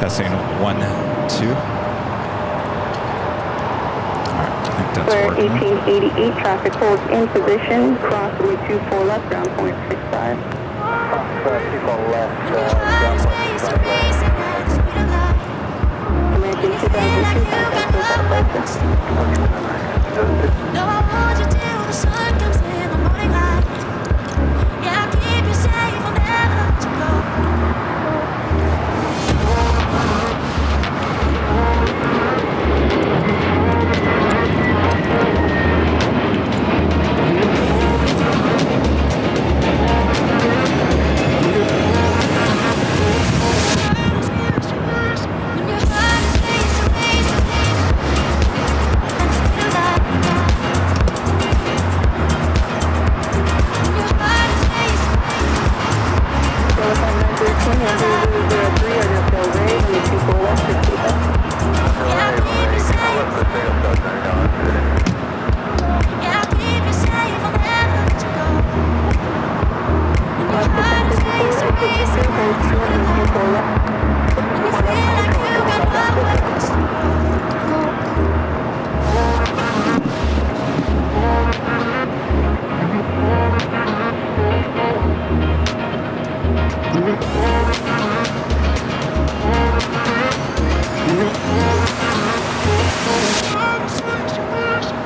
Testing 1, 2. Alright, I think that's Square working. 1888, traffic holds in position, cross runway 24 left, ground point 65. 24 left, ground point 65. American 2002, contact full departure. No, I want you till the sun comes in the morning light. Yeah, I'll keep you safe, I'll never let you go. When your heart is racing, racing, and it's still alive. When your heart is racing. Telephone 913, and 0003 are your field rate, and 24 left, 60 left. Yeah, I'll keep you safe. Yeah, I'll keep you safe, I'll never let you go. When your heart is racing, racing, and it's still alive. When you feel like you got nowhere else to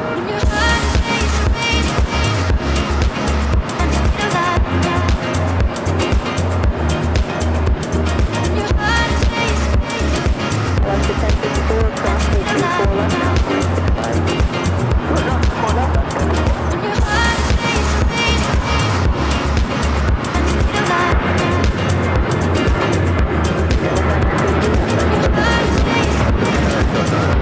When your heart is racing, racing, and it's still alive. When your heart is racing, Left to 1054, cross runway 24 left, ground point 65. when your heart is racing, racing, and it's still alive. When your heart is racing, and it's still alive.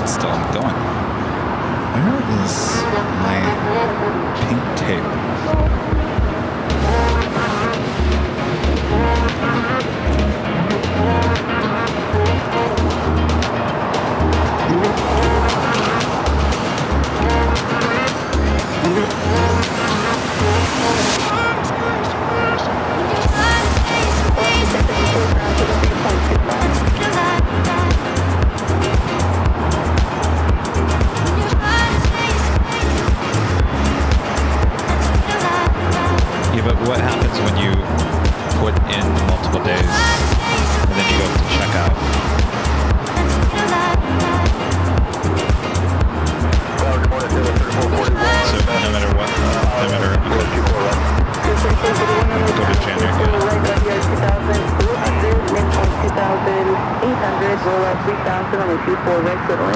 It's still going. Where is my pink tape? When your heart is racing, racing, and it's still alive. When your heart is racing, and it's still alive. Yeah, but what happens when you put in multiple days and then you go to check out? So no matter what, no matter go to January.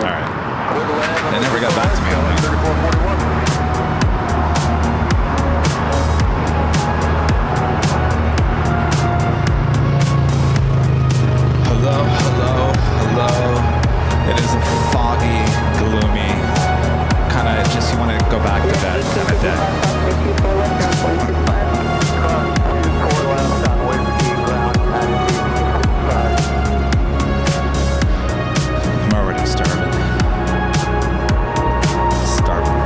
Alright. They never got back to me on that. Hello, hello, hello. It is foggy, gloomy. Kinda just you wanna go back to bed, kinda dead. I'm already starving. Starving.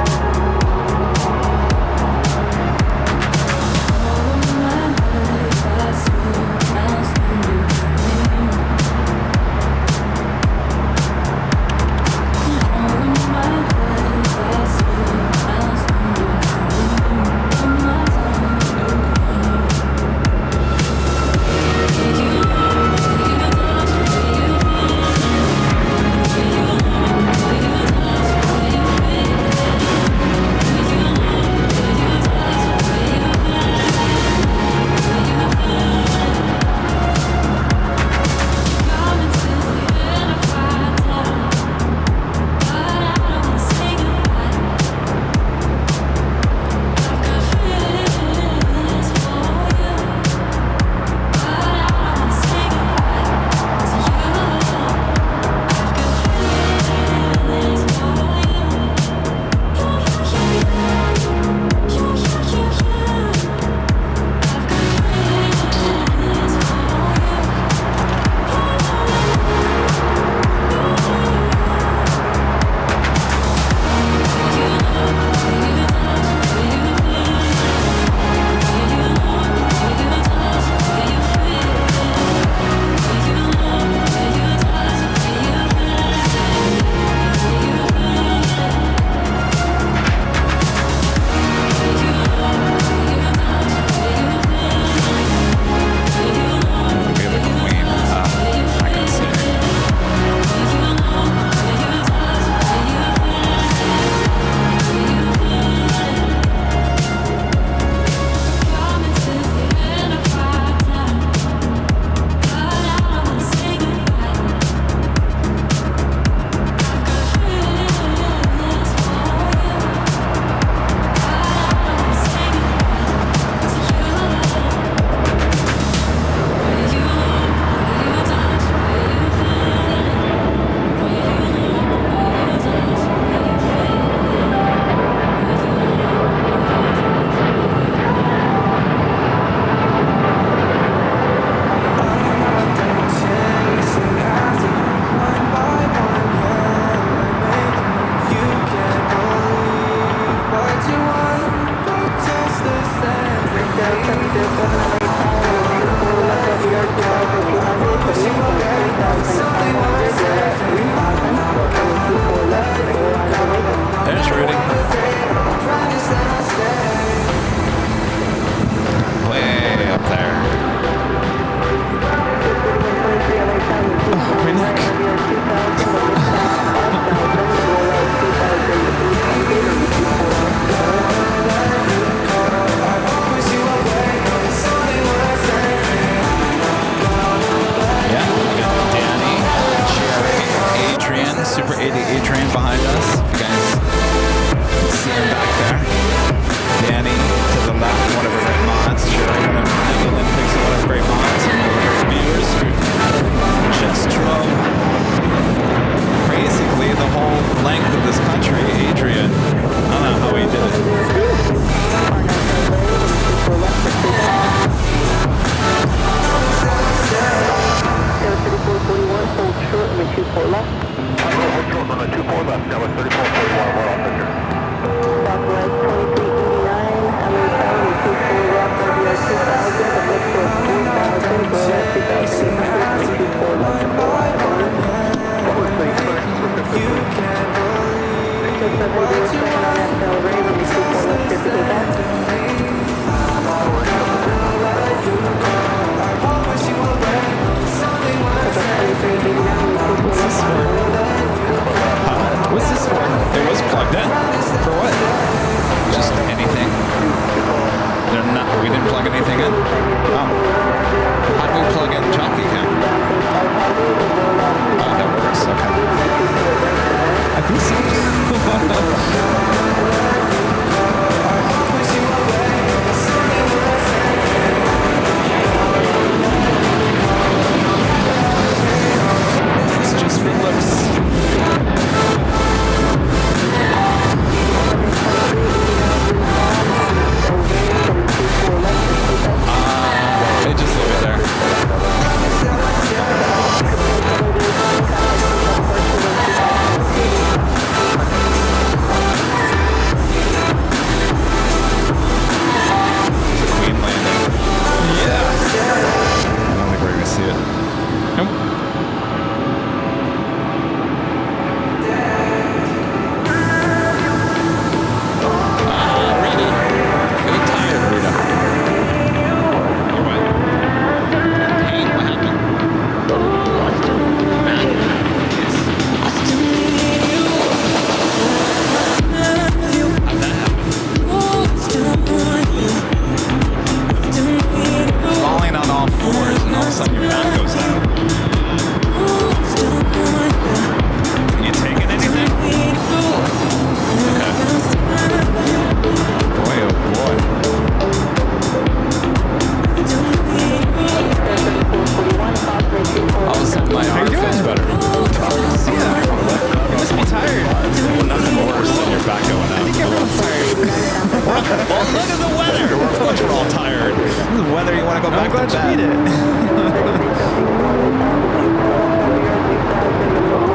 I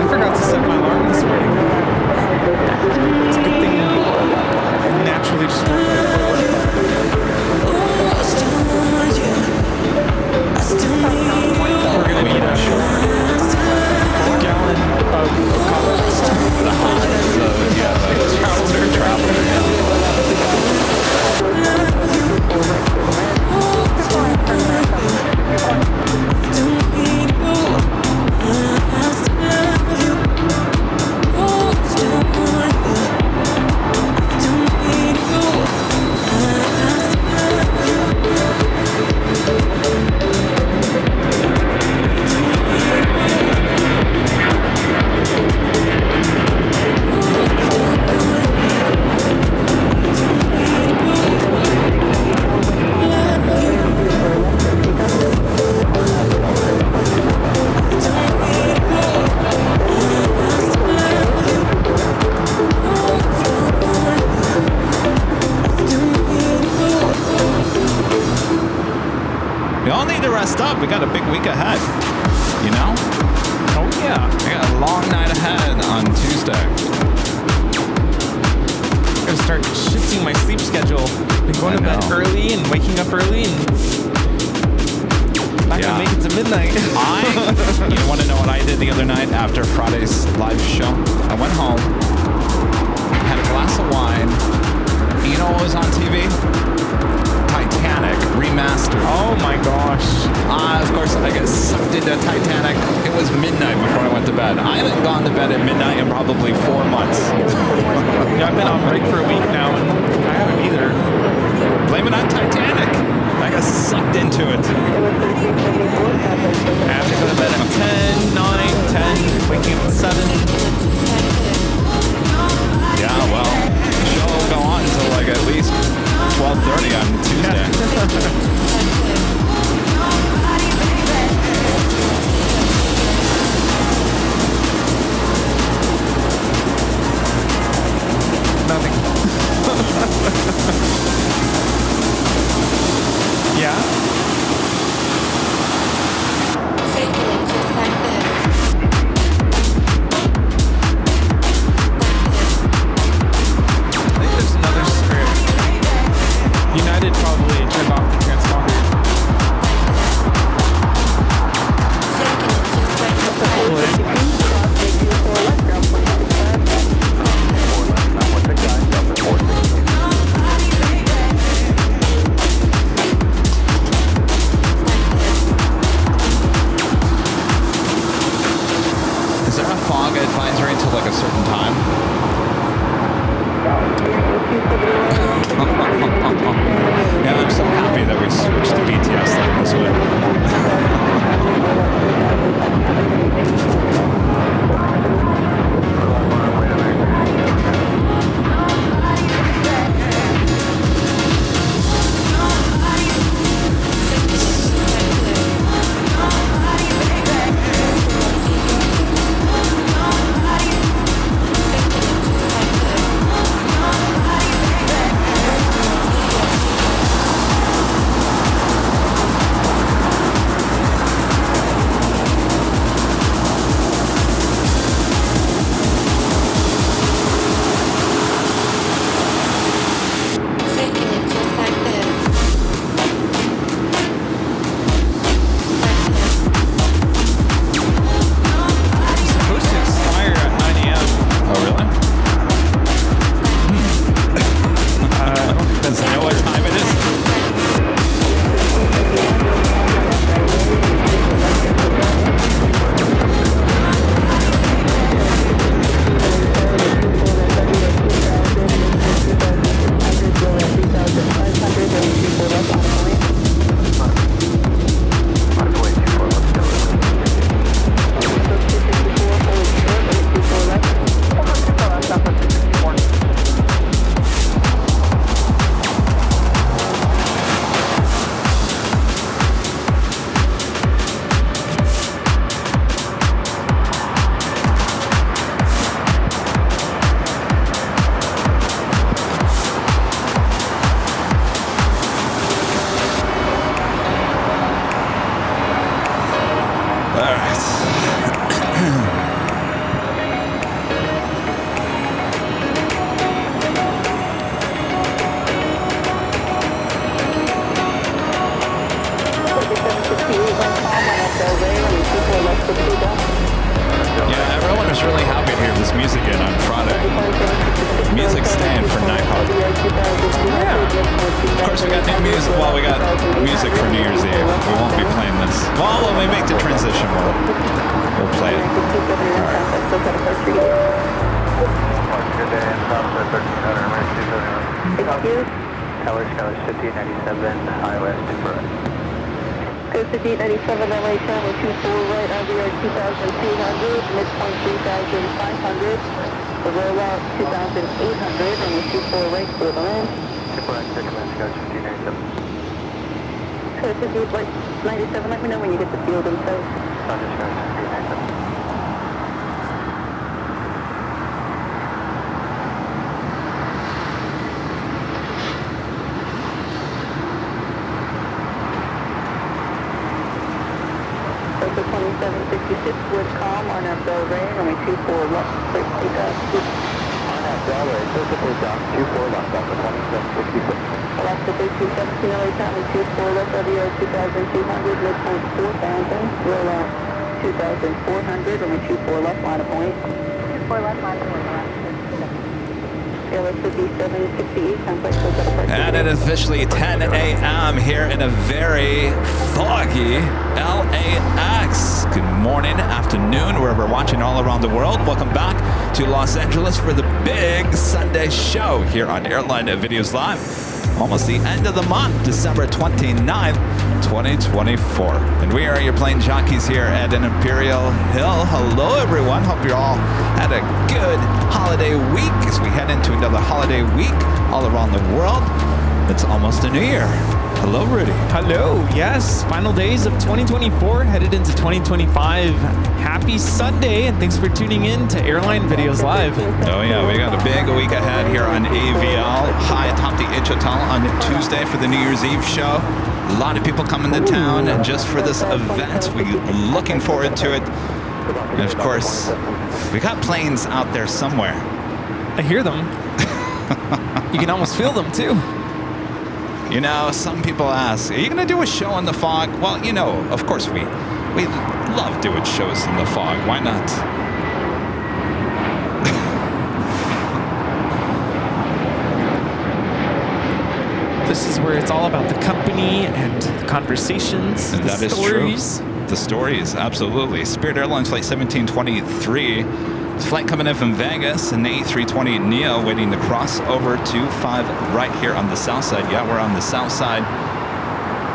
forgot to set my alarm this morning. It's a good thing I naturally just woke up. We're gonna need a gallon of coffee. The hot, the traveler. We all need to rest up. We got a big week ahead, you know? Oh yeah. I got a long night ahead on Tuesday. I'm gonna start shifting my sleep schedule. Been going to bed early and waking up early and not gonna make it to midnight. You want to know what I did the other night after Friday's live show? I went home, had a glass of wine. You know what was on TV? Titanic remastered. Oh my gosh. Of course, I got sucked into Titanic. It was midnight before I went to bed. I haven't gone to bed at midnight in probably 4 months. Yeah, I've been on break for a week now and I haven't either. Blame it on Titanic. I got sucked into it. I have to go to bed at 10, 9, 10, waking up at 7. Yeah, well, the show will go on until like at least 12:30 on Tuesday. Nothing. Yeah? I think there's another script. United probably took off the transponder. Is there a fog advisory until like a certain time? Yeah, I'm so happy that we switched to BTS like this way. Yeah, everyone is really happy to hear this music in on Friday. Music's staying for Nighthawk. Of course, we got new music. Well, we got music for New Year's Eve. We won't be playing this. Well, when we make the transition, we'll play it. Tower Skyler 1597, iOS 2 for us. Code 5897, LA Channel 24 right, RVR 2200, midpoint 3500, the rollout 2800, and the 24 right for the land. 24 and 6, Skyler 1597. Code 5897, let me know when you get the field in sight. Thunder Skyler 1597. Delta 2766 with calm on that Bell Ray, runway 24 left, clear for takeoff. On that Delray, physical down 24 left, Delta 2766. Alaska 3217, LA Channel 24 left, RVR 2200, midpoint 4000, rollout 2400, runway 24 left, line of point. 24 left, line of point, LS 5768, complex hotel departure. And it is officially 10 a.m. here in a very foggy LAX. Good morning, afternoon, wherever we're watching all around the world. Welcome back to Los Angeles for the big Sunday show here on Airline Videos Live. Almost the end of the month, December 29th, 2024. And we are your plane jockeys here at an Imperial Hill. Hello, everyone. Hope you all had a good holiday week as we head into another holiday week all around the world. It's almost a new year. Hello, Rudy. Hello. Yes, final days of 2024, headed into 2025. Happy Sunday, and thanks for tuning in to Airline Videos Live. Oh yeah, we got a big week ahead here on AVL, high atop the H Hotel on Tuesday for the New Year's Eve show. A lot of people coming to town and just for this event. We're looking forward to it. And of course, we got planes out there somewhere. I hear them. You can almost feel them too. You know, some people ask, are you going to do a show in the fog? Well, you know, of course we love doing shows in the fog. Why not? This is where it's all about the company and the conversations, And the that is stories. true. The stories, absolutely. Spirit Airlines Flight 1723. Flight coming in from Vegas, an A320neo waiting to cross over to 5 right here on the south side. Yeah, we're on the south side.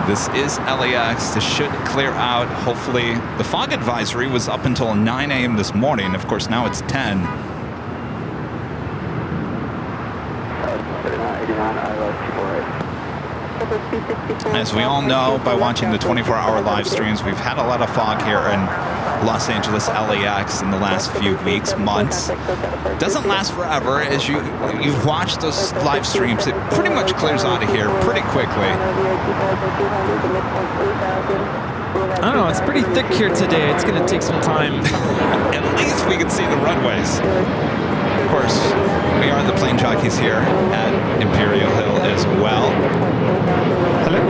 This is LAX. This should clear out, hopefully. The fog advisory was up until 9 a.m. this morning. Of course, now it's 10. 89, iOS 2 As we all know, by watching the 24-hour live streams, we've had a lot of fog here in Los Angeles, LAX in the last few weeks, months. Doesn't last forever. As you watch those live streams, it pretty much clears out of here pretty quickly. I don't know, it's pretty thick here today. It's going to take some time. At least we can see the runways. Of course, we are the plane jockeys here at Imperial Hill as well. Hello.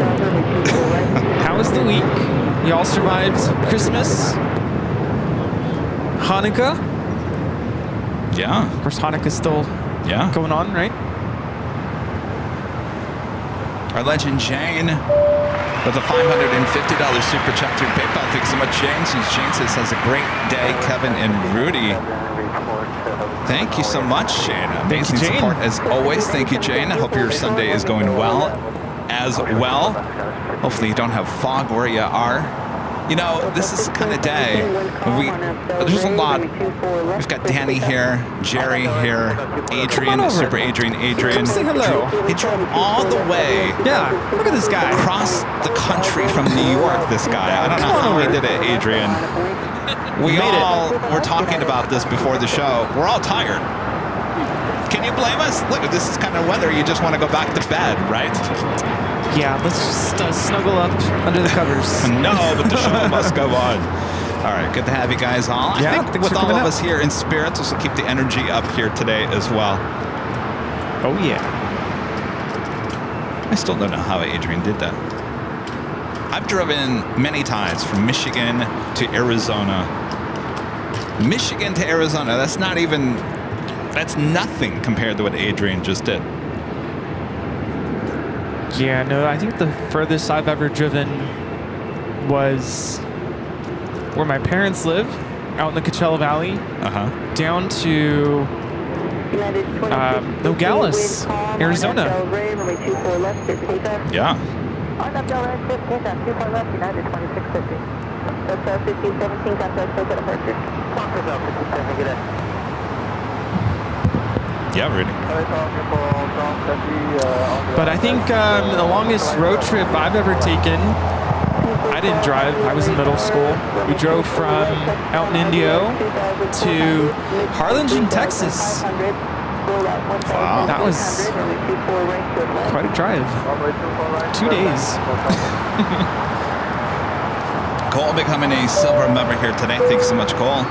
How was the week? You all survived Christmas? Hanukkah? Yeah. Of course, Hanukkah's still going on, right? Our legend Jane with a $550 super chat through PayPal. Thanks so much, Jane. Jane says, has a great day, Kevin and Rudy. Thank you so much, Jane. Amazing support as always. Thank you, Jane. I hope your Sunday is going well as well. Hopefully you don't have fog where you are. You know, this is the kind of day there's a lot. We've got Danny here, Jerry here, Adrian, Super Adrian. Say hello. He drove all the way. Yeah, look at this guy. Across the country from New York, this guy. I don't know how he did it, Adrian. We all were talking about this before the show. We're all tired. Can you blame us? Look, this is kind of weather you just want to go back to bed, right? Yeah, let's just snuggle up under the covers. No, but the show must go on. All right, good to have you guys on. Yeah, I think thanks with for all of coming up. us here in spirit, this will keep the energy up here today as well. Oh, yeah. I still don't know how Adrian did that. I've driven many times from Michigan to Arizona. Michigan to Arizona, that's nothing compared to what Adrian just did. Yeah, no, I think the furthest I've ever driven was where my parents live, out in the Coachella Valley, down to Nogales, Arizona. Yeah. Yeah, really. But I think the longest road trip I've ever taken, I didn't drive. I was in middle school. We drove from out in Indio to Harlingen, Texas. Wow. That was quite a drive. 2 days. Cole becoming a silver member here today. Thanks so much, Cole.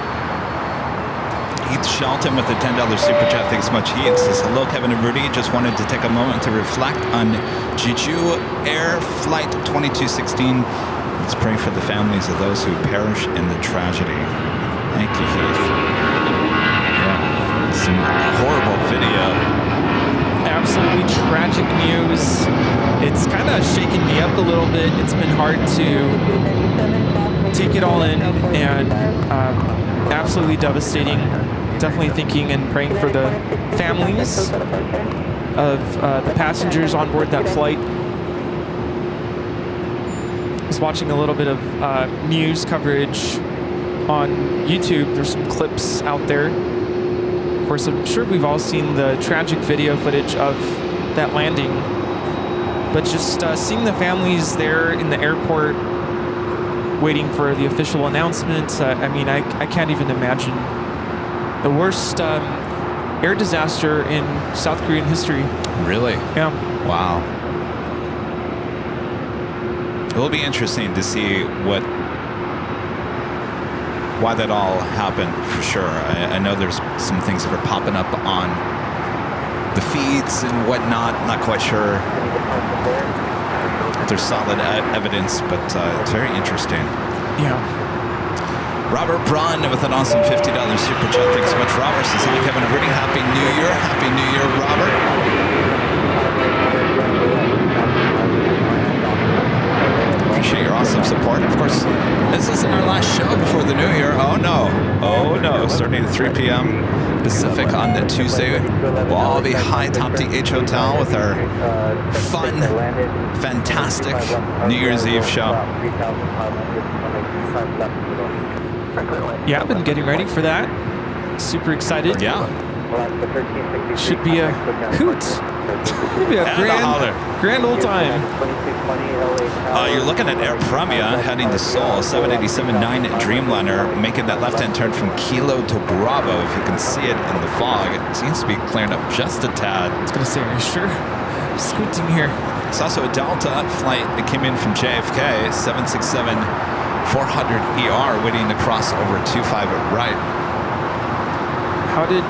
Heath Shelton with the $10 super chat. Thanks so much, Heath. Says, hello, Kevin and Rudy. Just wanted to take a moment to reflect on Jeju Air Flight 2216. Let's pray for the families of those who perish in the tragedy. Thank you, Heath. Yeah, some horrible video. Absolutely tragic news. It's kind of shaken me up a little bit. It's been hard to take it all in, and absolutely devastating. Definitely thinking and praying for the families of the passengers on board that flight. I was watching a little bit of news coverage on YouTube. There's some clips out there. Of course, I'm sure we've all seen the tragic video footage of that landing. But just seeing the families there in the airport waiting for the official announcement, I mean, I can't even imagine. The worst air disaster in South Korean history. Really? Yeah. Wow. It will be interesting to see why that all happened, for sure. I know there's some things that are popping up on the feeds and whatnot. Not quite sure if there's solid evidence, but it's very interesting. Yeah. Robert Brunn with an awesome $50 super chat. Thanks so much, Robert. Says, hi, Kevin and Rudy. Happy New Year. Happy New Year, Robert. Appreciate your awesome support. Of course, this isn't our last show before the New Year. Oh, no. Oh, no. Starting at 3 p.m. Pacific on the Tuesday, we'll all be high top the H Hotel with our fun, fantastic New Year's Eve show. Yeah, I've been getting ready for that. Super excited. Yeah. Should be a hoot. Should be a grand old time. You're looking at Air Premia heading to Seoul, 787-9 Dreamliner, making that left-hand turn from Kilo to Bravo. If you can see it in the fog, it seems to be clearing up just a tad. I was gonna say, are you sure? I'm scooting here. It's also a Delta flight that came in from JFK, 767-400ER, waiting to cross over 25 at right. How did...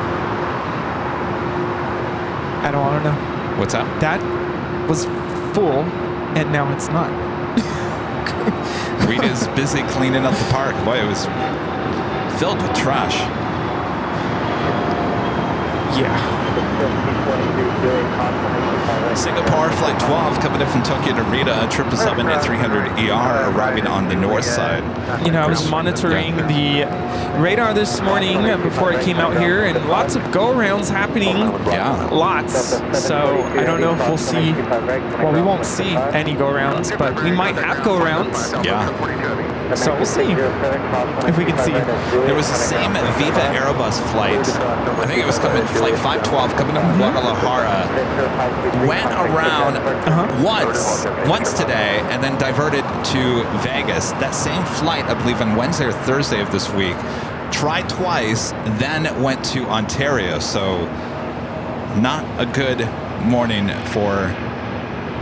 I don't want to know. What's that? That was full, and now it's not. Rita's busy cleaning up the park. Boy, it was filled with trash. Yeah. Singapore Flight 12 coming in from Tokyo to Rita, 777-300ER arriving on the north side. You know, I was monitoring the radar this morning before I came out here, and lots of go-arounds happening. Yeah. Lots. So I don't know if we'll see, well, we won't see any go-arounds, but we might have go-arounds. Yeah. So we'll see if we can see. There was the same Viva Aerobus flight. I think it was coming flight 512 coming from Guadalajara. Went around once today and then diverted to Vegas. That same flight, I believe, on Wednesday or Thursday of this week. Tried twice, then went to Ontario. So not a good morning for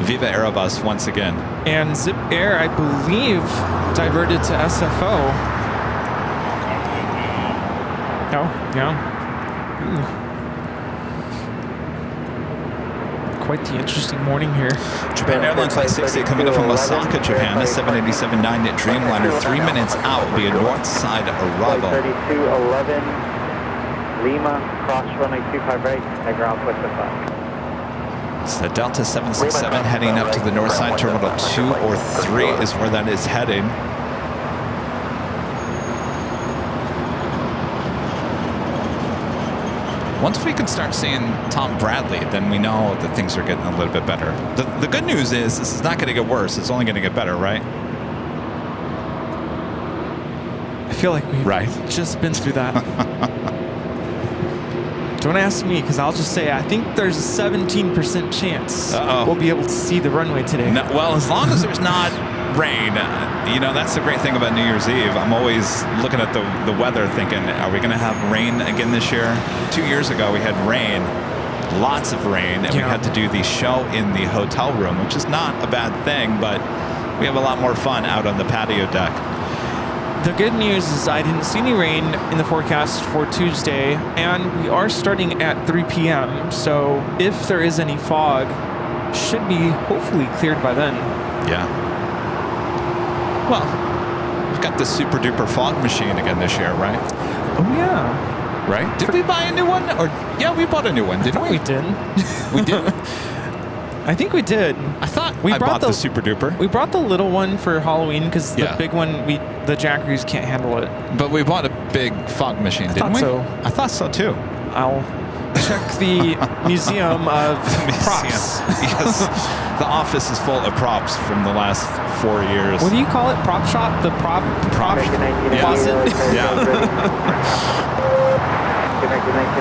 Viva Aerobus once again. And Zip Air, I believe, diverted to SFO. Oh, yeah. Ooh. Quite the interesting morning here. Japan Airline Flight 60 coming up from Osaka, Japan. A 787-9 Dreamliner, 3 minutes out. Will be a north side arrival. 3211 Lima, cross runway 25 right, at ground push to 5. It's the Delta 767 heading up to the north side. Terminal 2 or 3 is where that is heading. Once we can start seeing Tom Bradley, then we know that things are getting a little bit better. The good news is this is not going to get worse. It's only going to get better, right? I feel like we've just been through that. Don't ask me, because I'll just say I think there's a 17% chance we'll be able to see the runway today. No, well, as long as there's not rain, you know, that's the great thing about New Year's Eve. I'm always looking at the weather thinking, are we going to have rain again this year? 2 years ago, we had rain, lots of rain, and we had to do the show in the hotel room, which is not a bad thing, but we have a lot more fun out on the patio deck. The good news is I didn't see any rain in the forecast for Tuesday, and we are starting at 3 p.m., so if there is any fog, should be hopefully cleared by then. Yeah. Well, we've got the super duper fog machine again this year, right? Oh, yeah. Right? Did we buy a new one? Or yeah, we bought a new one, didn't we? We did. We did? I think we did. I thought I bought the super duper. We brought the little one for Halloween because the big one, the Jockeys can't handle it. But we bought a big fog machine, didn't we? I thought so too. I'll check the museum of props. Yes, the office is full of props from the last 4 years. What do you call it? Prop shop? The prop closet? Yeah.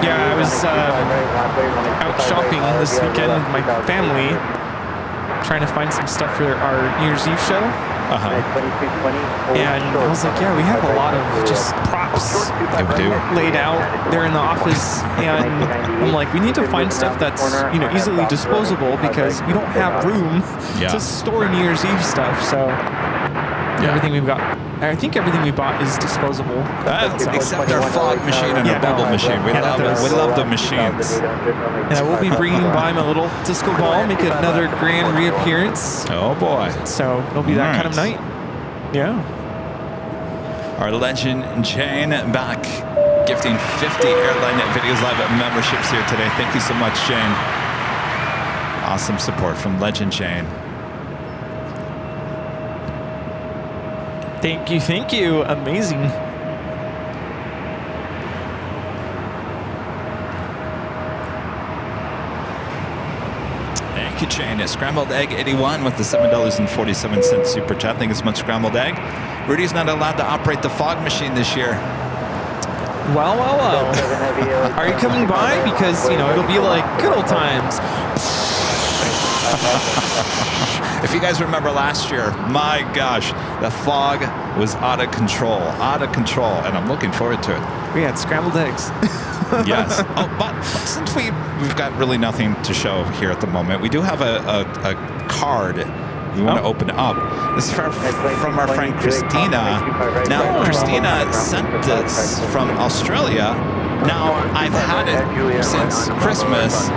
Yeah, I was out shopping this weekend with my family, trying to find some stuff for our New Year's Eve show. And I was like, yeah, we have a lot of just props laid out there in the office, and I'm like, we need to find stuff that's, you know, easily disposable because we don't have room to store New Year's Eve stuff. So everything we've got, I think everything we bought is disposable. Except our fog machine and our bubble machine. We love the machines. And I will be bringing by my little disco ball, make another grand reappearance. Oh boy. So it'll be that kind of night. Yeah. Our legend Jane back, gifting 50 Airline Videos Live memberships here today. Thank you so much, Jane. Awesome support from Legend Jane. Thank you, thank you. Amazing. Thank you, Jane. A Scrambled Egg 81 with the $7.47 super chat. Thank you so much, Scrambled Egg. Rudy's not allowed to operate the fog machine this year. Well. Are you coming by? Because, you know, it'll be like good old times. If you guys remember last year, my gosh, the fog was out of control, and I'm looking forward to it. We had scrambled eggs. Yes. Oh, but since we've got really nothing to show here at the moment, we do have a card we want to open up. This is from our friend Christina. Now, Christina sent this from Australia. Now, I've had it since Christmas,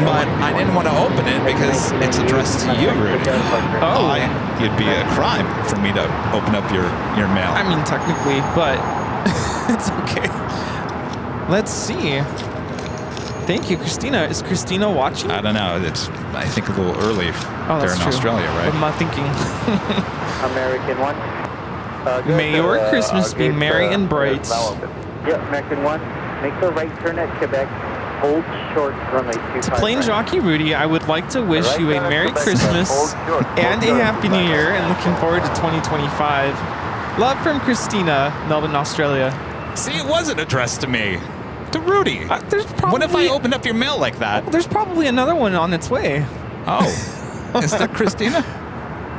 but I didn't want to open it because it's addressed to you, Rudy. Oh. It'd be a crime for me to open up your mail. I mean, technically, but it's okay. Let's see. Thank you, Christina. Is Christina watching? I don't know. It's, I think, a little early there in Australia, right? What am I thinking? American 1. May your Christmas be merry and bright. Yep, American 1. Make the right turn at Quebec. Hold short runway 25. Plain Jockey Rudy, I would like to wish you a Merry Christmas and a Happy New Year, and looking forward to 2025. Love from Christina, Melbourne, Australia. See, it wasn't addressed to me. To Rudy. There's probably, what if I opened up your mail like that? There's probably another one on its way. Oh. Is that Christina?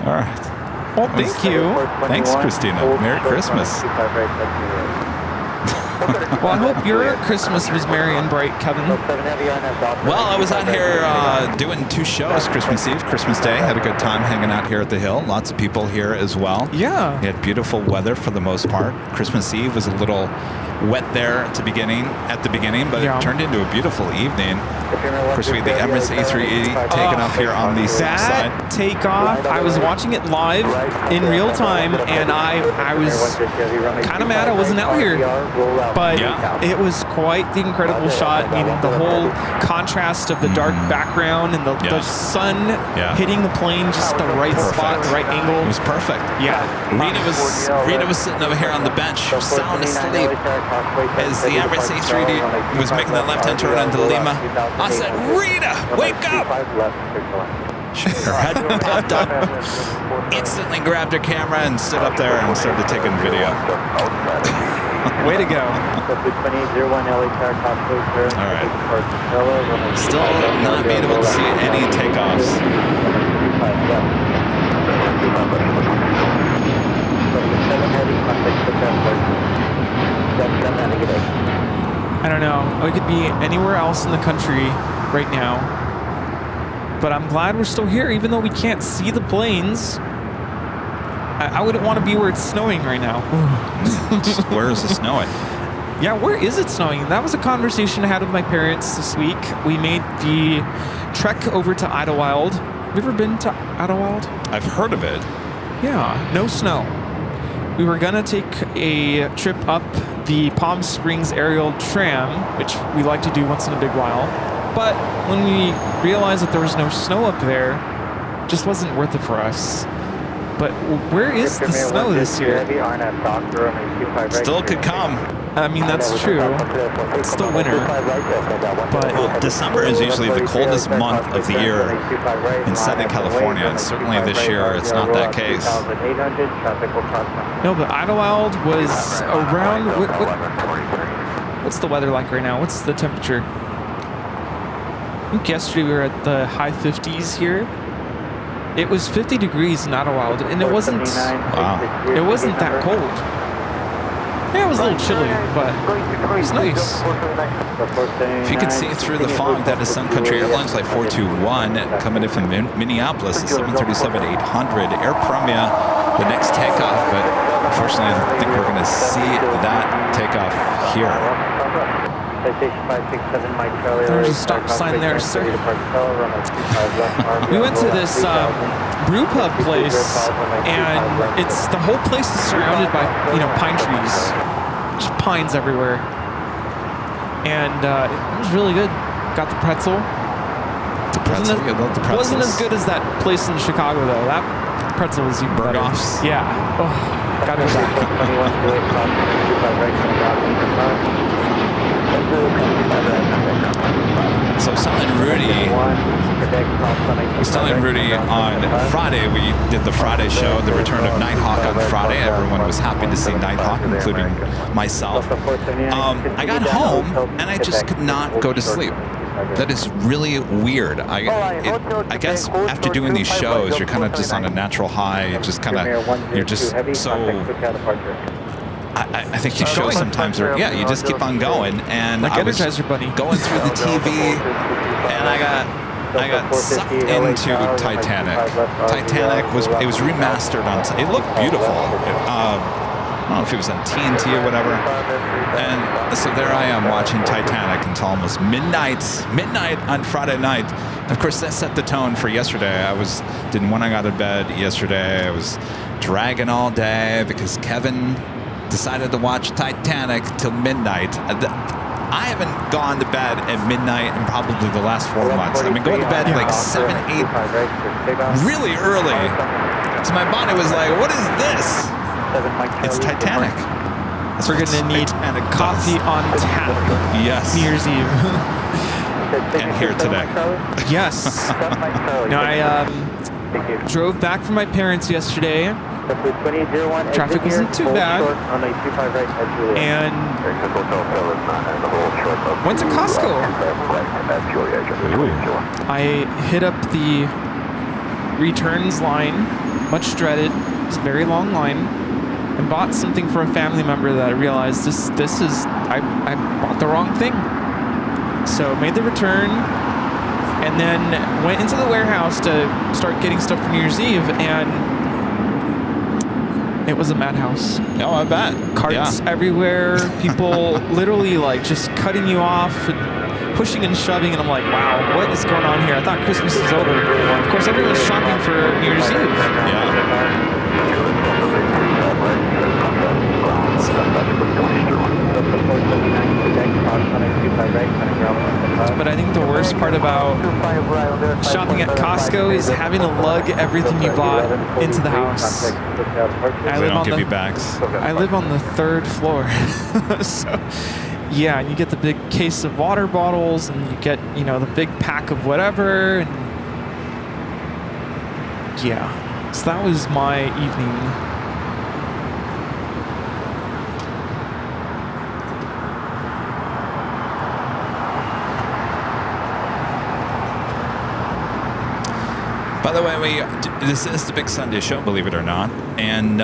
All right. Well, thank you. Thanks, Christina. Merry Christmas. Well, I hope your Christmas was merry and bright, Kevin. Well, I was out here doing 2 shows, Christmas Eve, Christmas Day. Had a good time hanging out here at the Hill. Lots of people here as well. Yeah. We had beautiful weather for the most part. Christmas Eve was a little wet there at the beginning, but Yeah. it turned into a beautiful evening. Of course, we had the Emirates A380 taking off here on the side. That takeoff, I was watching it live in real time, and I was kind of mad I wasn't out here. But Yeah. it was quite the incredible shot. I mean, the whole contrast of the dark background and the sun hitting the plane just the right spot, the right angle. It was perfect. Yeah. Rita was sitting over here on the bench, sound asleep, as the Emirates A380 was making that left-hand turn into Lima. I said, Rita, wake up! Her head popped up, instantly grabbed her camera and stood up there and started taking video. Way to go. All right. Still not being able to see any takeoffs. I don't know. We could be anywhere else in the country right now. But I'm glad we're still here, even though we can't see the planes. I wouldn't want to be where it's snowing right now. Where is it snowing? Yeah, where is it snowing? That was a conversation I had with my parents this week. We made the trek over to Idlewild. Have you ever been to Idlewild? I've heard of it. Yeah, no snow. We were gonna take a trip up the Palm Springs aerial tram, which we like to do once in a big while. But when we realized that there was no snow up there, it just wasn't worth it for us. But where is the snow this year? Still could come. I mean, that's true. It's still winter. But Well, December is usually the coldest month of the year in Southern California, and certainly this year it's not that case. no, but Idlewild was around. What's the weather like right now? What's the temperature? I think yesterday we were at the high 50s here. It was 50 degrees in Idlewild, and it wasn't. Wow. It wasn't that cold. Yeah, it was a little chilly, but it was nice. If you can see through the fog, that is Sun Country Airlines Flight 421 coming in from Minneapolis, the 737-800 Air Premia, the next takeoff, but unfortunately I don't think we're going to see that takeoff here. There's a stop sign there, sir. We went to this brew pub place, and it's the whole place is surrounded by pine trees, just pines everywhere, and it was really good. Got the pretzel. You love the pretzels. Wasn't as good as that place in Chicago though. That pretzel was even better. Berghoff's. Yeah. Oh, got it back. So I was telling Rudy on Friday, we did the Friday show, the return of Nighthawk on Friday. Everyone was happy to see Nighthawk, including myself. I got home and I just could not go to sleep. That is really weird. I guess after doing these shows, you're kind of just on a natural high. You're just so. I think these shows sometimes are, you just keep on going. And like I was Energizer Bunny. going through the TV, and I got sucked into Titanic. Titanic was remastered it looked beautiful. I don't know if it was on TNT or whatever. And so there I am watching Titanic until almost midnight on Friday night. Of course, that set the tone for yesterday. I didn't want to go to bed yesterday. I was dragging all day because Kevin decided to watch Titanic till midnight. I haven't gone to bed at midnight in probably the last 4 months. I've been going to bed like 7, 8, really early. So my body was like, what is this? It's Titanic. We're going to need coffee on tap. Yes. New Year's Eve. And here today. Yes. No, I drove back from my parents yesterday. Traffic wasn't too bad. And went to Costco. I hit up the returns line, much dreaded. It's a very long line. And bought something for a family member that I realized this is I bought the wrong thing. So made the return and then went into the warehouse to start getting stuff for New Year's Eve, and it was a madhouse. No, I bet. Carts everywhere, people literally like just cutting you off, and pushing and shoving, and I'm like, wow, what is going on here? I thought Christmas is over. Of course, everyone's shopping for New Year's Eve. Yeah. But I think the worst part about shopping at Costco is having to lug everything you bought into the house. They don't give you bags. I live on the 3rd floor. So, yeah, and you get the big case of water bottles, and you get, you know, the big pack of whatever. And yeah, so that was my evening. By the way, this is the Big Sunday show, believe it or not, and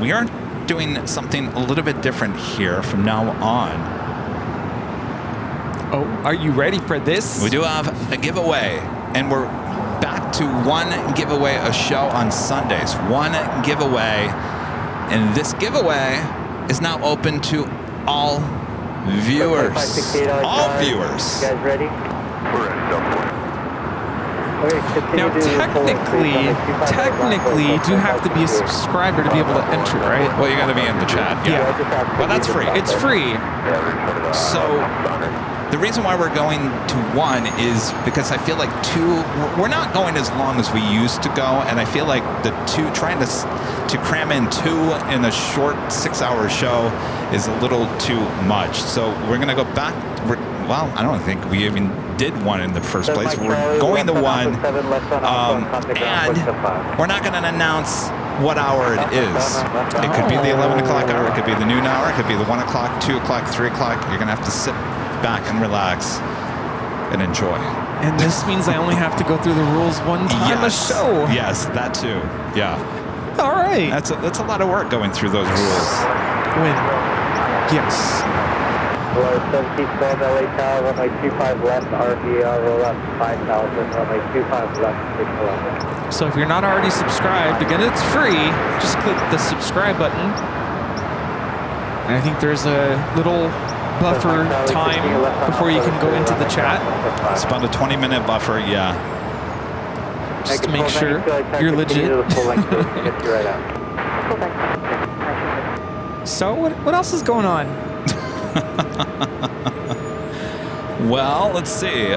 we are doing something a little bit different here from now on. Oh, are you ready for this? We do have a giveaway, and we're back to one giveaway a show on Sundays. One giveaway, and this giveaway is now open to all viewers. All viewers. You guys ready? Now, technically, you do have to be a subscriber to be able to enter, right? Well, you got to be in the chat. Yeah. Well, that's free. It's free. So the reason why we're going to one is because I feel like we're not going as long as we used to go, and I feel like trying to cram in 2 in a short 6-hour show is a little too much. So we're going to go back. Well, I don't think we even did one in the first place. We're going to one, and we're not going to announce what hour it is. It could be the 11 o'clock hour, it could be the noon hour, it could be the 1 o'clock, 2 o'clock, 3 o'clock. You're going to have to sit back and relax and enjoy. And this means I only have to go through the rules one time a show. Yes, that too. Yeah. All right. That's a lot of work going through those rules. Yes. Below 1712 LA Tower, runway 25 left, RVR, roll up 5,000, runway 25 left, 611. So if you're not already subscribed, again, it's free. Just click the subscribe button. And I think there's a little buffer time before you can go into the chat. It's about a 20-minute buffer, yeah. Just to make sure you're legit. So what else is going on? Well, let's see.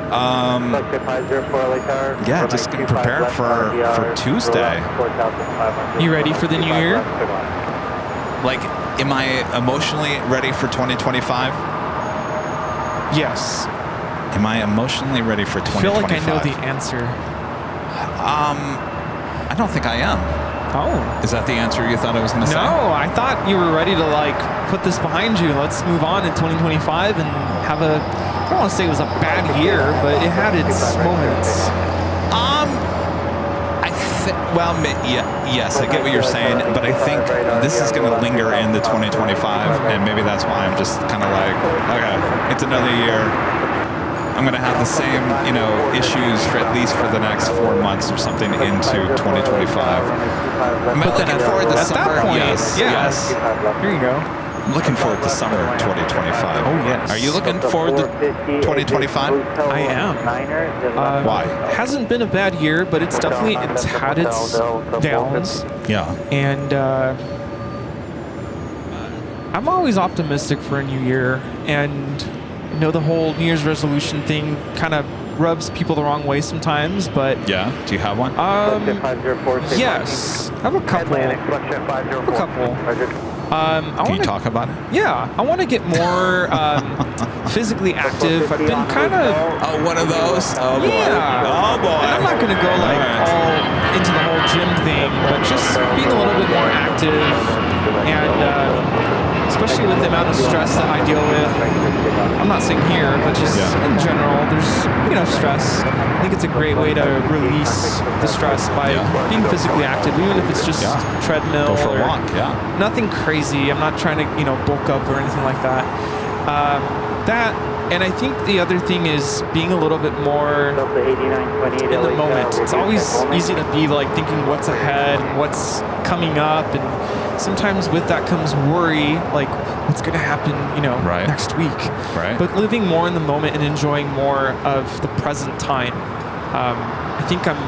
Yeah, just getting prepared for Tuesday. You ready for the new year? Like, am I emotionally ready for 2025? Yes. Am I emotionally ready for 2025? I feel like I know the answer. I don't think I am. Oh. Is that the answer you thought I was going to say? No, I thought you were ready to, like, put this behind you. Let's move on in 2025 and have I don't want to say it was a bad year, but it had its moments. Yes, I get what you're saying, but I think this is going to linger into 2025, and maybe that's why I'm just kind of like, okay, it's another year. I'm going to have the same, issues for at least for the next 4 months or something into 2025. I'm looking forward to summer. Yes. Here you go. I'm looking forward to summer 2025. Oh, yes. Are you looking forward to 2025? I am. Why? Hasn't been a bad year, but it's definitely had its downs. Yeah. And I'm always optimistic for a new year. And the whole New Year's resolution thing kind of rubs people the wrong way sometimes, but... Yeah? Do you have one? Yes. I have a couple. Can you talk about it? Yeah, I want to get more physically active. I've been kind of... Oh, one of those? Oh, boy. Yeah. Oh, boy. And I'm not going to go all into the whole gym thing, but just being a little bit more active, and especially with the amount of stress that I deal with. I'm not saying here, but just in general, there's enough stress. I think it's a great way to release the stress by being physically active, even if it's just treadmill. Go for a walk, nothing crazy. I'm not trying to, bulk up or anything like that. That, and I think the other thing is being a little bit more in the moment. It's always easy to be like thinking what's ahead, what's coming up, and sometimes with that comes worry, like what's going to happen, you know, next week. Right. But living more in the moment and enjoying more of the present time. I think I'm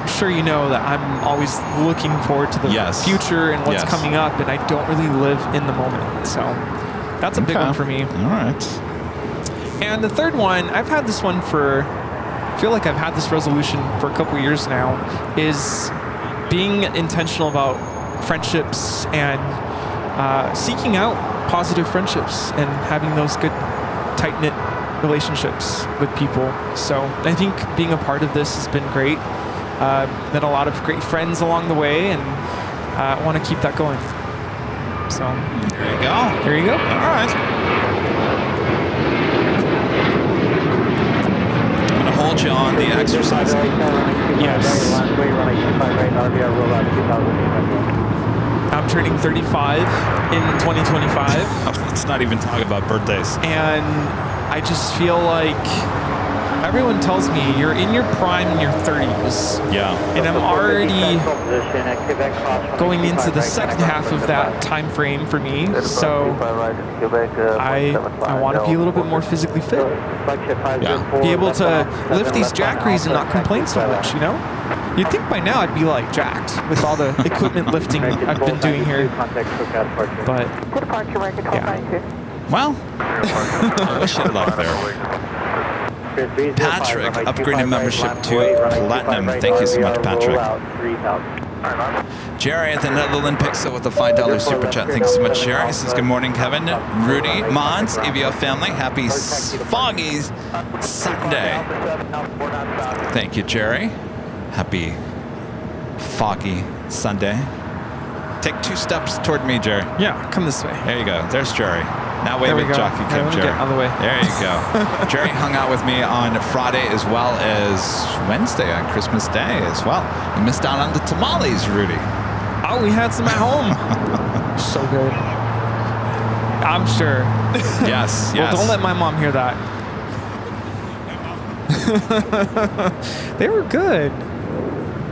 sure you know that I'm always looking forward to the future and what's coming up, and I don't really live in the moment. So that's a big one for me. All right. And the third one, I've had this one for, I feel like I've had this resolution for a couple years now, is being intentional about friendships and seeking out positive friendships and having those good, tight-knit relationships with people. So I think being a part of this has been great. Met a lot of great friends along the way, and I want to keep that going. So there you go. There you go. All right. I'm going to hold you on the exercise. Yes. I'm turning 35 in 2025. Let's not even talk about birthdays. And I just feel like everyone tells me you're in your prime in your 30s. Yeah. And I'm already going into the second half of that time frame for me. So I want to be a little bit more physically fit. Yeah. Be able to lift these jackeries and not complain so much, you know? You'd think by now I'd be like jacked with all the equipment lifting I've been doing here. But yeah. Well, I wish you luck there. Patrick, upgrading membership to Platinum. Thank you so much, Patrick. Jerry at the Netherlands Pixel with a $5 super chat. Thank you so much, Jerry. Says good morning, Kevin, Rudy, Mons, AVO family. Happy foggy Sunday. Thank you, Jerry. Happy foggy Sunday. Take 2 steps toward me, Jerry. Yeah, come this way. There you go. There's Jerry. Now wave at Jockey Kim, Jerry. Get out of the way. There you go. Jerry hung out with me on Friday as well as Wednesday on Christmas Day as well. You missed out on the tamales, Rudy. Oh, we had some at home. So good. I'm sure. Yes, Well, don't let my mom hear that. They were good.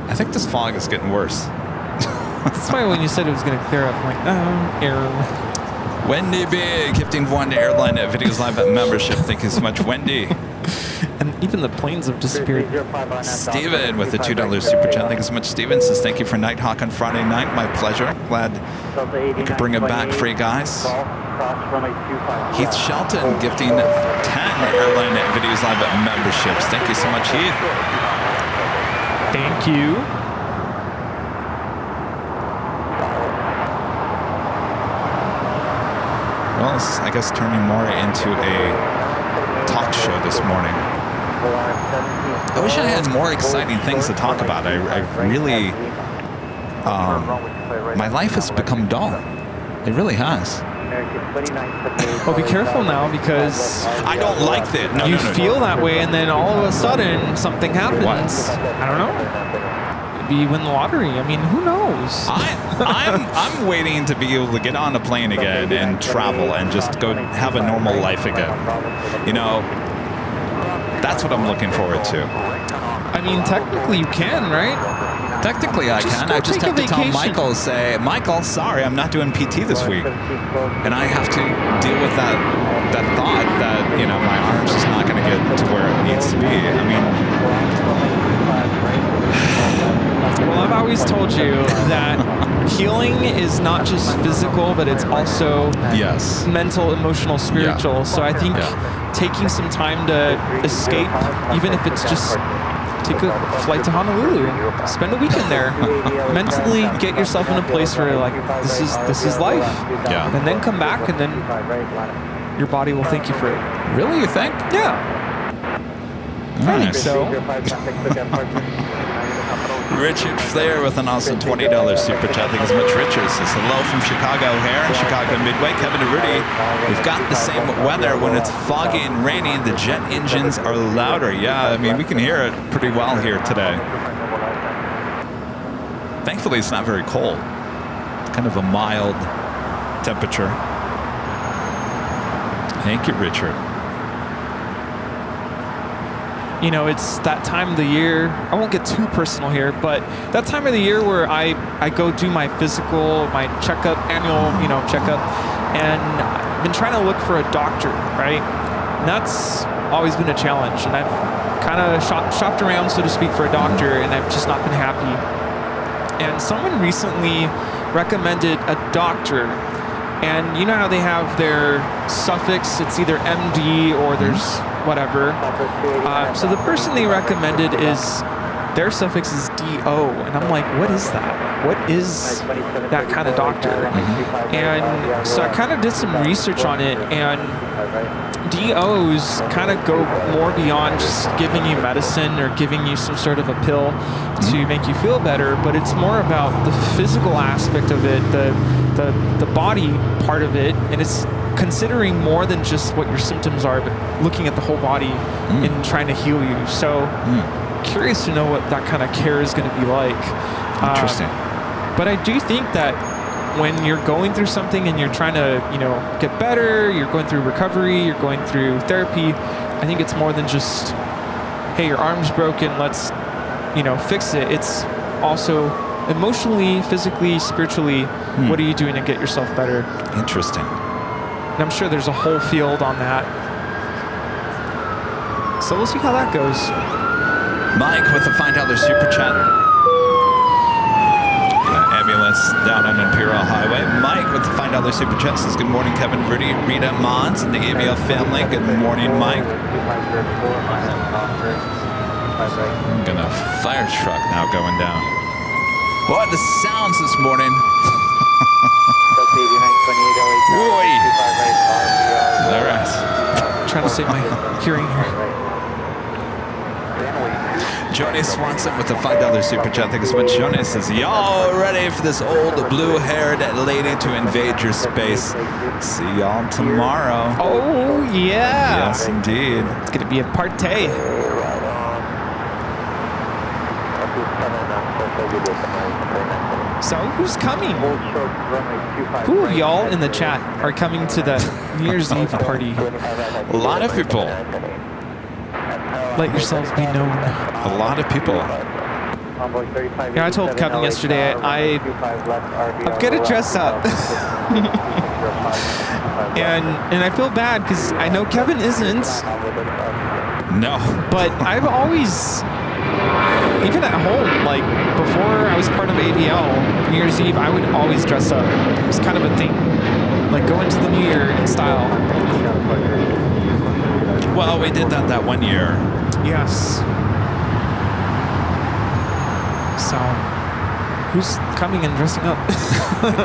I think this fog is getting worse. That's why when you said it was going to clear up, I'm like, Aaron. Wendy B, gifting one to Airline Videos Live membership. Thank you so much, Wendy. And even the planes have disappeared. Steven with the $2 super chat. Thank you so much, Steven. Says thank you for Nighthawk on Friday night. My pleasure. Glad we could bring it back for you guys. Heath Shelton gifting 10 Airline Videos Live memberships. Thank you so much, Heath. Thank you. Well, it's, I guess, turning more into a talk show this morning. I wish I had more exciting things to talk about. I really, my life has become dull. It really has. Well, be careful now because I don't like that. No, you no. feel that way, and then all of a sudden something happens. What? I don't know. Maybe you win the lottery. I mean, who knows? I'm waiting to be able to get on a plane again and travel and just go have a normal life again. You know, that's what I'm looking forward to. I mean, technically you can, right? Technically I can. I just have to tell Michael, Michael, sorry, I'm not doing PT this week. And I have to deal with that thought that, you know, my arm's just not going to get to where it needs to be. I mean... Well, I've always told you that healing is not just physical, but it's also mental, emotional, spiritual. So I think taking some time to escape, even if it's just take a flight to Honolulu, spend a weekend there, mentally get yourself in a place where you're like, this is life. Yeah. And then come back, and then your body will thank you for it. Really, you think? Yeah. I think so. Richard Flair with an awesome $20 super chat. Thank you so much, Richard. Says hello from Chicago here, Chicago Midway. Kevin and Rudy, we've got the same weather. When it's foggy and rainy, the jet engines are louder. Yeah, I mean, we can hear it pretty well here today. Thankfully, it's not very cold. It's kind of a mild temperature. Thank you, Richard. You know, it's that time of the year. I won't get too personal here, but that time of the year where I go do my physical, my checkup, annual, checkup, and I've been trying to look for a doctor, right? And that's always been a challenge. And I've kind of shopped around, so to speak, for a doctor, and I've just not been happy. And someone recently recommended a doctor, and you know how they have their suffix, it's either MD or there's whatever. So the person they recommended their suffix is DO, and I'm like, what is that? What is that kind of doctor? And so I kind of did some research on it, and DOs kind of go more beyond just giving you medicine or giving you some sort of a pill to make you feel better, but it's more about the physical aspect of it, the body part of it, and it's considering more than just what your symptoms are, but looking at the whole body and trying to heal you. So curious to know what that kind of care is going to be like. Interesting. But I do think that when you're going through something and you're trying to, get better, you're going through recovery, you're going through therapy, I think it's more than just, hey, your arm's broken, let's, fix it. It's also emotionally, physically, spiritually, what are you doing to get yourself better? Interesting. And I'm sure there's a whole field on that. So we'll see how that goes. Mike with the $5 super chat. Ambulance down on Imperial Highway. Mike with the $5 super chat says, good morning, Kevin, Rudy, Rita, Mons, and the ABL family. Good morning, Mike. I'm gonna fire truck now going down. Boy, the sounds this morning. Boy. All right. Trying to save my hearing here. Johnny Swanson with the $5 super chat. Thank you so much. Johnny says, y'all ready for this old blue-haired lady to invade your space? See y'all tomorrow. Oh, yeah. Yes, indeed. It's going to be a party. So, who's coming? Who of y'all in the chat are coming to the New Year's Eve party? A lot of people. Let yourselves be known. A lot of people. Yeah, I told Kevin yesterday I'm gonna dress up. and I feel bad because I know Kevin isn't. No. But I've always, even at home, like before I was part of AVL, New Year's Eve, I would always dress up. It was kind of a thing. Like go into the new year in style. Well, we did that one year. Yes. So, who's coming and dressing up?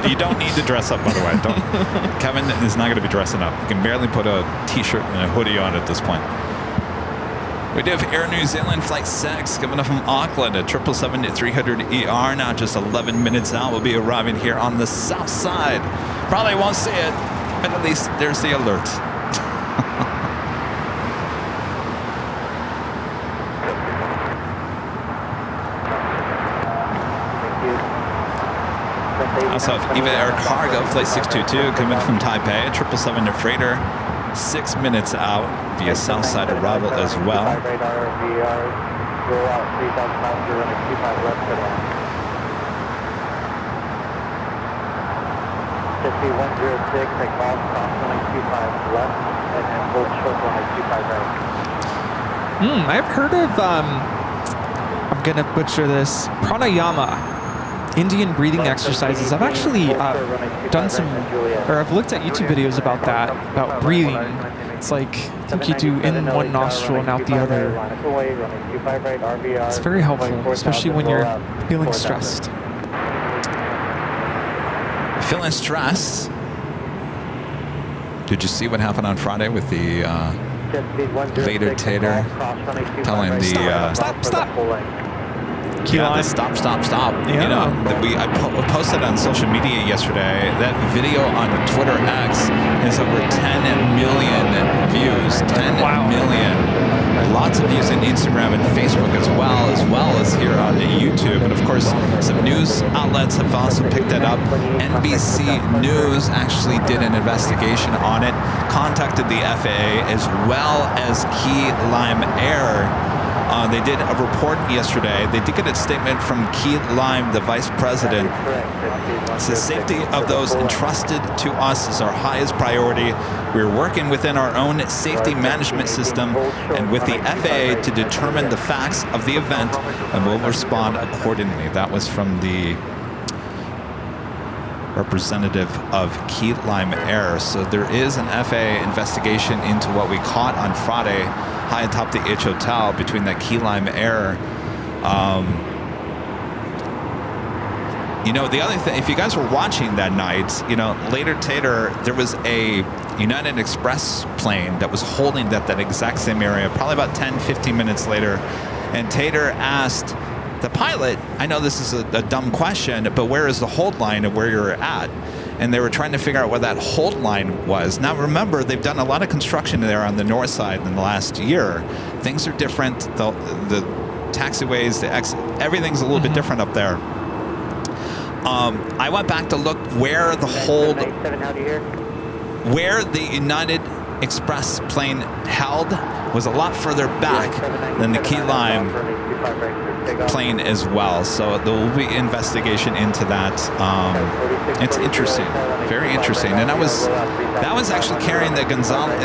You don't need to dress up, by the way. Kevin is not going to be dressing up. You can barely put a t-shirt and a hoodie on at this point. We do have Air New Zealand Flight 6 coming up from Auckland at 777-300ER. Now just 11 minutes out. We'll be arriving here on the south side. Probably won't see it, but at least there's the alert. Also, Eva Air Cargo Flight 622 coming from Taipei, 777 freighter, 6 minutes out via Southside arrival as well. I've heard of, I'm going to butcher this, pranayama. Indian breathing exercises. I've actually done some, or I've looked at YouTube videos about that, about breathing. It's like, I think you do in one nostril and out the other. It's very helpful, especially when you're feeling stressed. Feeling stressed? Did you see what happened on Friday with the Vader Tater telling the... Stop! the stop. Yeah. You know, I posted on social media yesterday. That video on Twitter X has over 10 million views. 10 million. Lots of views on Instagram and Facebook as well as here on YouTube. And of course, some news outlets have also picked it up. NBC News actually did an investigation on it, contacted the FAA as well as Key Lime Air. They did a report yesterday. They did get a statement from Key Lime, the vice president. It says safety of those entrusted to us is our highest priority. We're working within our own safety management system and with the FAA to determine the facts of the event, and we'll respond accordingly. That was from the representative of Key Lime Air. So there is an FAA investigation into what we caught on Friday high atop the H Hotel between that Key Lime Air. You know, the other thing, if you guys were watching that night, you know, later Tater, there was a United Express plane that was holding that exact same area, probably about 10, 15 minutes later. And Tater asked the pilot, I know this is a dumb question, but where is the hold line of where you're at? And they were trying to figure out where that hold line was. Now remember, they've done a lot of construction there on the north side in the last year. Things are different. The taxiways, everything's a little bit different up there. I went back to look where the where the United Express plane held was a lot further back than the Key Lime plane as well. So there will be investigation into that. It's interesting, very interesting. And that was actually carrying the Gonzala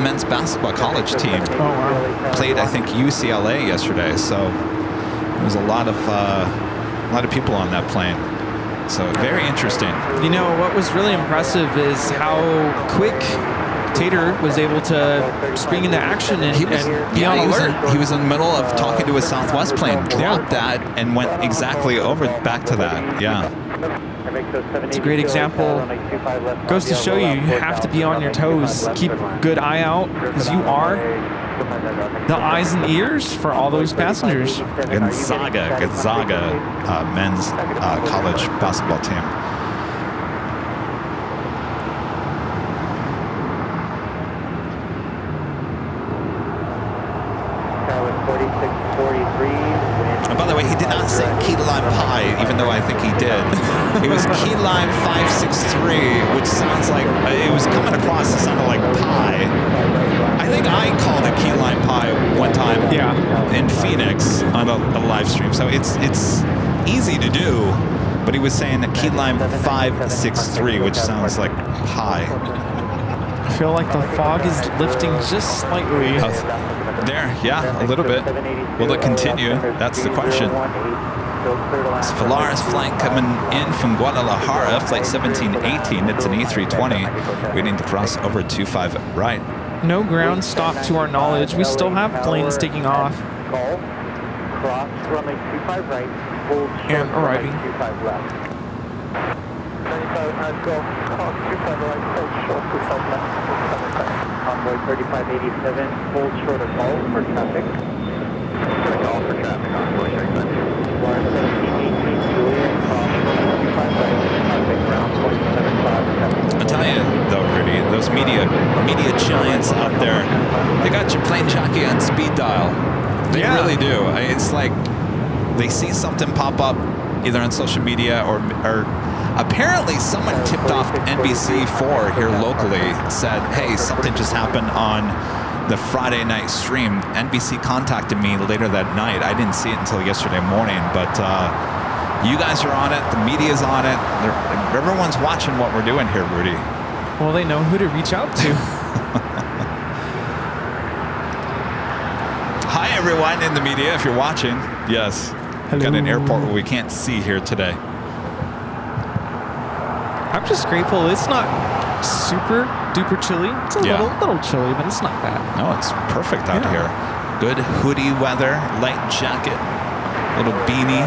men's basketball college team. Oh, wow. Played, I think, UCLA yesterday. So there was a lot of people on that plane. So very interesting. You know, what was really impressive is how quick Tater was able to spring into action and be on alert. He was in the middle of talking to a Southwest plane, dropped that, and went exactly over back to that. Yeah. It's a great example. Goes to show you have to be on your toes. Keep a good eye out, because you are the eyes and ears for all those passengers. Gonzaga men's college basketball team. And by the way, he did not say Key Lime Pie, even though I think he did. It was Key Lime 563, which sounds like it was coming across. It sounded like pie. I think I called it Key Lime Pie one time in Phoenix on a live stream. So it's easy to do, but he was saying that Key Lime 563, which sounds like pie. I feel like the fog is lifting just slightly. There, yeah, a little bit. Will it continue? That's the question. It's Volaris flight coming in from Guadalajara, flight 1718. It's an E320, waiting to cross over 25 right. No ground stop to our knowledge. We still have planes taking off Cross runway 25 right, hold and arriving. 25 left. 95, go. Cross 25 right, hold short 25 left. Convoy 3587, hold short of all for traffic. All for traffic, Convoy 35. Florida 1718, Juliet, cross 25 right, traffic, ground 0.75. I'll tell you though, Rudy, those media giants out there, they got your plane jockey on speed dial. They really do. It's like they see something pop up either on social media or apparently someone tipped off NBC4 here locally, said, hey, something just happened on the Friday night stream. NBC contacted me later that night. I didn't see it until yesterday morning, but you guys are on it. The media's on it. Everyone's watching what we're doing here, Rudy. Well, they know who to reach out to. Hi, everyone in the media, if you're watching. Yes. Hello. Got an airport where we can't see here today. I'm just grateful it's not super duper chilly. It's a little chilly, but it's not bad. No, it's perfect out here. Good hoodie weather, light jacket, little beanie.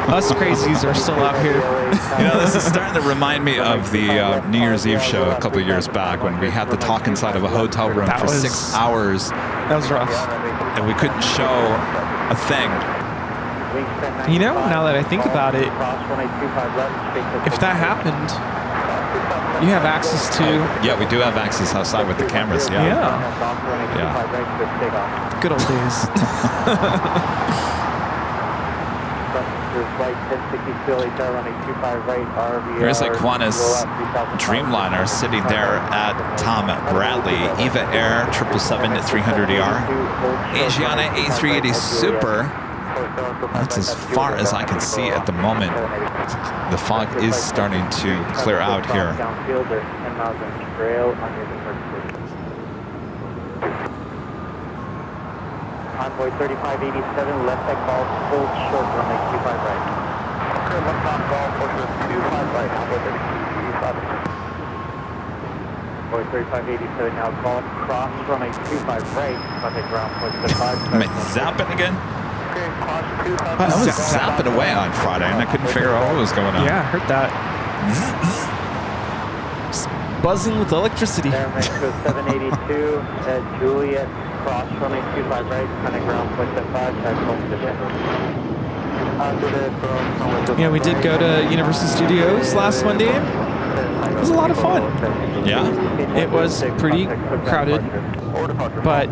Us crazies are still out here. You know, this is starting to remind me of the New Year's Eve show a couple of years back when we had to talk inside of a hotel room That for was- 6 hours That was rough. and we couldn't show a thing. You know, now that I think about it, if that happened, you have access to Yeah, we do have access outside with the cameras. Yeah. Yeah. good old days. Here's a Qantas Dreamliner sitting there at Tom Bradley, Eva Air 777-300ER, Asiana A380 Super. That's as far as I can see at the moment. The fog is starting to clear out here. Envoy 3587, left deck ball, full short, runway 25 right. Okay, left on ball, full short, 25 right, Envoy 3587. Envoy 3587, now call, cross, runway 25 right, contact ground, point 5. Am I zapping again? Okay, cross 25 I was Zap. zapping away on Friday and I couldn't figure out what was going on. Yeah, I heard that. Just buzzing with electricity. Air Mexico 782, at Juliet, cross, runway 25 right, contact ground, point 5, tactical position. Yeah, we did go to Universal Studios last Monday. It was a lot of fun. Yeah? It was pretty crowded, but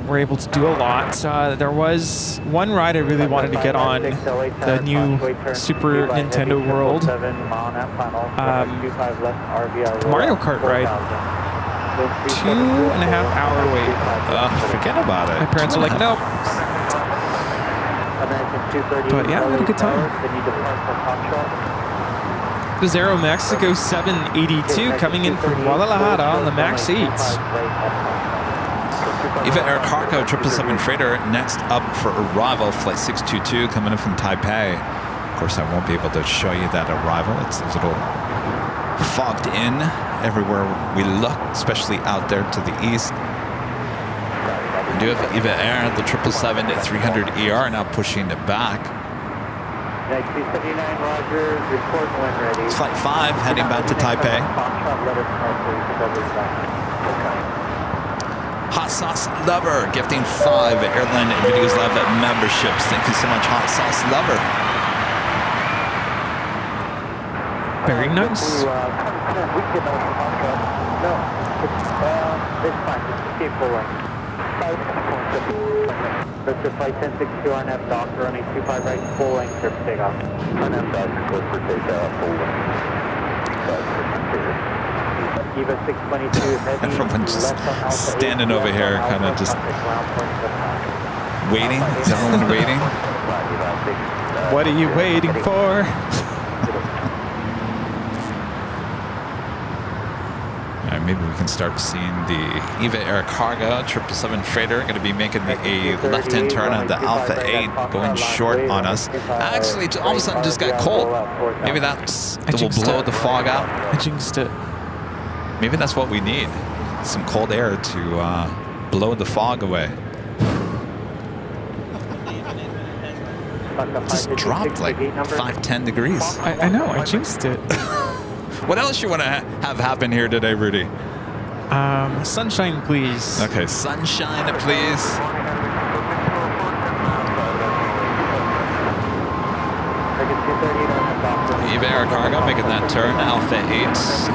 we're able to do a lot. There was one ride I really wanted to get on, the new Super Nintendo World Mario Kart ride. 2.5 hour wait. Forget about it. My parents were like, nope. But yeah, we had a good time. There's Aero Mexico 782 coming in from Guadalajara on the MAX 8. Eva Air Cargo 777 freighter next up for arrival, flight 622 coming in from Taipei. Of course, I won't be able to show you that arrival. It's a little fogged in everywhere we look, especially out there to the east. We do have Eva Air, the 777-300ER now pushing it back. 79 Roger, report when ready. It's flight 5 heading back to Taipei. Hot Sauce Lover gifting 5 Airline Videos Love memberships. Thank you so much, Hot Sauce Lover. Very nice. No, it's fine. Just keep pulling. That's your flight 1062 RNF Doctor running 25 right, full length, surface takeoff. RNF Doctor, clear for takeoff, full length. Eva 622 heavy. Everyone's just standing over here, kind of just waiting. Is everyone waiting? What are you waiting for? All right, maybe we can start seeing the Eva Air Cargo 777 freighter going to be making a left-hand turn on the Alpha 8, going short on us. Actually, it all of a sudden just got cold. Maybe that will blow the fog out. I jinxed it. Maybe that's what we need. Some cold air to blow the fog away. Just dropped like 5-10 degrees. I know, I jinxed it. What else you want to have happen here today, Rudy? Sunshine, please. Okay, sunshine, please. Eva Air Cargo making that turn. Alpha 8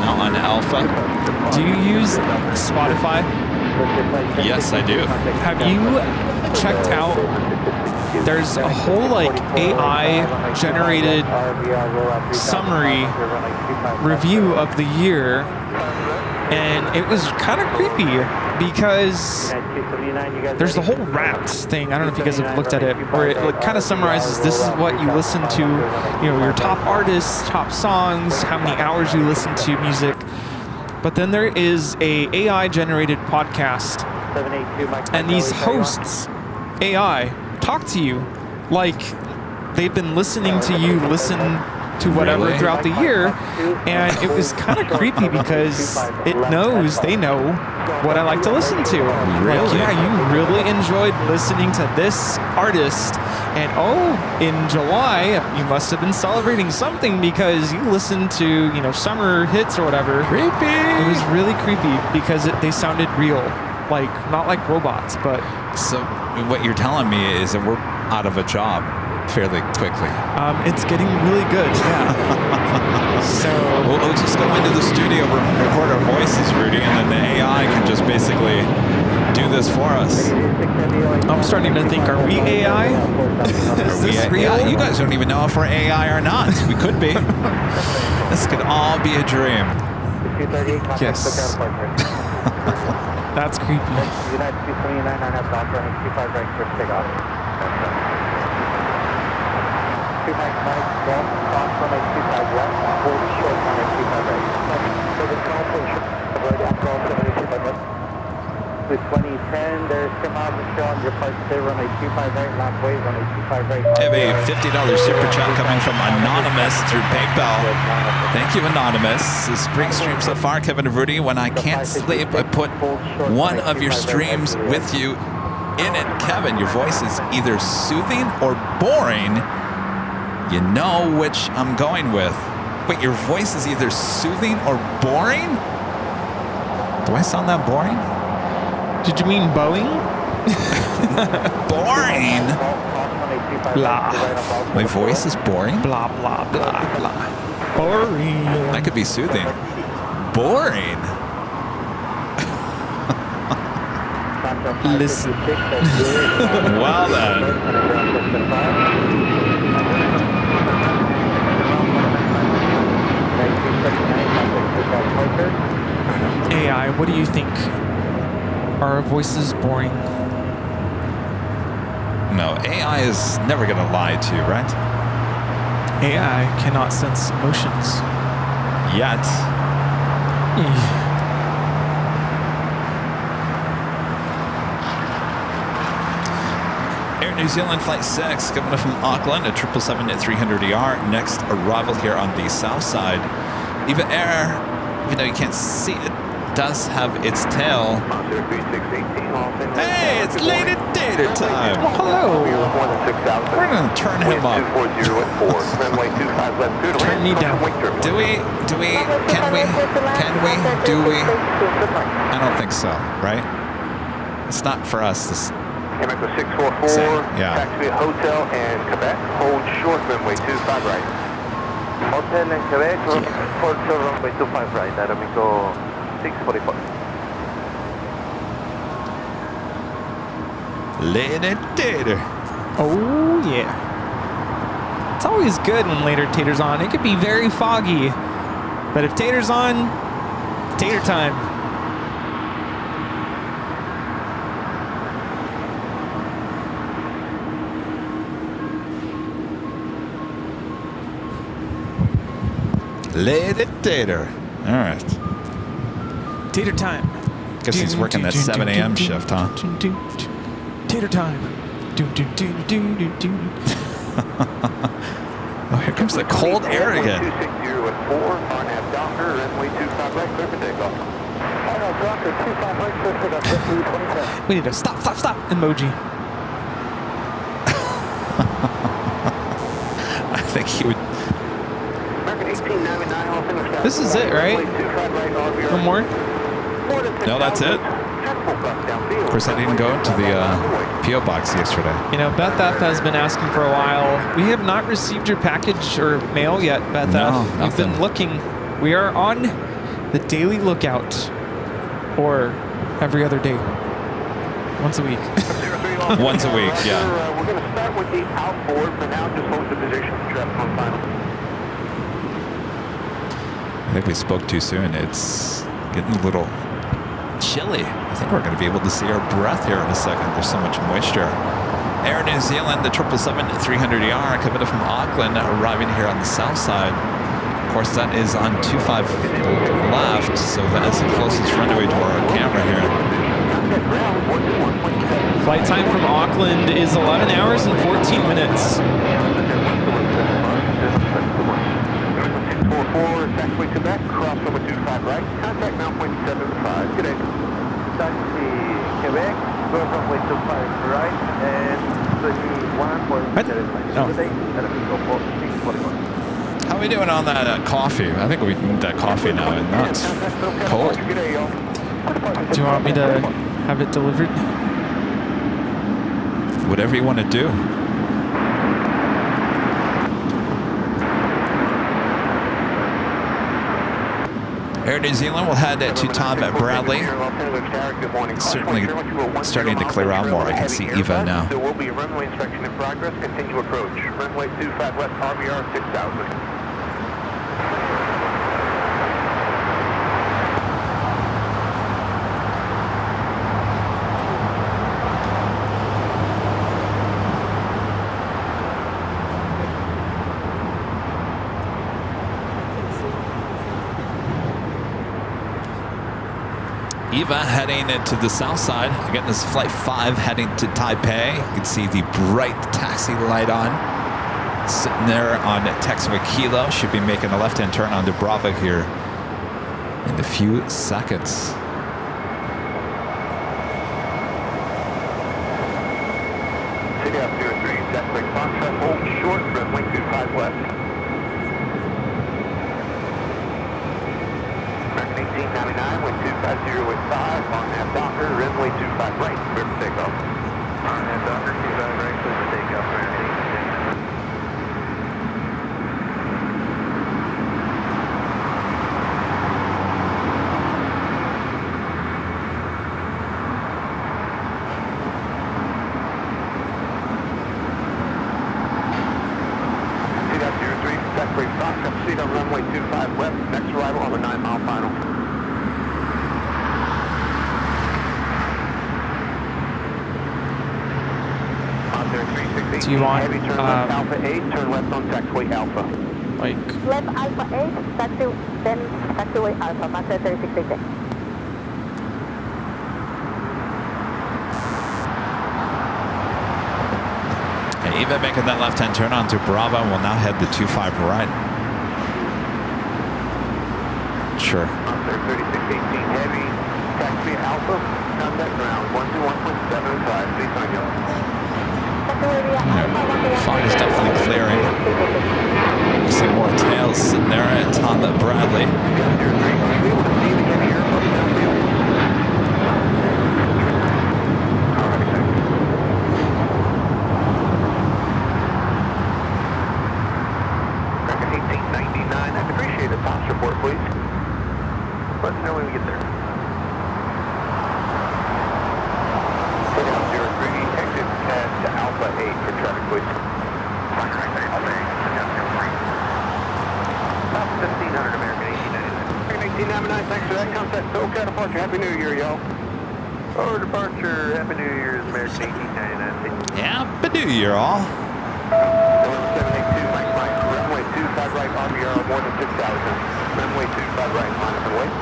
now on Alpha. Do you use Spotify? Yes, I do. Have you checked out? There's a whole like AI generated summary review of the year, and it was kind of creepy because there's the whole Wrapped thing. I don't know if you guys have looked at it, where it like, kind of summarizes this is what you listen to, you know, your top artists, top songs, how many hours you listen to music. But then there is a AI generated podcast, and these hosts, AI, talk to you like they've been listening to you listen to whatever Really? throughout the year, and it was kind of creepy because they know what I like to listen to. Really? Like, yeah, you really enjoyed listening to this artist, and in July you must have been celebrating something because you listened to summer hits or whatever. Creepy. It was really creepy because they sounded real, like not like robots, but. So what you're telling me is that we're out of a job fairly quickly. It's getting really good, yeah. So We'll just go into the studio, record our voices, Rudy, and then the AI can just basically do this for us. I'm starting to think, are we AI? Is this real? Yeah, you guys don't even know if we're AI or not. We could be. This could all be a dream. Yes. That's creepy. United 229 on have dock running 25 right for takeoff. 2 Mike, golf, cross runway 25 left, hold short runway 25 right. So the call for right after all 72 left. With 2010, there's 10 miles to show on your park today, runway 25 right, last wave, runway 25 right. I have a $50 super chat coming from Anonymous through PayPal. Thank you, Anonymous. This great stream so far, Kevin and Rudy. When I can't sleep, I put one of your streams with you in it. Kevin, your voice is either soothing or boring. You know which I'm going with. Wait, your voice is either soothing or boring? Do I sound that boring? Did you mean Boeing? Boring? Blah. My voice is boring? Blah, blah, blah, blah. Boring. That could be soothing. Boring? Listen. Well then. AI, what do you think? Are our voices boring? No, AI is never going to lie to you, right? AI cannot sense emotions. Yet. Air New Zealand Flight 6 coming up from Auckland at 777 at 300ER. Next arrival here on the south side. Eva Air, even though you can't see it, does have its tail. Hey, it's late at data time. Well, hello. We're going to turn him up. Turn me down. Do we? I don't think so, right? It's not for us. This. Quebec 644, yeah. taxi hotel and Quebec, hold short runway 25 right. Hotel and Quebec, hold short runway 25 right, Aeromico 644. Later tater. Oh, yeah. It's always good when later tater's on. It could be very foggy. But if tater's on, tater time. Later tater. All right. Tater time. Guess he's working that 7 a.m. shift, huh? Tater time. Oh, here comes the cold air again. 260 at 4, RNAV Docker, runway 25 right, clear for takeoff. RNAV Docker, 25 right, clear for takeoff, We need a stop emoji. I think he would. This is it, right? One more? No, that's it. Of course, I didn't go to the P.O. box yesterday. You know, Beth F has been asking for a while. We have not received your package or mail yet, Beth No, F. We've been looking. We are on the daily lookout, or every other day, once a week. Once a week, yeah. We're going to start with the outboard. For now, just hold the position. Traffic on final. I think we spoke too soon. It's getting a little chilly. I think we're going to be able to see our breath here in a second. There's so much moisture. Air New Zealand, the 777 at 300ER coming up from Auckland, arriving here on the south side. Of course, that is on 25 left, so that is the closest runway to our camera here. Flight time from Auckland is 11 hours and 14 minutes. right, and 21.7. What? Oh. How are we doing on that coffee? I think we can get that coffee now, and that's cold. Do you want me to have it delivered? Whatever you want to do. Air New Zealand will head to Tom at Bradley. Certainly starting to clear out more. I can see Eva now. There will be a runway inspection in progress. Continue approach. Runway 25 left, RVR 6000. Eva heading into the south side. Again, this is Flight 5 heading to Taipei. You can see the bright taxi light on. Sitting there on Texas Kilo. Should be making a left-hand turn onto Bravo here in a few seconds. City up 03, Zachary Foxtrot, hold short, runway 25 left. American 1899, wind 250 with 5, on that Docker, runway 25 right, clear for takeoff. On that Docker, 25 right, clear for takeoff, American 1899. Proceed on runway 25 left, next arrival on the 9-mile final. On there, 316. Do you want, heavy turn left, Alpha 8, turn left on taxiway Alpha. Like, Left Alpha 8, then taxiway Alpha, Master 3688. Eva making that left-hand turn onto Bravo and will now head the 25 right. Sure. There, 3618 heavy, taxi Alpha, contact ground, 121.75, please on you. Fog is definitely clearing. You see more tails sitting there at Tom at Bradley. Let us know when we get there. Sit down 03, exit to Alpha 8 for traffic, please. Alpha 8, sit down 03. About 1500 American 1899. American 1899, thanks for that. Contact SoCal departure. Happy New Year, y'all. Over departure, Happy New Year's American 1899. Happy New Year, all. 782, Mike, runway 25 right, RVR more than 6,000. Runway 25 right, minus and wait.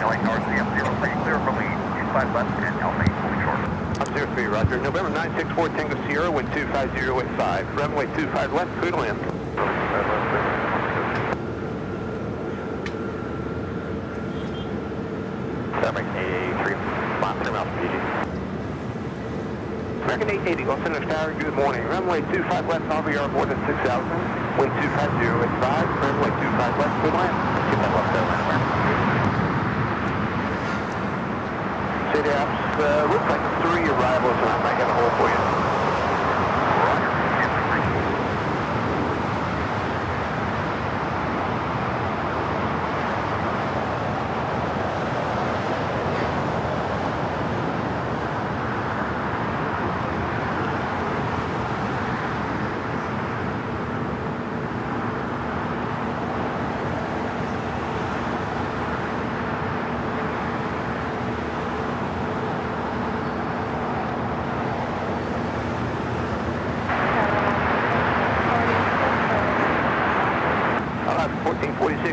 LA North, CF03, clear for lead, 25 left, and Alpha 8 fully short. Up 03, roger. November 964 Tango Sierra, wind 25085. Runway 25 left, clear to land. American 880, Los Angeles Tower, good morning. Runway 25 left, RVR more than 6,000. Wind 250 at 5, runway 25 left, good land. 25 left, good land. City apps, looks like 3 arrivals, and I'm making a hole for you.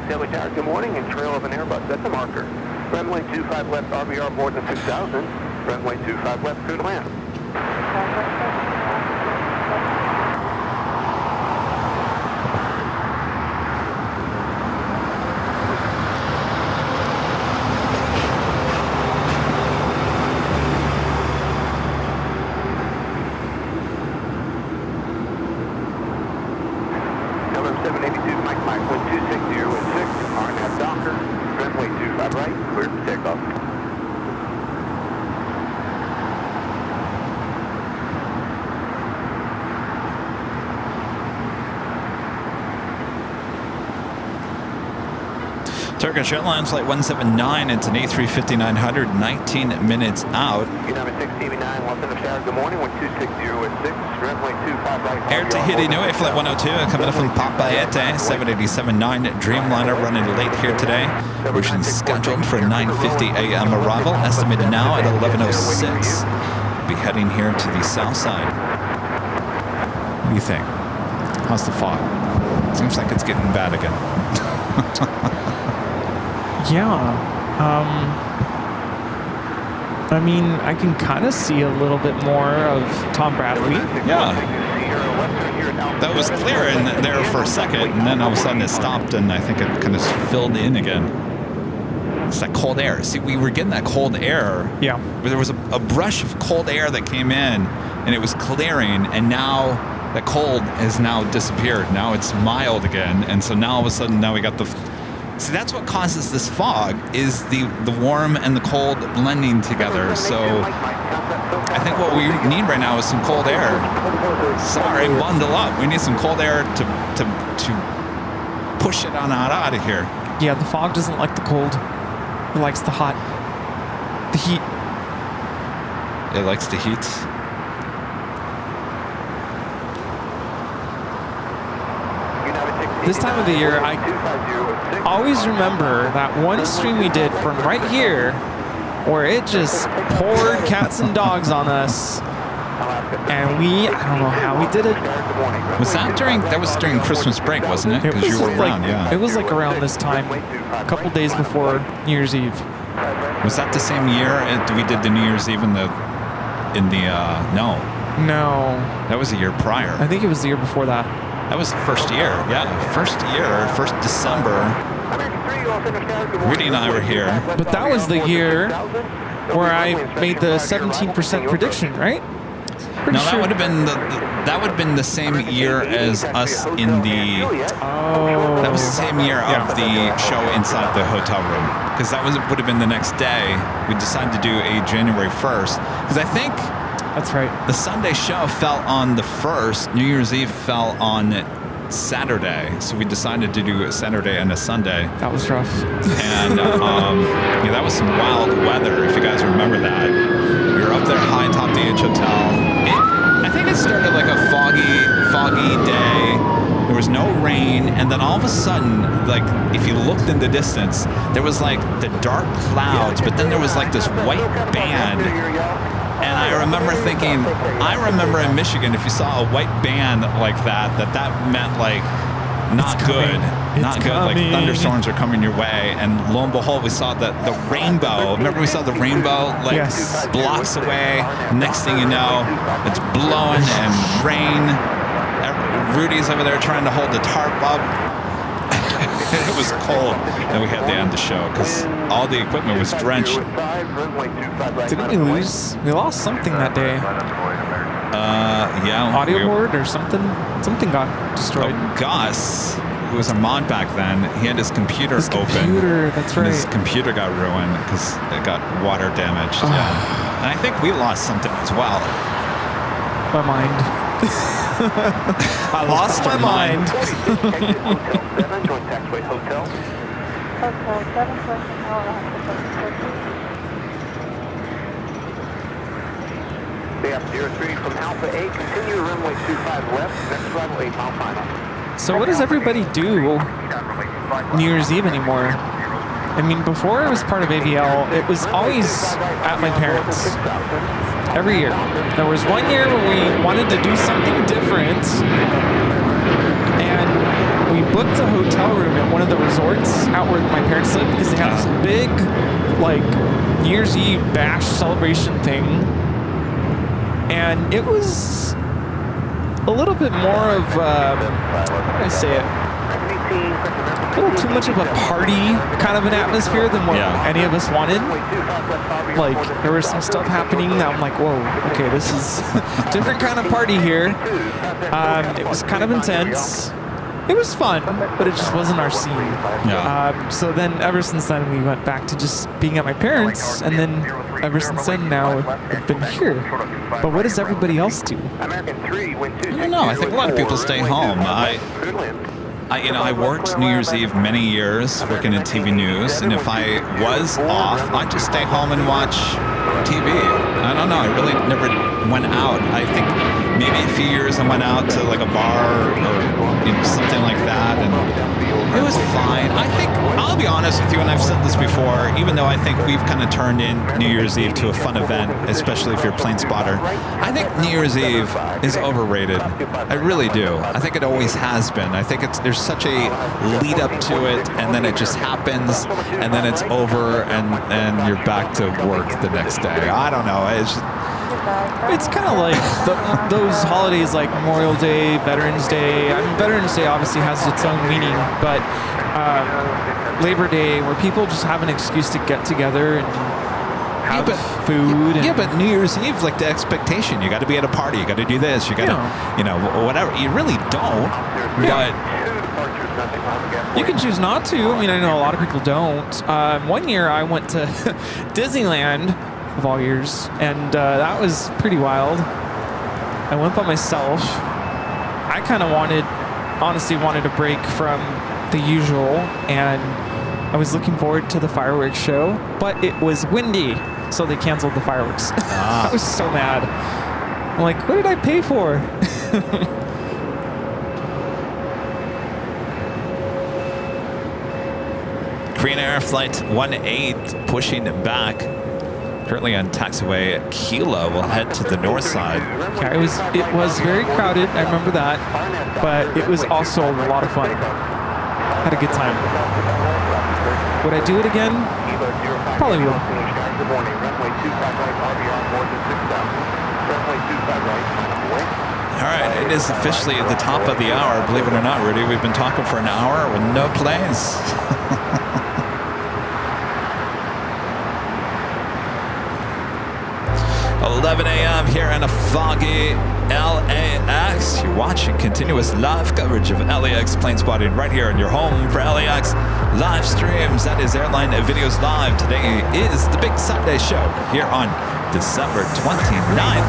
Delhi Tower, good morning, and trail of an Airbus, that's a marker. Runway 25 left, RVR more than 6,000. Runway 25 left, clear to land. Turkish Airlines Flight 179, it's an A350-900, 19 minutes out. United 6TV9, Los Angeles Tower, good morning, 12606, runway 25 right. Air Tahiti Niue, Flight 102, coming up from Papayete, 787-9 Dreamliner running late here today. Ocean scheduled for 9:50 a.m. arrival, estimated now at 11:06. Be heading here to the south side. What do you think? How's the fog? Seems like it's getting bad again. Yeah. I mean, I can kind of see a little bit more of Tom Bradley. Yeah. That was clear in there for a second, and then all of a sudden it stopped, and I think it kind of filled in again. It's that cold air. See, we were getting that cold air. Yeah. There was a brush of cold air that came in, and it was clearing, and now that cold has now disappeared. Now it's mild again, and so now all of a sudden now we got the... See, that's what causes this fog, is the warm and the cold blending together. So I think what we need right now is some cold air. Sorry, bundle up. We need some cold air to push it on out of here. Yeah, the fog doesn't like the cold. It likes the hot. The heat. It likes the heat. This time of the year, I always remember that one stream we did from right here where it just poured cats and dogs on us. And I don't know how we did it. Was that during Christmas break, wasn't it? Because you were around, yeah. It was like around this time, a couple days before New Year's Eve. Was that the same year we did the New Year's Eve no. No. That was the year prior. I think it was the year before that. That was the first year, yeah. First December. Rudy and I were here. But that was the year where I made the 17% prediction, right? No, that would have been the same year as us in the... Oh. That was the same year of the show inside the hotel room. Because would have been the next day. We decided to do a January 1st. Because I think... That's right. The Sunday show fell on the 1st. New Year's Eve fell on Saturday. So we decided to do a Saturday and a Sunday. That was rough. And yeah, that was some wild weather, if you guys remember that. We were up there high atop the H Hotel. I think it started like a foggy day. There was no rain, and then all of a sudden, like, if you looked in the distance, there was like the dark clouds, but then there was like this white band. And I remember thinking, in Michigan, if you saw a white band like that meant like not good. Not good. Like thunderstorms are coming your way. And lo and behold, we saw the rainbow. Remember we saw the rainbow like blocks away. Next thing you know, it's blowing and rain. Rudy's over there trying to hold the tarp up. It was cold. Then we had to end the show because all the equipment was drenched. Didn't we lose? We lost something that day. Yeah. Audio board or something? Something got destroyed. Oh, Gus, who was a mod back then, he had his computer open. That's right. And his computer got ruined because it got water damaged. Yeah. And I think we lost something as well. My mind. I lost my mind. They have 03 from Alpha 8, continue runway 25 left, next runway 8 mile final. So what does everybody do New Year's Eve anymore? I mean, before I was part of AVL, it was always at my parents'. Every year. There was one year when we wanted to do something different, and we booked a hotel room at one of the resorts out where my parents live because they had this big, like, New Year's Eve bash celebration thing. And it was a little bit more of, how can I say it? A little too much of a party kind of an atmosphere than what any of us wanted. Like, there was some stuff happening that I'm like, whoa, okay, this is a different kind of party here. It was kind of intense. It was fun, but it just wasn't our scene. Yeah. So then ever since then, we went back to just being at my parents', and then ever since then, now I've been here. But what does everybody else do? I don't know. I think a lot of people stay home. I worked New Year's Eve many years working in TV news, and if I was off, I'd just stay home and watch TV. I don't know. I really never went out. I think maybe a few years I went out to like a bar or something like that, and it was fine. I think, I'll be honest with you, and I've said this before, even though I think we've kind of turned in New Year's Eve to a fun event, especially if you're a plane spotter, I think New Year's Eve is overrated. I really do. I think it always has been. I think there's such a lead up to it, and then it just happens, and then it's over, and you're back to work the next day. I don't know. It's kind of like those holidays like Memorial Day, Veterans Day. I mean, Veterans Day obviously has its own meaning, but Labor Day, where people just have an excuse to get together and have food. Yeah, but New Year's Eve, like the expectation, you got to be at a party, you got to do this, you got to, whatever. You really don't, but you can choose not to. I mean, I know a lot of people don't. One year I went to Disneyland, of all years, and that was pretty wild. I went by myself. I kind of honestly wanted a break from the usual, and I was looking forward to the fireworks show, but it was windy, so they canceled the fireworks. I was so mad. I'm like, what did I pay for? Korean Air Flight 18 pushing back. Currently on taxiway at Kilo. We'll head to the north side. Yeah, it was very crowded. I remember that, but it was also a lot of fun. Had a good time. Would I do it again? Probably will. All right, it is officially at the top of the hour. Believe it or not, Rudy, we've been talking for an hour with no planes. 11 a.m. here in a foggy LAX. You're watching continuous live coverage of LAX plane spotting right here in your home for LAX live streams. That is Airline Videos Live. Today is the big Sunday show here on December 29th,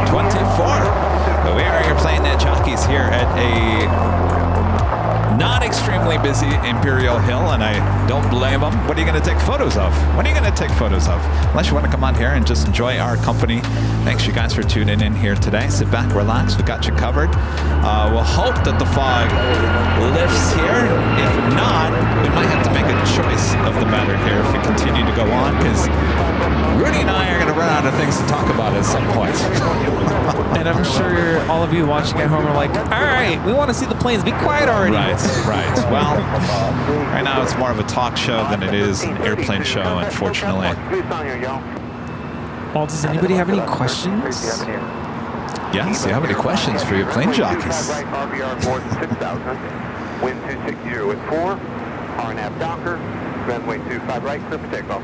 2024. We are your plane Jockeys here at a not extremely busy Imperial Hill, and I don't blame them. What are you going to take photos of? What are you going to take photos of? Unless you want to come on here and just enjoy our company. Thanks you guys for tuning in here today. Sit back, relax. We got you covered. We'll hope that the fog lifts here. If not, we might have to make a choice of the matter here if we continue to go on, because Rudy and I are going to run out of things to talk about at some point. And I'm sure all of you watching at home are like, all right, we want to see the planes. Be quiet already. Right. Well, right now it's more of a talk show than it is an airplane show, unfortunately. Well, does anybody have any questions? Yes, you have any questions for your plane jockeys? Wind 260 at 4, RNAV Docker, runway 25 right, clear for takeoff.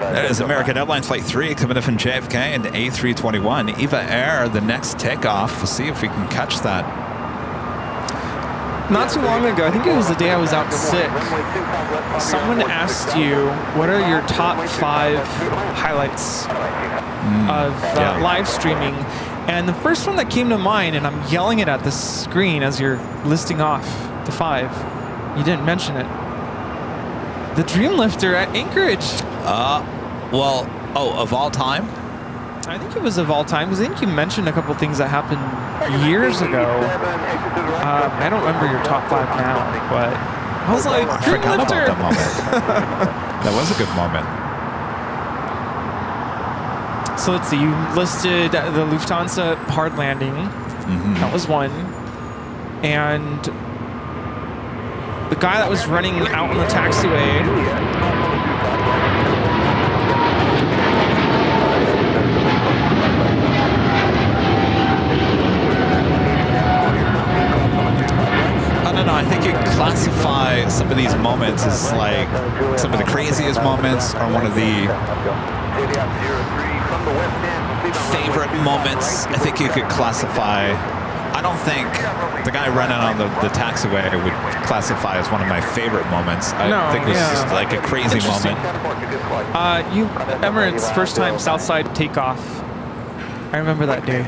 That is American Airlines Flight 3 coming in from JFK and A321. EVA Air, the next takeoff. We'll see if we can catch that. Not too long ago, I think it was the day I was out sick, someone asked you, what are your top 5 highlights of live streaming? And the first one that came to mind, and I'm yelling it at the screen as you're listing off the 5, you didn't mention it. The Dreamlifter at Anchorage. Of all time? I think it was of all time, because I think you mentioned a couple things that happened years ago. I don't remember your top 5 now, but I was like, I forgot about that moment. That was a good moment. So let's see, you listed the Lufthansa hard landing. That was one. And the guy that was running out on the taxiway. I don't know, I think you classify some of these moments as like some of the craziest moments, or one of the favorite moments. I think you could classify. I don't think the guy running on the taxiway would classify as one of my favorite moments. I think it was just like a crazy moment. Emirates first time Southside takeoff. I remember that day.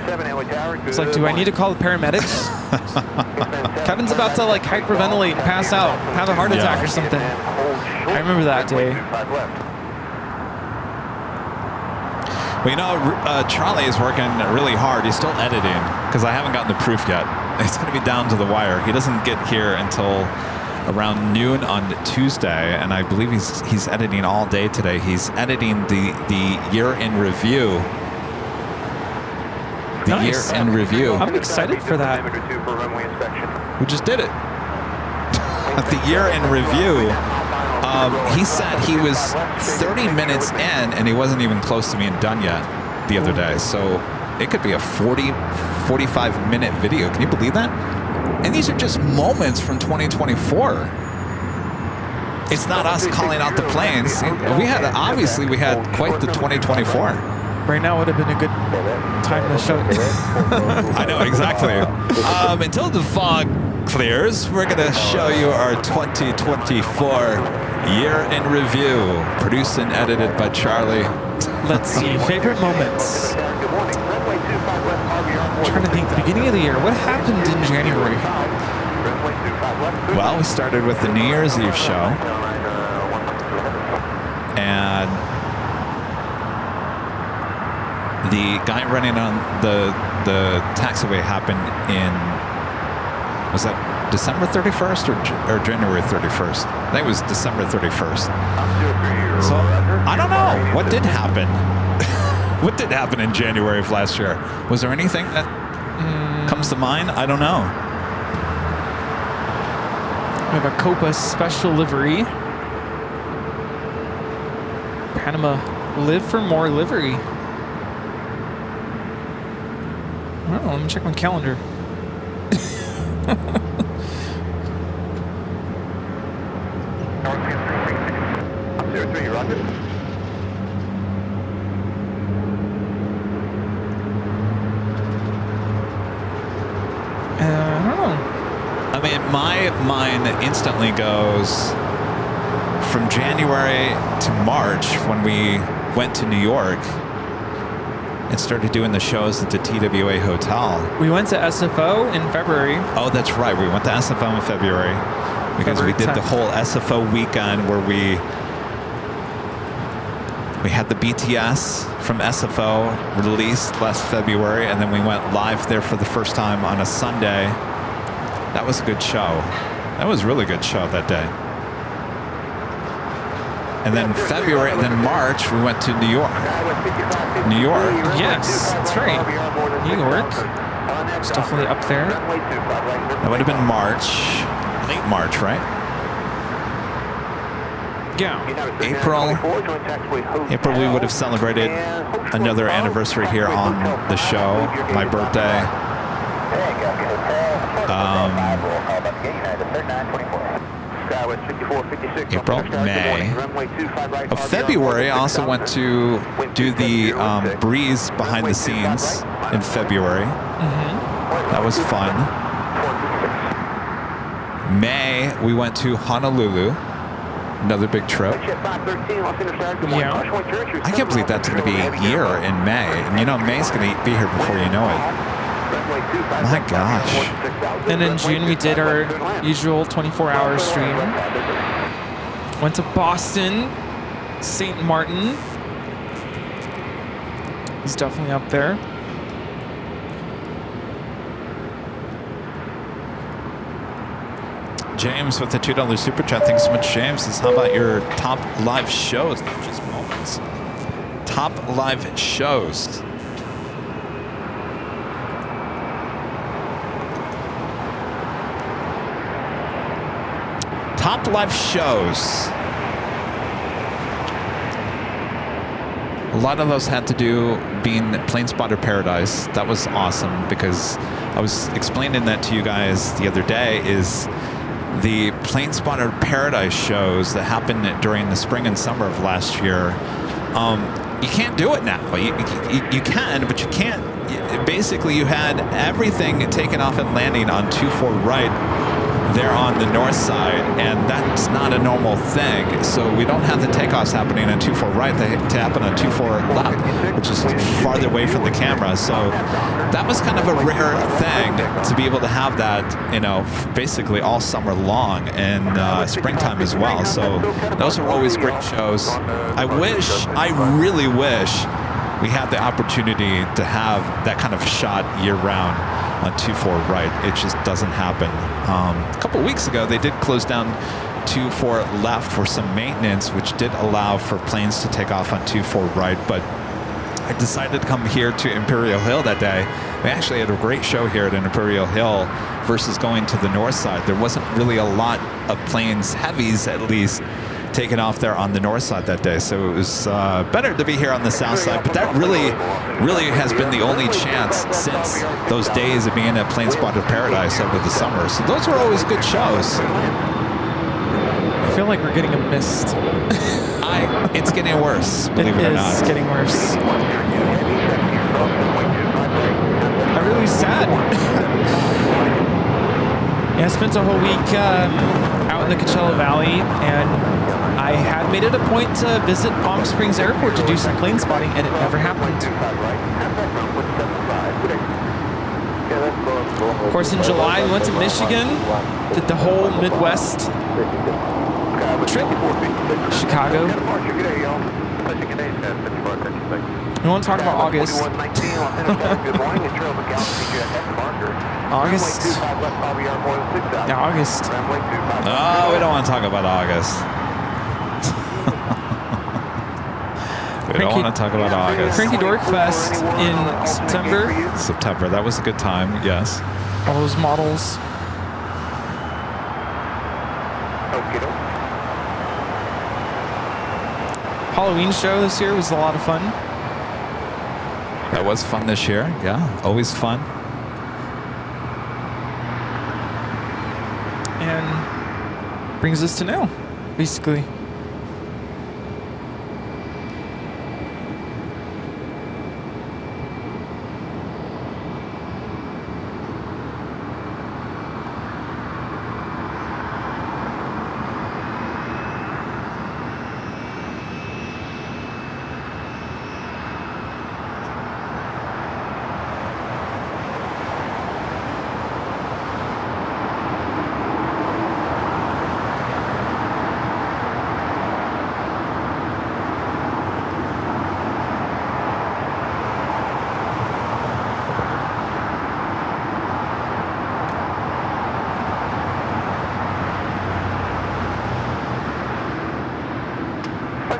It's like, do I need to call the paramedics? Kevin's about to like hyperventilate and pass out, have a heart attack or something. I remember that day. Well, you know, Charlie is working really hard. He's still editing because I haven't gotten the proof yet. It's going to be down to the wire. He doesn't get here until around noon on Tuesday, and I believe he's editing all day today. He's editing the year in review. The Nice. year in review. I'm excited for that. We just did it. The year in review. He said he was 30 minutes in and he wasn't even close to being done yet the other day. So it could be a 45 minute video. Can you believe that? And these are just moments from 2024. It's not us calling out the planes. We had quite the 2024. Right now would have been a good time to show it. I know, exactly. Until the fog clears, we're going to show you our 2024 year in review, produced and edited by Charlie. Let's see, favorite moments. I'm trying to think, the beginning of the year, what happened in January? Well, we started with the New Year's Eve show. And the guy running on the taxiway happened in, was that December 31st or January 31st? I think it was December 31st. So I don't know. What did happen? What did happen in January of last year? Was there anything that comes to mind? I don't know. We have a Copa special livery. Panama Live for More livery. I don't know, let me check my calendar. I don't know. I mean, my mind instantly goes from January to March when we went to New York and started doing the shows at the TWA Hotel. We went to SFO in February. Oh, that's right. We went to SFO in February because we did the whole SFO weekend where we had the BTS from SFO released last February, and then we went live there for the first time on a Sunday. That was a good show. That was a really good show that day. And then February, and then March, we went to New York. New York. Yes, that's right. New York. It's definitely up there. That would have been March, late March, right? Yeah. April, we would have celebrated another anniversary here on the show, my birthday. April, May. February, I also went to do the breeze behind the scenes in February. That was fun. May, we went to Honolulu. Another big trip. Yeah. I can't believe that's going to be here in May. And you know, May's going to be here before you know it. My gosh. And in June, we did our usual 24-hour stream. Went to Boston, St. Martin. He's definitely up there. James with the $2 super chat. Thanks so much, James. Says, how about your top live shows? Just moments. Top live shows. Top live shows. A lot of those had to do being Plane Spotter Paradise. That was awesome because I was explaining that to you guys the other day. Is the Plane Spotter Paradise shows that happened during the spring and summer of last year. You can't do it now. You can, but you can't. Basically, you had everything taken off and landing on 24 right there on the north side, and that's not a normal thing. So we don't have the takeoffs happening on 24 right. They have to happen on 24 left, which is farther away from the camera. So that was kind of a rare thing to be able to have that, you know, basically all summer long and springtime as well. So those were always great shows. I really wish we had the opportunity to have that kind of shot year-round on 2-4 right. It just doesn't happen. A couple weeks ago, they did close down 2-4 left for some maintenance, which did allow for planes to take off on 2-4 right, but I decided to come here to Imperial Hill that day. We actually had a great show here at Imperial Hill versus going to the north side. There wasn't really a lot of planes, heavies at least, taken off there on the north side that day. So it was better to be here on the south side. But that really has been the only chance since those days of being at Plane Spotted Paradise over the summer. So those were always good shows. I feel like we're getting a mist. It's getting worse, believe it or not. It is getting worse. I'm really sad. Yeah, I spent a whole week out in the Coachella Valley, and I had made it a point to visit Palm Springs Airport to do some plane spotting, and it never happened. Of course, in July, we went to Michigan, did the whole Midwest trip, Chicago. We want to talk about August. August. Yeah, August. Oh, we don't want to talk about August. We don't want to talk about August. Cranky Dork Fest in September. September, that was a good time, yes. All those models. Halloween show this year was a lot of fun. That was fun this year, yeah, always fun. And brings us to now, basically.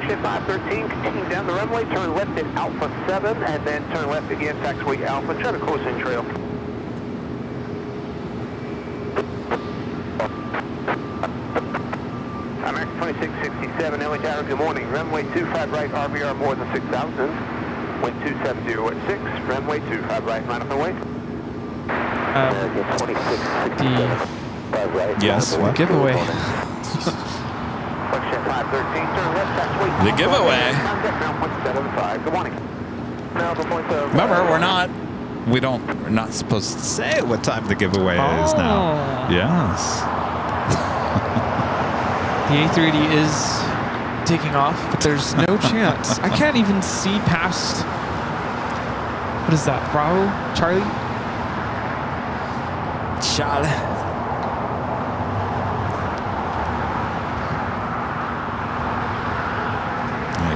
Ship 513, continue down the runway, turn left at Alpha 7, and then turn left again, taxiway Alpha, try to close in trail. American 2667, LA Tower, good morning. Runway 25 right, RVR more than 6,000. Wind 270 at 6, runway 25 right, line up and wait. Yes, what? Giveaway. The giveaway. Good morning. Remember, we're not supposed to say what time the giveaway is now. Yes. The A380 is taking off, but there's no chance. I can't even see past. What is that? Bravo? Charlie? Charlie.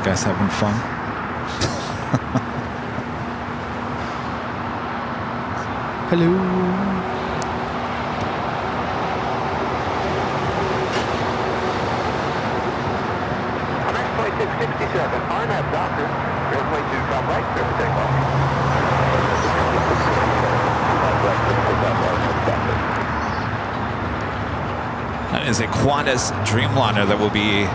You guys having fun? Hello. Next 2667, RNAV Doctor, runway 25 right, clear for takeoff. That is a Qantas Dreamliner that will be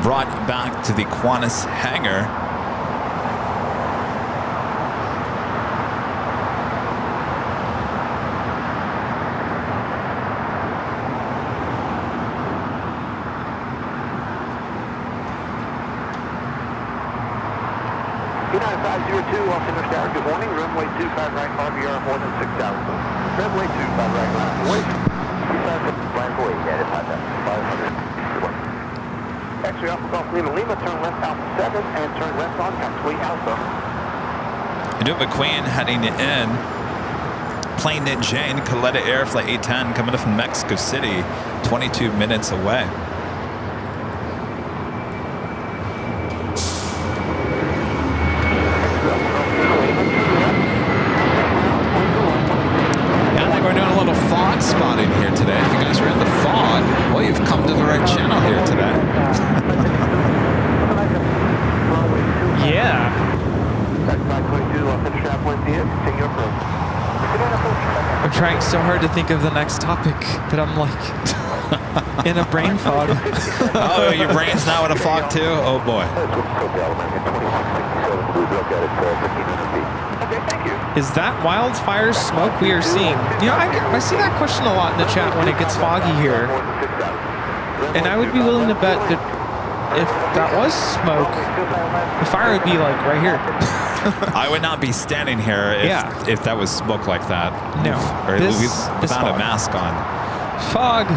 brought back to the Qantas hangar. United 502, Los Angeles Tower, good morning. Runway 25 right, RVR more than 6,000. Runway 25 right, line up and wait. 25 line for 8, yeah, it's 500. Taxi Alpha Golf Lima Lima, turn left Alpha 7 and turn left on taxiway Alpha. Aduba Queen heading in. Plane in Jane, Caleta Air, Flight 810, coming up from Mexico City, 22 minutes away. Yeah, I think we're doing a little fog spotting here today. If you guys are in the fog, well, you've come to the right channel here today. Yeah. I'm trying so hard to think of the next topic, but I'm like in a brain fog. Oh, your brain's now in a fog too? Oh boy. Is that wildfire smoke we are seeing? You know, I see that question a lot in the chat when it gets foggy here. And I would be willing to bet that if that was smoke, the fire would be like right here. I would not be standing here if that was smoke like that. No. Or at least without a mask on. Fog.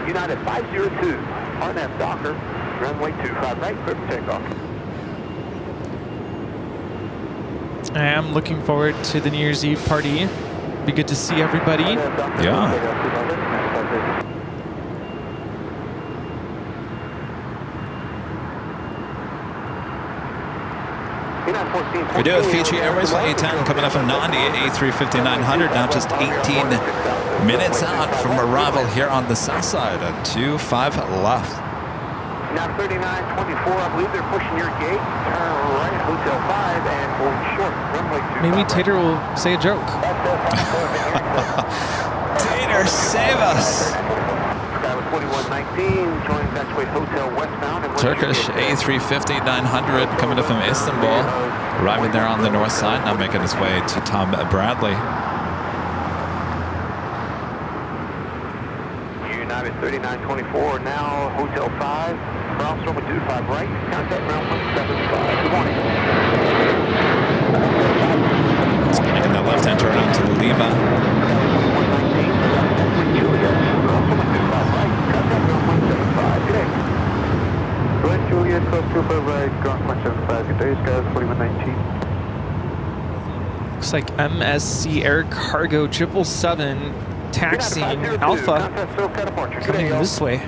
United 502, RNF Docker, runway 25 right, clear for takeoff. I am looking forward to the New Year's Eve party. Be good to see everybody. Yeah. We do have Fiji Airways Flight 810 coming up from Nandi at A350-900, now just 18 minutes out from arrival here on the south side at 2-5 left. Now 3924, I believe they're pushing your gate. Turn right at Hotel 5 and hold short. Runway 25. Maybe Tater will say a joke. Tater, save us! Skyline 4119, join Best Hotel westbound. Turkish A350-900 coming up from Istanbul, arriving there on the north side, now making his way to Tom Bradley. United 3924, now Hotel 5, cross runway 25 right, contact ground 175. Good morning. Making that left-hand turn onto Lima. 119, Juliet, cross runway 25 right, contact ground 175. Good day. Go ahead, Juliet, cross 25 right, ground 175. Good day, Skies 4119. Looks like MSC Air Cargo 777 taxiing Alpha coming this way.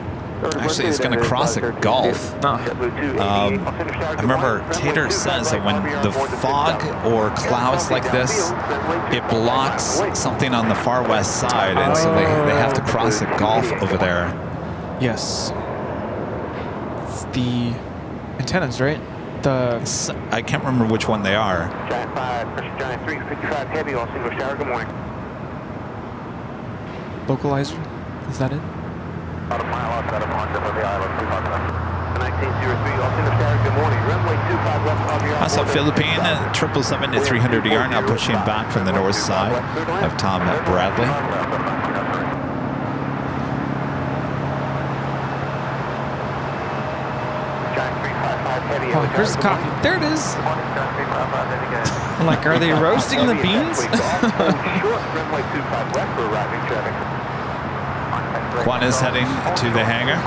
Actually, it's going to cross a Gulf. I remember Tater says that when the fog or clouds like this, it blocks something on the far west side, and so they have to cross a Gulf over there. Yes. It's the antennas, right? I can't remember which one they are. Giant 5, pressure Giant 3, 55 heavy, all single shower. Good morning. Localizer? Is that it? About a mile outside of Honda for the island. 1903, all single shower. Good morning. Runway 25 left of your What's up, Philippine? 777 to 300 ER, now pushing back from the north side of Tom Bradley. Oh, here's the coffee. There it is. I'm like, are they roasting the beans? Juan is heading to the hangar.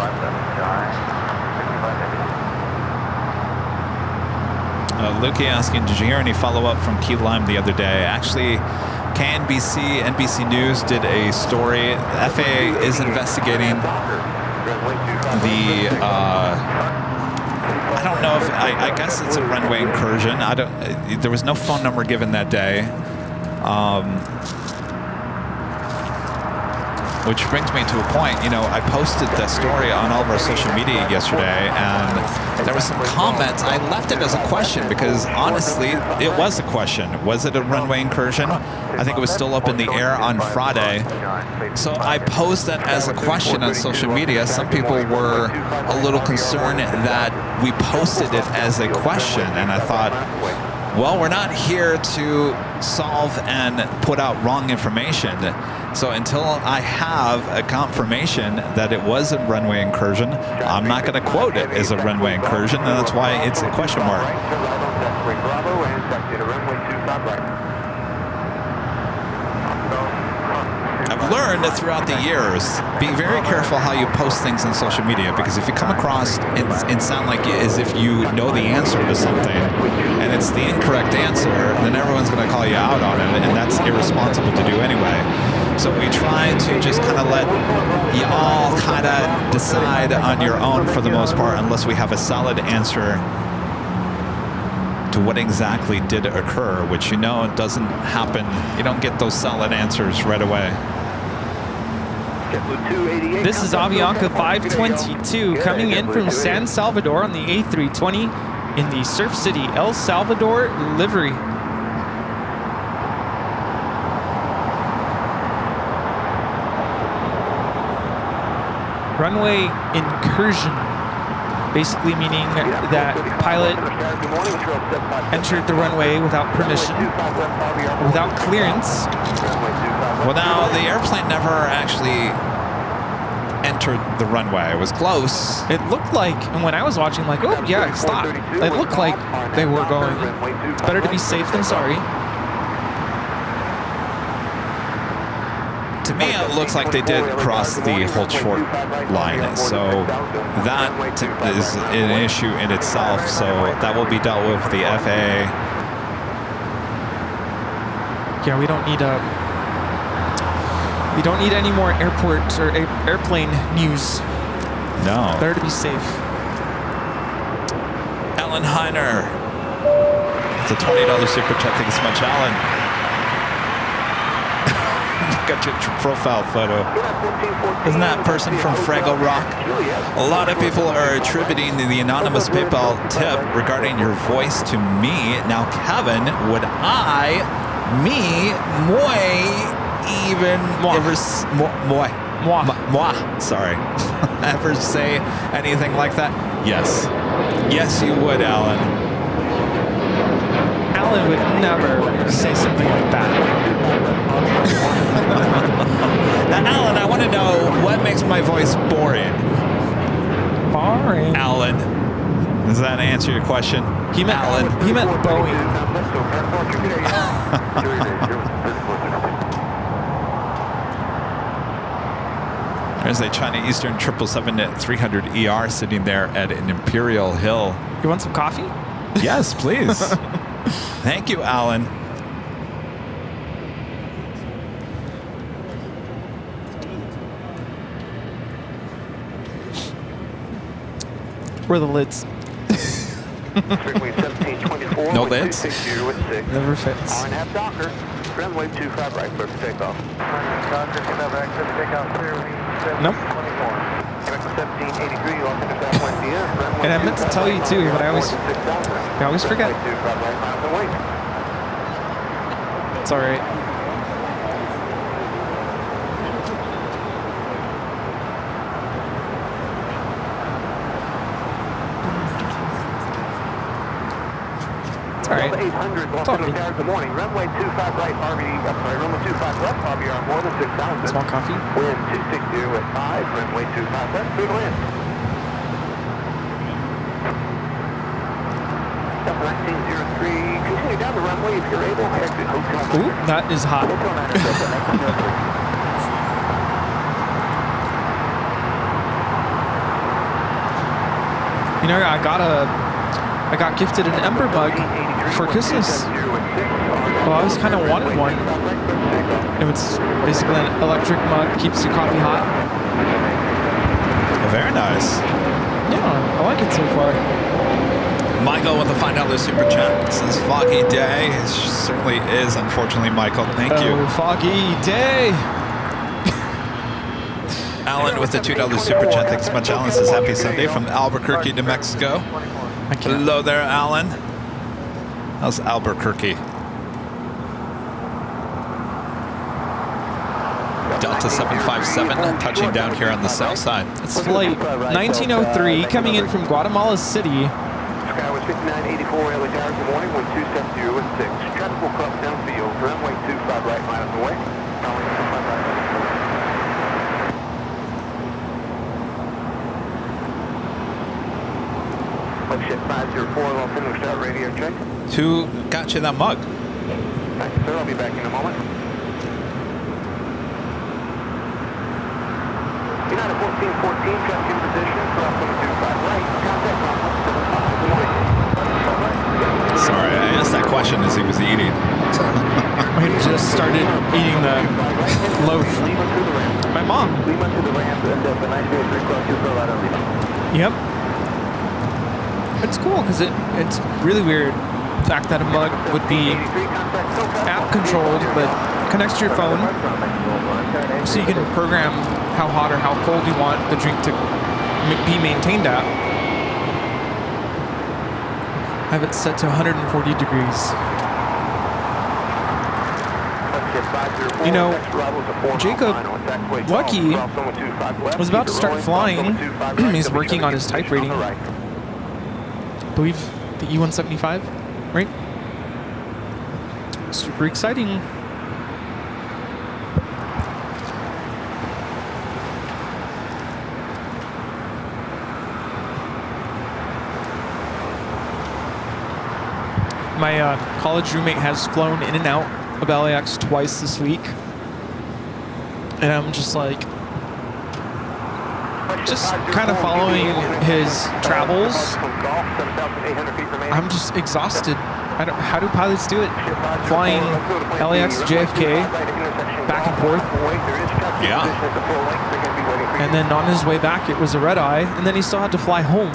Lukey asking, did you hear any follow-up from Key Lime the other day? Actually, KNBC, NBC News did a story. The FAA is investigating the, I don't know if, I guess it's a runway incursion. There was no phone number given that day. Which brings me to a point, you know, I posted that story on all of our social media yesterday, and there were some comments. I left it as a question because, honestly, it was a question. Was it a runway incursion? I think it was still up in the air on Friday. So I posed that as a question on social media. Some people were a little concerned that we posted it as a question, and I thought, well, we're not here to solve and put out wrong information. So until I have a confirmation that it was a runway incursion, I'm not going to quote it as a runway incursion, and that's why it's a question mark. Osprey Bravo and taxi to runway 25 right. I've learned that throughout the years, be very careful how you post things on social media, because if you come across and sound like as if you know the answer to something and it's the incorrect answer, then everyone's going to call you out on it, and that's irresponsible to do anyway. So we try to just kind of let you all kind of decide on your own for the most part, unless we have a solid answer to what exactly did occur, which you know it doesn't happen. You don't get those solid answers right away. This is Avianca 522 coming in from San Salvador on the A320 in the Surf City, El Salvador livery. Runway incursion, basically meaning that pilot entered the runway without permission, without clearance. Well, now the airplane never actually entered the runway. It was close. It looked like, and when I was watching, like, oh yeah, stop. It looked like they were going. It's better to be safe than sorry. To me, it looks like they did cross the hold short line, so that is an issue in itself. So that will be dealt with the FAA. Yeah, we don't need any more airport or airplane news. No. Better to be safe. Alan Heiner. It's a $20 super chat. Thanks so much, Alan. Got your profile photo. Isn't that person from Fraggle Rock? A lot of people are attributing the anonymous PayPal tip regarding your voice to me. Now, Kevin, would I, me, sorry, ever say anything like that? Yes. Yes, you would, Alan. Alan would never say something like that. Now, Alan, I want to know what makes my voice boring. Boring. Alan, does that answer your question? He meant Alan. He meant Boeing. There's a China Eastern 777-300ER sitting there at an Imperial Hill. You want some coffee? Yes, please. Thank you, Alan. Where are the lids? No lids? Never fits. R&F Docker, runway 25 right, clear for takeoff. Docker, 25 right, clear for takeoff, clear, Nope. 1783, Los Angeles, West DM, And I meant to tell you too, but I always forget. It's all right. All right. 800 Los Angeles hours in the morning. Runway 25 right, runway 25 left, RVR more than 6,000. Small coffee. Wind 260 at 5, runway 25 left, through to land. Delta 1903, continue down the runway if you're able. Exit hotel. Ooh, that is hot. Hotel 9 Delta 1903. You know, I got gifted an Ember Bug for Christmas. Well, I was kind of wanted one. It's basically an electric mug, keeps your coffee hot. Very nice. Yeah, I like it so far. Michael with the $5 super chat. Says foggy day. It certainly is, unfortunately, Michael. Thank you. Oh, foggy day. Alan with the $2 super chat. Thanks so much. Alan says happy Sunday from Albuquerque, New Mexico. Hello there, Alan. How's Albuquerque? Delta 757 touching down here on the south side. It's flight 1903 coming in from Guatemala City. Skyway 5984, LA hours in the morning, wind 270 with 6. Traffic will cross downfield, runway 25 right, miles away. Runway 25 right. Ship 5 504, Los Angeles Start radio check. Who got you that mug? Thank you, sir. I'll be back in a moment. United 1414, traffic in position, cross 125 right, contact on 175. Sorry, I asked that question as he was eating. I just started eating the loaf. Lima to the ramp. My mom. Lima to the ramp, and the 903 cross 2 Colorado Lima. Yep. It's cool because it's really weird. The fact that a mug would be app controlled but connects to your phone, so you can program how hot or how cold you want the drink to be maintained at. I have it set to 140 degrees. You know, Jacob Lucky was about to start flying. He's working on his type rating. I believe the E175, right? Super exciting. My college roommate has flown in and out of LAX twice this week. And I'm just like, kind of following his travels. I'm just exhausted. How do pilots do it? Flying LAX to JFK, back and forth. Yeah. And then on his way back, it was a red eye, and then he still had to fly home.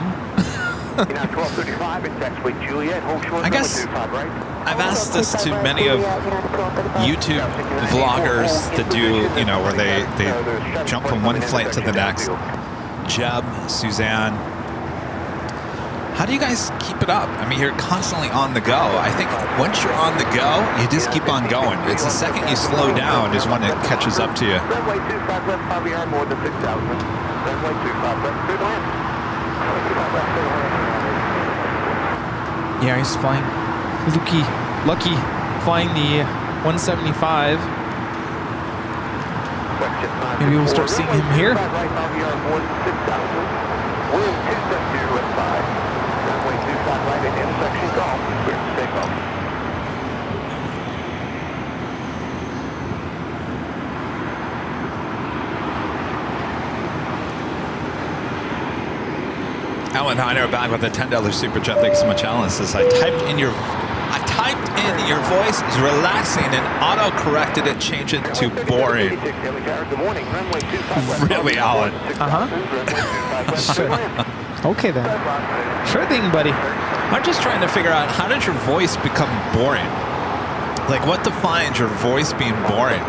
I guess I've asked this to many of YouTube vloggers to do, you know, where they jump from one flight to the next. Jeb, Suzanne, how do you guys keep it up? I mean, you're constantly on the go. I think once you're on the go, you just keep on going. It's the second you slow down is when it catches up to you. Runway 25 left, RVR more than 6,000. Runway 25 left, clear to land. Yeah, he's flying. Lucky flying the 175. Maybe we'll start seeing him here. Alan Heiner back with a $10 super chat. Thanks so much, Alan. Says I typed in your voice is relaxing and auto-corrected it, changed it to boring. Really, Alan? Sure. Okay then. Sure thing, buddy. I'm just trying to figure out, how did your voice become boring? Like, what defines your voice being boring?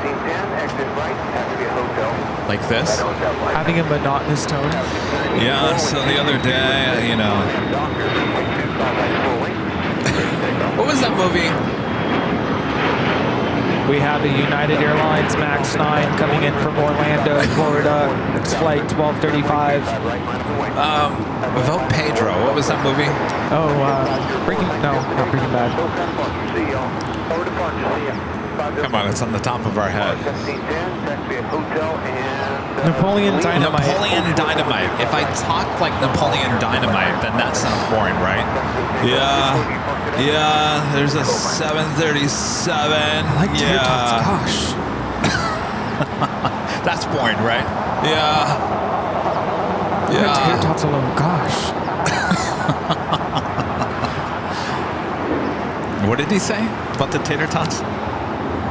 Like this? Having a monotonous tone. Yeah, so the other day, you know. What was that movie? We have a United Airlines MAX 9 coming in from Orlando, Florida. It's flight 1235. Vote Pedro. What was that movie? Oh, not Breaking Bad. Come on, it's on the top of our head. Napoleon Dynamite. Napoleon Dynamite. If I talk like Napoleon Dynamite, then that sounds boring, right? Yeah, there's a 737. I like tater tots. Gosh. That's boring, right? Yeah. Tater tots alone. Gosh. What did he say about the tater tots?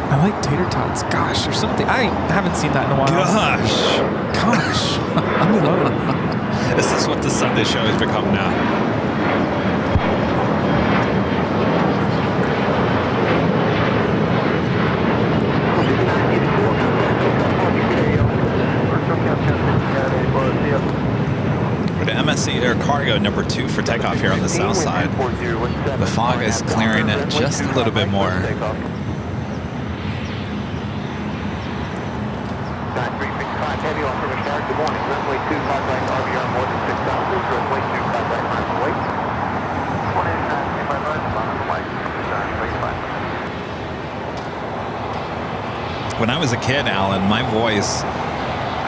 I like tater tots. Gosh, or something. I haven't seen that in a while. Gosh. I'm alone. This is what the Sunday show has become now. With MSC Air Cargo number 2 for takeoff here on the south side. The fog is clearing it just a little bit more. Heavy on River Start. Good morning. Runway 25 right, RVR more than 6,000. Runway 25 right, miles away. 25 right, When I was a kid, Alan, my voice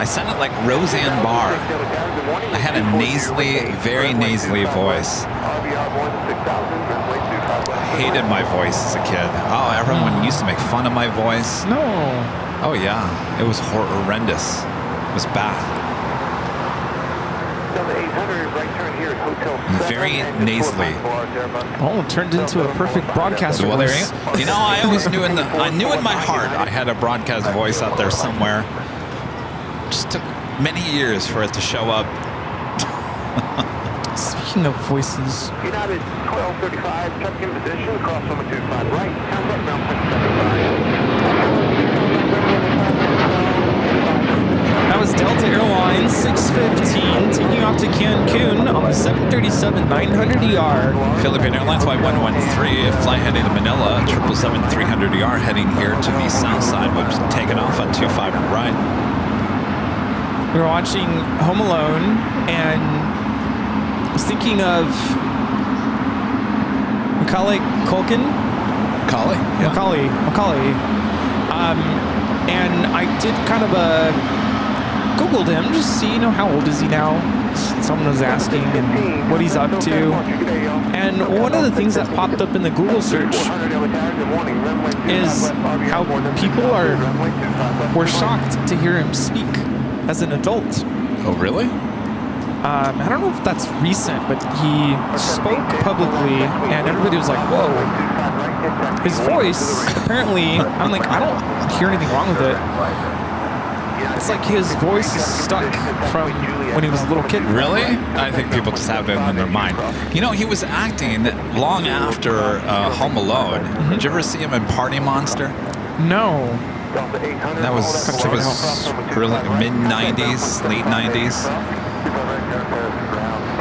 I sounded like Roseanne Barr. I had a nasally, very nasally voice. I hated my voice as a kid. Oh, everyone used to make fun of my voice. No. Oh yeah, it was horrendous. It was bad. Very nasally. Oh, it turned into a perfect broadcaster Well, there voice. you know, I always knew in my heart I had a broadcast voice out there somewhere. Just took many years for it to show up. Speaking of voices, United 1235, check in position, cross 125 right, contact ground 775. that was Delta Airlines 615 taking off to Cancun on the 737-900ER. Philippine Airlines Flight 113, fly heading to Manila, 777-300ER heading here to the south side, which is taking off on 25 right. We were watching Home Alone, and I was thinking of Macaulay Culkin. Macaulay? Yeah. Macaulay. And I did kind of Googled him just to see, how old is he now? Someone was asking and what he's up to. And one of the things that popped up in the Google search is how people were shocked to hear him speak as an adult. Oh, really? I don't know if that's recent, but he spoke publicly and everybody was like, whoa. His voice, apparently, I'm like, I don't hear anything wrong with it. It's like his voice is stuck from when he was a little kid. Really? I think people just have it in their mind. You know, he was acting long after Home Alone. Did you ever see him in Party Monster? No. That was early, mid-90s, late 90s.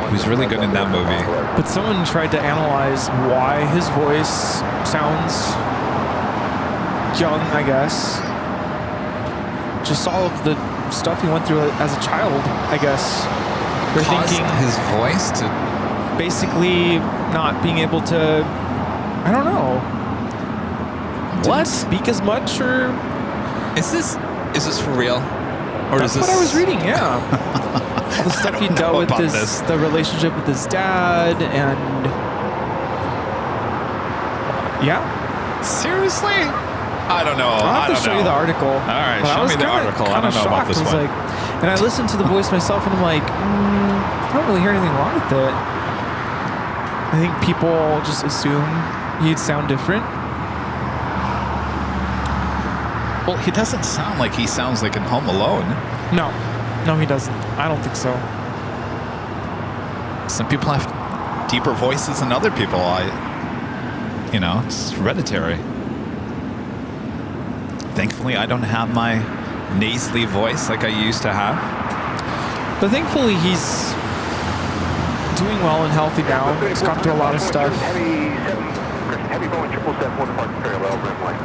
He was really good in that movie. But someone tried to analyze why his voice sounds young, I guess. Just all of the stuff he went through as a child, I guess. They're thinking his voice to basically not being able to, I don't know. Didn't speak as much, or is this for real? Or that's is this what I was reading, yeah. All the stuff he dealt with, the relationship with his dad, and yeah. Seriously? I don't know. I'll have to show you the article. All right, show me the article. I don't know about this one. And I listened to the voice myself, and I'm like, I don't really hear anything wrong with it. I think people just assume he'd sound different. Well, he doesn't sound like he sounds like in Home Alone. No, he doesn't. I don't think so. Some people have deeper voices than other people. It's hereditary. Thankfully, I don't have my nasally voice like I used to have. But thankfully, he's doing well and healthy now. He's gone through a lot of stuff. Heavy Boeing 777 departure parallel runway.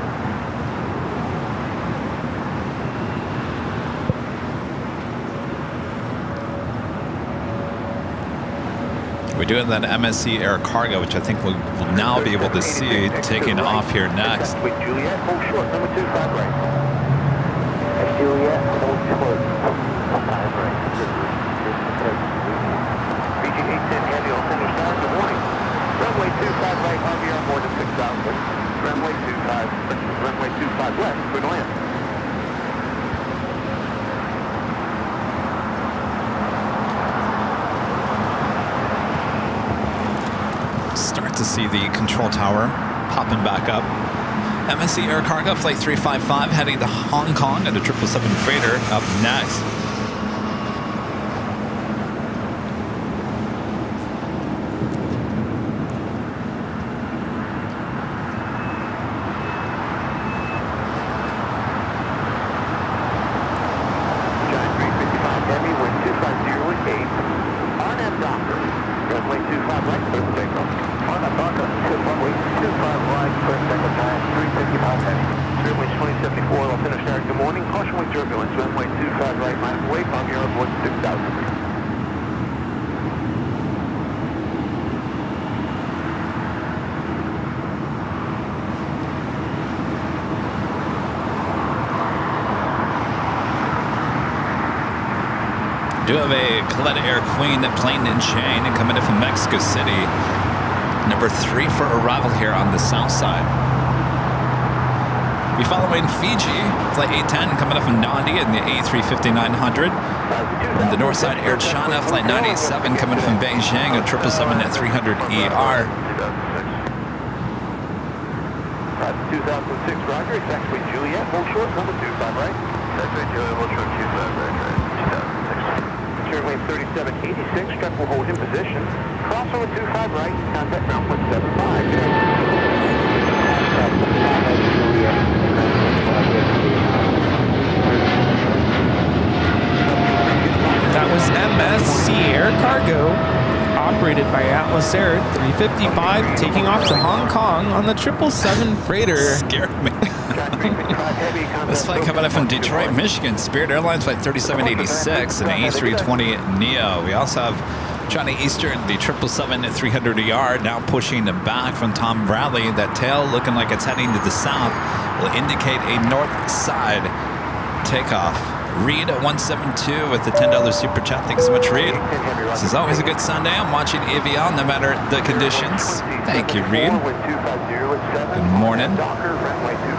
We're doing that MSC Air Cargo, which I think we'll now be able to see taking off here next. With Juliet, hold short, number 25 right. Juliet, hold short, 5 right. Reaching 810 heavy, I'll finish down. Good morning. Runway 25 right, RVR more than 6,000. Runway 25 west, good land. Start to see the control tower popping back up. MSC Air Cargo, Flight 355, heading to Hong Kong at a 777 freighter up next. Runway 25 right, minus do have a Coletta Air Queen plane and chain coming in from Mexico City. Number 3 for arrival here on the south side. We follow in Fiji, flight 810 coming up from Nandi in the A350-900. On the north side, Air China, flight 987 coming from Beijing, a 777-300ER. 2006, Roger, taxiway Juliet, hold short, number 25, right? Taxiway Juliet, hold short, 25, right, 2006. Turn wave 3786, truck will hold in position. Crossover 25, right, contact ground point 75. That was MSC Air Cargo, operated by Atlas Air 355, taking off to Hong Kong on the 777 freighter. Scared me. This flight coming up from Detroit, Michigan. Spirit Airlines flight 3786 and A320neo. We also have China Eastern, the 777-300ER, now pushing back from Tom Bradley. That tail looking like it's heading to the south will indicate a north side takeoff. Reed at 172 with the $10 super chat. Thanks so much, Reed. This is always a good Sunday. I'm watching Aviation no matter the conditions. Thank you, Reed. Good morning.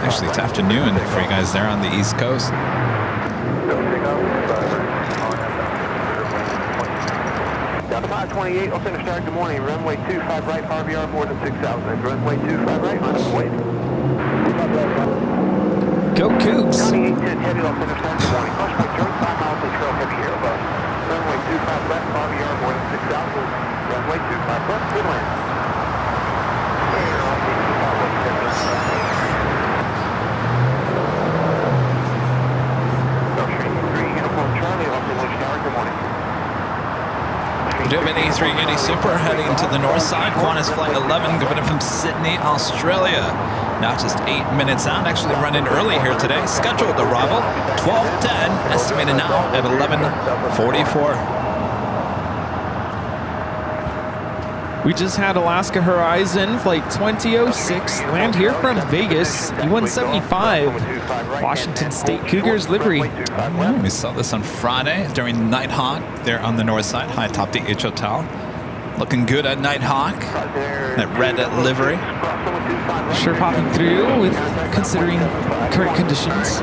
Actually, it's afternoon for you guys there on the East Coast. Down to 528, I'll center start, good morning. Runway 25 right, RVR more than 6,000. Runway 25 right, on its way. Go Cougs. 9810 heavy, I'll center start, good morning. Flashback, turn 5 miles and trail heavy Airbus. Runway 25 left, RVR more than 6,000. Runway 25 left, good land. We do have an A380 Super heading to the north side. Qantas Flight 11 coming in from Sydney, Australia. Now just 8 minutes out. Actually running early here today. Scheduled arrival 12:10. Estimated now at 11:44. We just had Alaska Horizon Flight 2006 land here from Vegas, E175, Washington State Cougars livery. We saw this on Friday during Nighthawk there on the north side, high top DH Hotel. Looking good at Nighthawk, that red livery. Sure popping through with considering current conditions.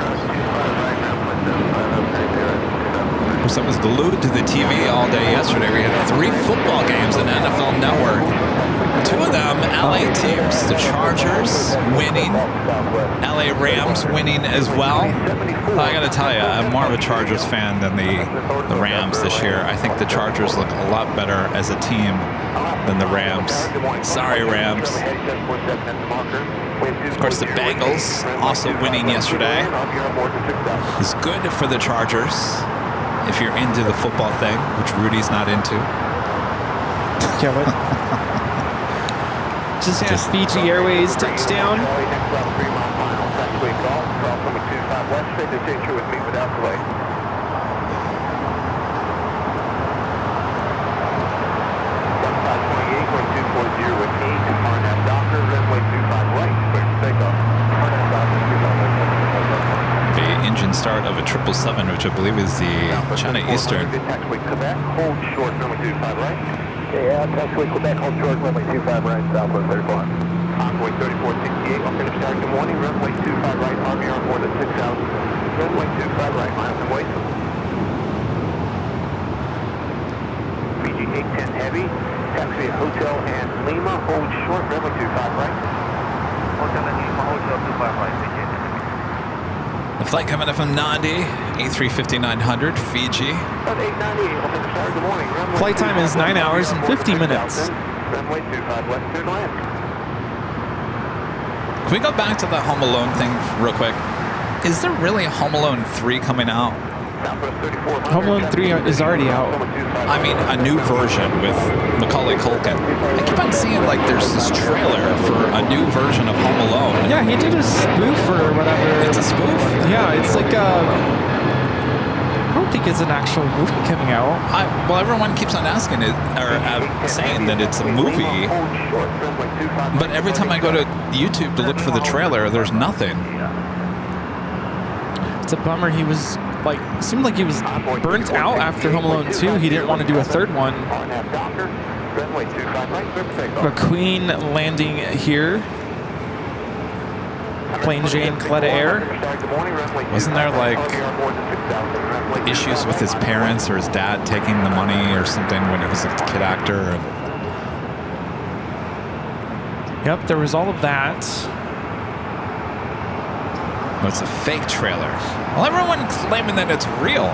Of course, I was glued to the TV all day yesterday. We had 3 football games on NFL Network. 2 of them, LA teams. The Chargers winning. LA Rams winning as well. I got to tell you, I'm more of a Chargers fan than the Rams this year. I think the Chargers look a lot better as a team than the Rams. Sorry, Rams. Of course, the Bengals also winning yesterday. It's good for the Chargers. If you're into the football thing, which Rudy's not into. Yeah, what? Just had Fiji Airways touchdown. Engine start of a 777, which I believe is the China Eastern. Taxiway Quebec, hold short, runway 25 right. Yeah, taxiway Quebec, hold short, runway 25 right, Southwest 34. Envoy 3468, I'll finish start, good morning, runway 25 right, RVR more than 6,000. Runway 25 right, miles and wait. Fiji 810 heavy, taxiway Hotel and Lima, hold short, runway 25 right. Hotel and Lima, Hotel 25 right, Fiji. The flight coming up from Nandi, A350-900, Fiji. Flight time is 9 hours and 50 minutes. Can we go back to the Home Alone thing real quick? Is there really a Home Alone 3 coming out? Home Alone 3 is already out. I mean, a new version with Macaulay Culkin. I keep on seeing like there's this trailer for a new version of Home Alone. Yeah, he did a spoof or whatever. It's a spoof? Yeah, it's like I don't think it's an actual movie coming out. Well, everyone keeps on asking it, or saying that it's a movie. But every time I go to YouTube to look for the trailer, there's nothing. It's a bummer. He was like seemed like he was burnt out after Home Alone 2. He didn't want to do a third one. McQueen landing here. Plain Jane Cleta Air. Wasn't there like issues with his parents or his dad taking the money or something when he was a kid actor? Yep, there was all of that. Oh, it's a fake trailer. Well, everyone claiming that it's real.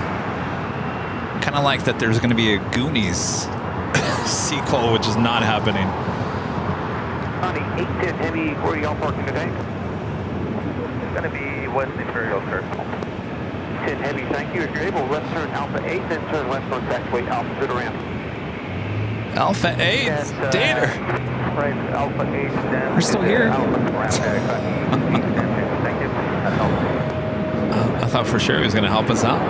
Kind of like that there's going to be a Goonies sequel, which is not happening. Honey, 810 Heavy, where are y'all parking today? It's going to be West Imperial, sir. 10 Heavy, thank you. If you're able, left turn Alpha 8, then turn left on taxiway Alpha to the ramp. Alpha 8? Dater. Right, Alpha 8, then... We're still here. I thought for sure he was going to help us out.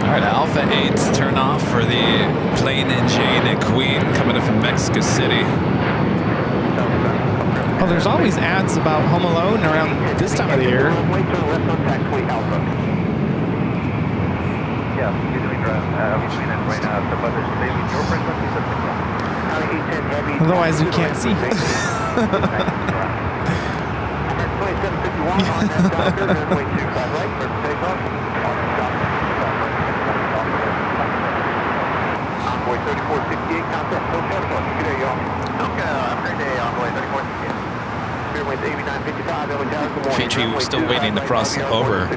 All right, Alpha 8, turn off for the Plain and Jane Queen coming in from Mexico City. Oh, there's always ads about Home Alone around this time of the year. Yeah, you're doing between it right now. But there's maybe your frequency system. Otherwise, we can't see. Envoy 3468, contact Hotel Park. Good day, y'all. Okay, have a great day, Envoy 3468. Fiji was still waiting to cross over.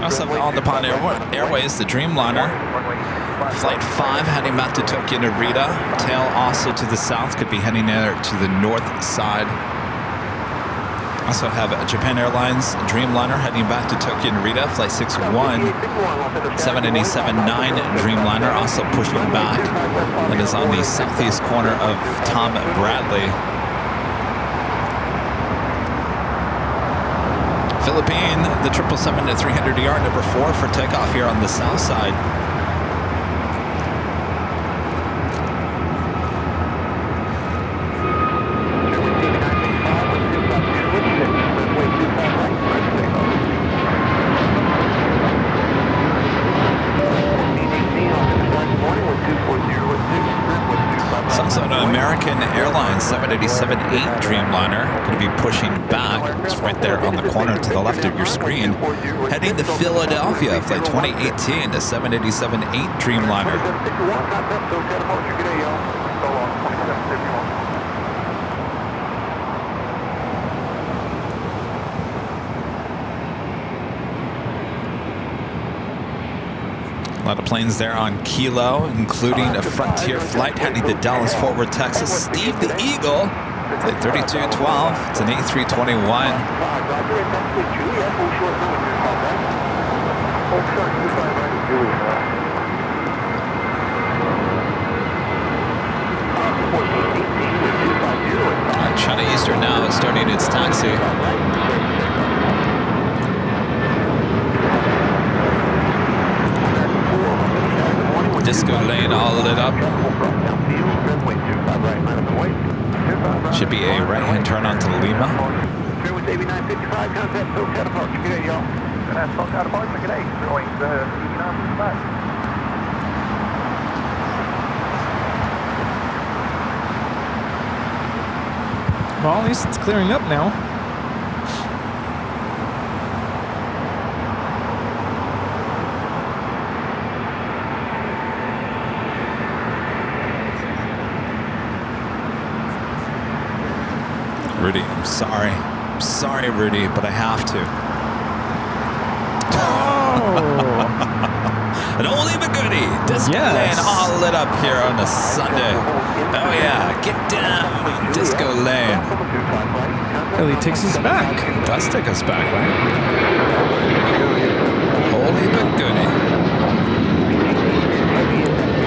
Also on the Pond Airways, the Dreamliner. Flight 5 heading back to Tokyo Narita. Tail also to the south, could be heading there to the north side. Also have Japan Airlines Dreamliner heading back to Tokyo Narita. Flight 61. 787-9 Dreamliner also pushing back. That is on the southeast corner of Tom Bradley. Philippine, the 777-300ER, number 4 for takeoff here on the south side. It's also an American Airlines 787-8 Dreamliner, going to be pushing back. It's right there on the corner to the left of your screen. Heading to Philadelphia, flight 2018, the 787-8 Dreamliner. A lot of planes there on Kilo, including a Frontier flight heading to Dallas, Fort Worth, Texas. Steve the Eagle, flight 3212. It's an A321. China Eastern now is starting its taxi. Disco lane all lit up. Should be a right-hand turn onto Lima. Well, at least it's clearing up now. Rudy, I'm sorry. I'm sorry, Rudy, but I have to. Oh! An oldie but goodie. Disco lane all lit up here on a Sunday. Oh yeah, get down, Disco lane. Really takes us back. It does take us back, right? Oldie but goodie.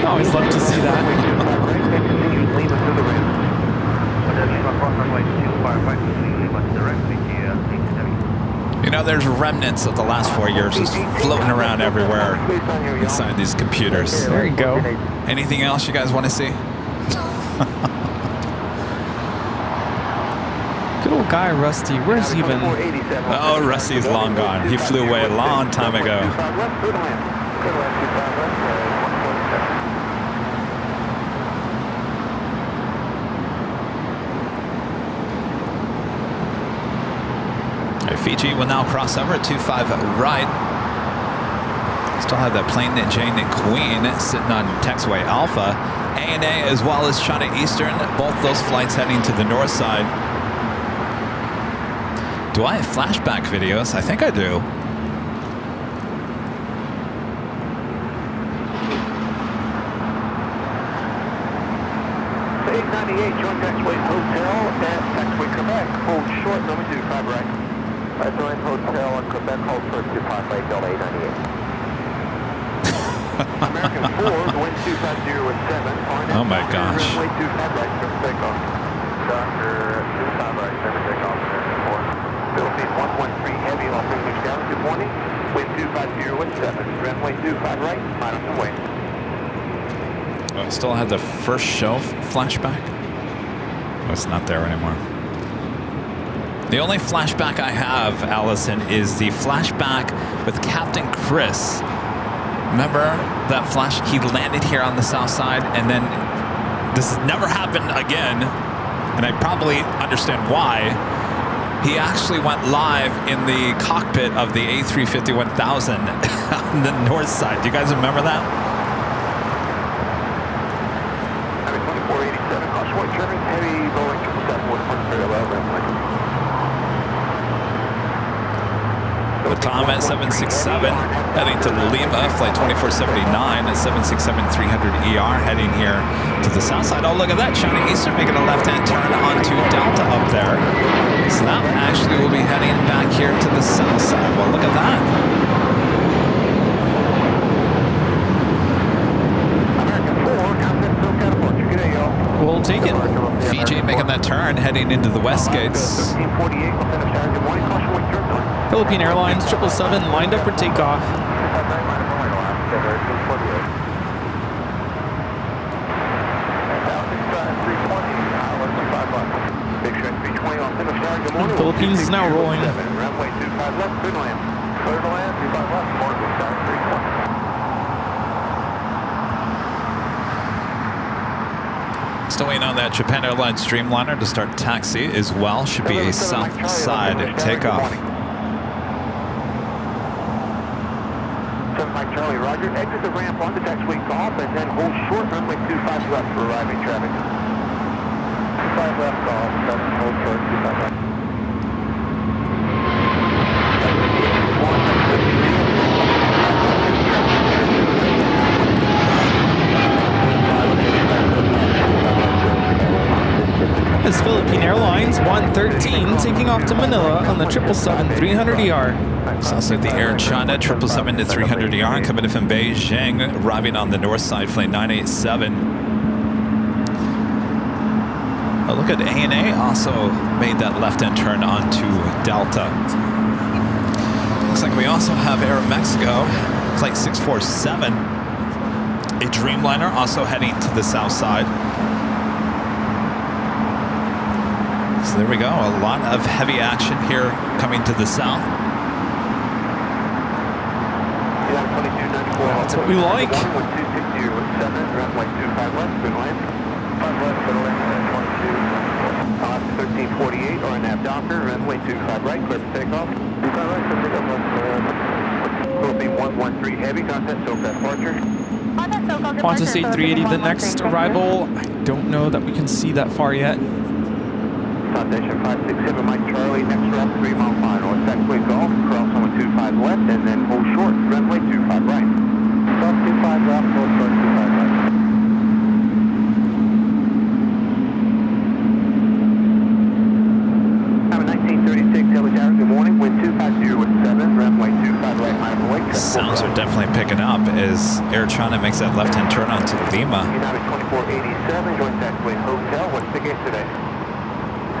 I always love to see that. You know, there's remnants of the last 4 years just floating around everywhere inside these computers. There you go. Anything else you guys want to see? Good old guy, Rusty, where's he been? Oh, Rusty's long gone. He flew away a long time ago. Fiji will now cross over at 25 right. Still have that plane that Jane and Queen sitting on taxiway Alpha. ANA as well as China Eastern, both those flights heading to the north side. Do I have flashback videos? I think I do. Join taxiway Hotel at taxiway Quebec. Hold short, number 25 right. Join Hotel at Quebec, hold short 25 right, Delta 898. American 4, wind 250 with 7. Oh my gosh. Runway 25 right, from takeoff. Doctor 25 right, never takeoff, American 4. Philippines 113 heavy, off English down, good morning. Wind 250 with 7. Runway 25 right, minus the way. Oh, I still had the first show flashback. Oh, it's not there anymore. The only flashback I have, Allison, is the flashback with Captain Chris. Remember that flash? He landed here on the south side, and then this has never happened again, and I probably understand why. He actually went live in the cockpit of the A350-1000 on the north side. Do you guys remember that? Tom at 767 heading to Lima, flight 2479 at 767-300ER heading here to the south side. Oh, look at that. China Eastern making a left-hand turn onto Delta up there. So that actually will be heading back here to the south side. Well, look at that. We'll take it. Fiji making that turn, heading into the west gates. Philippine Airlines 777 lined up for takeoff. Philippines is now rolling. Still waiting on that Japan Airlines Dreamliner to start taxi as well. Should be a south side takeoff. Mike Charlie, Roger. Exit the ramp onto taxiway golf and then hold short runway 25 left for arriving traffic. 5 left golf, hold short 25 left. Is Philippine Airlines 113 taking off to Manila on the 777-300ER. It's also the Air China 777-300ER coming in from Beijing, arriving on the north side, flight 987. Oh, look at ANA also made that left-hand turn onto Delta. Looks like we also have Air Mexico, flight 647, a Dreamliner also heading to the south side. So there we go, a lot of heavy action here coming to the south. That's what we like. 1348 or an nav Docker, runway 25 right, clear for takeoff. 25 right, clear for takeoff. Philippine 113 heavy, contact SoCal departure. Qantas 8380, the next arrival. I don't know that we can see that far yet. Foundation 567, Mike Charlie, next route 3 mile final. Taxiway golf, cross on 25 left, and then hold short, runway 25 right. Cross 25 left, hold short 25 right. Have a 1936 Heli Tower, good morning, wind 250 with 7, runway 25 right, minus away. Sounds are definitely picking up as Air China makes that left-hand turn onto Lima. United 2487, join taxiway hotel. What's the gate today?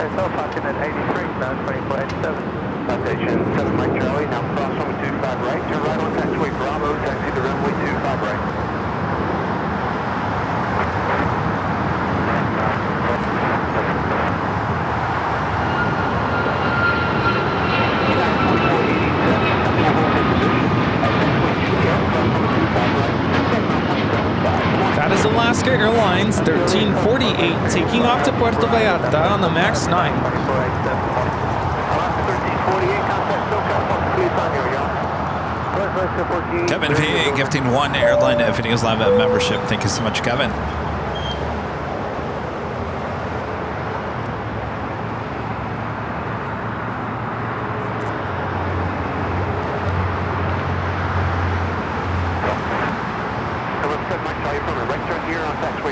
Hotel Falcon at 83, now 2487. Foundation 7 Mike Charlie, now cross runway 25 right, turn right on taxiway Bravo, taxi to runway 25 right. Puerto Vallarta on the MAX 9. Kevin V gifting 1 Airline Videos Live membership. Thank you so much, Kevin.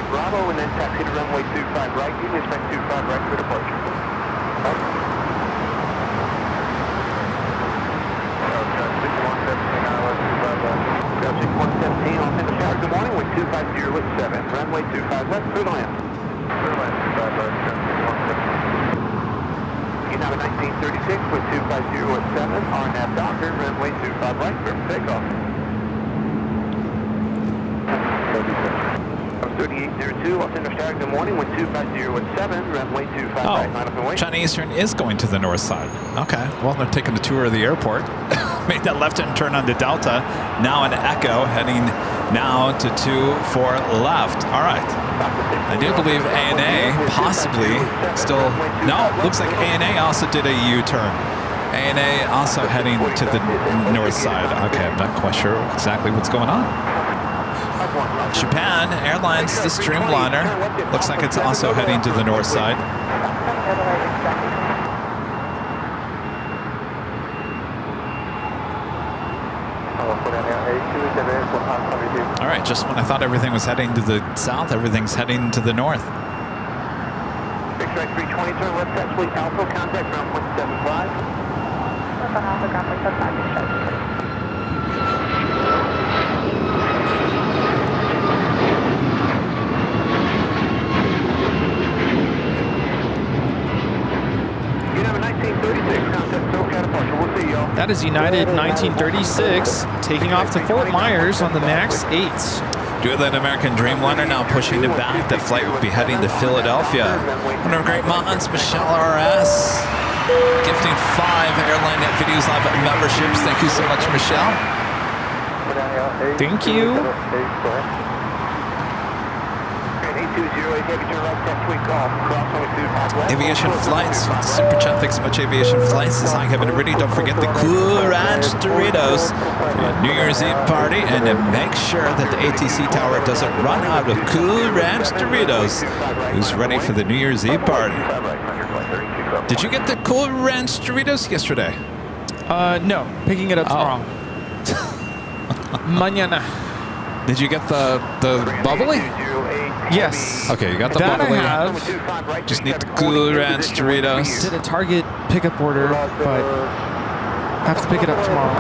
Bravo, and then taxi to runway 25 right. You can expect 25 right for departure. Traffic 117 off in the tower. Good morning, with 250 with 7. Runway 25 left, clear to land. Clear to land, 25 left, traffic 117. You have a 1936 with 250 with 7. RNAV Docker, runway 25 right, clear for takeoff. 3802, Los Angeles Tower, good morning, with 250 with 7, runway 25 right, line up and wait. China Eastern is going to the north side. Okay, well, they're taking a tour of the airport. Made that left-hand turn onto Delta. Now an Echo, heading now to 24 left. All right. I do believe ANA possibly still... No, looks like ANA also did a U-turn. ANA also heading to the north side. Okay, I'm not quite sure exactly what's going on. Japan Airlines, this Dreamliner, looks like it's also heading to the north side. All right, just when I thought everything was heading to the south, everything's heading to the north. Big strike 320, turn left, taxi fleet Alpha, contact ground 175. Alpha, contact 175. That is United 1936 taking off to Fort Myers on the MAX 8s. Due to that American Dreamliner now pushing it back, that flight will be heading to Philadelphia. One of our great mods, Michelle RS, gifting 5 Airline Videos Live memberships. Thank you so much, Michelle. Thank you. Aviation flights, super chat, thanks so much. Aviation flights, this is Hi Kevin Riddy. Don't forget the Cool Ranch Doritos New Year's Eve party, and to make sure that the ATC tower doesn't run out of Cool Ranch Doritos. Who's ready for the New Year's Eve party? Did you get the Cool Ranch Doritos yesterday? No, picking it up tomorrow. Mañana. Did you get the bubbly? Yes. Okay, you got the that bubbly. I have. Just need the Cool Ranch Doritos. Did a Target pickup order, but have to pick it up tomorrow.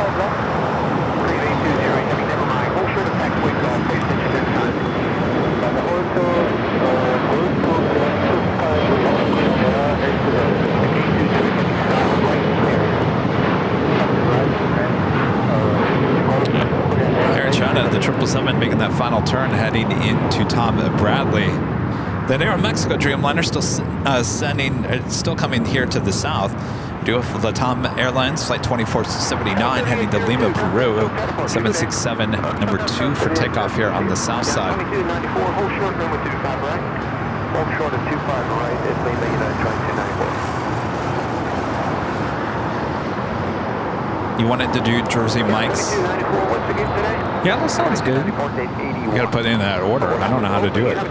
Air China, the 777 making that final turn, heading into Tom Bradley. The Aeromexico Dreamliner still coming here to the south. Due for the Tom Airlines Flight 2479 heading to Lima, Peru. 767 number 2 for takeoff here on the south side. You wanted to do Jersey Mike's? Yeah, that sounds good. You gotta put in that order. I don't know how to do it. Is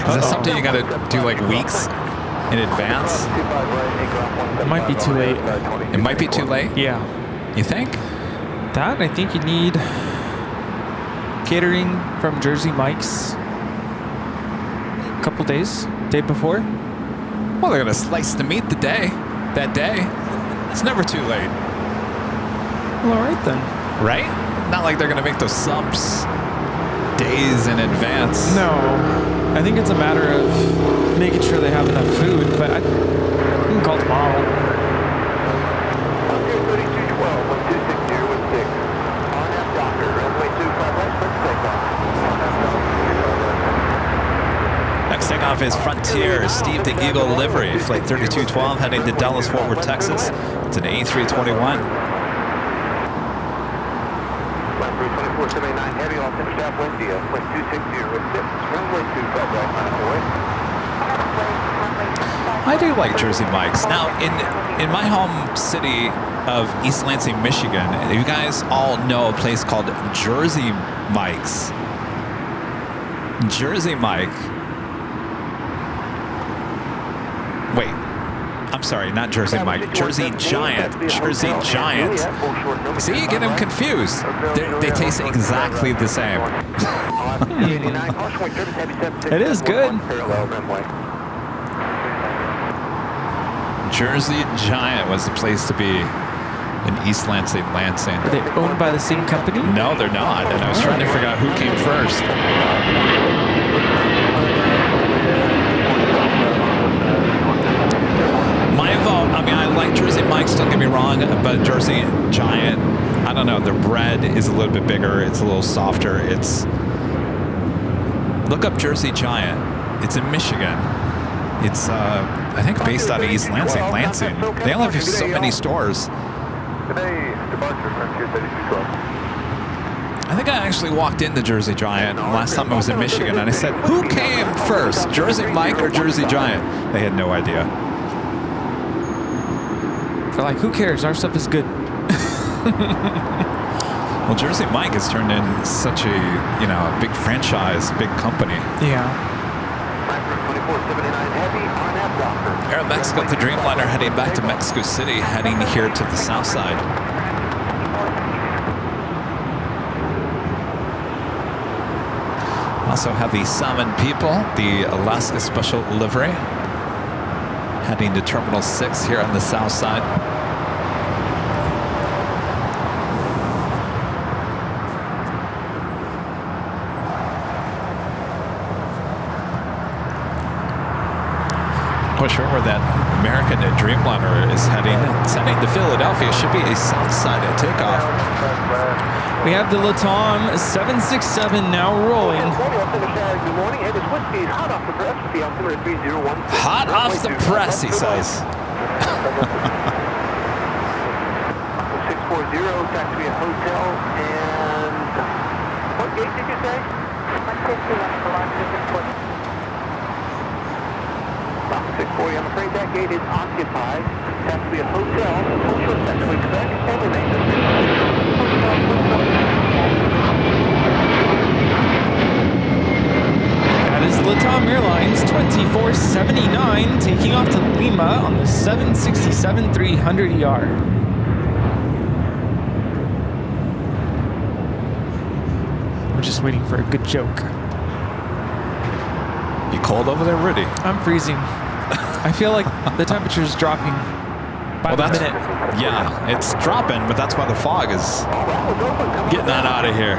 that something you gotta do like weeks in advance? It might be too late. It might be too late? Yeah. You think? That, I think you need catering from Jersey Mike's a couple days, day before. Well, they're gonna slice the meat that day. It's never too late. Well, all right then. Right? Not like they're gonna make those subs days in advance. No, I think it's a matter of making sure they have enough food, but I can call tomorrow. Next takeoff is Frontier, Steve the Eagle livery, Flight 3212 heading to Dallas, Fort Worth, Texas. It's an A321. 2479 heavy off interstaff Wendia, wind 260 with 6, runway 25 right, 9 away. I do like Jersey Mike's. Now, in my home city of East Lansing, Michigan, you guys all know a place called Jersey Mike's. Jersey Mike. Wait. I'm sorry, not Jersey Mike. Jersey Giant. Jersey Giant. See, you get them confused. They taste exactly the same. It is good. Jersey Giant was the place to be in East Lansing. Are they owned by the same company? No, they're not. And I was trying to figure out who came first. My vote, I mean, I like Jersey Mike's, don't get me wrong, but Jersey Giant, I don't know, the bread is a little bit bigger, it's a little softer. Look up Jersey Giant. It's in Michigan. It's, I think, based out of East Lansing. They only have so many stores. Today, departure from 23212. I think I actually walked into Jersey Giant last time I was in Michigan, and I said, who came first, Jersey Mike or Jersey Giant? They had no idea. They're like, who cares? Our stuff is good. Well, Jersey Mike has turned in such a, a big franchise, big company. Yeah. Airline got the Dreamliner heading back to Mexico City, heading here to the south side. Also have the Salmon People, the Alaska Special Livery, heading to Terminal 6 here on the south side. Not sure where that American Dreamliner is heading. It's heading to Philadelphia. Should be a south side takeoff. We have the Latam 767 now rolling. Hot off the press, he says. 640, taxi a hotel, and what gate did you say? 640, I'm afraid that gate is occupied. Taxi a hotel, full short section, we expect, and That is Latam Airlines 2479 taking off to Lima on the 767-300ER. We're just waiting for a good joke. You cold over there, Rudy? I'm freezing. I feel like the temperature is dropping by the minute. Yeah, it's dropping, but that's why the fog is getting that out of here.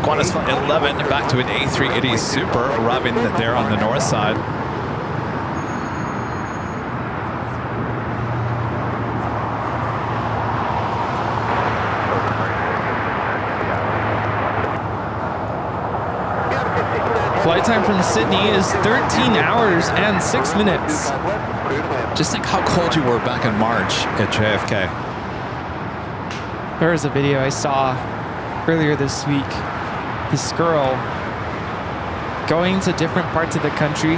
Qantas Flight 11 back to an A380 Super, arriving there on the north side. Flight time from Sydney is 13 hours and 6 minutes. Just think how cold you were back in March at JFK. There was a video I saw earlier this week. This girl going to different parts of the country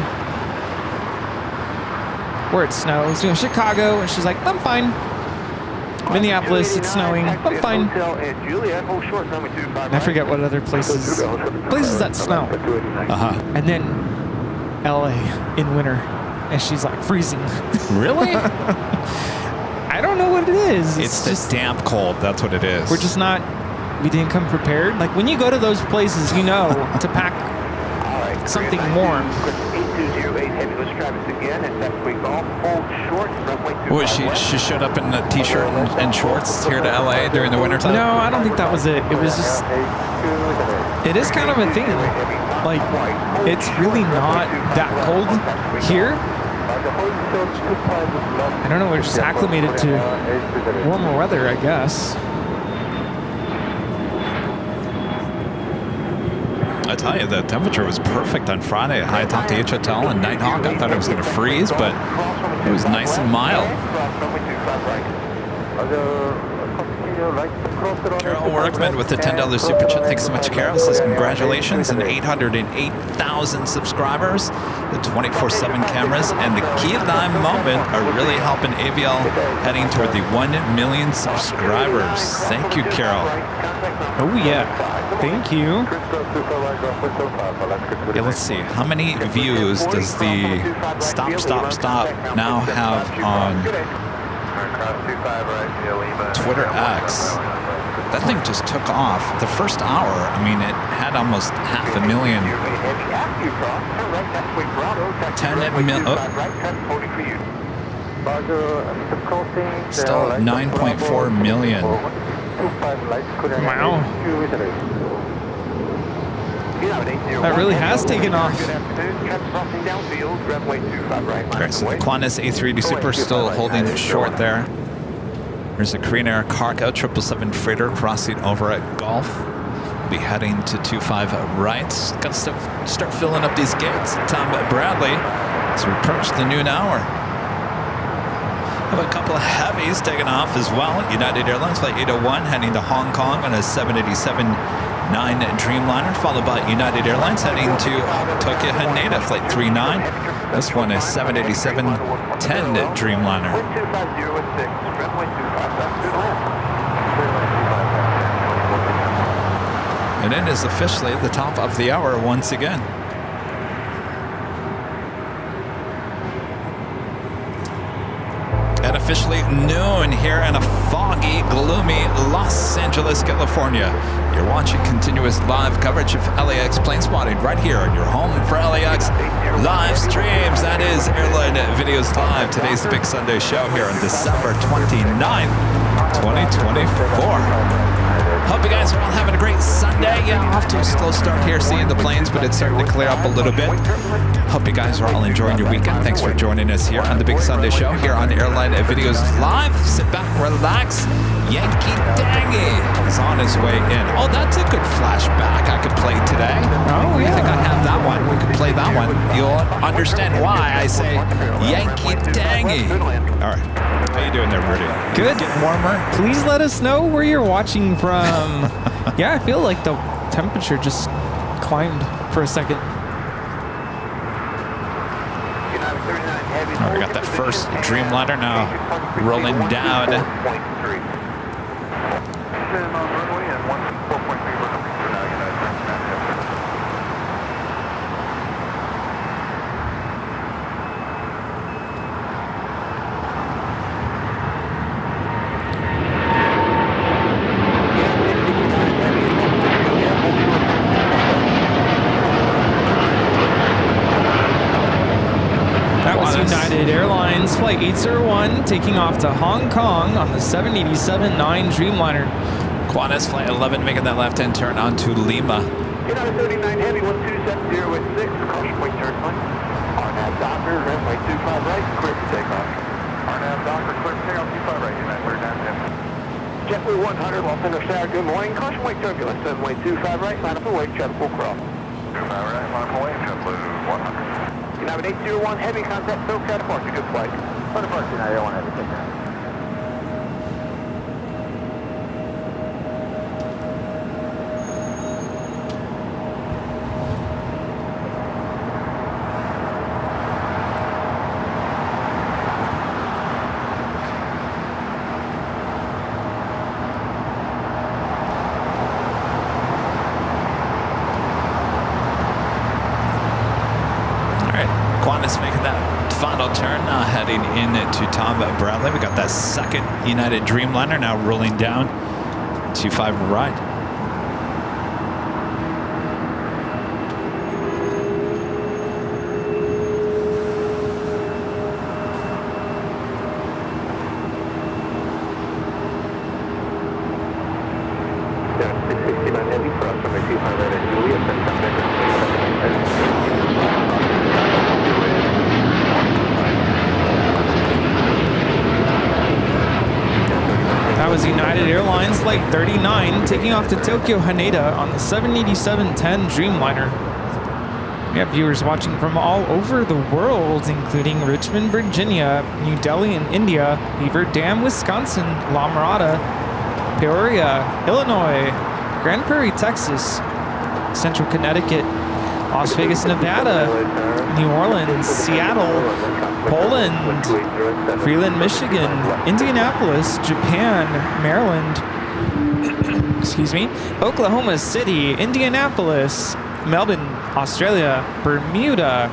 where it snows. Chicago, and she's like, I'm fine. Minneapolis, it's snowing. I'm fine. I forget what other places that snow. And then LA in winter, and she's like freezing. Really? I don't know what it is. It's just damp cold. That's what it is. We didn't come prepared. Like when you go to those places, to pack something warm. What, she showed up in a t-shirt and shorts here to LA during the wintertime? No, I don't think that was it. It was just, it is kind of a thing. Like, it's really not that cold here. I don't know, we're just acclimated to warmer weather, I guess. gotta tell you, the temperature was perfect on Friday. I talked to HOTL and Nighthawk. I thought it was gonna freeze, but it was nice and mild. Carol Workman with the $10 super chat. Thanks so much, Carol. Says congratulations and 808,000 subscribers. The 24/7 cameras and the key lime moment are really helping AVL heading toward the 1 million subscribers. Thank you, Carol. Oh yeah, thank you. Yeah, let's see. How many views does the Stop now have on Twitter X? That thing just took off. The first hour, I mean, it had almost 500,000. 10 million. Still 9.4 million. Wow. That really has taken off. Okay, so the Qantas A380 Super still holding it short there. There's a Korean Air Cargo 777 freighter crossing over at Gulf. We'll be heading to 25 right. Got to start filling up these gates. Tom Bradley as we approach the noon hour. Have a couple of heavies taking off as well. United Airlines Flight 801 heading to Hong Kong on a 787-9 Dreamliner, followed by United Airlines heading to Tokyo Haneda Flight 39. This one is 787-10 Dreamliner. And it is officially the top of the hour once again. At officially noon here in a foggy, gloomy Los Angeles, California. You're watching continuous live coverage of LAX plane spotting right here on your home for LAX live streams. That is Airline Videos Live. Today's the Big Sunday show here on December 29th, 2024. Hope you guys are all having a great Sunday. Yeah, off to a slow start here seeing the planes, but it's starting to clear up a little bit. Hope you guys are all enjoying your weekend. Thanks for joining us here on the Big Sunday Show here on Airline Videos Live. Sit back, relax. Yankee Dangy is on his way in. Oh, that's a good flashback I could play today. Oh, yeah. I think I have that one. We could play that one. You'll understand why I say Yankee Dangy. All right. How you doing there, Rudy? Good. Getting warmer? Please let us know where you're watching from. Yeah, I feel like the temperature just climbed for a second. Oh, we got that first Dreamliner now rolling down. United Airlines Flight 801 taking off to Hong Kong on the 787-9 Dreamliner. Qantas Flight 11 making that left-hand turn onto Lima. United 39 Heavy 1270 with 6, caution point turn line. RNAV Docker, runway 25 right, clear for takeoff. RNAV Docker, clear for takeoff, 25 right, United 39 Heavy. JetBlue 100, Los Angeles Tower, good morning. Caution point turbulence, runway 25 right, line up and wait, traffic will cross. 25 right, line up and wait, JetBlue 100. United 801 Heavy, contact SoCal departure, good flight. For departure, United 801 Heavy, take care. Qantas making that final turn, now heading in to Tom Bradley. We got that second United Dreamliner now rolling down 25 right. was United Airlines Flight 39 taking off to Tokyo Haneda on the 787-10 Dreamliner. We have viewers watching from all over the world, including Richmond, Virginia, New Delhi in India, Beaver Dam, Wisconsin, La Mirada, Peoria, Illinois, Grand Prairie, Texas, Central Connecticut, Las Vegas, Nevada, New Orleans, Seattle, Poland, Freeland, Michigan, Indianapolis, Japan, Maryland, excuse me, Oklahoma City, Indianapolis, Melbourne, Australia, Bermuda,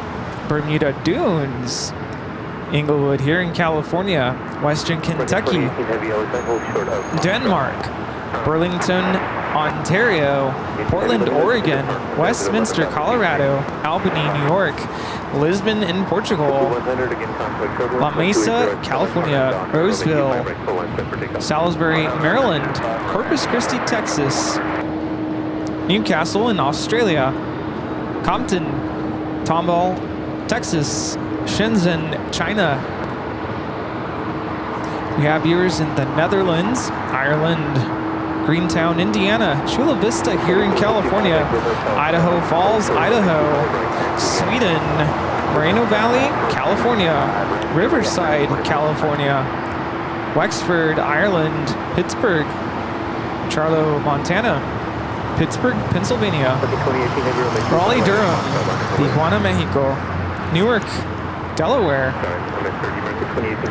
Bermuda Dunes, Inglewood here in California, Western Kentucky, Denmark, Burlington, Ontario, Portland, Oregon, Westminster, Colorado, Albany, New York, Lisbon in Portugal, La Mesa, California, Roseville, Salisbury, Maryland, Corpus Christi, Texas, Newcastle in Australia, Compton, Tomball, Texas, Shenzhen, China. We have viewers in the Netherlands, Ireland, Greentown, Indiana, Chula Vista here in California, Idaho Falls, Idaho, Sweden, Moreno Valley, California, Riverside, California, Wexford, Ireland, Pittsburgh, Charlotte, Montana, Pittsburgh, Pennsylvania, Raleigh, Durham, Tijuana, Mexico, Newark, Delaware,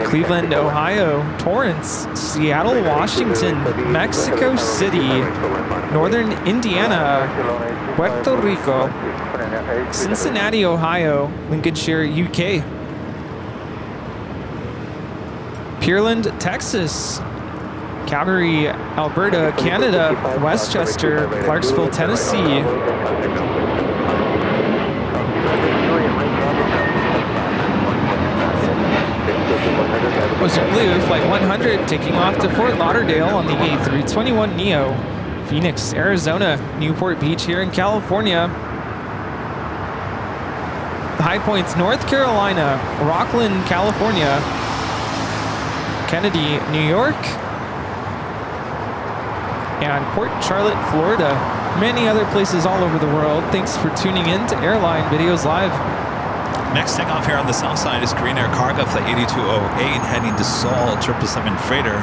Cleveland, Ohio, Torrance, Seattle, Washington, Mexico City, Northern Indiana, Puerto Rico, Cincinnati, Ohio, Lincolnshire, UK, Pearland, Texas, Calgary, Alberta, Canada, Westchester, Clarksville, Tennessee, Ocean Blue, Flight 100, taking off to Fort Lauderdale on the A321neo, Phoenix, Arizona, Newport Beach here in California, High Points, North Carolina, Rockland, California, Kennedy, New York, and Port Charlotte, Florida. Many other places all over the world. Thanks for tuning in to Airline Videos Live. Next takeoff here on the south side is Korean Air Cargo Flight 8208 heading to Seoul, 777 freighter.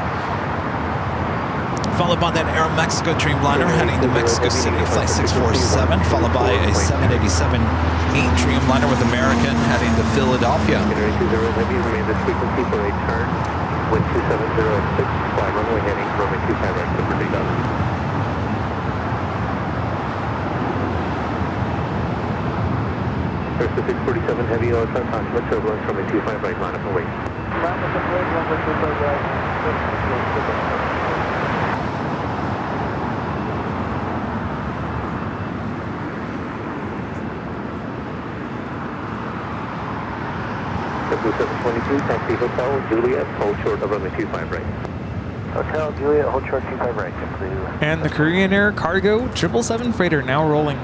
Followed by that Aeromexico Dreamliner heading to Mexico City, Flight 647, followed by a 787-8 Dreamliner with American heading to Philadelphia. Wind 270 at 6, fly runway heading runway 25 right for takeoff. First to 647 heavy electron consummate turbulence runway 25 right, line up and wait. Line up and wait, runway 25 right. Blue 722, taxi Hotel Juliet, hold short of runway 25 right. Hotel Juliet, hold short 25 right, please. And the Korean Air Cargo 777 freighter now rolling.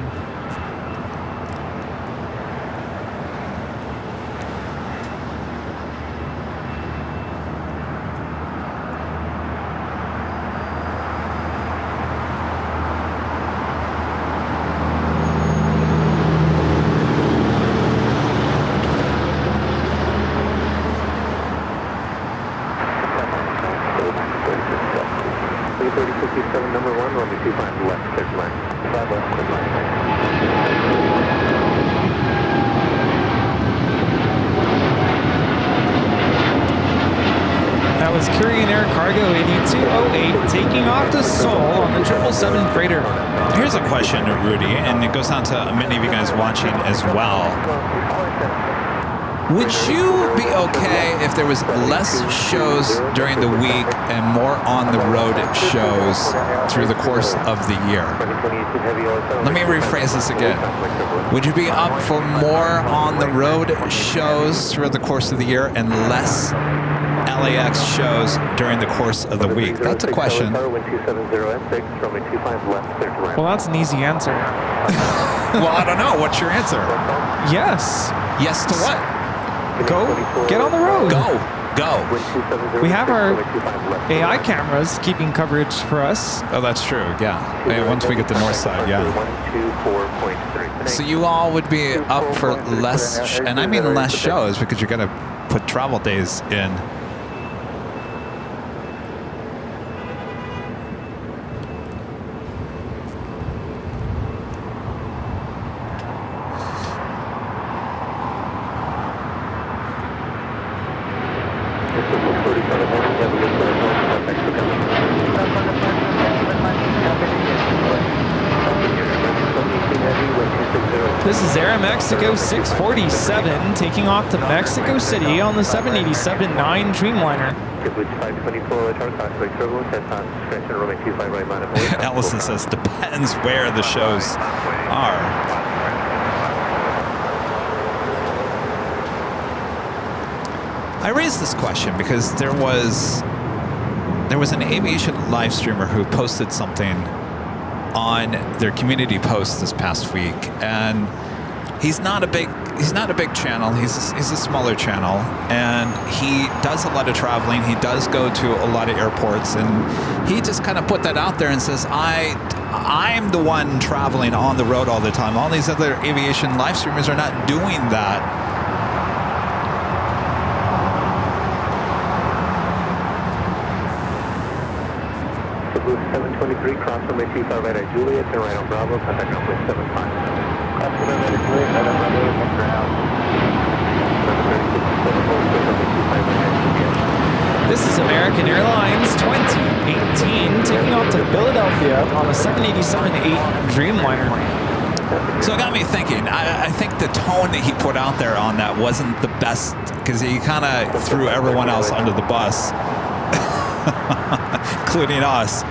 That was Korean Air Cargo 8208 taking off to Seoul on the 777 freighter. Here's a question, Rudy, and it goes out to many of you guys watching as well. Would you be okay if there was less shows during the week and more on-the-road shows through the course of the year? Let me rephrase this again. Would you be up for more on-the-road shows throughout the course of the year and less LAX shows during the course of the week? That's a question. Well, that's an easy answer. Well, I don't know. What's your answer? Yes. Yes to what? Go get on the road. Go. Go. We have our AI cameras keeping coverage for us. Oh, that's true. Yeah. And once we get the north side, yeah. So you all would be up for less, and I mean less shows because you're going to put travel days in. This is Air Mexico 647 taking off to Mexico City on the 787-9 Dreamliner. Allison says, depends where the shows are. I raised this question because there was an aviation live streamer who posted something on their community post this past week, and he's not a big channel. He's a smaller channel, and he does a lot of traveling. He does go to a lot of airports, and he just kind of put that out there and says, I'm the one traveling on the road all the time. All these other aviation live streamers are not doing that. 723, cross runway 25 right at Juliet, and right on Bravo, contact runway 75. Cross runway right at Juliet, right on Bravo, next ground. This is American Airlines 2018 taking off to Philadelphia on a 787-8 Dreamliner. So it got me thinking. I think the tone that he put out there on that wasn't the best because he kind of threw everyone else under the bus, including us,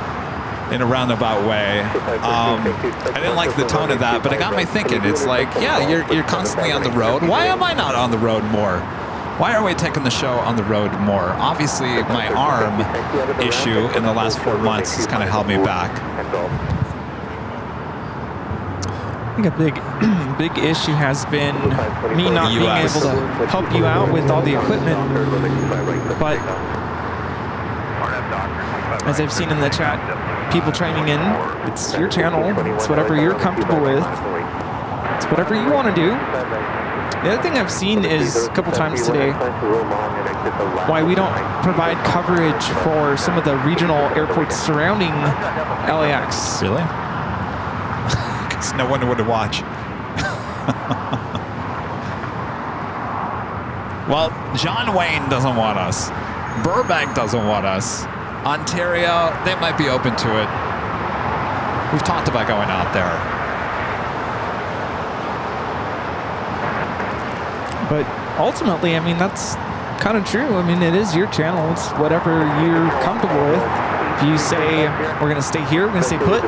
in a roundabout way. I didn't like the tone of that, but it got me thinking. It's like, yeah, you're constantly on the road. Why am I not on the road more? Why are we taking the show on the road more? Obviously, my arm issue in the last 4 months has kind of held me back. I think a big issue has been me not being able to help you out with all the equipment. But as I've seen in the chat, people chiming in, it's your channel. It's whatever you're comfortable with. It's whatever you want to do. The other thing I've seen is a couple times today why we don't provide coverage for some of the regional airports surrounding LAX. Really? Because no one would watch. Well, John Wayne doesn't want us. Burbank doesn't want us. Ontario, they might be open to it. We've talked about going out there. But ultimately, I mean, that's kind of true. I mean, it is your channel. It's whatever you're comfortable with. If you say, we're going to stay here, we're going to stay put,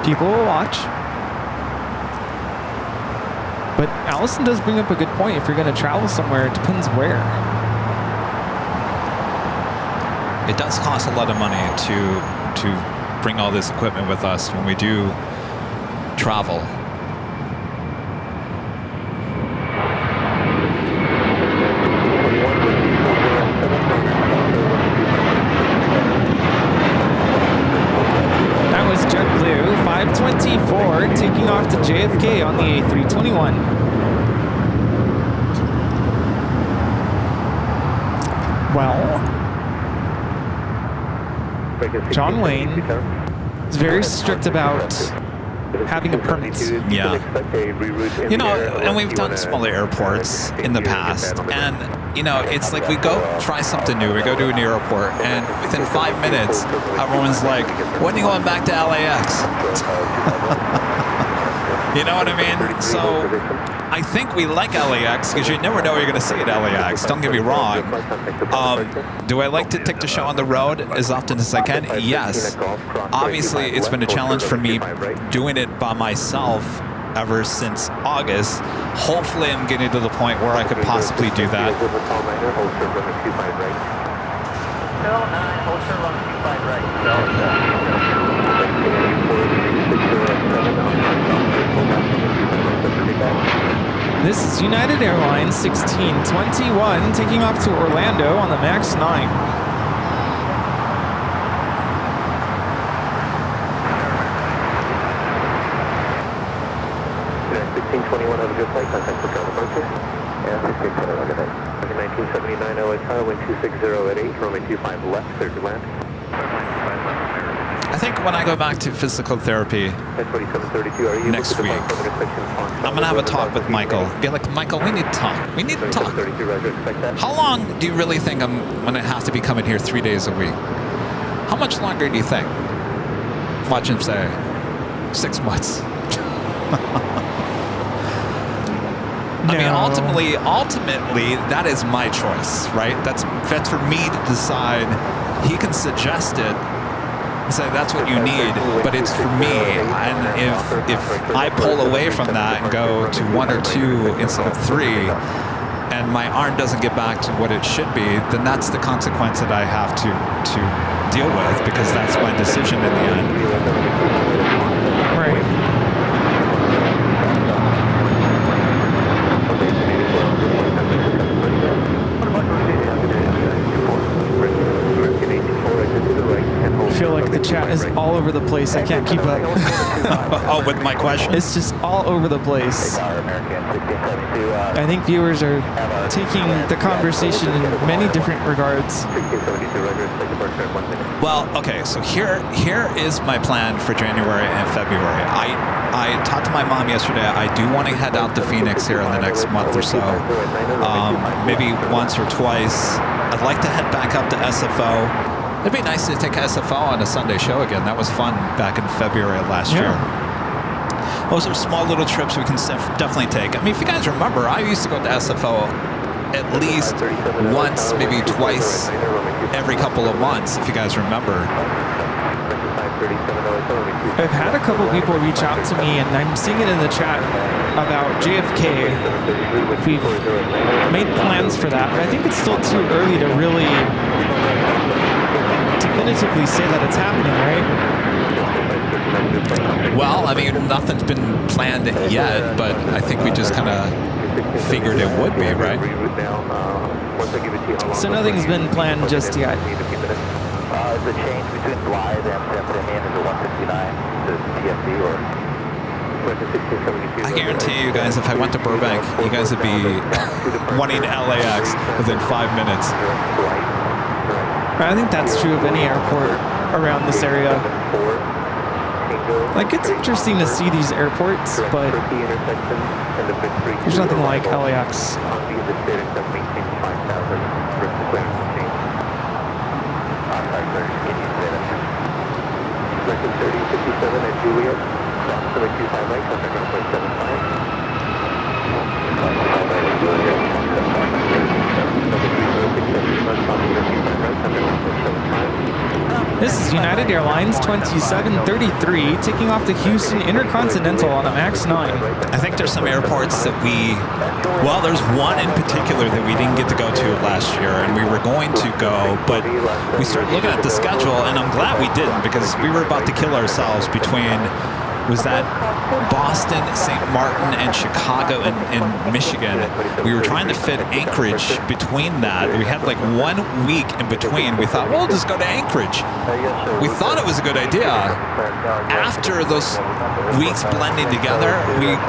people will watch. But Allison does bring up a good point. If you're going to travel somewhere, it depends where. It does cost a lot of money to bring all this equipment with us when we do travel. That was JetBlue 524 taking off to JFK on the A321. Well, John Wayne is very strict about having a permit. Yeah. You know, and we've done smaller airports in the past, and, you know, it's like we go try something new. We go to a new airport, and within 5 minutes, everyone's like, when are you going back to LAX? You know what I mean? So I think we like LAX because you never know what you're going to see at LAX. Don't get me wrong. Do I like to take the show on the road as often as I can? Yes. Obviously, it's been a challenge for me doing it by myself ever since August. Hopefully, I'm getting to the point where I could possibly do that. This is United Airlines 1621 taking off to Orlando on the MAX 9. 1621, have a good flight. Contact for travel departure. And 667, have a good night. 1979 LA tower, wind 260 at 8, runway 25 left, clear to land. I think when I go back to physical therapy next week, I'm gonna have a talk with Michael. Be like, Michael, we need to talk. We need to talk. How long do you really think I'm gonna have to be coming here 3 days a week? How much longer do you think? Watch him say 6 months. I mean, ultimately, that is my choice, right? That's for me to decide. He can suggest it and say that's what you need, but it's for me. And if I pull away from that and go to 1 or 2 instead of 3, and my arm doesn't get back to what it should be, then that's the consequence that I have to deal with, because that's my decision in the end. Right. I feel like the chat is all over the place. I can't keep up. Oh, with my question? It's just all over the place. I think viewers are taking the conversation in many different regards. Well, okay, so here is my plan for January and February. I talked to my mom yesterday. I do want to head out to Phoenix here in the next month or so. Maybe once or twice. I'd like to head back up to SFO. It'd be nice to take SFO on a Sunday show again. That was fun back in February of last year. Those are small little trips we can definitely take. I mean, if you guys remember, I used to go to SFO at least once, maybe twice every couple of months, if you guys remember. I've had a couple people reach out to me, and I'm seeing it in the chat about JFK. We've made plans for that, but I think it's still too early to really definitively say that it's happening, right? Well, I mean, nothing's been planned yet, but I think we just kind of figured it would be, right? So nothing's been planned just yet. The change between Blythe and San Fernando is a 159 to TFD or 1672. I guarantee you guys, if I went to Burbank, you guys would be wanting LAX within 5 minutes. I think that's true of any airport around this area. Like, it's interesting to see these airports, but there's nothing like LAX. American 3057 at Juliet, cross to the 25 right, contact 1.75. This is United Airlines 2733 taking off to Houston Intercontinental on a MAX 9. I think there's some airports that well, there's one in particular that we didn't get to go to last year, and we were going to go, but we started looking at the schedule, and I'm glad we didn't, because we were about to kill ourselves between, was that Boston, St. Martin, and Chicago in Michigan. We were trying to fit Anchorage between that. We had like 1 week in between. We thought, well, we'll just go to Anchorage. We thought it was a good idea. After those weeks blending together,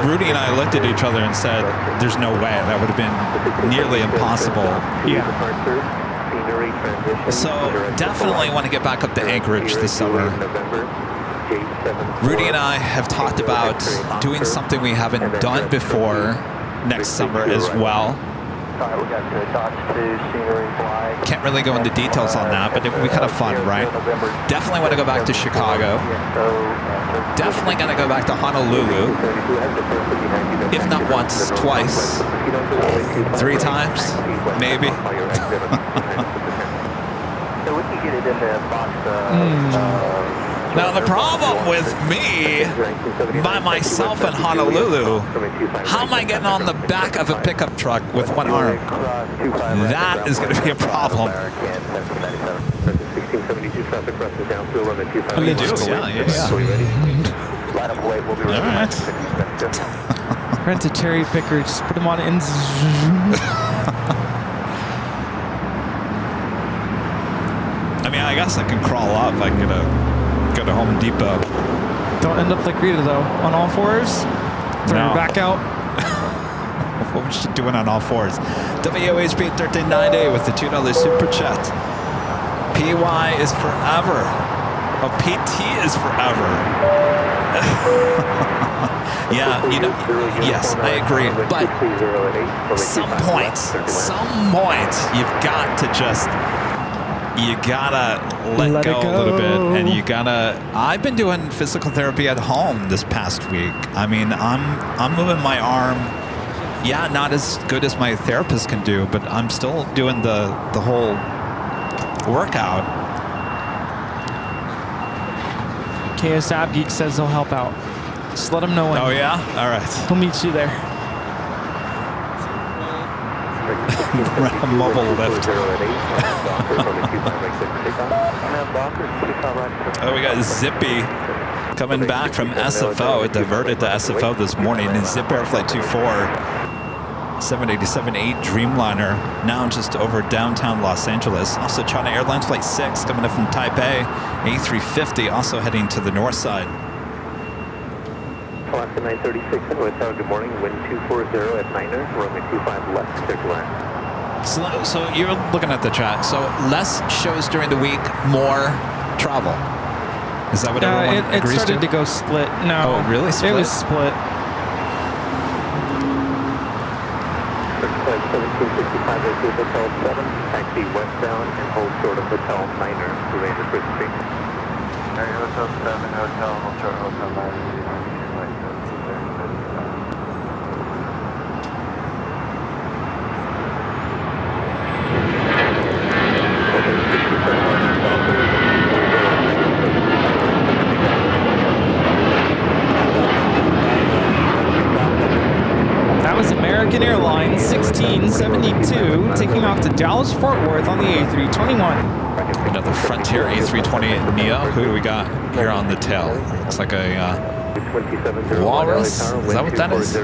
Rudy and I looked at each other and said, there's no way. That would have been nearly impossible. Yeah. So definitely want to get back up to Anchorage this summer. Rudy and I have talked about doing something we haven't done before next summer as well. Can't really go into details on that, but it would be kind of fun, right? Definitely want to go back to Chicago. Definitely going to go back to Honolulu. If not once, twice. 3 times, maybe. Now, the problem with me, by myself in Honolulu, how am I getting on the back of a pickup truck with one arm? That is going to be a problem. Oh, you do? Yeah. Line up away, we'll be ready. All right. Rent a cherry picker, just put them on in. I mean, I guess I can crawl up. I could go to Home Depot. Don't end up like Rita though. On all fours, throw No. your back out. What was she doing on all fours? WHP 1390 with the $2 super chat. PY is forever. Oh, PT is forever. Yeah, you know, yes, I agree. But some point, you've got to just, you gotta let go a little bit, and you gotta. I've been doing physical therapy at home this past week. I mean, I'm moving my arm. Yeah, not as good as my therapist can do, but I'm still doing the whole workout. KS Ab Geek says he'll help out. Just let him know when. Oh yeah, all right. He'll meet you there. Mobile lift. Oh, we got Zippy coming back from SFO. It diverted to SFO this morning in Zip Air Flight 24. 787-8 Dreamliner, now just over downtown Los Angeles. Also China Airlines Flight 6 coming up from Taipei. A350 also heading to the north side. Alaska 936 in Hotel, good morning. Wind 240 at Niner, runway 25 left, clear to land. So you're looking at the chat. So less shows during the week, more travel. Is that what everyone it agrees started to go split. No. Oh, really? Split? It was split. 1765 is Hotel 7, taxi westbound and hold short of Hotel Niner, remain the first street. Hotel 7, Hotel, hold short, Hotel 9. That was American Airlines 1672 taking off to Dallas Fort Worth on the A321. Another Frontier A320 Neo. Who do we got here on the tail? Looks like a Walrus. Is that what that is? I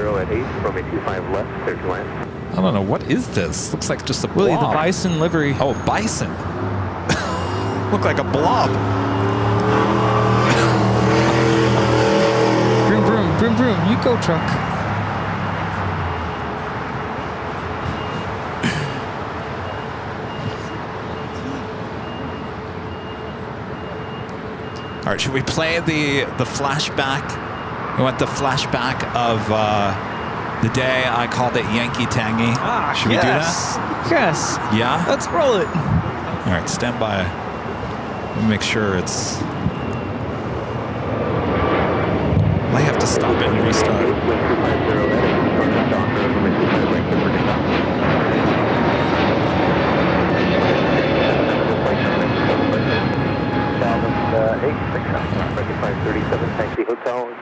don't know. What is this? Looks like just a blob. Willie the Bison livery. Oh, bison. Look like a blob. Vroom, vroom, vroom, vroom. You go, truck. All right, should we play the flashback? We want the flashback of the day I called it Yankee Tangy. Should we do that? Yes. Yeah? Let's roll it. All right, stand by. Let me make sure it's... Might have to stop it and restart. Taxi Hotel.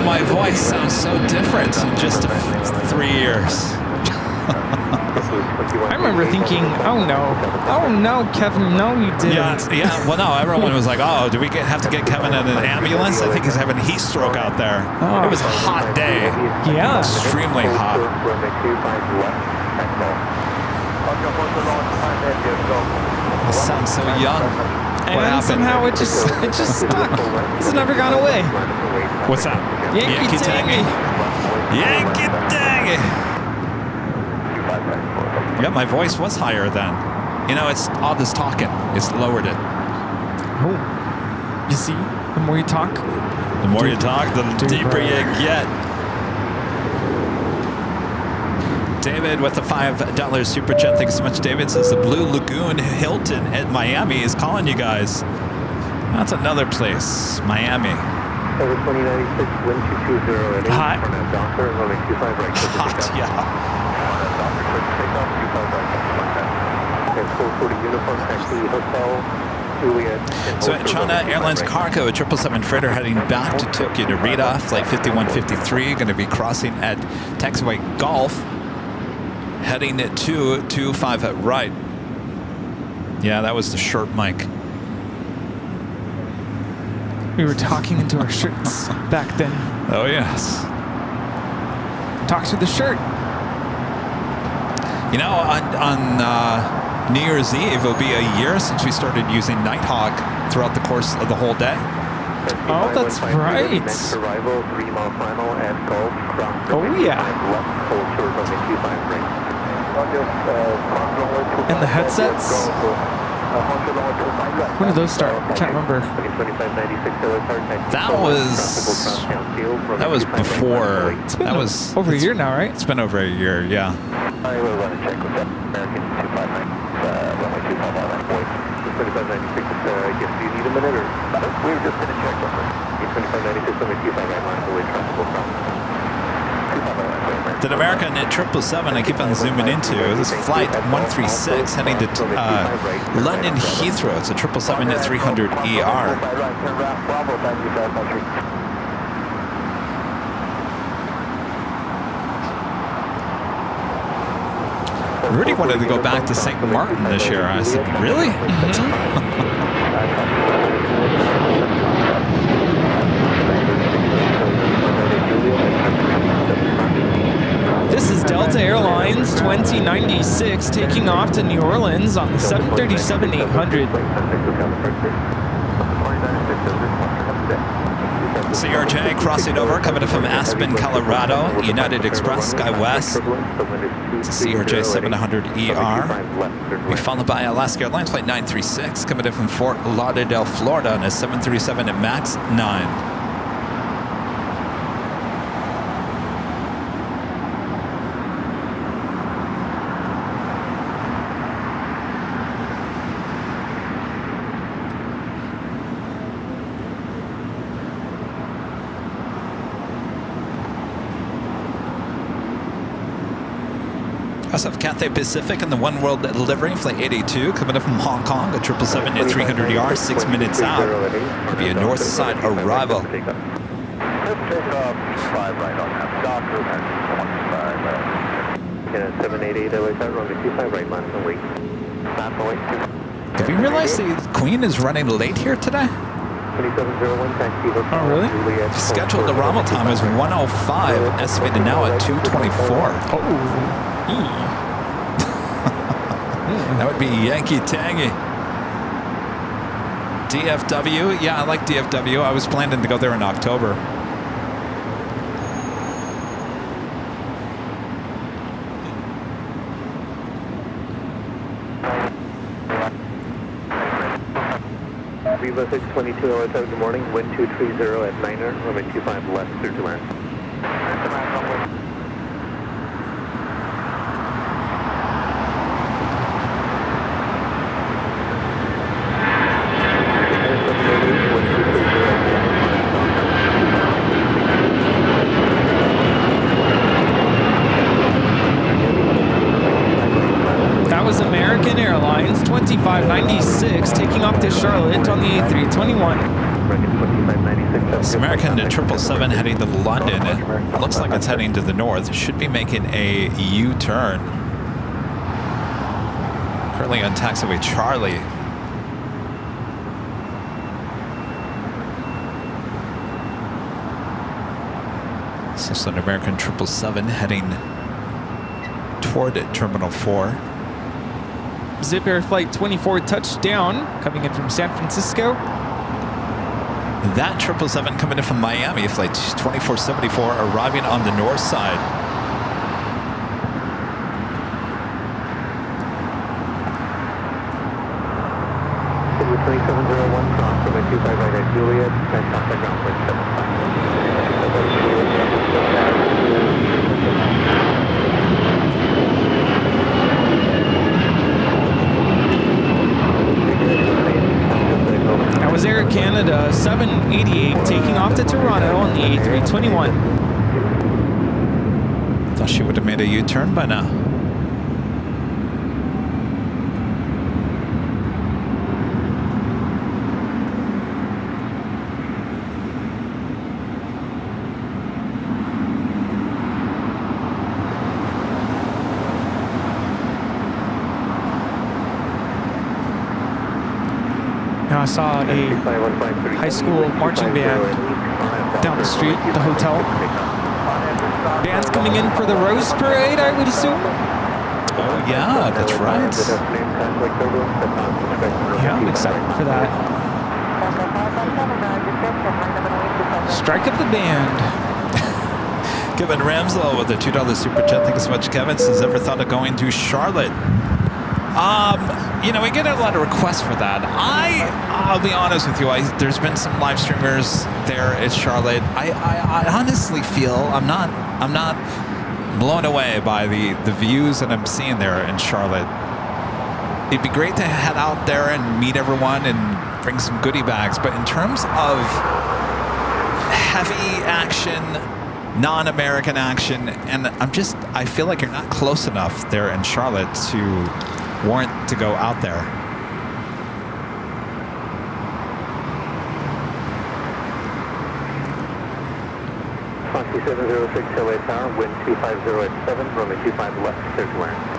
My voice sounds so different in just 3 years. I remember thinking, oh no, Kevin, no, you didn't. Yeah. Well, no, everyone was like, oh, do we have to get Kevin in an ambulance? I think he's having heat stroke out there. Oh. It was a hot day. Yeah. Extremely hot. It sounds so young. and happened? somehow it just stuck. It's never gone away. What's that? Yankee tangy. Yankee tangy. Yeah, my voice was higher then. You know, it's all this talking. It's lowered it. Oh, you see, the more you talk, The more you talk, the deeper you get. David with the $5 super chat. Thanks so much, David. Says the Blue Lagoon Hilton at Miami is calling you guys. That's another place, Miami. Over 2096, wind 220 at 8. Hot. Doctor, runway 25 right. Hot, yeah. Okay, full 40 uniform, taxi, hotel, Juliet. So at China Airlines Cargo, a 777 freighter heading back to Tokyo to Narita, flight 5153, going to be crossing at taxiway Gulf, heading to 25 at right. Yeah, that was the short mic. we were talking into our shirts back then. Oh, yes. Talk to the shirt. You know, on New Year's Eve, it'll be a year since we started using Nighthawk throughout the course of the whole day. Oh, that's right. Next arrival, 3 mile final at Gulf. Oh, yeah. And the headsets? When did those start? I can't remember. That was before. It's been That was over a year now, right? It's been over a year, yeah. I will run a check with that American 259, runway 259 boy. 2596, yes, do you need a minute or? We were just going to check on this. 2596, runway 259, line away, transfer from 259. That American at 777 I keep on zooming into is flight 136 heading to London Heathrow. It's a 777 at 300 ER. Rudy wanted to go back to St. Martin this year. I said, really? This is Delta Airlines 2096 taking off to New Orleans on the 737-800. CRJ crossing over, coming in from Aspen, Colorado. United Express, SkyWest. It's a CRJ 700ER. We followed by Alaska Airlines Flight 936, coming in from Fort Lauderdale, Florida, on a 737 at MAX 9. Also have Cathay Pacific and the One World delivery, Flight 882, coming up from Hong Kong, a 777 at 300ER, 6 minutes out. Could be a north side arrival. Let's take off 5 right on that. Doctor, that's 788, runway 25 right, line and wait. Have you realized the Queen is running late here today? 2701, taxi. Oh, really? Scheduled arrival time is 1:05, estimated now at 2:24. Oh. That would be Yankee Tangy. DFW, yeah, I like DFW. I was planning to go there in October. Viva 622 hours out in the morning, wind 230 at 9er, runway 25 left, clear to land. That was American Airlines 2596 taking off to Charlotte on the A321. It's American to 777 heading to London. It looks like it's heading to the north. It should be making a U-turn. Currently on taxiway Charlie. So it's an American 777 heading toward Terminal 4. Zip Air Flight 24 touchdown, coming in from San Francisco. That 777 coming in from Miami, flight 2474, arriving on the north side. City 2701, cross from a 25 right at Juliet, and contact ground point 75. That was Air Canada 788 taking off to Toronto on the A321. Thought she would have made a U-turn by now. Now I saw a high school marching band down the street, the hotel. Band's coming in for the Rose Parade, I would assume. Oh yeah, that's right. Yeah, I'm excited for that. Strike up the band. Kevin Ramslow with a $2 super chat. Thank you so much, Kevin. Says, ever thought of going to Charlotte? You know, we get a lot of requests for that. I'll be honest with you. There's been some live streamers there at Charlotte. I honestly feel I'm not blown away by the views that I'm seeing there in Charlotte. It'd be great to head out there and meet everyone and bring some goodie bags. But in terms of heavy action, non-American action, and I feel like you're not close enough there in Charlotte to warrant to go out there. Foxy 706 LA Tower, wind 250 at 7, runway 25 left, clear to land.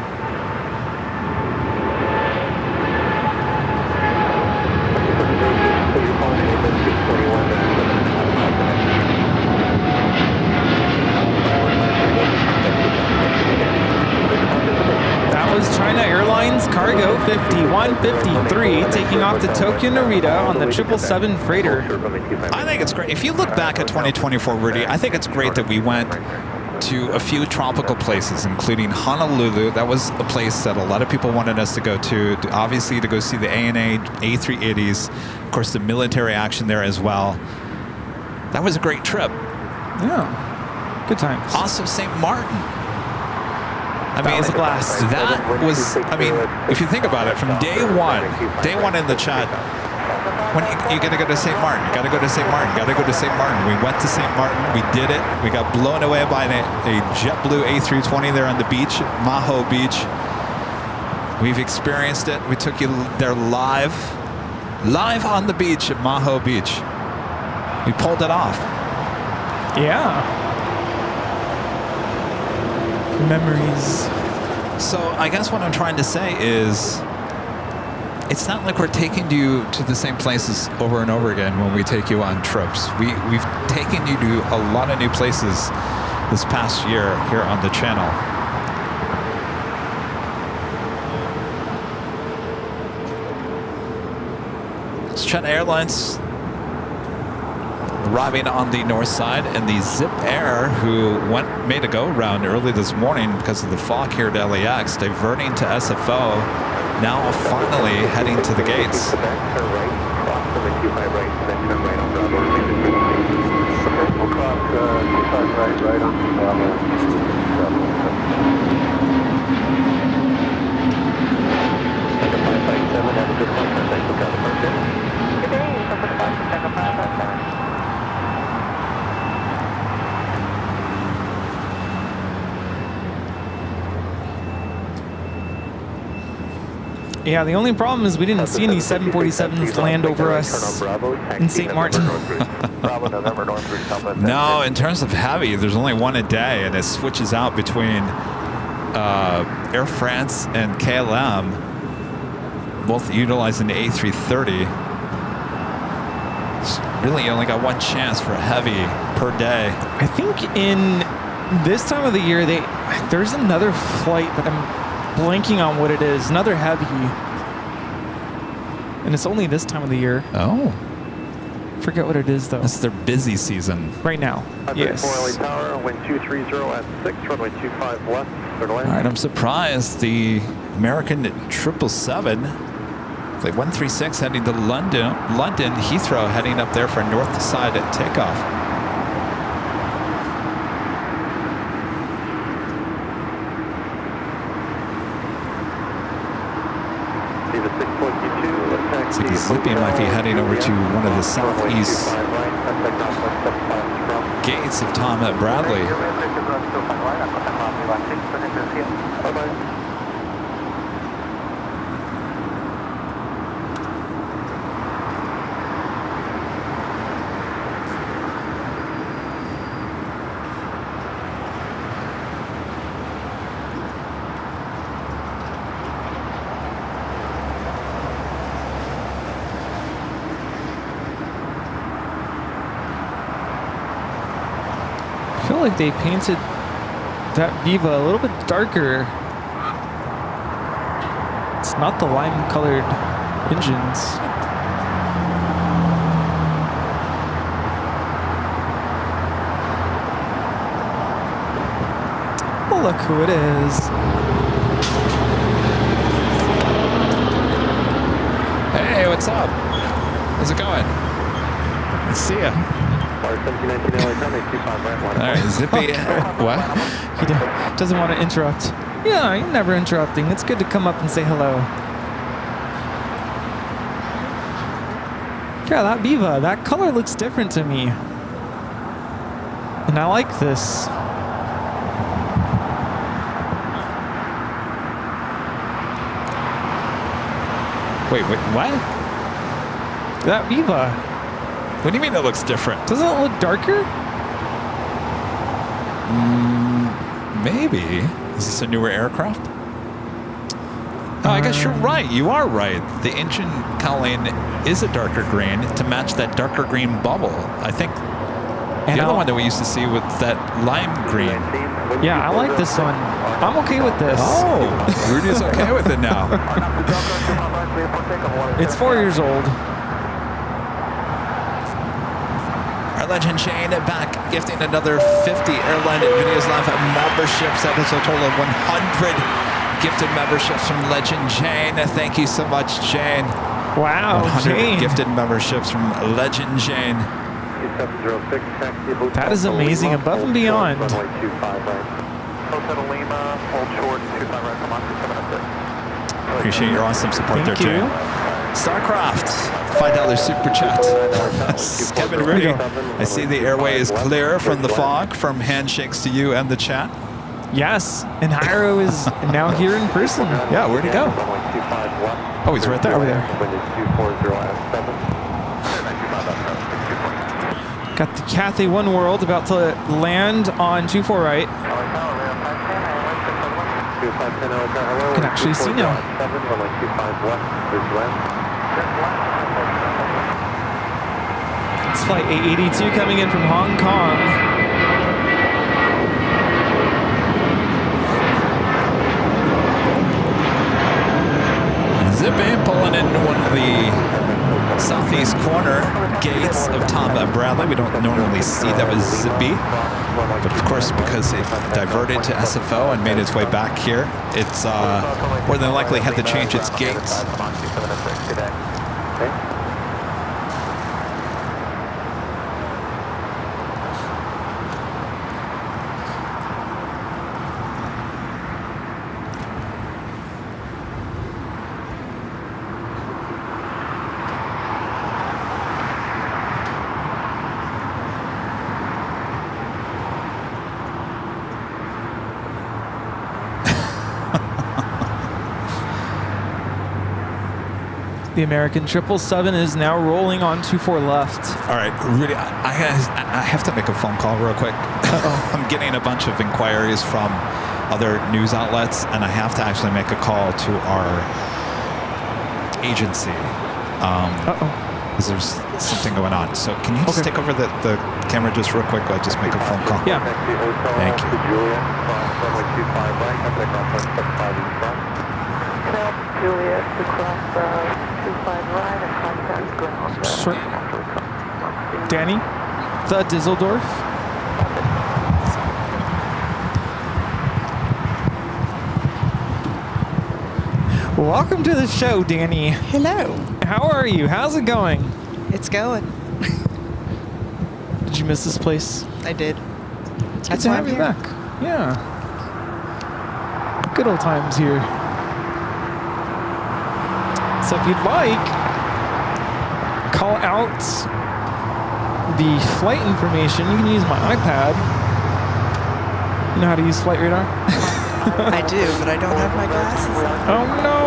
That was China Airlines Cargo 5153 taking off to Tokyo Narita on the 777 freighter. I think it's great. If you look back at 2024, Rudy, I think it's great that we went to a few tropical places, including Honolulu. That was a place that a lot of people wanted us to go to, obviously to go see the ANA A380s, of course the military action there as well. That was a great trip. Yeah, good times. Also St. Martin. I mean, That was a blast. That was, I mean, if you think about it, from day one in the chat, when you got to go to St. Martin, you got to go to St. Martin, got to go to St. Martin. We went to St. Martin, we did it. We got blown away by a JetBlue A320 there on the beach, Maho Beach. We've experienced it. We took you there live on the beach at Maho Beach. We pulled it off. Yeah. Memories. So I guess what I'm trying to say is it's not like we're taking you to the same places over and over again when we take you on trips. We've taken you to a lot of new places this past year here on the channel. It's China Airlines arriving on the north side, and the Zip Air, who made a go-round early this morning because of the fog here at LAX, diverting to SFO, now finally heading to the gates. Yeah, the only problem is we didn't see any 747s land over us in St. Martin. No, in terms of heavy, there's only one a day, and it switches out between Air France and KLM, both utilizing the A330. Really, you only got one chance for heavy per day. I think in this time of the year, there's another flight, but I'm blanking on what it is. Another heavy. And it's only this time of the year. Oh. Forget what it is, though. It's their busy season. Right now. Yes. 4 LA Tower, wind 230 at 6, runway 25 left, clear to land. All right, I'm surprised the American 777, like 136 heading to London, Heathrow heading up there for north side at takeoff. Looks like Zippy might be heading over to one of the southeast gates of Tom at Bradley. I feel like they painted that Viva a little bit darker. It's not the lime-colored engines. Oh, look who it is. Hey, what's up? How's it going? Let's see ya. All right, Zippy. What? He doesn't want to interrupt. Yeah, you're never interrupting. It's good to come up and say hello. Yeah, that Viva, that color looks different to me. And I like this. Wait, what? That Viva. What do you mean it looks different? Doesn't it look darker? Maybe. Is this a newer aircraft? Oh, I guess you're right. You are right. The engine coloring is a darker green to match that darker green bubble. I think the other one that we used to see with that lime green. Yeah, I like this one. I'm okay with this. Oh, Rudy's okay with it now. It's 4 years old. Our legend Shane back gifting another 50 Airline Videos Live memberships. That is a total of 100 gifted memberships from Legend Jane. Thank you so much, Jane. Wow, 100 Jane. gifted memberships from Legend Jane. That is amazing, above and beyond. Appreciate your awesome support Thank there, you. Jane. Starcraft, $5 super chat. Kevin Rudy, I see the airway is clear from the fog, from handshakes to you and the chat. Yes, and Hyro is now here in person. Yeah, where'd he go? Oh, he's right there. Over there. Got the Cathay One World about to land on 24 right. Can actually see now. It's flight 882 coming in from Hong Kong. Zippy pulling in one of the southeast corner gates of Tom Bradley. We don't normally see that was Zippy, but of course because it diverted to SFO and made its way back here, it's more than likely had to change its gates. The American 777 is now rolling on 24 left. All right, Rudy, I have to make a phone call real quick. I'm getting a bunch of inquiries from other news outlets, and I have to actually make a call to our agency. Because there's something going on. So can you just take over the camera just real quick? I'll just make a phone call. Yeah. Thank you. Juliet to cross 25 right and contact ground. Sure. Danny, the Düsseldorf. Welcome to the show, Danny. Hello. How are you? How's it going? It's going. Did you miss this place? I did. It's That's good to why have I'm you here. back. Yeah. Good old times here. So if you'd like, call out the flight information. You can use my iPad. You know how to use flight radar? I do, but I don't have my glasses on. Oh no!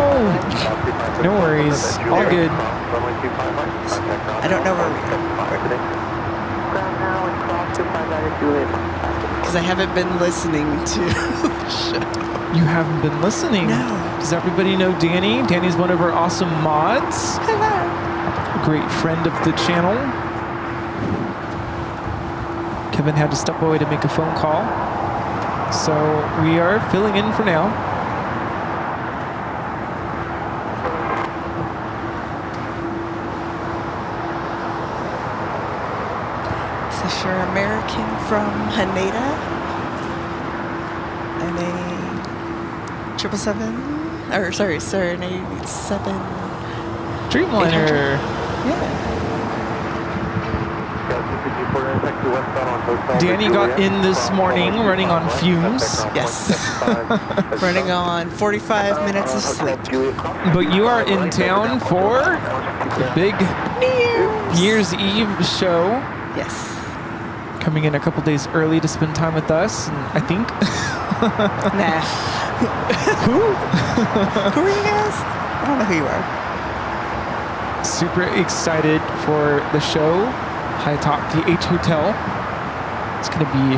No worries. All good. I don't know where we are. Ground now and cross 25 right at Juliet. Because I haven't been listening to the show. You haven't been listening. No. Does everybody know Danny? Danny's one of our awesome mods. Hello. A great friend of the channel. Kevin had to step away to make a phone call. So we are filling in for now. Is this your American from Haneda? And a 777? Or sorry, sir, an 87. Dreamliner. Yeah. Danny got in this morning running on fumes. Yes. Running on 45 minutes of sleep. But you are in town for the big New Year's Eve show. Yes. Coming in a couple days early to spend time with us, and I think. Nah. Who? Who are you guys? I don't know who you are. Super excited for the show. High Top DH Hotel. It's gonna be,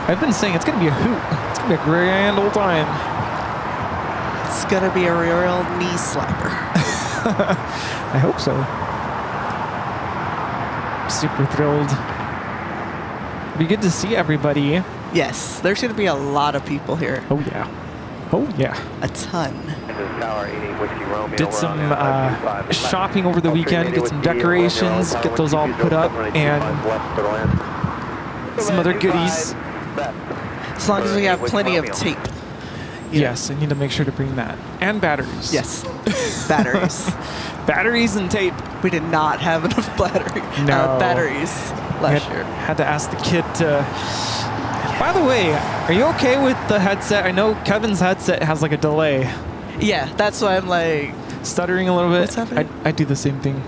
I've been saying it's gonna be a hoot. It's gonna be a grand old time. It's gonna be a real knee slapper. I hope so. Super thrilled. Be good to see everybody. Yes, there's gonna be a lot of people here. Oh yeah. Oh yeah. A ton. Did some shopping over the weekend, get some decorations, get those all put up, and some other goodies. As long as we have plenty of tape. Yes, I need to make sure to bring that. And batteries. Yes. Batteries. Batteries and tape. We did not have enough batteries last year. Had to ask the kid to... By the way, are you okay with the headset? I know Kevin's headset has like a delay. Yeah, that's why I'm like... Stuttering a little bit. What's happening? I do the same thing.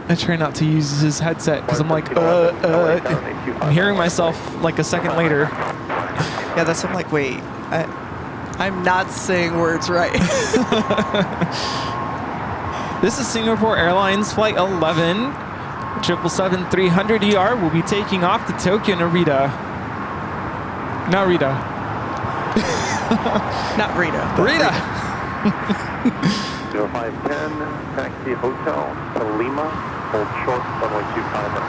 I try not to use his headset because I'm like, I'm hearing myself like a second later. Yeah, that's I'm like, wait, I'm not saying words right. This is Singapore Airlines Flight 11. 777-300ER will be taking off to Tokyo Narita. Narita. Not Rita. Rita. 0510, taxi hotel to Lima, hold short, runway 25.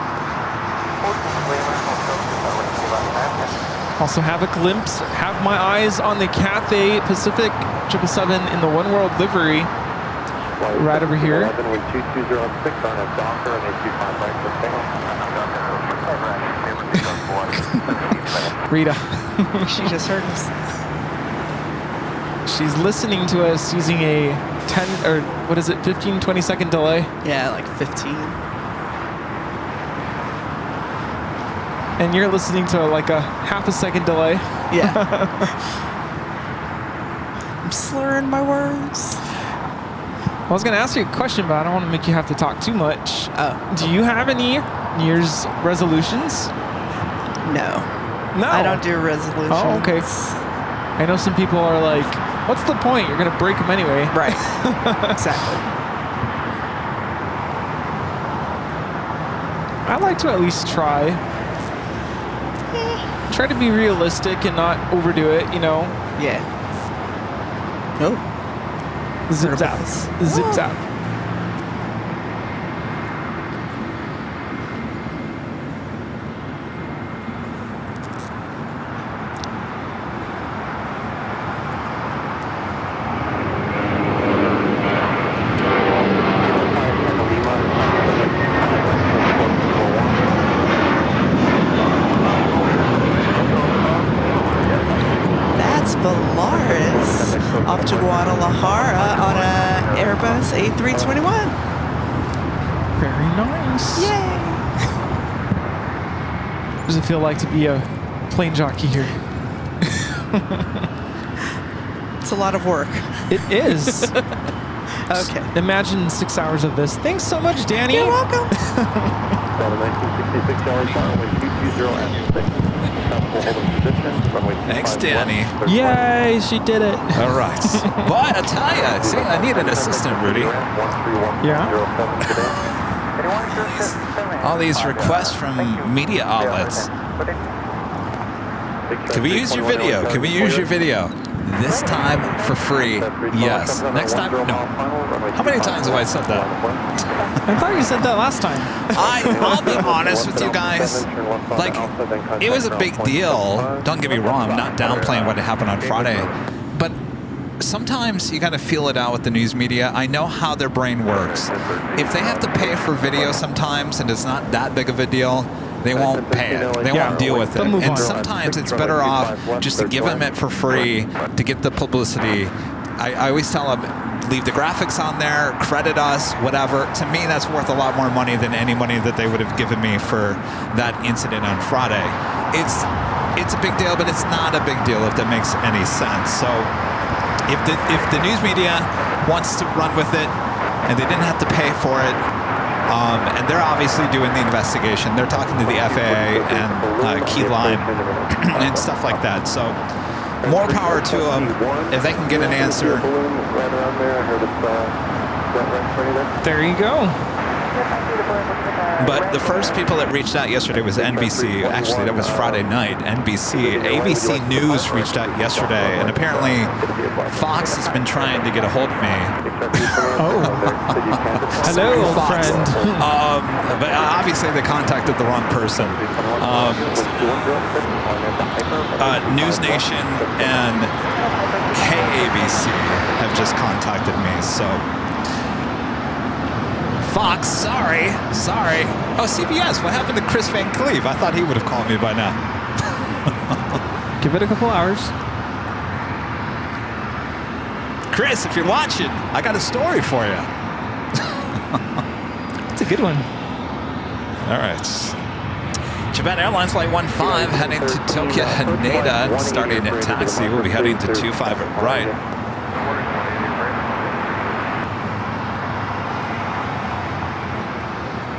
Also have a glimpse, have my eyes on the Cathay Pacific 777 in the One World livery. Right over here. Rita. She just heard us. She's listening to us using a 10 or what is it, 15, 20 second delay. Yeah, like 15. And you're listening to like a half a second delay. Yeah. I'm slurring my words. I was going to ask you a question, but I don't want to make you have to talk too much. Oh. Do you have any New Year's resolutions? No. No. I don't do resolutions. Oh, okay. I know some people are like, what's the point? You're going to break them anyway. Right. Exactly. I like to at least try. Try to be realistic and not overdo it, you know? Yeah. Nope. Zip zap. Zip zap. Sahara on a Airbus A321. Very nice. Yay! What does it feel like to be a plane jockey here? It's a lot of work. It is. Okay. Imagine 6 hours of this. Thanks so much, Danny. You're welcome. 1966 Charlie Tower, 220 Thanks, Danny. Yay, she did it. All right. But I tell you, see, I need an assistant, Rudy. Yeah? All these requests from media outlets. Can we use your video? Can we use your video? This time for free, yes. Next time, no. How many times have I said that? I thought you said that last time. I'll be honest with you guys. Like, it was a big deal. Don't get me wrong. I'm not downplaying what happened on Friday. But sometimes you got to feel it out with the news media. I know how their brain works. If they have to pay for video sometimes and it's not that big of a deal, they won't pay it. They won't deal with it. And sometimes it's better off just to give them it for free to get the publicity. I always tell them, leave the graphics on there, credit us, whatever. To me, that's worth a lot more money than any money that they would have given me for that incident on Friday. It's a big deal, but it's not a big deal if that makes any sense. So if the news media wants to run with it and they didn't have to pay for it, and they're obviously doing the investigation. They're talking to the FAA and Keyline and stuff like that. So more power to them if they can get an answer. There you go. But the first people that reached out yesterday was NBC. Actually, that was Friday night. NBC. ABC News reached out yesterday, and apparently Fox has been trying to get a hold of me. Oh. Hello, old Fox. friend. But obviously they contacted the wrong person. News Nation and KABC have just contacted me, so Fox, sorry. Oh, CBS, what happened to Chris Van Cleve? I thought he would have called me by now. Give it a couple hours. Chris, if you're watching, I got a story for you. It's a good one. All right. Japan Airlines Flight 15 heading to Tokyo Haneda, starting at taxi. We'll be heading to 25 at right.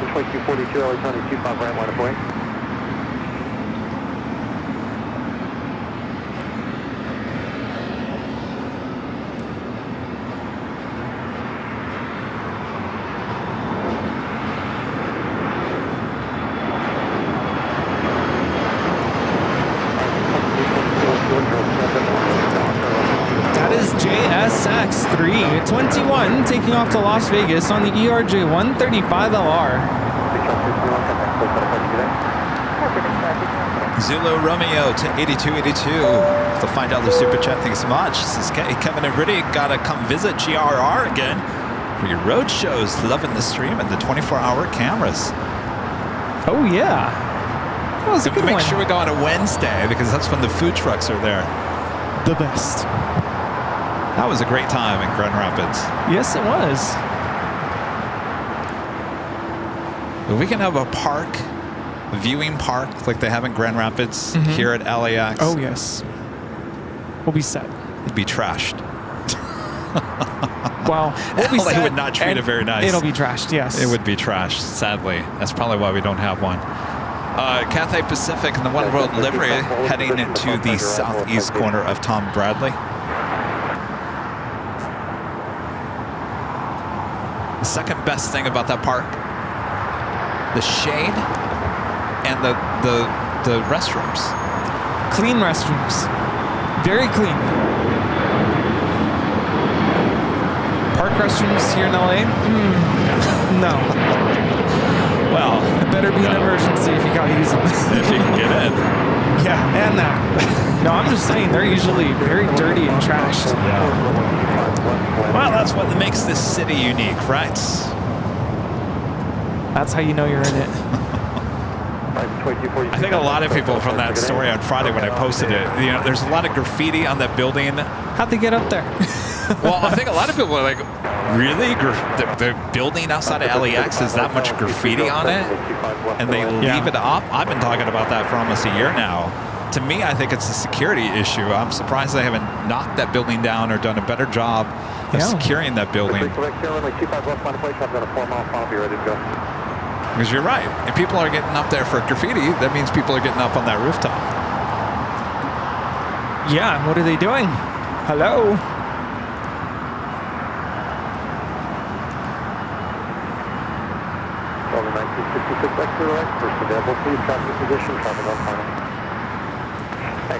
Detroit 242, LA County 25 right, line of way. That is JSX 321 taking off to Las Vegas on the ERJ 135LR. Zulu Romeo to 8282 to find out the super chat. Thanks so much. This is Kevin and Rudy. Gotta come visit GRR again for your road shows. Loving the stream and the 24-hour cameras. Oh, yeah. That was a good one. Make sure we go on a Wednesday because that's when the food trucks are there. The best. That was a great time in Grand Rapids. Yes, it was. If we can have a park, a viewing park like they have in Grand Rapids here at LAX. Oh, yes. We'll be set. It'd be trashed. Well, we'll be LA set, would not treat it very nice. It'll be trashed, yes. It would be trashed, sadly. That's probably why we don't have one. Cathay Pacific and the One World livery heading into the southeast corner of Tom Bradley. The second best thing about that park, the shade and the restrooms. Clean restrooms. Very clean. Park restrooms here in LA? No. Well, It better be an emergency if you gotta use them. if you can get in. Yeah, and that. No, I'm just saying they're usually very dirty and trashed. Well, that's what makes this city unique, right? That's how you know you're in it. I think a lot of people from that story on Friday when I posted it, there's a lot of graffiti on that building. How'd they get up there? Well, I think a lot of people are like, really? The building outside of LAX has that much graffiti on it? And they leave it up? I've been talking about that for almost a year now. To me, I think it's a security issue. I'm surprised they haven't knocked that building down or done a better job of securing that building. Because you're right. If people are getting up there for graffiti, that means people are getting up on that rooftop. Yeah, what are they doing? Hello? Over 1966 back to the right. First available, please. Traffic position. Traffic on final.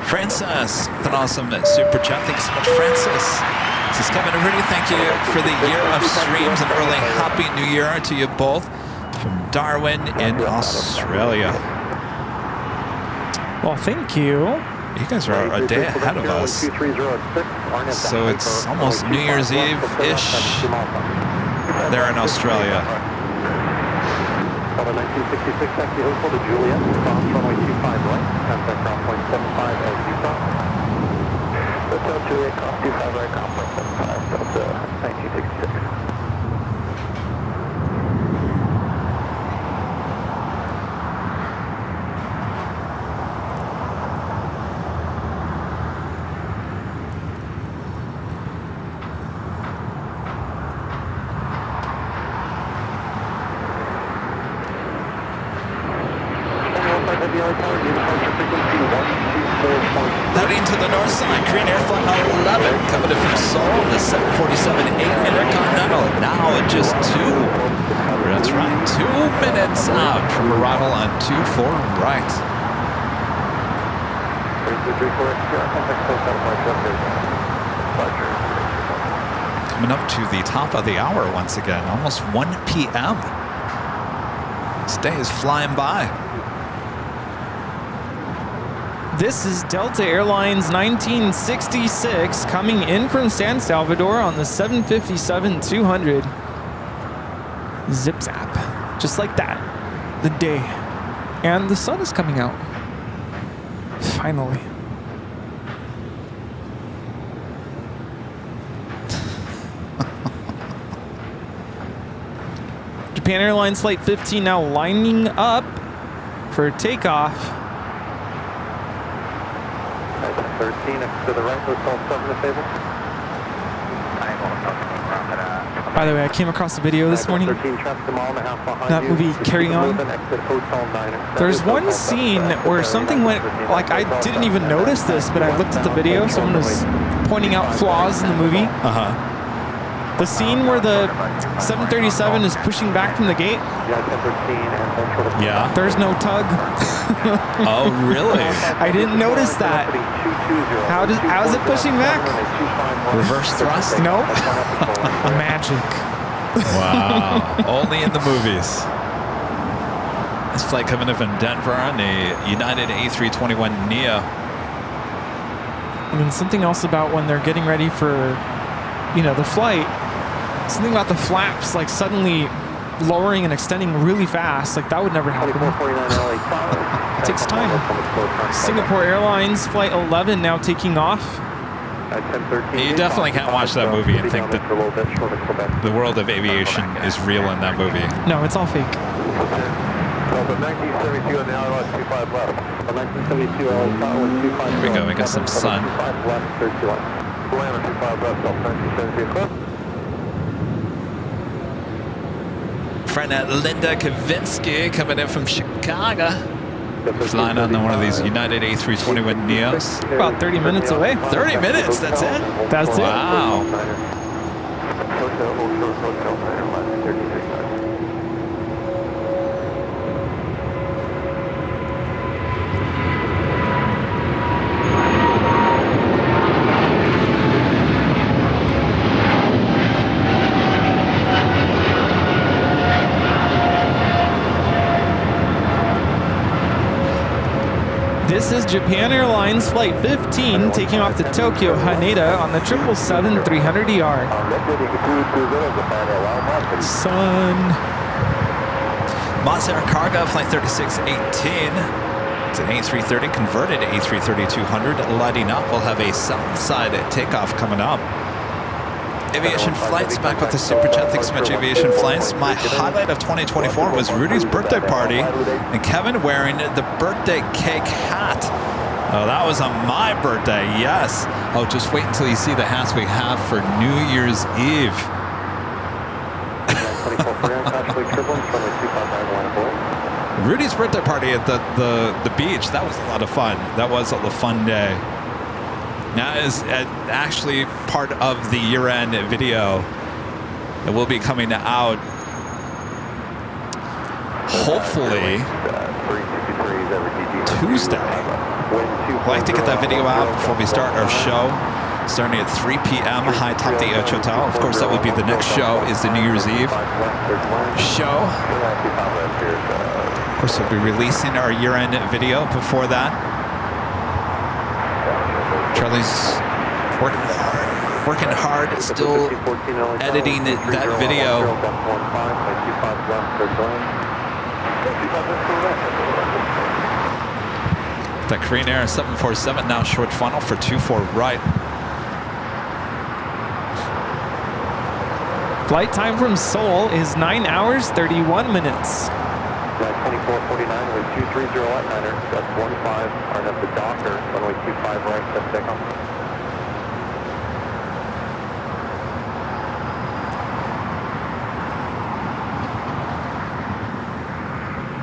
Francis, with an awesome super chat. Thank you so much, Francis. This is Kevin Rudy. Thank you for the year of streams and early Happy New Year to you both from Darwin in Australia. Well, thank you. You guys are a day ahead of us. So it's almost New Year's Eve-ish there in Australia. 1966 taxi hotel to Juliet, cross runway 25 right, contact ground point 75 as Utah. Hotel Juliet, cross 25 right, ground point 75, Delta 1966. Heading to the north side, Korean Air Flight 11, coming in from Seoul, the 747-8 Intercontinental, now at just that's right, 2 minutes out from arrival on 24 right. Coming up to the top of the hour once again, almost 1 p.m. This day is flying by. This is Delta Airlines 1966 coming in from San Salvador on the 757-200. Zip zap. Just like that. The day. And the sun is coming out. Finally. Japan Airlines Flight 15 now lining up for takeoff. 13 to the right, hotel 7 to table. By the way, I came across a video this morning. That movie, Carry On. There's one scene where something went, like I didn't even notice this, but I looked at the video. Someone was pointing out flaws in the movie. The scene where the 737 is pushing back from the gate. Yeah. There's no tug. Oh, really? I didn't notice that. How is it pushing back? Reverse thrust? Nope. Magic. Wow. Only in the movies. This flight coming in from Denver on a United A321neo. I mean, something else about when they're getting ready for, the flight. Something about the flaps, like suddenly lowering and extending really fast. Like that would never happen. It takes time. Singapore Airlines Flight 11 now taking off. You definitely can't watch that movie and think that the world of aviation is real in that movie. No, it's all fake. 1972 on the hour, 25 left. 1972 Here we go, we got some sun. Friend Linda Kavinsky coming in from Chicago. Flying on one of these United A321neos. About 30 minutes away. 30 minutes, that's it? That's it. Wow. This is Japan Airlines Flight 15 taking off to Tokyo Haneda on the 777-300ER. Sun. Moss Air Cargo Flight 3618. It's an A330 converted A330-200 lighting up. We'll have a south side takeoff coming up. Aviation Flights back with the super chat. Thanks so much, Aviation Flights. My highlight of 2024 was Rudy's birthday party and Kevin wearing the birthday cake hat. Oh, that was on my birthday, yes. Oh, just wait until you see the hats we have for New Year's Eve. Rudy's birthday party at the beach, that was a lot of fun. That was a fun day. That is actually part of the year-end video that will be coming out hopefully Tuesday. I'd like to get that video out before we start our show, starting at 3 p.m. high top the Hotel. Of course, that would be the next show is the New Year's Eve show. Of course, we'll be releasing our year-end video before that. Charlie's working hard, still editing that video. The Korean Air 747 now short funnel for 24 right. Flight time from Seoul is 9 hours, 31 minutes. 2449 with 230 at Niner. That's 15, arm up the Docker, runway 25 right, set takeoff.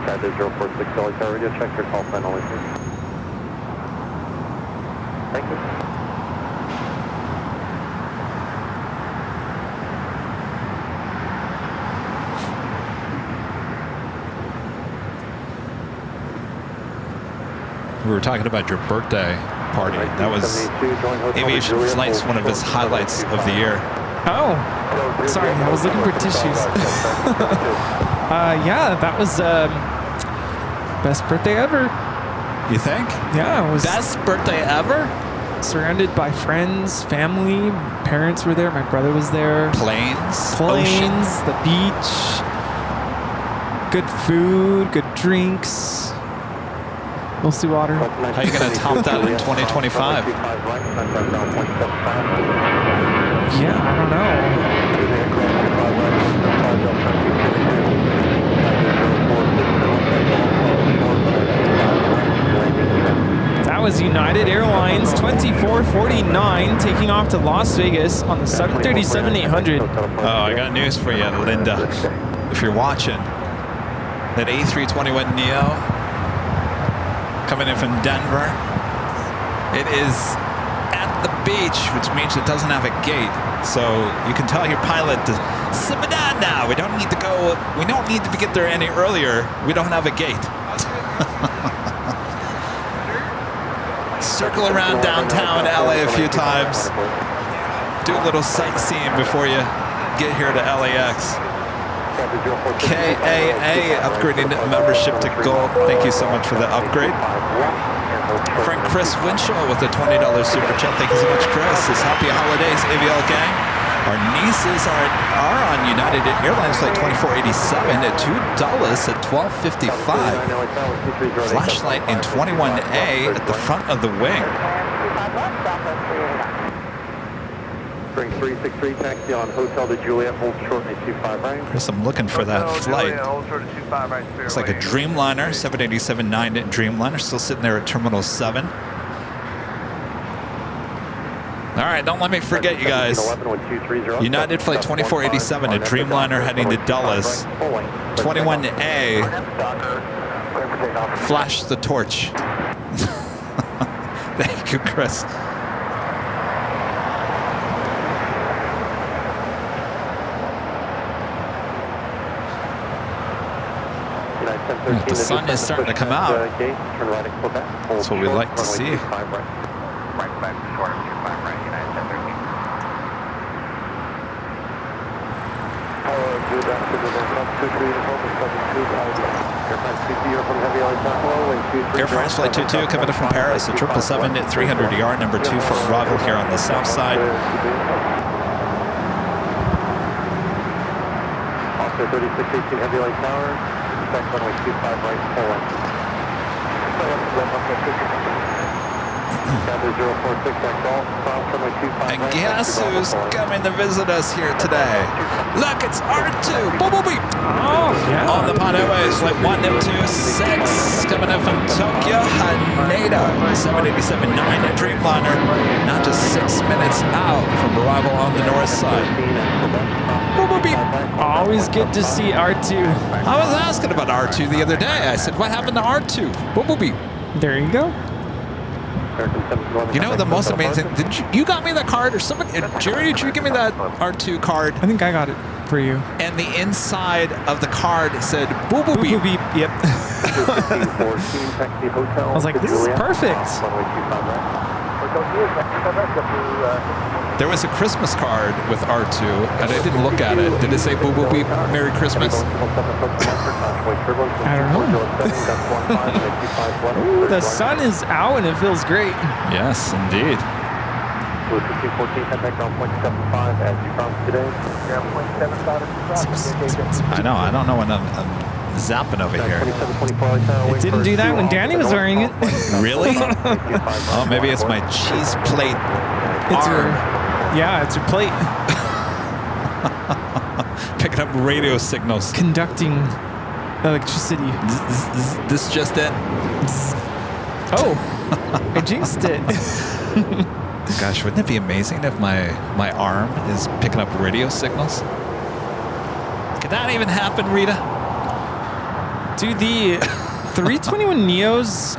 Cat 046 LAX radio, check your call sign only, please. Thank you. We were talking about your birthday party. That was Aviation Flights, one of his highlights of the year. Oh, sorry, I was looking for tissues. Yeah, that was best birthday ever. You think? Yeah, it was Best birthday ever? surrounded by friends, family, parents were there, my brother was there. Planes, Planes, the beach, good food, good drinks, mostly water. How are you going to top that in 2025? Yeah, I don't know. That was United Airlines 2449 taking off to Las Vegas on the 737-800. Oh, I got news for you, Linda. If you're watching, that A321neo coming in from Denver, it is at the beach, which means it doesn't have a gate. So you can tell your pilot to simmer down now. We don't need to go. We don't need to get there any earlier. We don't have a gate. Circle around downtown LA a few times. Do a little sightseeing before you get here to LAX. KAA upgrading membership to gold. Thank you so much for the upgrade. Friend Chris Winshaw with a $20 super chat. Thank you so much, Chris. Says happy holidays, AVL gang. Our nieces are on United Airlines flight 2487 at $2 at 12:55. Flashlight in 21A at the front of the wing. Spring 363, taxi on Hotel de Juliet, hold short at 25 right. Chris, I'm looking for that flight. It's like a Dreamliner, 787-9 Dreamliner, still sitting there at Terminal 7. All right, don't let me forget, you guys. United Flight 2487, a Dreamliner heading to Dulles. 21A, flash the torch. Thank you, Chris. The sun is starting to come out. That's what we like to see. Air France Flight 22 coming in from Paris, a 777 at 300ER, number 2 for arrival here on the south side. Also 3618 Heavy Light Tower, expect runway 25 right, Poland. And guess who's coming to visit us here today? Look, it's R2. Bumblebee. Oh, yeah. On the Pod Airways, flight 126, coming in from Tokyo, Haneda, 787-9, a Dreamliner, not just 6 minutes out from arrival on the north side. Bumblebee. Always good to see R2. I was asking about R2 the other day. I said, what happened to R2? Bumblebee. There you go. You know the most amazing, you got me that card or somebody, Jerry, did you give me that R2 card? I think I got it for you. And the inside of the card said Bumblebee. Boop, beep. Yep. I was like, this is perfect. There was a Christmas card with R2, and I didn't look at it. Did it say Bumblebee, Merry Christmas? I don't know. Ooh, the sun is out and it feels great. Yes, indeed. I know, I don't know when I'm zapping over here. It didn't do that when Danny was wearing it. Really? Oh, maybe it's my cheese plate It's arm. it's your plate. Picking up radio signals. Conducting electricity. This just in. Oh, I jinxed it. Gosh, wouldn't it be amazing if my arm is picking up radio signals? Could that even happen, Rita? Dude, the 321 Neos.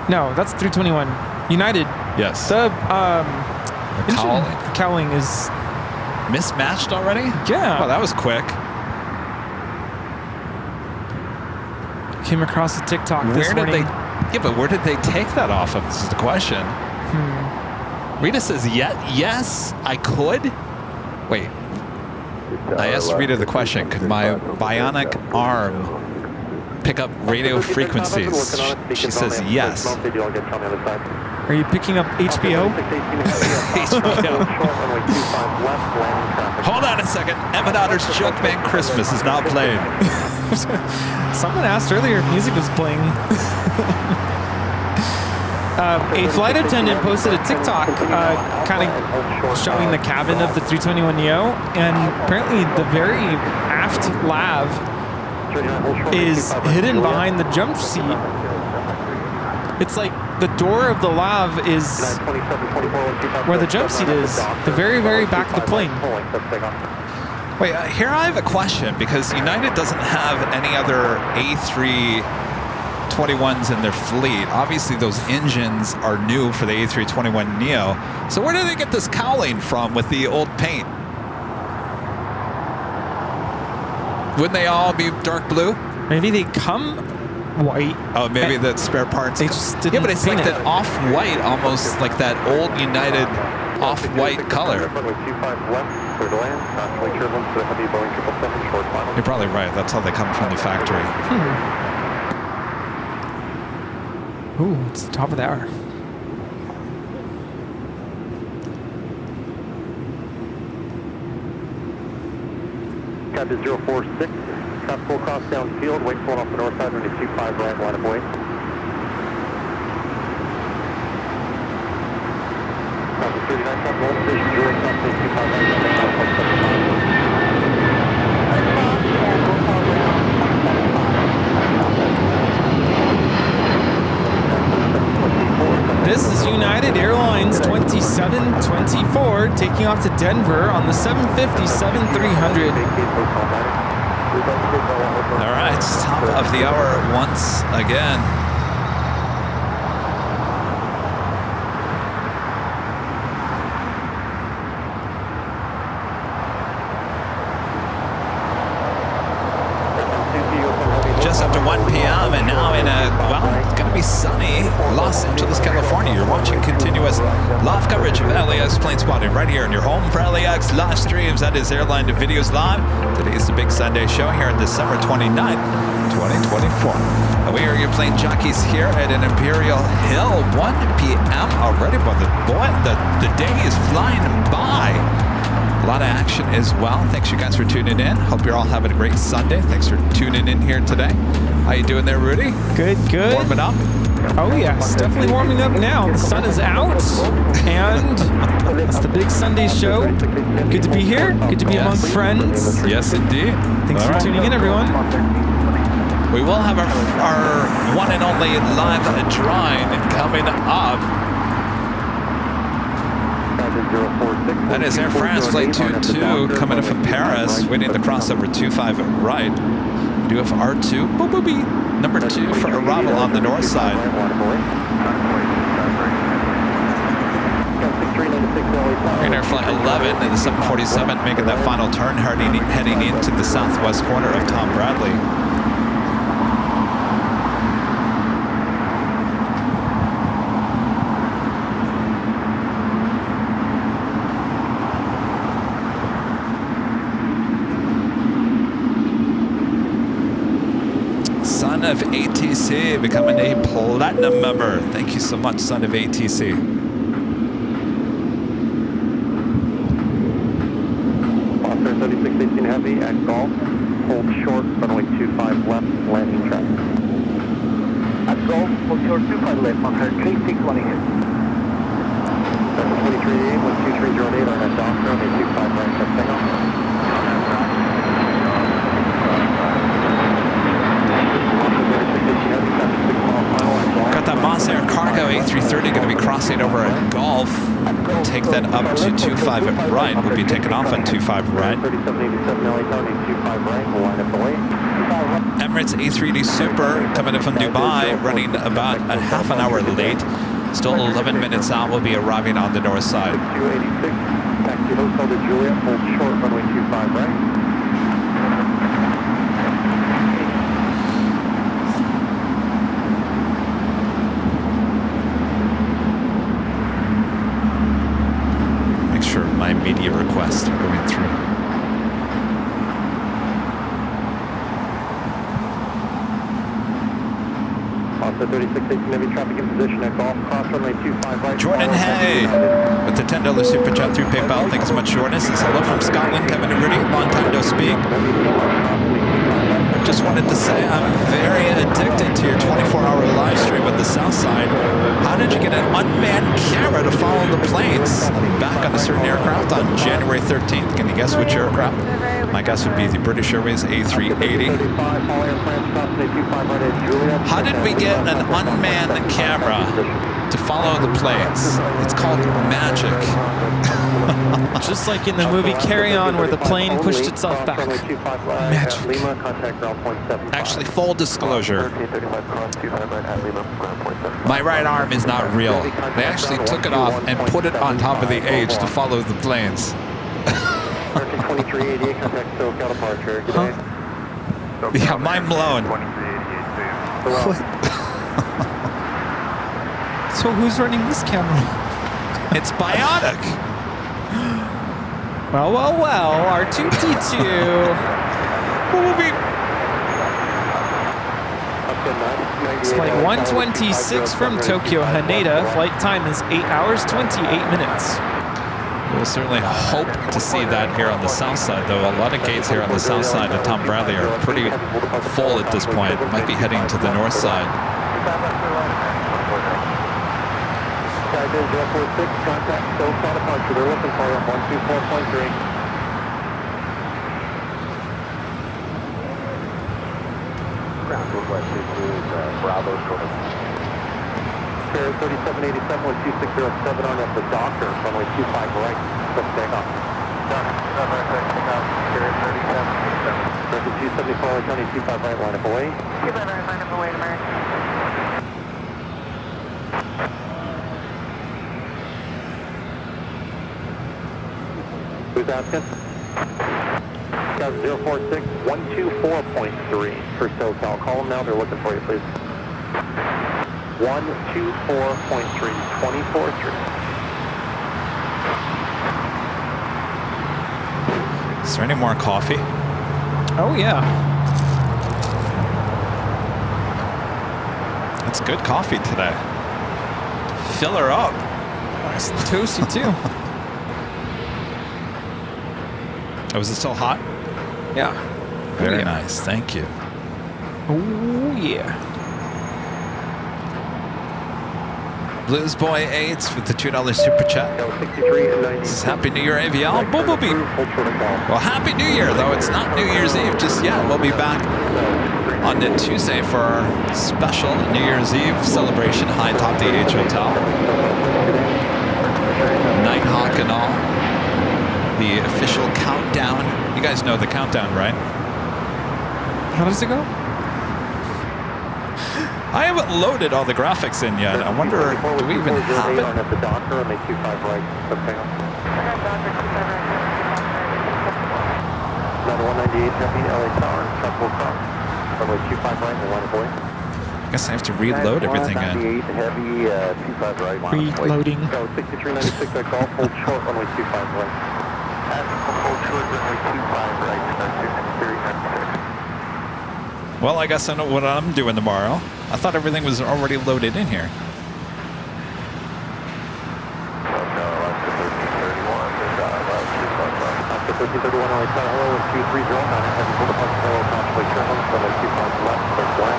No, that's 321 United. Yes. The cowling? cowling is Mismatched already? Yeah. Oh, that was quick. Came across a TikTok this morning. Where did they take that off of? This is the question. Rita says, yes, I could. Wait. I asked Rita the question, could my bionic arm pick up radio frequencies? She says yes. Are you picking up HBO? HBO. Hold on a second. Emmett Otter's Junk Band Christmas is not playing. Someone asked earlier if music was playing. A flight attendant posted a TikTok kind of showing the cabin of the 321 Neo, and apparently the very aft lav is hidden behind the jump seat. It's like the door of the lav is where the jump seat is, the very, very back of the plane. Wait, here I have a question, because United doesn't have any other A321s in their fleet. Obviously, those engines are new for the A321neo. So where do they get this cowling from with the old paint? Wouldn't they all be dark blue? Maybe they come white. Oh, maybe that's spare parts. They just didn't but it's like paint that off-white, almost like that old United off-white color. You're probably right. That's how they come from the factory. Ooh, it's the top of the hour. Captain 046, traffic full cross downfield, wait pulling off the north side, running 25 right, line of way. Captain 39, top roll station, 0, cross 25 right, This is United Airlines 2724 taking off to Denver on the 757-300. All right, top of the hour once again. Just after 1 p.m. and now in a, well, it's going to be sunny Los Angeles, California. You're watching continuous live coverage of LAX Plane Spotting right here in your home for LAX live streams. That is Airline Videos Live. Today is the big Sunday show here on December 29th, 2024. And we are your plane jockeys here at an Imperial Hill. 1 p.m. already, but the day is flying by. A lot of action as well. Thanks you guys for tuning in. Hope you're all having a great Sunday. Thanks for tuning in here today. How you doing there, Rudy? Good. Warming up? Oh yeah, it's definitely warming up now. The sun is out, and it's the big Sunday show. Good to be here. Good to be among friends. Yes, indeed. Thanks All for right. tuning in, everyone. We will have our one and only live drawing coming up. That is Air France Flight 22 coming in from Paris, waiting to cross over 25 right. We do have R2, boop, boop, beep, number 2 for arrival on the north side. Air Flight 11 and the 747 making that final turn, heading into the southwest corner of Tom Bradley. Son of ATC becoming a platinum member. Thank you so much, Son of ATC. Oscar 3618 Heavy at Golf. Hold short, runway 25 left, landing track. At Golf, hold short 25 left, Oscar 3618. 2338, 12308 on that Doctor, runway 25 right, touchdown. Got that Moss Air Cargo A330 going to be crossing over at Gulf. Take that up to 25 right. We'll be taking off on 25 right. Emirates A380 Super coming in from Dubai, running about a half an hour late. Still 11 minutes out. We'll be arriving on the north side. 286, taxi Hotel to Juliet, hold short, runway 25 right. My media requests are going through. Also 3618 Navy traffic in position at Golf Cross runway 25 right. Jordan Hay with the $10 super chat through PayPal. Thank you so much, Jordan. Says hello from Scotland. Kevin and Rudy, long time no speak. Just wanted to say I'm very addicted to your 24-hour live stream with the South Side. How did you get an unmanned camera to follow the planes? I'm back on a certain aircraft on January 13th. Can you guess which aircraft? My guess would be the British Airways A380. How did we get an unmanned camera to follow the planes? It's called magic. Just like in the movie Carry On, where the plane pushed itself back. Magic. Actually, full disclosure, my right arm is not real. They actually took it off and put it on top of the H to follow the planes. Huh? Yeah, mind blown. So who's running this camera? It's bionic. Well, well, well, R2-D2. We'll be It's flight 126 from Tokyo, Haneda. Flight time is 8 hours, 28 minutes. We'll certainly hope to see that here on the south side, though. A lot of gates here on the south side of Tom Bradley are pretty full at this point. Might be heading to the north side. Skydiz 046, contact SoCal departure. They're looking for you, 124.3. Ground request is Bravo short of. Spirit 3787 with 2607 on at the Doctor, runway 25 right, quick takeoff. Doctor, takeoff, Spirit 3787. Circuit 274, County 25 right, line up away. 25 right, line up away, American. Who's asking? Got 046, 124.3 for SoCal. Call them now, they're looking for you, please. 124.3, 24.3. Is there any more coffee? Oh, yeah. It's good coffee today. Fill her up. Nice and toasty, too. Oh, is it still hot? Yeah. Very yeah. nice. Thank you. Oh, yeah. Blues Boy 8 with the $2 super chat. This is Happy New Year, Aviation. Bumblebee. Well, Happy New Year, though it's not New Year's Eve just yet. We'll be back on the Tuesday for our special New Year's Eve celebration, high top the H Hotel. Nighthawk and all. The official countdown. You guys know the countdown, right? How does it go? I haven't loaded all the graphics in yet. I wonder, do we even have it? At the Docker, runway 25 right, subtail. Another 198 Heavy, LA Tower, Truckle Cross. Runway 25 right, the line of boy. I guess I have to reload everything in. 198 Heavy, 25 right, line of boy. Reloading. So 6396 at golf, hold short, runway 25 right. Hold short, runway 25 right, start 6396. Well, I guess I know what I'm doing tomorrow. I thought everything was already loaded in here. After 1331 LA Tower, hello, with 230, on heavy Boulevard, hello, contemplate turn left, runway 25 left, start black,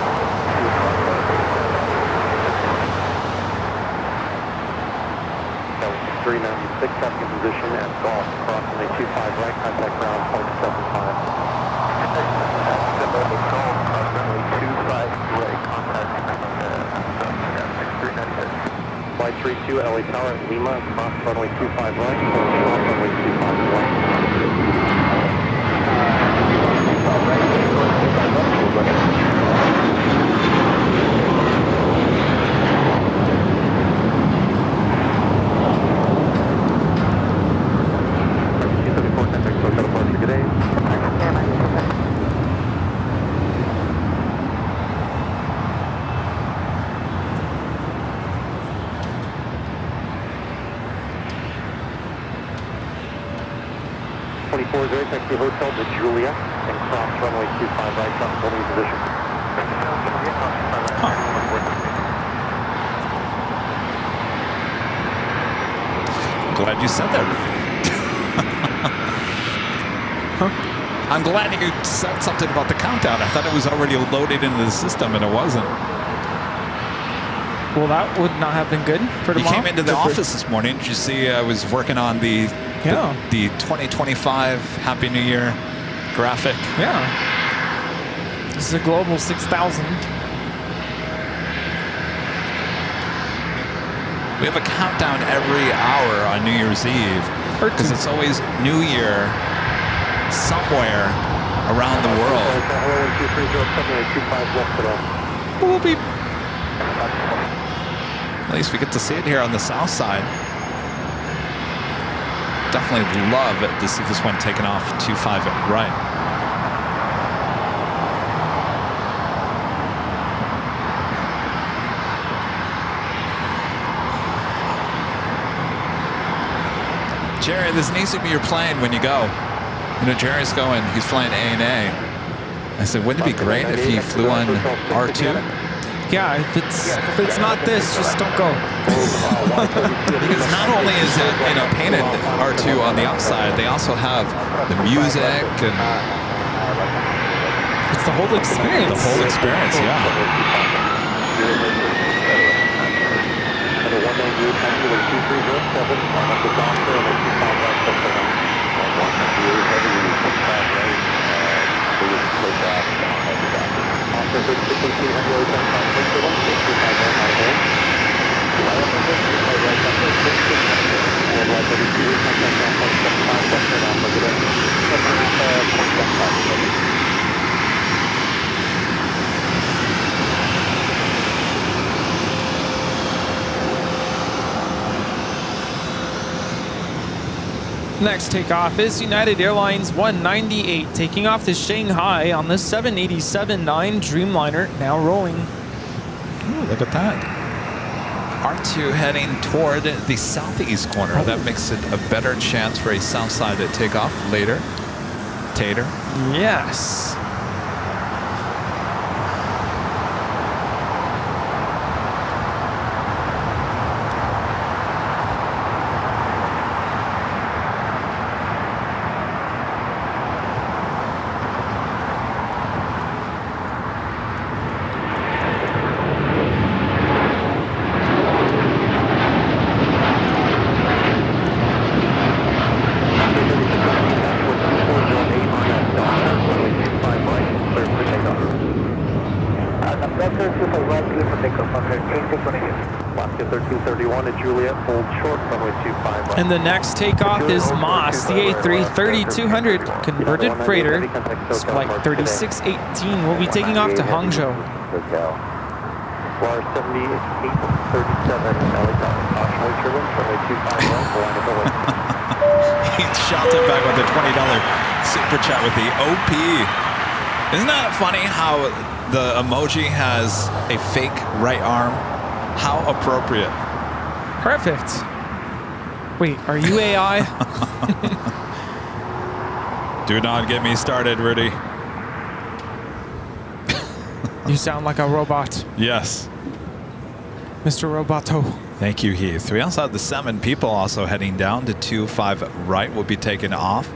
396, traffic in position at golf, cross runway 25 right, contact ground, 0.75. Flight 32 LA Tower at Lima, cross runway 25 right, cross runway 25 right. Good day. 24 is right, taxi hotel to Julia, and cross runway 25 right, top holding position. Glad you said that. I'm glad you said something about the countdown. I thought it was already loaded into the system, and it wasn't. Well, that would not have been good for You tomorrow. came into the office this morning. Did you see I was working on the 2025 Happy New Year graphic? Yeah. This is a global 6,000. We have a countdown every hour on New Year's Eve because it's always New Year somewhere around the world. We'll be. At least we get to see it here on the south side. Definitely love to see this one taken off 25 right. Jerry, this needs to be your plane when you go. You know, Jerry's going, he's flying A&A. I said, wouldn't it be great if he flew on R2? Yeah, if it's not this, just don't go. Because not only is it, you know, painted R2 on the outside, they also have the music and It's the whole experience. the whole experience, yeah. Number 198, taxi with 2307, on up the Docker, and then 25 right, subtail. 198 heavy, 25 right, we will take off on the Docker. After 16 heavy, always on time, 25 right, out of there. Right up on this, 25 right, after 16, and right 32, contact ground, 0.75, left turn off, look at it. Left turn off, 0.75. Next takeoff is United Airlines 198, taking off to Shanghai on the 787-9 Dreamliner, now rolling. Ooh, look at that. R2 heading toward the southeast corner. That makes it a better chance for a south side to take off later. Tater. Yes. takeoff on there. Alaska 1331 at Juliet, hold short, runway 25 right. And the next takeoff is Moss, the A330-200 converted freighter. It's flight 3618. We'll be taking off to Hangzhou. Flyer 7837, caution weight turbulence, runway 25 right, line of the way. He shouted back with a $20 super chat with the OP. Isn't that funny how the emoji has a fake right arm? How appropriate. Perfect. Wait, are you AI? Do not get me started, Rudy. You sound like a robot, Yes. Mr. Roboto. Thank you, Heath. We also have the 7 people also heading down to 25 right. Will be taken off.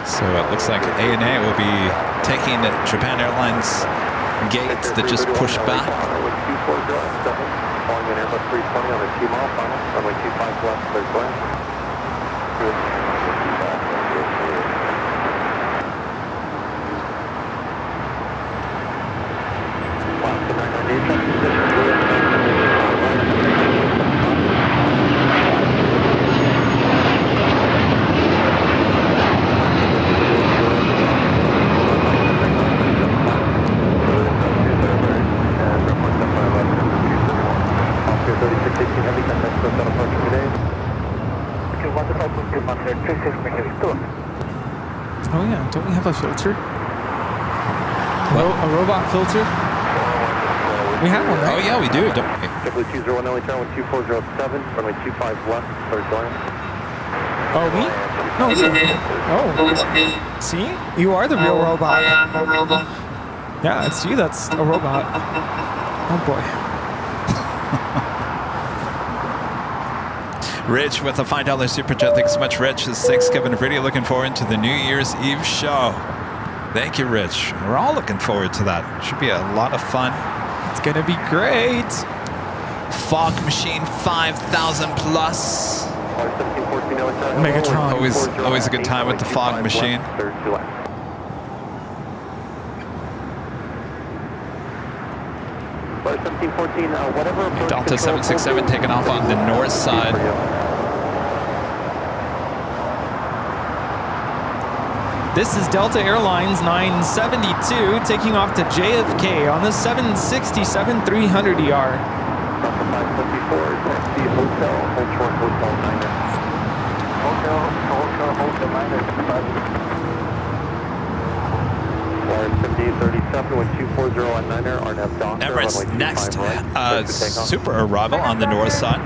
So it looks like ANA will be taking Japan Airlines gates that just pushed back. Calling in Airbus 320 on the 2-mile final, runway 25 left, clear climb. Oh yeah, don't we have a filter? A robot filter? We have one, right? Oh yeah, we do, don't we? W201 LA Tower 2407, runway 25 left, third climb. Oh, me? No, it's oh. See? You are the real robot. Yeah, it's you that's a robot. Oh boy. Rich with a $5 super chat. Thanks so much, Rich. Thanks, Kevin and Freddie. Looking forward to the New Year's Eve show. Thank you, Rich. We're all looking forward to that. Should be a lot of fun. It's gonna be great. Fog Machine 5,000 plus. Megatron. Always a good time with the Fog Machine. Delta 767 taking off on the north side. This is Delta Airlines 972 taking off to JFK on the 767-300ER. Emirates next super arrival on the north side.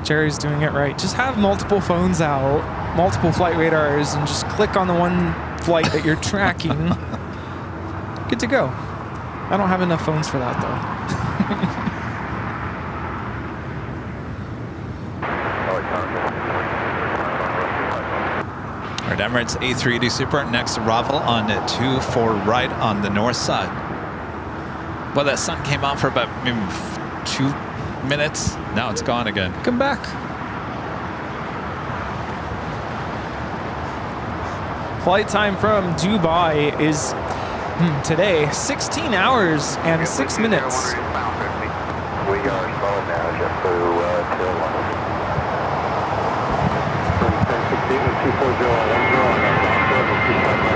Jerry's doing it right. Just have multiple phones out, multiple flight radars, and just click on the one flight that you're tracking. Good to go. I don't have enough phones for that, though. All right, Emirates A380 Super, next arrival on 24 right on the north side. Well, that sun came on for about maybe 2 minutes. Now it's gone again. Come back. Flight time from Dubai is today 16 hours and 6 minutes. We are slowing now just to London. From 1016 to 24010 on that doctor, and 259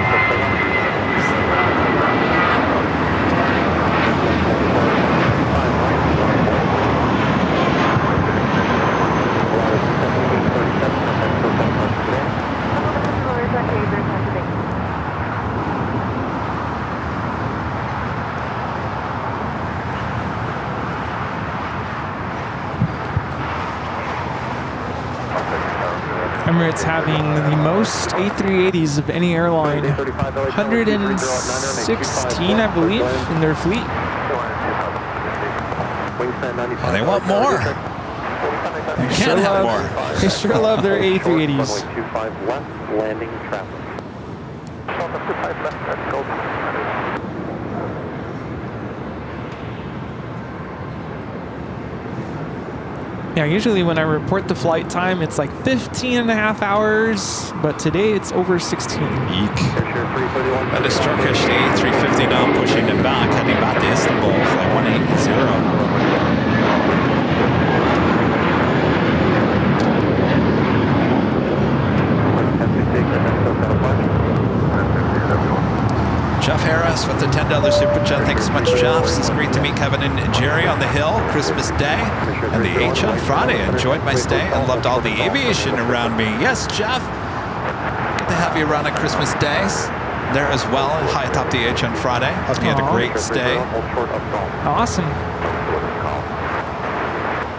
Emirates having the most A380s of any airline, 116, I believe, in their fleet. Oh, they want more. They can't have more. They sure love their A380s. landing traffic. Yeah, usually when I report the flight time, it's like 15 and a half hours, but today it's over 16. Eek. That is Turkish A350 now pushing it back, heading back to Istanbul, flight 180. Jeff Harris with the $10 super chat. Thanks so much, Jeff. It's great to meet Kevin and Jerry on the hill Christmas Day and the H on Friday. Enjoyed my stay and loved all the aviation around me. Yes, Jeff. Good to have you around on Christmas days there as well. High atop the H on Friday. Hope you had a great stay. Awesome.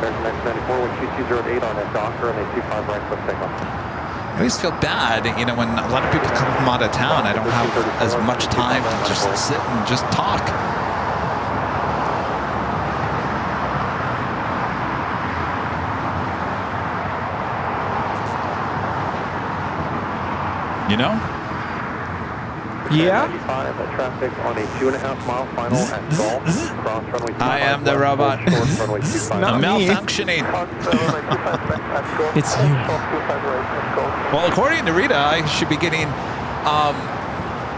There's 994 with 2208 on that Docker and a 25 right foot signal. I always feel bad, you know, when a lot of people come from out of town, I don't have as much time to just sit and just talk. You know? Yeah? Traffic on a 2.5 mile final at Gulf, cross runway 25. I am the robot. Not I'm me. malfunctioning. It's you. Well, according to Rita, I should be getting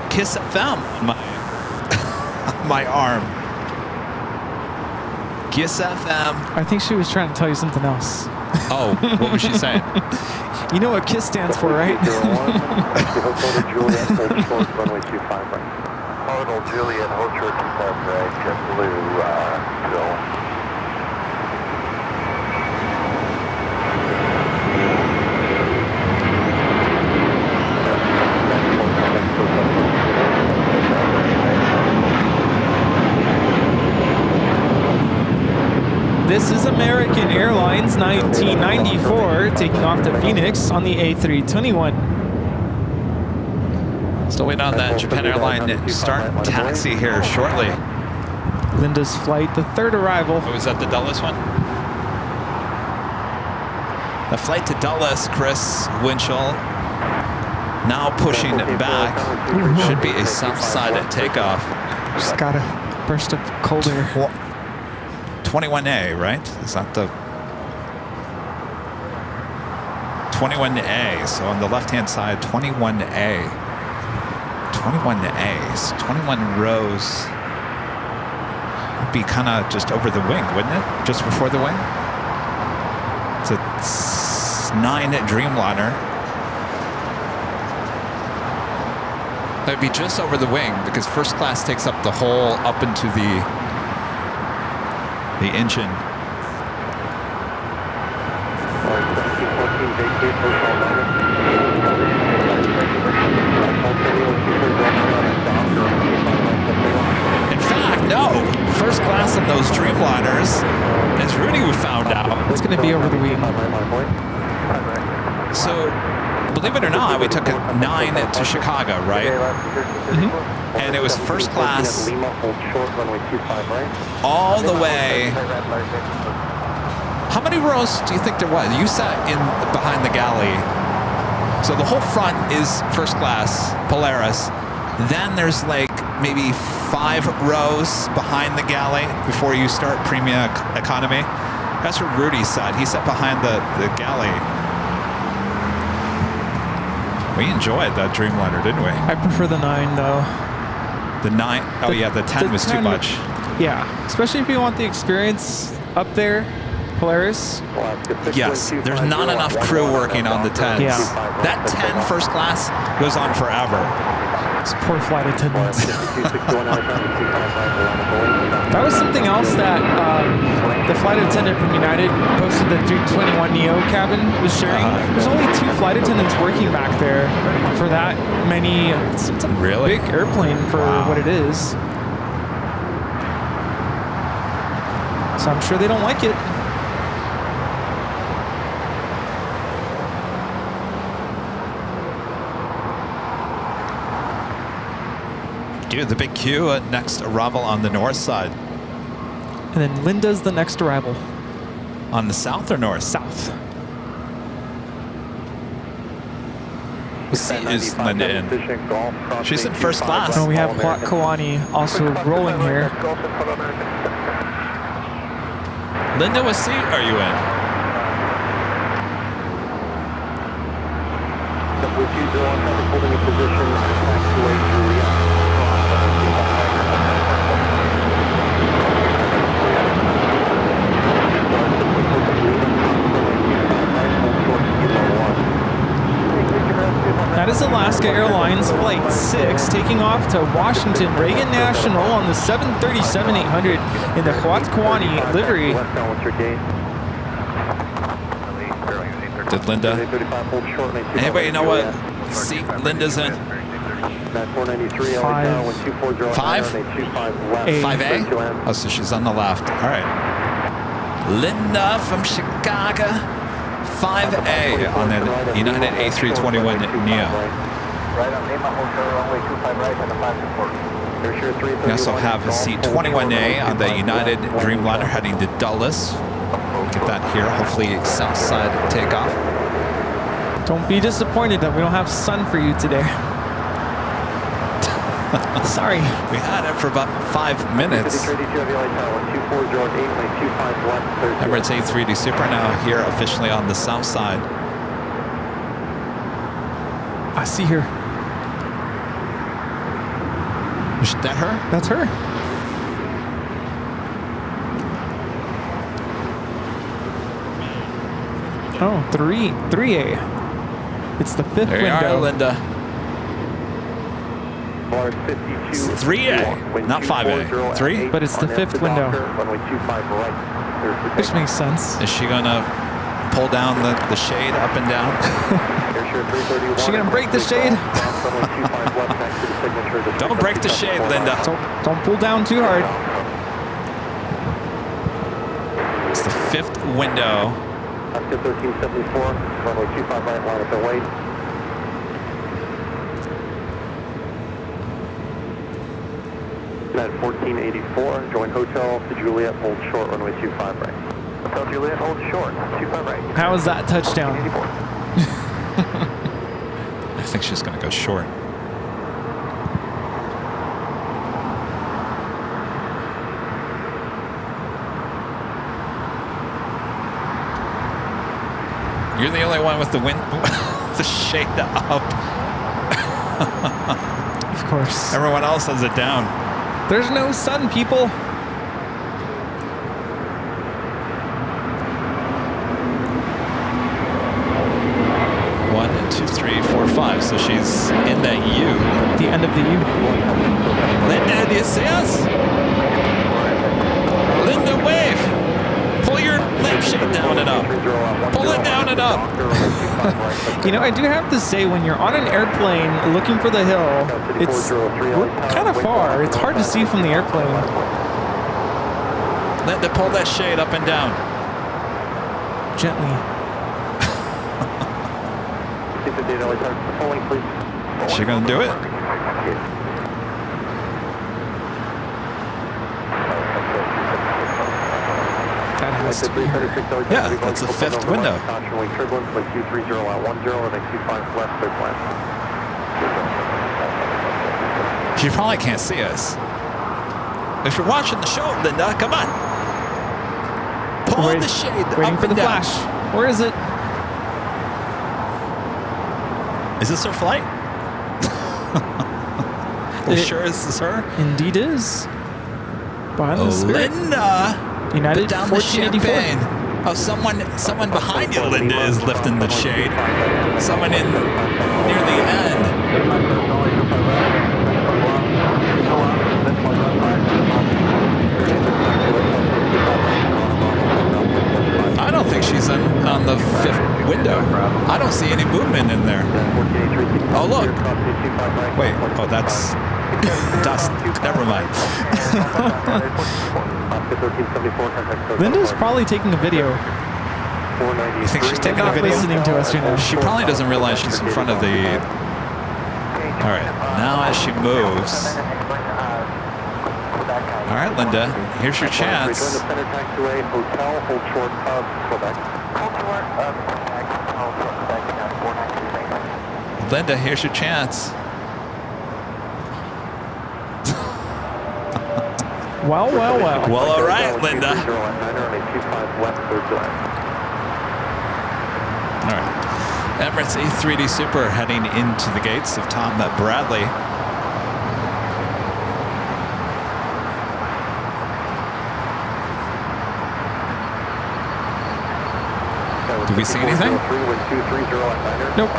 Kiss FM on my arm. Kiss FM. I think she was trying to tell you something else. Oh, what was she saying? You know what KISS stands for, right? Cardinal Juliet, hold short 25 right, JetBlue, Bill. This is American Airlines 1994 taking off to Phoenix on the A321. Still waiting on that Japan Airline start taxi here shortly. Linda's flight, the third arrival. Oh, is that the Dulles one? The flight to Dulles, Chris Winchell, now pushing it back. Should be a south side at takeoff. Just got a burst of cold air. 21A, right? Is that the 21A? So on the left-hand side, 21A. 21A, so 21 rows. Would be kind of just over the wing, wouldn't it? Just before the wing? It's a 9 Dreamliner. That'd be just over the wing because first class takes up the whole up into the engine. In fact, no. First class on those Dreamliners, as Rudy found out. It's going to be over the wing. So, believe it or not, we took a 9 to Chicago, right? Mm-hmm. And it was first class all the way. How many rows do you think there was? You sat in behind the galley. So the whole front is first class Polaris. Then there's like maybe 5 rows behind the galley before you start premium economy. That's where Rudy sat. He sat behind the galley. We enjoyed that Dreamliner, didn't we? I prefer the 9 though. The 9? Oh yeah, the 10 was too much. Yeah, especially if you want the experience up there, Polaris. Yes, there's not enough crew working on the 10s. Yeah. That 10 first class goes on forever. It's poor flight attendants. That was something else that the flight attendant from United posted the 321neo cabin was sharing. There's only 2 flight attendants working back there for that many. It's a Really? big airplane for what it is. So I'm sure they don't like it. Dude, the big queue next arrival on the north side. And then Linda's the next arrival. On the south or north? South. What seat is Linda in? She's in first class. And we have Kawani also rolling here. Linda, what seat are you in? With 20 traffic holding in position, taxiway Juliet. That is Alaska Airlines Flight 6 taking off to Washington Reagan National on the 737-800 in the Huatquani livery. Did Linda? Anybody know what seat Linda's in? 5? 5A? Oh, so she's on the left. All right. Linda from Chicago. 5A on the United A321 Neo. We also have a seat 21A on the United Dreamliner heading to Dulles. Get that here. Hopefully south side takeoff. Don't be disappointed that we don't have sun for you today. Sorry. We had it for about 5 minutes. Emirates A3D Super now here officially on the south side. I see her. Is that her? That's her. Oh, 3A. It's the fifth there you window. are, Linda. 3A, not 5A. 3? But it's the fifth window. Which makes sense. Is she gonna pull down the shade up and down? Is she gonna break the shade? Don't break the shade, Linda. Don't pull down too hard. It's the fifth window. Oscar 1374, runway 25 right, line up and wait. United 1484, join hotel to Juliet, hold short, runway 25 right. Hotel Juliet, hold short, 25 right. How is that touchdown? I think she's gonna go short. You're the only one with the wind, the shade up. Of course. Everyone else has it down. There's no sun, people. 1, 2, 3, 4, 5. So she's in that U. The end of the U. Linda, do you see us? Linda, wave. Pull your lampshade down and up. Pull it down and up. You know, I do have to say, when you're on an airplane looking for the hill, it's kind of far. It's hard to see from the airplane. Linda, pull that shade up and down. Gently. Is she gonna do it? That has to be her. Yeah, that's the fifth window. She probably can't see us. If you're watching the show, Linda, come on. Pull the shade Waiting up for the and down. flash. Where is it? Is this her flight? Are you sure this is her? Indeed is. Behind the Spirit. Linda! United Put down the 1484. champagne. Oh, someone behind you, Linda, is lifting the shade. Someone in near the end. I don't think she's on the fifth window. I don't see any movement in there. Oh, look. Wait. Oh, that's dust. Never mind. Linda's probably taking a video. You think she's taking a Not video? listening to us right now. She probably doesn't realize she's in front of the... All right. Now as she moves... All right, Linda. Here's your chance. Join the center taxiway, hotel, hold short of Quebec. Linda, here's your chance. Well, well, well. Well, all right, Linda. All right. Emirates A380 Super heading into the gates of Tom Bradley. Do we see anything? Nope.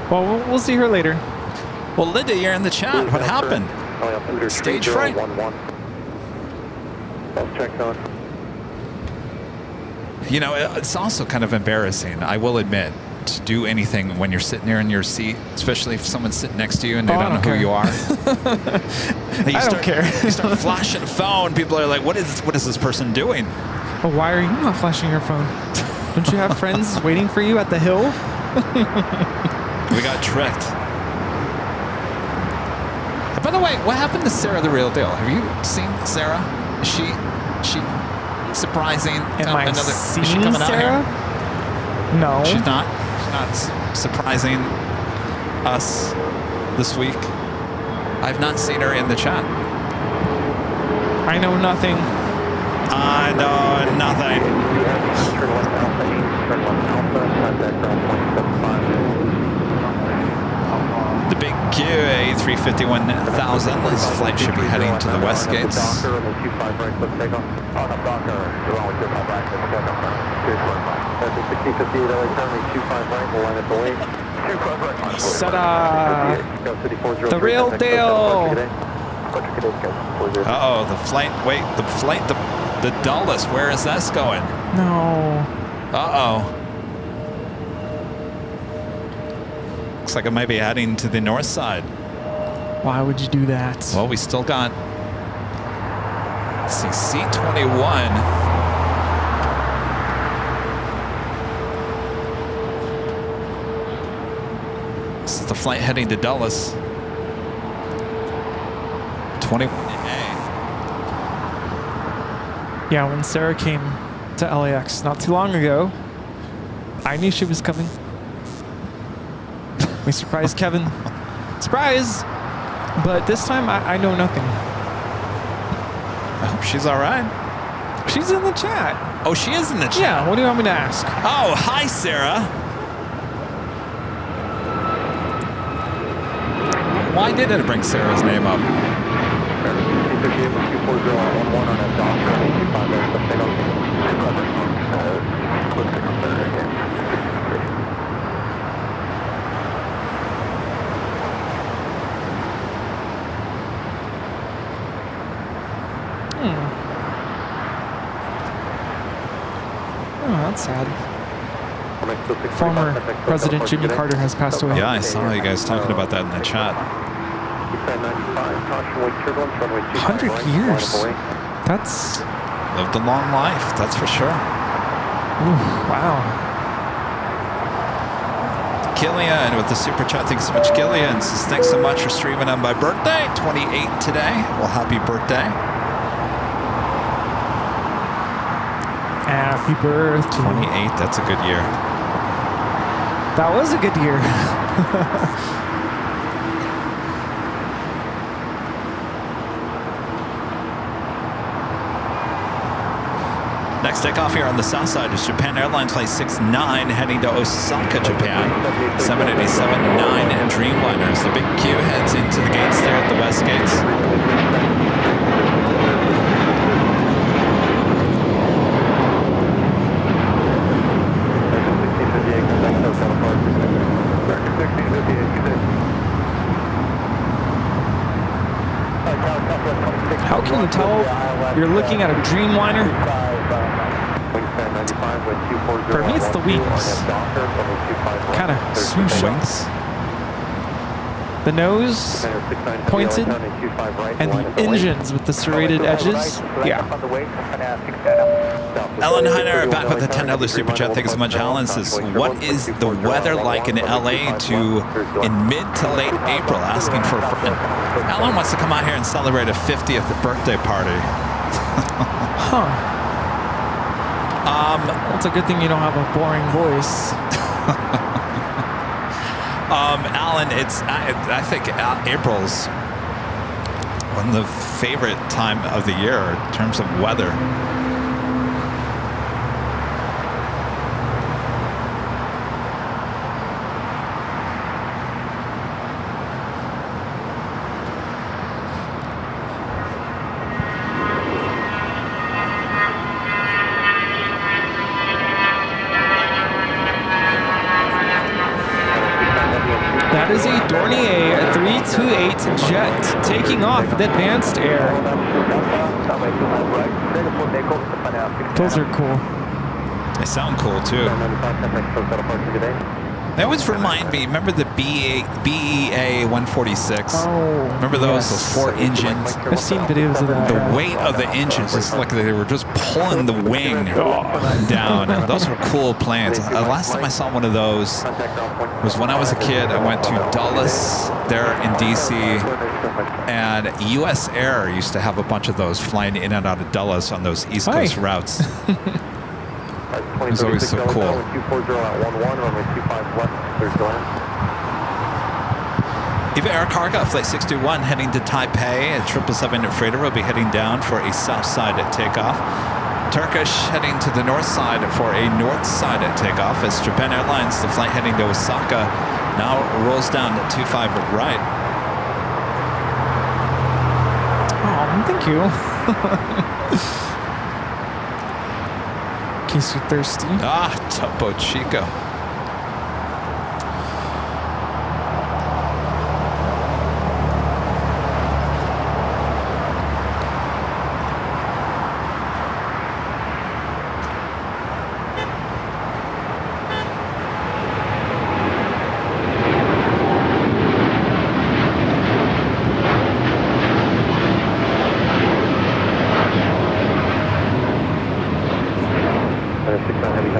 Well, we'll see her later. Well, Linda, you're in the chat. What happened? Stage fright? You know, it's also kind of embarrassing, I will admit, to do anything when you're sitting there in your seat, especially if someone's sitting next to you and they don't know who you are. I don't care. You start flashing a phone. People are like, what is this person doing? Well, why are you not flashing your phone? Don't you have friends waiting for you at the hill? We got tricked. By the way, what happened to Sarah the Real Deal? Have you seen Sarah? Is she surprising? Am I seeing is she coming Sarah? out here? No. She's not surprising us this week. I've not seen her in the chat. I know nothing. I know nothing. The big Q A350-1000. This flight should be heading to the west gates. The real deal. Uh-oh, the flight, the Dulles, where is this going? No. Uh-oh. Looks like it might be heading to the north side. Why would you do that? Well, we still got, let's see, C-21. This is the flight heading to Dulles. 21A. Yeah, when Sarah came to LAX not too long ago, I knew she was coming. We surprised Kevin. Surprise! But this time, I know nothing. I hope she's all right. She's in the chat. Oh, she is in the chat? Yeah, what do you want me to ask? Oh, hi, Sarah. Why did it bring Sarah's name up? Oh, that's sad. Former President Jimmy Carter has passed away. Yeah, I saw you guys talking about that in the chat. 100 years. That's... Lived a long life, that's for sure. Ooh, wow. Killian with the super chat. Thanks so much, Killian. Says, thanks so much for streaming on my birthday. 28 today. Well, happy birthday. Happy birthday. 28, that's a good year. That was a good year. Next takeoff here on the south side is Japan Airlines Flight 69 heading to Osaka, Japan. 787-9 and Dreamliners. The big Q heads into the gates there at the west gates. How can you tell you're looking at a Dreamliner? For me, it's the wings. Kind of swoosh wings. The nose pointed, and the engines with the serrated edges. Yeah. Alan Heiner back with the $10 super chat. Thanks so much. Alan says, what is the weather like in LA in mid to late April? Asking for a friend. Alan wants to come out here and celebrate a 50th birthday party. Huh. It's a good thing you don't have a boring voice. Alan, I think April's one of the favorite time of the year in terms of weather. That is a Dornier 328 jet taking off with advanced air. Those are cool. They sound cool too. They always remind me, remember the BEA 146? Oh, Remember those? Those 4 engines? I've seen videos of that. The weight of the engines is like they were just pulling the wing down. Those were cool planes. The last time I saw one of those was when I was a kid. I went to Dulles there in DC, and US Air used to have a bunch of those flying in and out of Dulles on those East Coast routes. It was always so cool. Eva Air Cargo, Flight 621 heading to Taipei. A 777 freighter will be heading down for a south side takeoff. Turkish heading to the north side for a north side takeoff. As Japan Airlines, the flight heading to Osaka now rolls down to 25 right. Oh, thank you. In case you're thirsty. Ah, Topo Chico.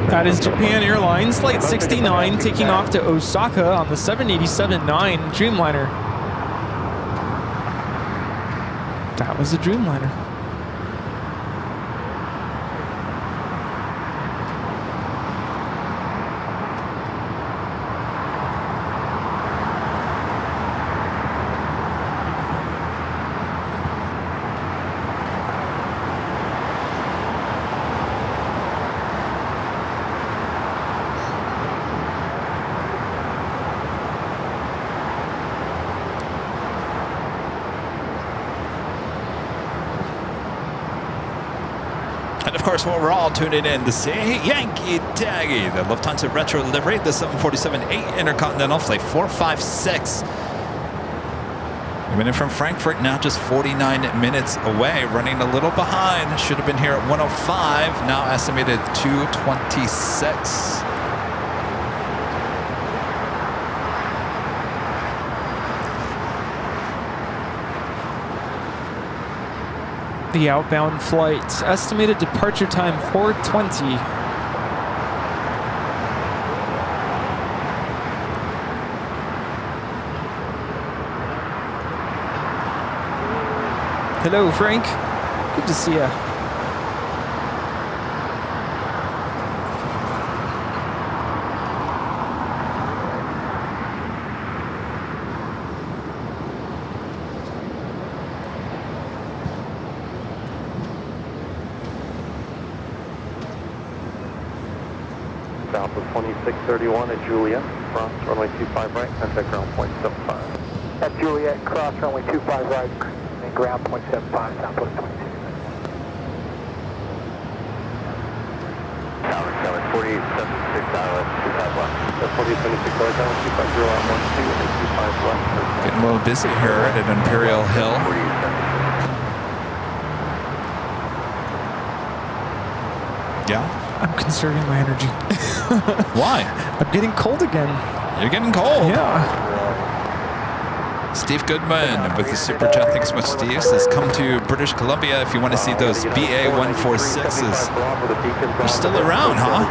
That is Japan Airlines Flight 69 taking off to Osaka on the 787-9 Dreamliner. That was a Dreamliner. And of course, what we're all tuning in to see, Yankee Taggy, the Lufthansa Retro livery, the 747-8 Intercontinental Flight 456. Coming in from Frankfurt, now just 49 minutes away, running a little behind. Should have been here at 105, now estimated 226. The outbound flight, estimated departure time 4:20. Hello, Frank. Good to see ya. South of 2631 at Juliet, cross runway 25 right, contact ground point 75. At Juliet, cross runway 25 right, and ground point 75, Southwest 26. Tower 748, 76 ILS, 25 left. 4876 Airline 250 on 12 and 25 left. Getting a little busy here at Imperial Hill. 48, Yeah? I'm conserving my energy. Why? I'm getting cold again. You're getting cold. Yeah. Steve Goodman with the Super Chat. Thanks so much, Steve. Says, come to British Columbia if you want to see those BA 146s. They're still around, huh?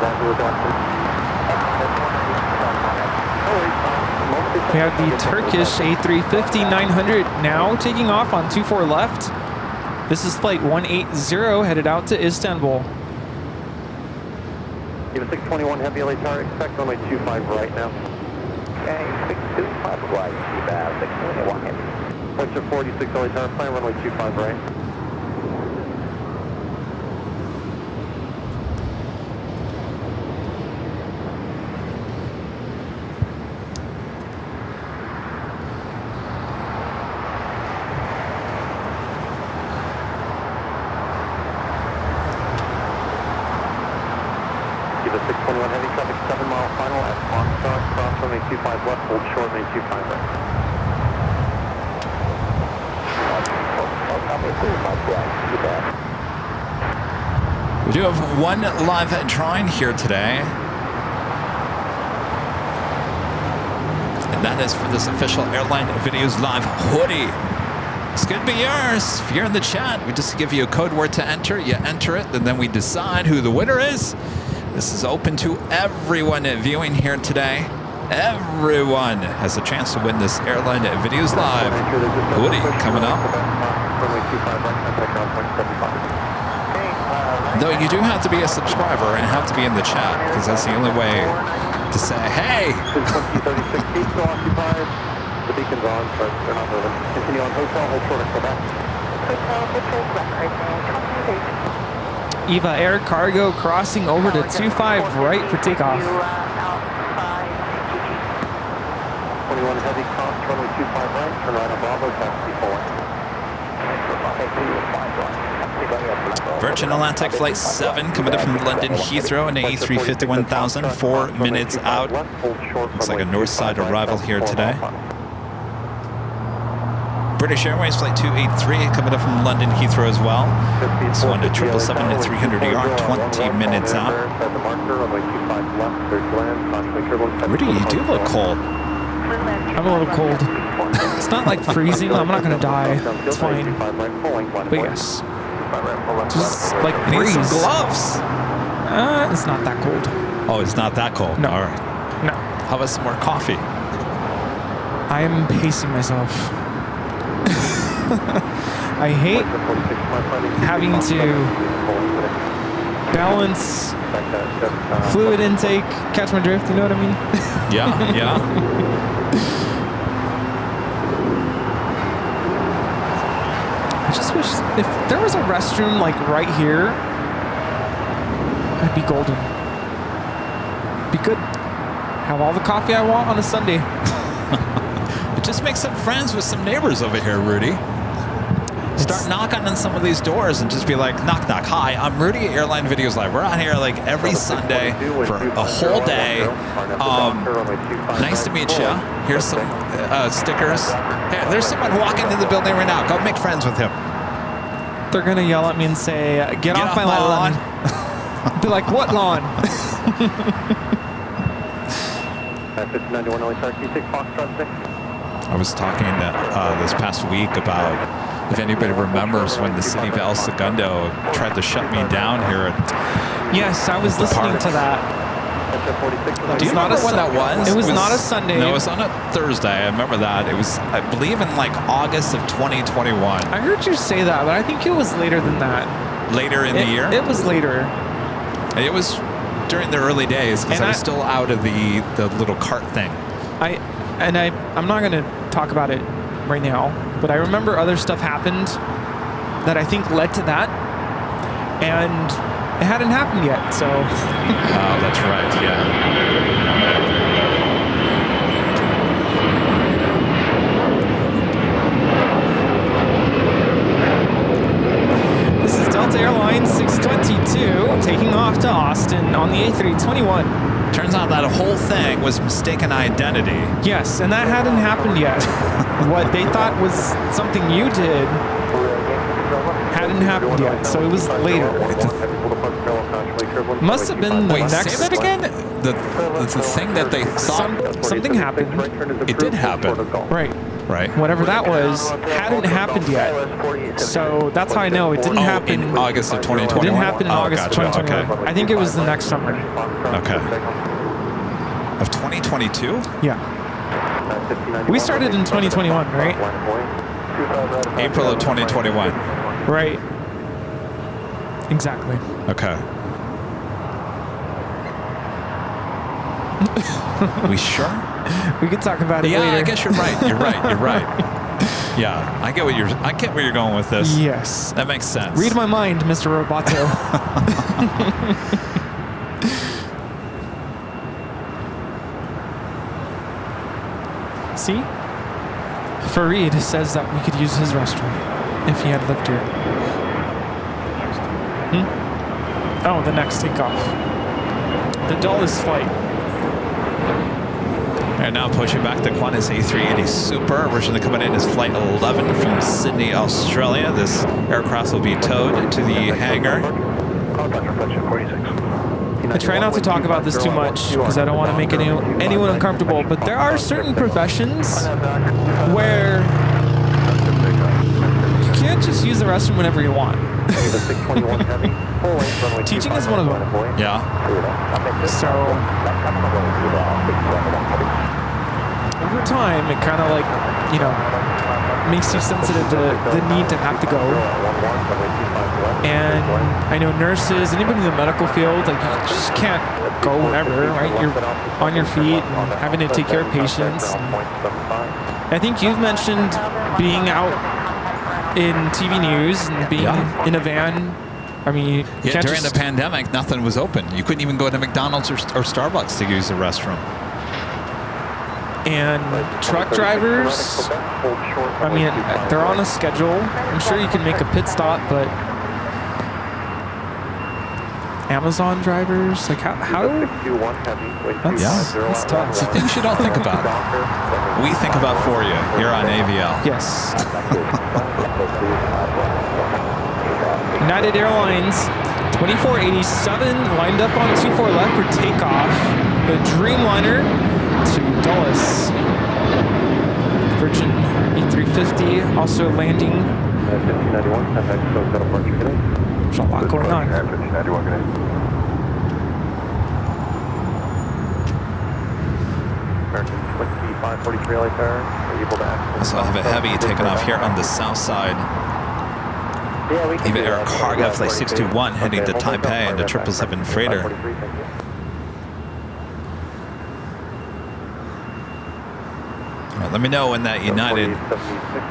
We have the Turkish A350-900 now taking off on 24 left. This is flight 180 headed out to Istanbul. Even 621 heavy LHR, expect runway 25 right now. Okay, 625 right, 621 heavy. Approach at 46 LA tower, plan runway 25 right. Give a 621 heavy traffic, 7 mile final at Foxtrot, cross runway 25 left, hold short runway 25 right. We do have one live drawing here today. And that is for this official Airline Videos Live hoodie. This could be yours. If you're in the chat, we just give you a code word to enter. You enter it, and then we decide who the winner is. This is open to everyone viewing here today. Everyone has a chance to win this Airline Videos Live hoodie coming up. Though you do have to be a subscriber and have to be in the chat, because that's the only way to say, hey! 2036 feet still occupied. The beacon's on, but they're not moving. Continue on hotel, hold short of Quebec. Eva Air Cargo crossing over to 25 right for takeoff. 21 heavy cross, runway 25 right, turn right on Bravo, taxi forward. Virgin Atlantic Flight 7 coming up from London Heathrow and A350-1000, 4 minutes out. Looks like a north side arrival here today. British Airways Flight 283 coming up from London Heathrow as well. This one to 777-300ER, 20 minutes out. Rudy, you do look cold. I'm a little cold. It's not like freezing. I'm not gonna die. It's fine. But yes, just like Need breeze. some gloves. It's not that cold. Oh, it's not that cold. No. All right. No, How about some more coffee? I am pacing myself. I hate having to balance fluid intake. Catch my drift? You know what I mean? Yeah, yeah. I just wish if there was a restroom like right here, I'd be golden. Be good. Have all the coffee I want on a Sunday. Just make some friends with some neighbors over here, Rudy. Start knocking on some of these doors and just be like, knock, knock. Hi, I'm Rudy, Airline Videos Live. We're out here like every Sunday for a whole day. Nice to meet you. Here's some stickers. Hey, there's someone walking into the building right now. Go make friends with him. They're gonna yell at me and say, "Get off my lawn." Be like, "What lawn?" I was talking this past week about if anybody remembers when the city of El Segundo tried to shut me down here. Yes, I was listening to that. Do you remember when that was? It was not a Sunday. No, it was on a Thursday. I remember that. It was, I believe, in like August of 2021. I heard you say that, but I think it was later than that. Later in the year? It was later. It was during the early days because I was still out of the little cart thing. I'm not going to talk about it right now, but I remember other stuff happened that I think led to that, and it hadn't happened yet, so. Oh, that's right, yeah. This is Delta Airlines 622 taking off to Austin on the A321. Turns out that whole thing was mistaken identity. Yes, and that hadn't happened yet. What they thought was something you did hadn't happened yet, so it was later. Must have been the Wait, next. say that again? The thing that they thought something happened. It did happen. Right. Right. Whatever that was hadn't happened yet. So that's how I know it didn't happen in August of 2021. It didn't happen in August gotcha. of 2021. Okay. I think it was the next summer. Okay. Of 2022? Yeah. We started in 2021, right? April of 2021. Right. Exactly. Okay. We sure? We could talk about it later. Yeah, I guess you're right. You're right. You're right. Yeah, I get where you're going with this. Yes. That makes sense. Read my mind, Mr. Roboto. See? Fareed says that we could use his restroom if he had lived here. Oh, the next takeoff. The dullest flight. And now pushing back the Qantas A380 Super, originally coming in as Flight 11 from Sydney, Australia. This aircraft will be towed to the hangar. I try not to talk about this too much because I don't want to make anyone uncomfortable, but there are certain professions where you can't just use the restroom whenever you want. Teaching is one of them. Yeah. So over time, it kind of like, you know, makes you sensitive to the need to have to go. And I know nurses, anybody in the medical field, like you just can't go whenever, right? You're on your feet and having to take care of patients. I think you've mentioned being out in TV news and being in a van. I mean, yeah, during the pandemic, nothing was open. You couldn't even go to McDonald's or Starbucks to use the restroom. And truck drivers, I mean, they're on a schedule. I'm sure you can make a pit stop, but Amazon drivers, like how that's tough. It's the things you don't think about. We think about for you here on AVL. Yes. United Airlines 2487 lined up on 24 left for takeoff. The Dreamliner to Dulles. Virgin A350 also landing. There's a lot going on. So I have a heavy taking off here on the south side. Eva Air Cargo Flight 621 heading to Taipei in the 777 freighter. All right, let me know when that United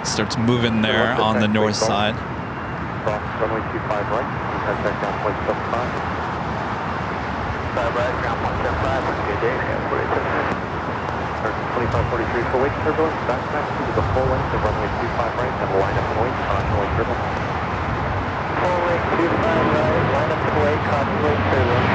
starts moving there on the north side. Runway 25 right, contact down point 75. 5 right, ground point 75, good day, 2543 full weight turbulence, back to the full length of runway 25 right, and line up and wait, caution wait turbulence. Full weight 25 right, line up and wait, caution wait turbulence.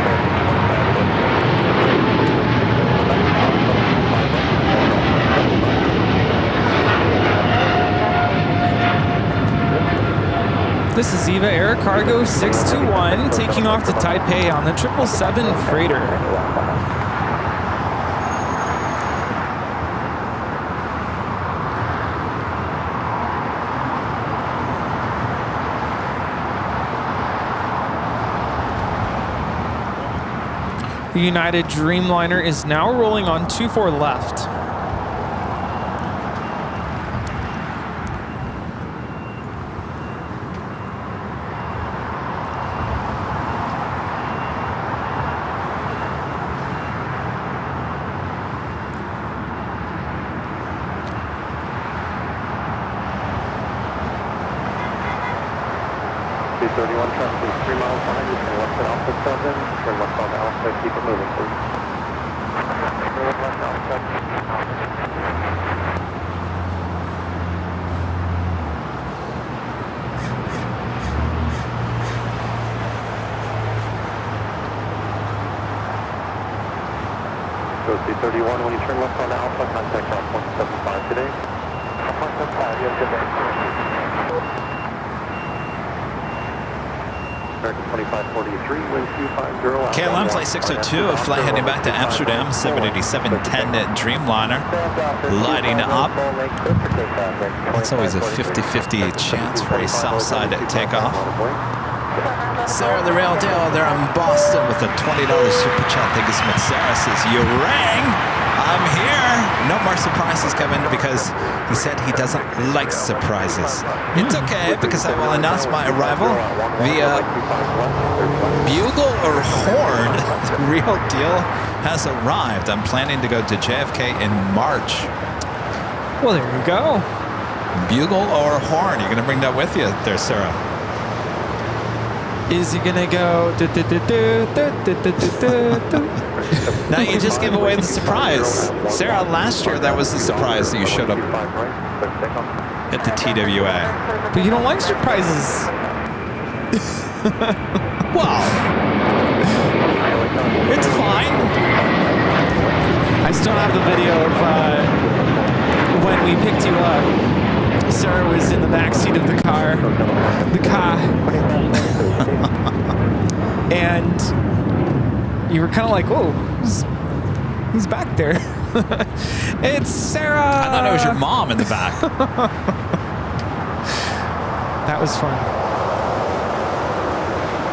This is Eva Air Cargo 621 taking off to Taipei on the 777 freighter. The United Dreamliner is now rolling on 24 left. C31, when you turn left on Alpha, contact ground point 75 today. Point 75, you have a good day. American 2543, wind 250. KLM Flight 602, a flight heading back to Amsterdam, 787-10 Dreamliner, lighting up. It's always a 50-50 chance for a south side takeoff. Sarah the Real Deal there in Boston with a $20 super chat. Thank you so much. Sarah says, you rang. I'm here. No more surprises, Kevin, because he said he doesn't like surprises. It's okay, because I will announce my arrival via bugle or horn. The Real Deal has arrived. I'm planning to go to JFK in March. Well, there you go. Bugle or horn? You're gonna bring that with you there, Sarah? Is he gonna go? Now you just gave away the surprise. Sarah, last year that was the surprise that you showed up at the TWA. But you don't like surprises. Well, it's fine. I still have the video of when we picked you up. Sarah was in the back seat of the car. And you were kind of like, "Whoa, who's back there?" It's Sarah. I thought it was your mom in the back. That was fun.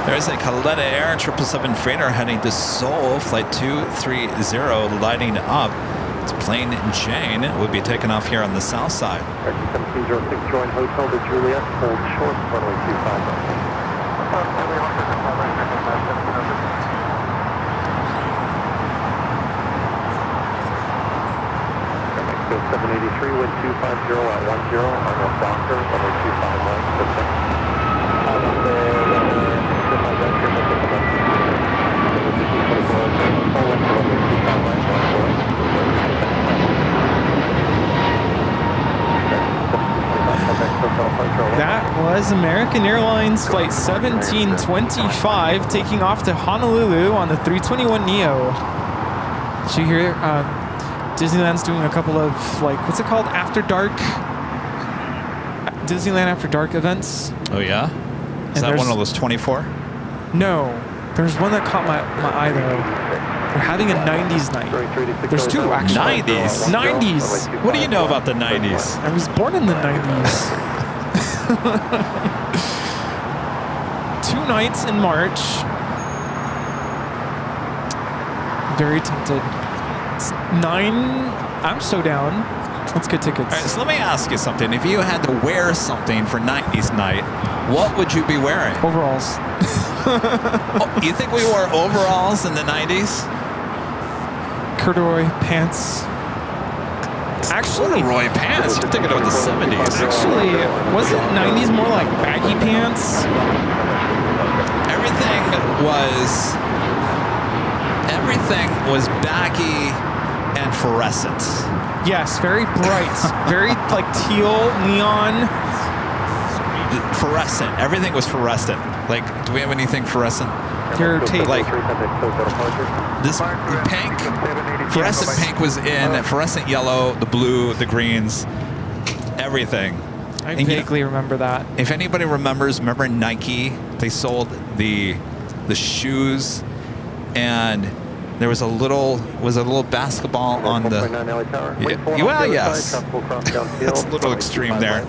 There's a Caleta Air 777 freighter heading to Seoul, flight 230, lighting up. It's plane Jane will be taking off here on the south side. 1706 join hotel to Juliet, hold short, runway 25. 783, wind 250 at 10, on Doctor, runway 25 right, That was American Airlines Flight 1725 taking off to Honolulu on the 321neo. Did you hear Disneyland's doing a couple of, like, what's it called? After Dark? Disneyland After Dark events? Oh, yeah? Is that one of those 24? No. There's one that caught my eye, though. They're having a 90s night. There's two, actually. 90s? 90s! What do you know about the 90s? I was born in the 90s. 2 nights in March. Very tempted. It's 9. I'm so down. Let's get tickets. All right, so let me ask you something. If you had to wear something for 90s night, what would you be wearing? Overalls. Oh, you think we wore overalls in the 90s? Corduroy pants. Actually, Corduroy pants? You're thinking of the 70s. Actually, wasn't 90s more like baggy pants? Everything was baggy and fluorescent. Yes, very bright. Very like teal, neon. Fluorescent. Everything was fluorescent. Like, do we have anything fluorescent? Your tape. Like, this pink, fluorescent pink was in, fluorescent yellow, the blue, the greens, everything. I vaguely remember that. If anybody remember Nike? They sold the shoes, and there was a little basketball on the. Well, yes, that's a little extreme there.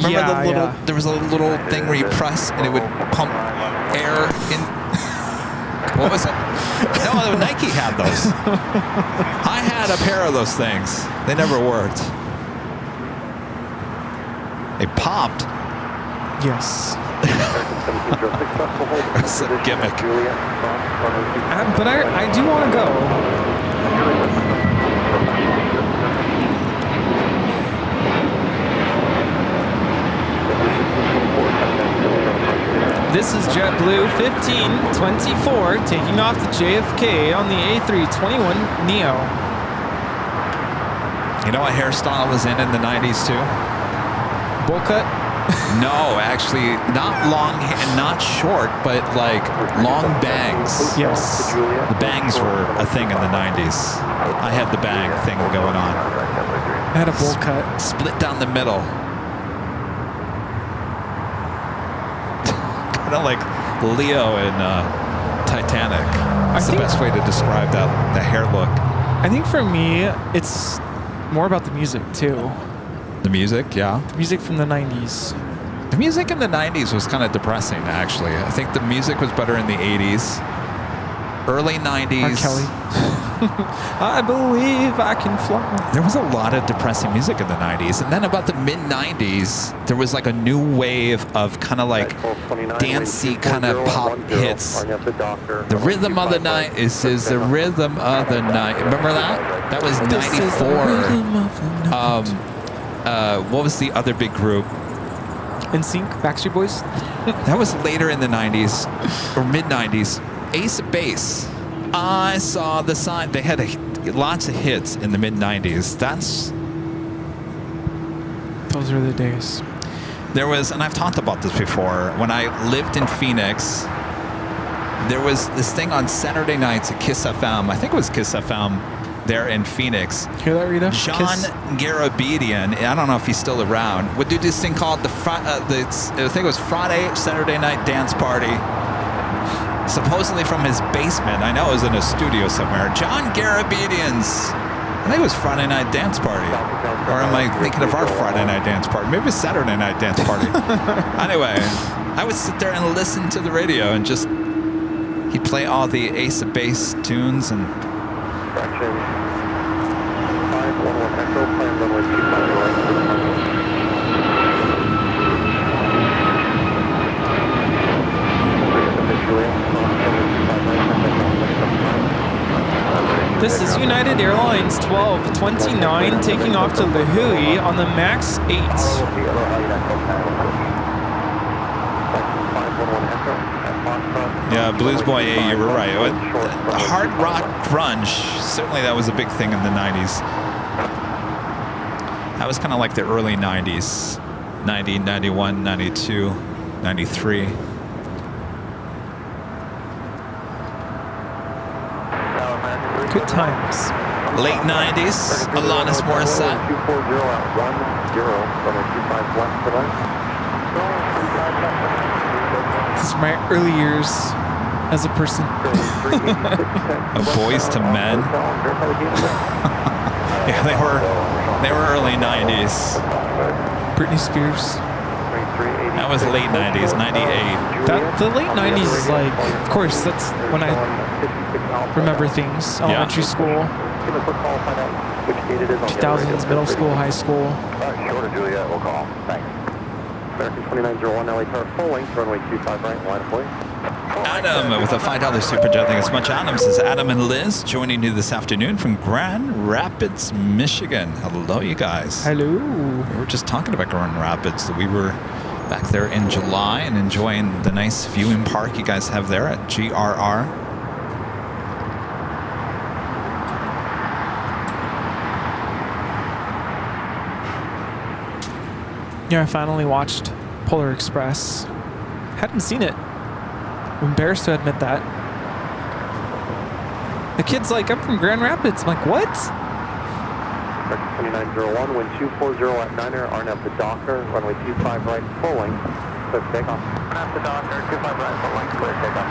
Remember there was a little thing where you press and it would pump air in. What was it? No, Nike had those. I had a pair of those things. They never worked. They popped. Yes. It's a gimmick. But I do want to go. This is JetBlue 1524 taking off to JFK on the A321neo. You know what hairstyle was in the 90s too? Bowl cut? No, actually, not long and not short, but like long bangs. Yes. The bangs were a thing in the 90s. I had the bang thing going on. I had a bowl cut. Split down the middle. Kind of like Leo in Titanic. That's the best way to describe that, the hair look. I think for me, it's more about the music too. The music, yeah. The music from the 90s. The music in the 90s was kind of depressing, actually. I think the music was better in the 80s. Early 90s. R. Kelly. I believe I can fly. There was a lot of depressing music in the 90s. And then about the mid-90s, there was like a new wave of kind of like dancey kind of pop hits. The rhythm of the night. This is the rhythm of the night. Remember that? That was 94. what was the other big group? NSYNC, Backstreet Boys. That was later in the 90s or mid 90s. Ace of Base. I saw the sign. They had lots of hits in the mid 90s. Those are the days. There was, and I've talked about this before, when I lived in Phoenix, there was this thing on Saturday nights at Kiss FM. I think it was Kiss FM there in Phoenix. Hear that, Rita? John Kiss. Garabedian, I don't know if he's still around, would do this thing called I think it was Friday, Saturday Night Dance Party. Supposedly from his basement. I know it was in a studio somewhere. John Garabedian's, I think it was Friday Night Dance Party. Or am I thinking of our Friday Night Dance Party? Maybe it's Saturday Night Dance Party. Anyway, I would sit there and listen to the radio and just, he'd play all the Ace of Base tunes and... Correction. 511 Echo, plan runway 25 right. This is United Airlines 1229 taking off to Lihue on the MAX 8. Yeah, Blues Boy A, you were right. Hard rock grunge, certainly that was a big thing in the 90s. That was kind of like the early 90s. 90, 91, 92, 93. Good times. Late 90s, Alanis Morissette. 240 at 10, runway 25 left for that. This is my early years as a person. A Boys to Men. Yeah, they were early 90s. Britney Spears. That was late 90s, 98. The late 90s is like, of course, that's when I remember things. Elementary school, 2000s, middle school, high school. Short of Juliet, we'll call. Thanks. American 2901 LA Tower, full length, runway 25 right, line of play. Adam with a $5 super jet. Thanks much, Adam. Says Adam and Liz joining you this afternoon from Grand Rapids, Michigan. Hello, you guys. Hello. We were just talking about Grand Rapids. We were back there in July and enjoying the nice viewing park you guys have there at GRR. Yeah, I finally watched Polar Express. Hadn't seen it. I'm embarrassed to admit that. The kid's like, I'm from Grand Rapids. I'm like, what? 2901, wind 240 at 9er, RNAV the Docker, runway 25 right, full length, clear takeoff. RNAV the Docker, 25 right, full length, clear takeoff,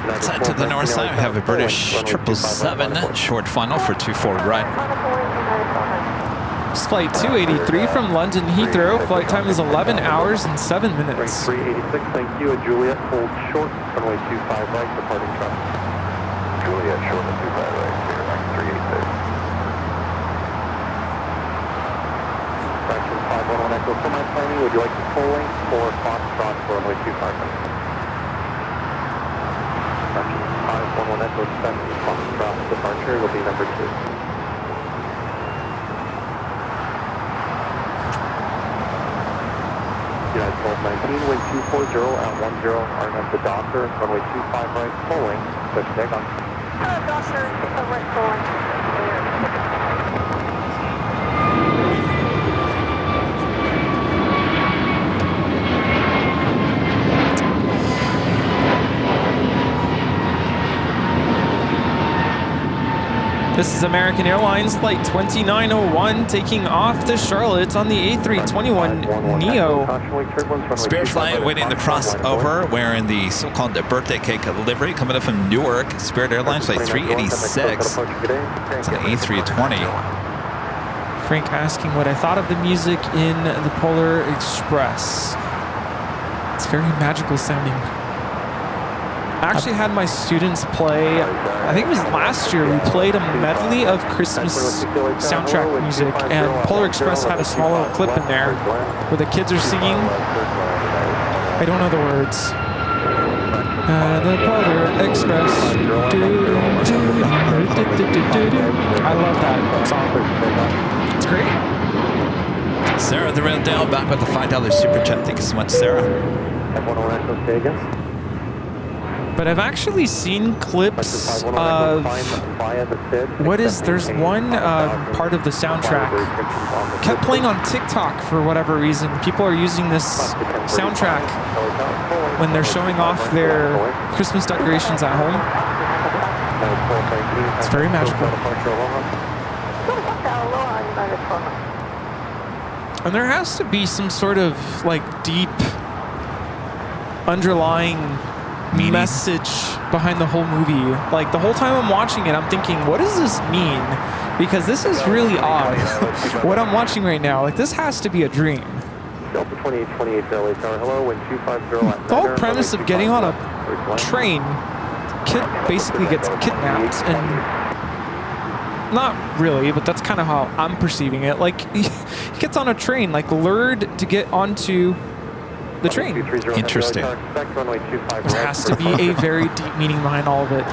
2901. Side to the north side, we have a British 777 short funnel for 24 right. It's flight 283 from London Heathrow. Flight time is 11 hours and 7 minutes. 386, thank you, at Juliet, hold short, runway 25 right, departing traffic. Juliet, short of 25 right, clear, 386. Fraction 511 Echo for my planning. Would you like the full length or Foxtrot for runway 25 right? Fraction 511 Echo 7 Foxtrot departure will be number 2. United 1219, wind 240 at 10, RNAV the Docker, runway 25 right, full length, clear takeoff. Docker, 25 right, full length. This is American Airlines Flight 2901 taking off to Charlotte on the A321neo. Spirit flight waiting to cross over, wearing the so-called birthday cake livery coming up from Newark. Spirit Airlines Flight 386. It's an A320. Frank asking what I thought of the music in the Polar Express. It's very magical sounding. I actually had my students play, I think it was last year, we played a medley of Christmas soundtrack music, and Polar Express had a small little clip in there where the kids are singing. I don't know the words. The Polar Express. I love that song. It's great. the real deal. Back with the $5 super chat. Thank you so much, Sarah. But I've actually seen clips of there's one part of the soundtrack kept playing on TikTok for whatever reason. People are using this soundtrack when they're showing off their Christmas decorations at home. It's very magical. And there has to be some sort of like deep underlying message behind the whole movie. Like the whole time I'm watching it, I'm thinking, what does this mean? Because this is really odd. What I'm watching right now, like this has to be a dream. Delta 2828 Delta Tower, hello, wind 250. The whole premise of getting on a train, kid basically gets kidnapped, and not really, but that's kind of how I'm perceiving it. Like he gets on a train, like lured to get onto the train. Interesting. There has to be a very deep meaning behind all of it.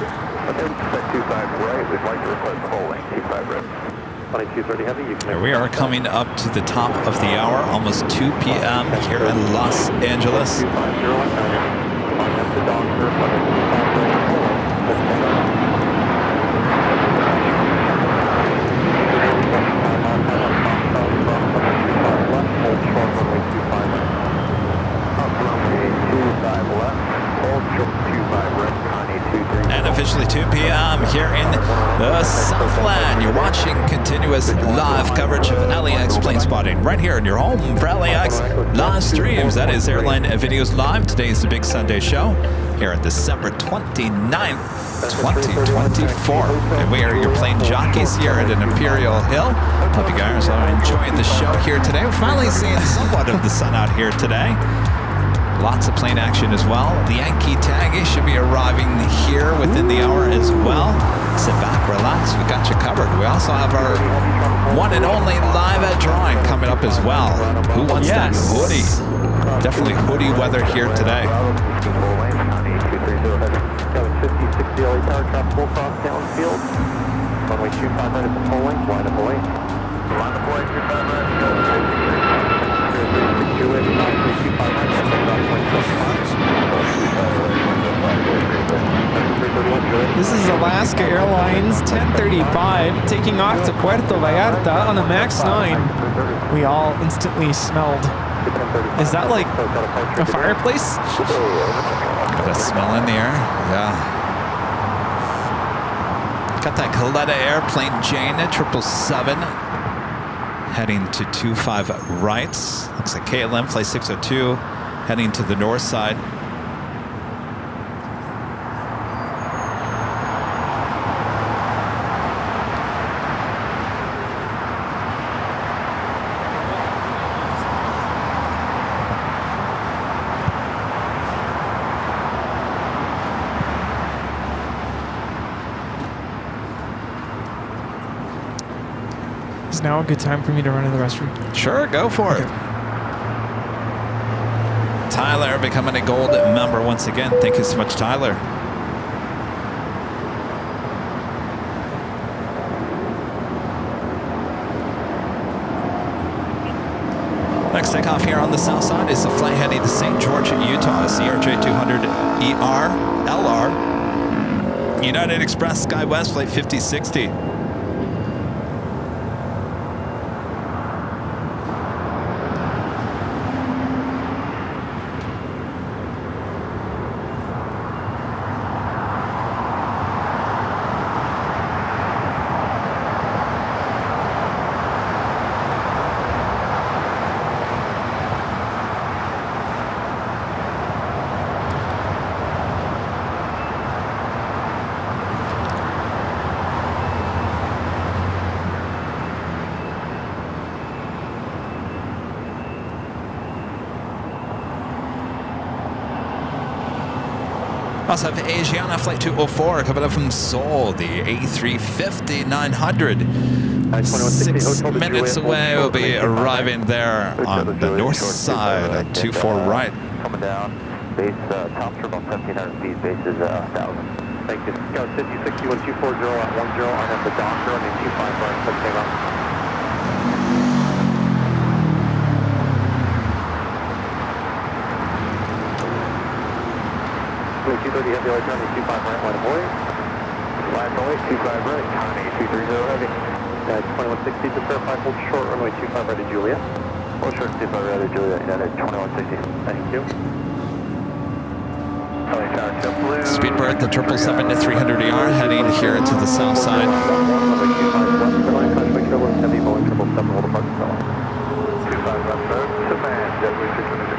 Here we are coming up to the top of the hour, almost 2 p.m. here in Los Angeles. And officially 2 p.m. here in the Southland. You're watching continuous live coverage of LAX plane spotting right here in your home for LAX live streams. That is Airline Videos Live. Today is the big Sunday show here on December 29th, 2024. And we are your plane jockeys here at an Imperial Hill. Hope you guys are enjoying the show here today. We're finally seeing somewhat of the sun out here today. Lots of plane action as well. The Yankee Taggy should be arriving here within the hour as well. Sit back, relax, we got you covered. We also have our one and only live at drawing coming up as well. Who wants that hoodie? Definitely hoodie weather here today. Runway 25 right at the polling, line of away. Line of away, 25 right. This is Alaska Airlines 1035 taking off to Puerto Vallarta on a MAX 9. We all instantly smelled. Is that like a fireplace? Got a smell in the air, yeah. Got that Coletta airplane Jane at 777 heading to 25 right. Looks like KLM flight 602 heading to the north side. Is now a good time for me to run to the restroom? Sure, go for it. Tyler becoming a gold member once again. Thank you so much, Tyler. Next takeoff here on the south side is the flight heading to St. George, Utah. CRJ 200ER LR. United Express SkyWest flight 5060. Also have Asiana flight 204 coming up from Seoul, the A350-900. 6 minutes away, we'll be arriving there on the north side at 24 right. Coming down, base top turbo 1700 feet, base is 1,000. Thank you. Scout 5060 1240 at 10, I'm at the dock running 25 right, runway 230 heavy, light runway 25 right, line of way. Line runway 25 right, Connie 230 heavy. 2160 to verify, hold short, runway 25 right to Juliet. Hold short, 25 right to Juliet, United 2160. Thank you. Speedbird, the 777-300ER heading here to the south side. Heavy Boeing 777, hold apart, 25 left road, Savannah, JetBlue 676.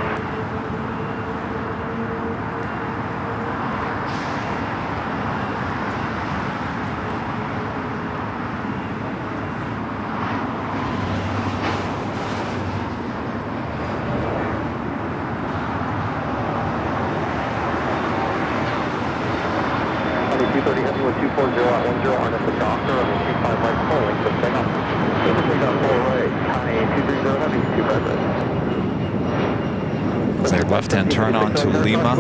Left-hand turn on to Lima.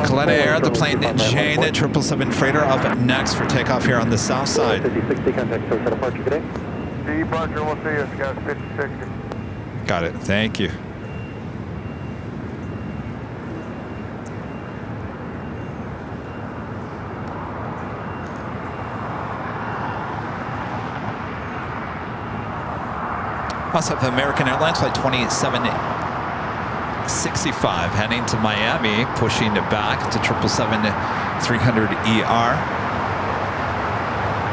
Caleta Air, the plane Jane 777 freighter up next for takeoff here on the south side. Departure, we'll see you, guys, 5060. Got it, thank you. Also have American Airlines flight 2765 heading to Miami, pushing it back to 777-300ER.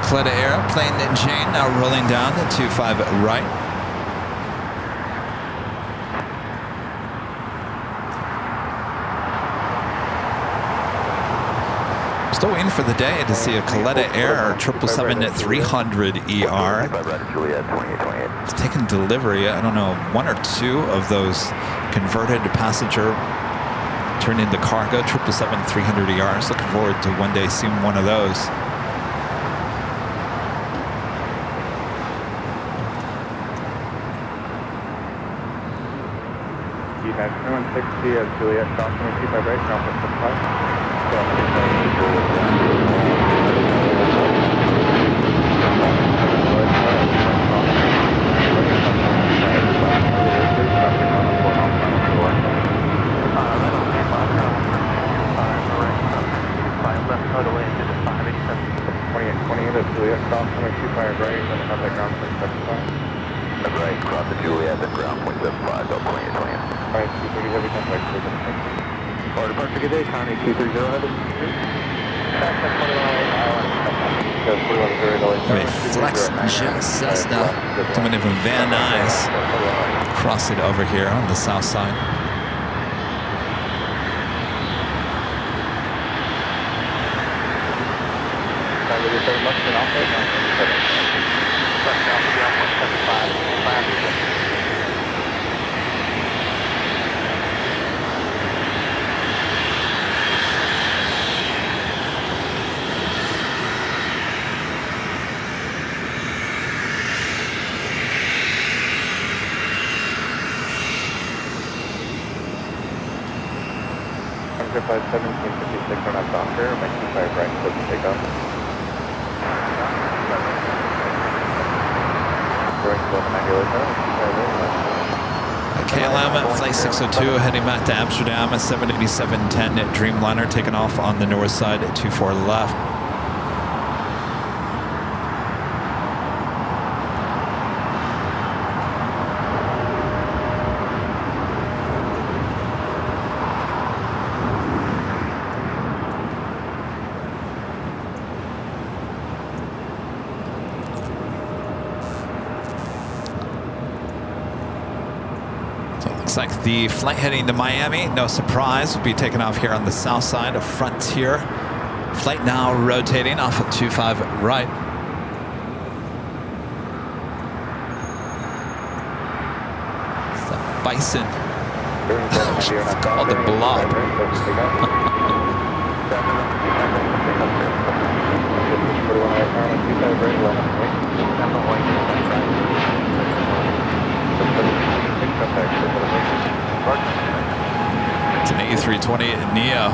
Caleta Air, plane Jane now rolling down to 25 right. Still waiting for the day to see a Caleta Air 777-300ER. It's taken delivery, I don't know, 1 or 2 of those converted passenger turned into cargo 777-300ERs. Looking forward to one day seeing one of those. United 2160 at Juliet, Cross 25 right, Cross 55. Right, cross the Juliet, then ground 0.75, Delta 2820. Alright, 230 heavy, contact, Our departure, good day, Connie 230 heavy. A Flex Jet Cessna coming in from Van Nuys, crossing over here on the south side. Flight 1756 on up Docker, my 25 right, close to takeoff. KLM flight 602 heading back to Amsterdam, a 787-10 Dreamliner taking off on the north side at 24 left. Looks like the flight heading to Miami, no surprise, will be taking off here on the south side of Frontier. Flight now rotating off of 25 right. It's the Bison. It's called the Blob. It's an A320 Neo.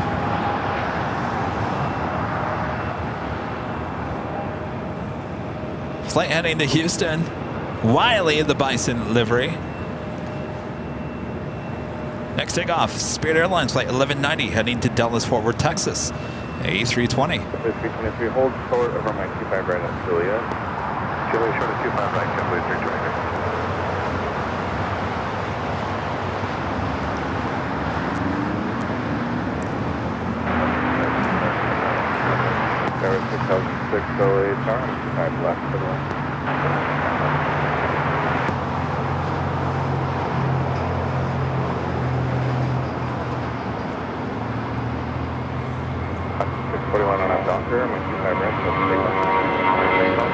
Flight heading to Houston. Wiley, the Bison livery. Next takeoff, Spirit Airlines flight 1190 heading to Dallas Fort Worth, Texas. A320. 323, hold short over my 25 right at Julia. Julia short of 25 right, Julia 320. There was 6,608 turn, 25 left for the one. On a Docker, my 25 right, so take off.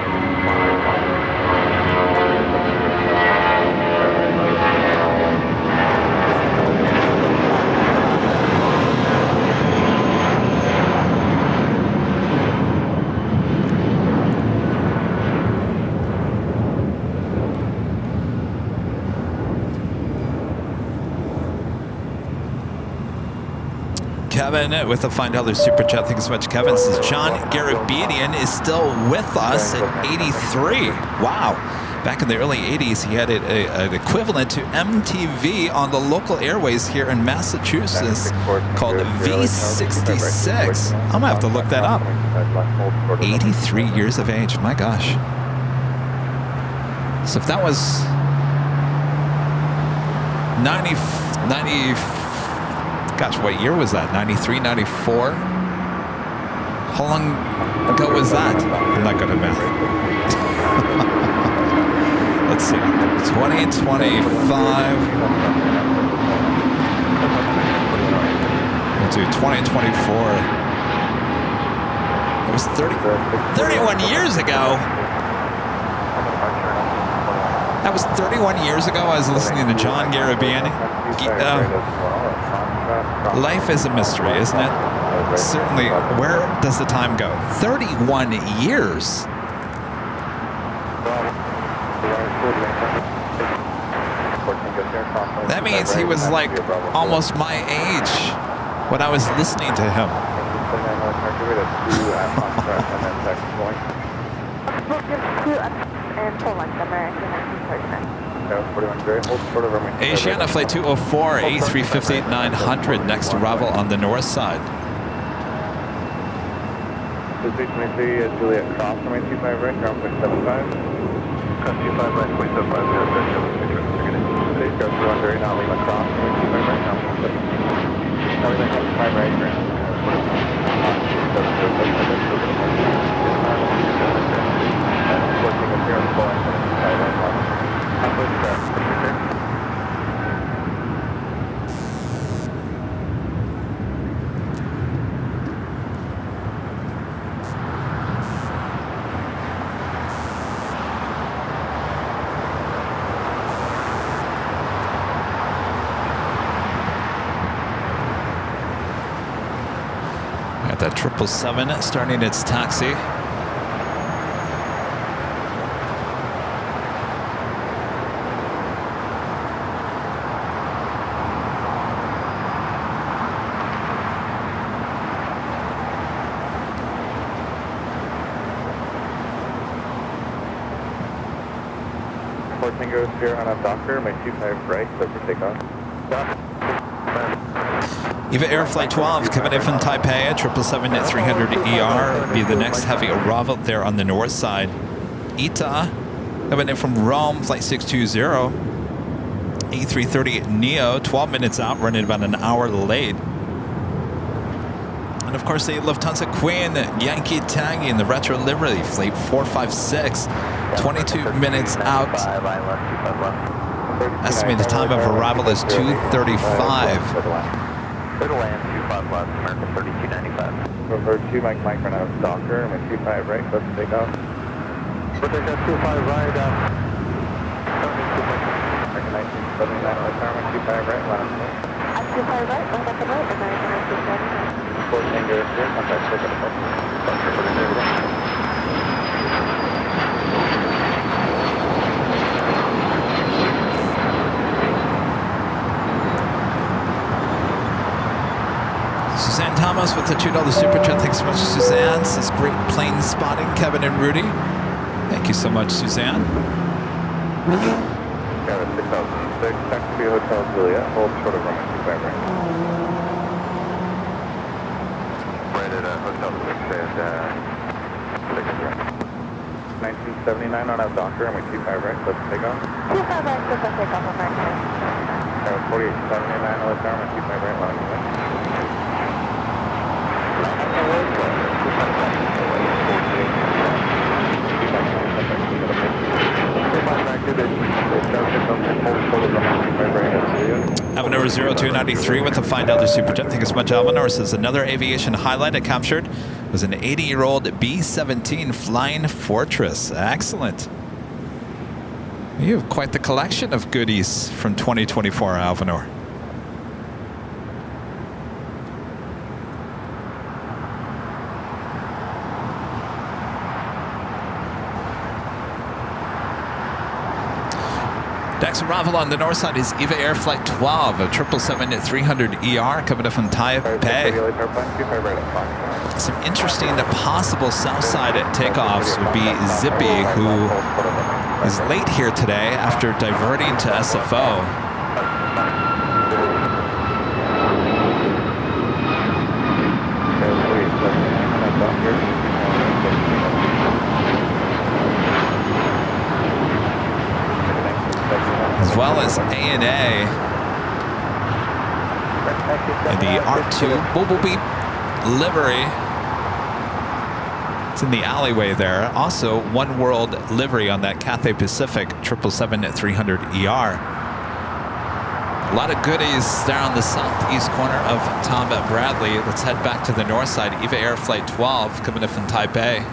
Kevin with a $5 super chat. Thanks so much, Kevin. Says John Garabedian is still with us at 83. Wow. Back in the early 80s, he had an equivalent to MTV on the local airways here in Massachusetts called V66. I'm going to have to look that up. 83 years of age. My gosh. So if that was 90 gosh, what year was that? 93, 94? How long ago was that? I'm not good at math. Let's see. 2025. We'll do 2024. It was 31 years ago. That was 31 years ago. I was listening to John Garabedian. Life is a mystery, isn't it? Certainly. Where does the time go? 31 years. That means he was like almost my age when I was listening to him. Asiana flight 204, A350-900, next arrival on the north side. 323, Juliet cross from 25 right, ground 0.75. Cross 25 right, 0.75, Today's ground 2 very now, Lima cross from 25 right, ground 0.75. Now we 25 right, ground. Got that 777 starting its taxi. Tango Sierra on a Docker, my 25 right, clear for takeoff. EVA Air Flight 12 coming in from Taipei at 777-300ER. Be the next heavy arrival there on the north side. ITA coming in from Rome, Flight 620. A330 Neo, 12 minutes out, running about an hour late. And of course the Lufthansa Queen, Yankee Tangy in the retro livery, Flight 456, 22 minutes out. Estimated time of arrival is 2:35. Clear to land, 25 left, American 3295. Over 2 Mike for now, Docker, I'm at 25 right, let's take off. But they got 25 right, American 1979, let's arm at 25 right, last one. At 25 right, American right, American 1979. Fort Tango here, contact check at the front. Docker for the neighborhood. Suzanne Thomas with the $2 super chat. Thanks so much, Suzanne. Says great plane spotting, Kevin and Rudy. Thank you so much, Suzanne. Got a 6006, taxi Hotel Juliet, hold short of runway 25 right. Right at Hotel 6 at 1979 on out Docker, runway 25 right, let's take off. 25 right, let's take off on right. 4879 LAX, runway 25 right, line away. Avenor 0293 with the Find Other Superjet. Thank you so much, Avenor. Says another aviation highlight I captured was an 80-year-old B-17 Flying Fortress. Excellent. You have quite the collection of goodies from 2024, Avenor. Next arrival on the north side is EVA Air Flight 12, a 777-300ER coming up from Taipei. Some interesting possible south side takeoffs would be Zippy, who is late here today after diverting to SFO. As well as ANA and the R2 Bumblebee livery. It's in the alleyway there. Also, One World livery on that Cathay Pacific 777-300ER. A lot of goodies there on the southeast corner of Tom Bradley. Let's head back to the north side. EVA Air Flight 12 coming in from Taipei.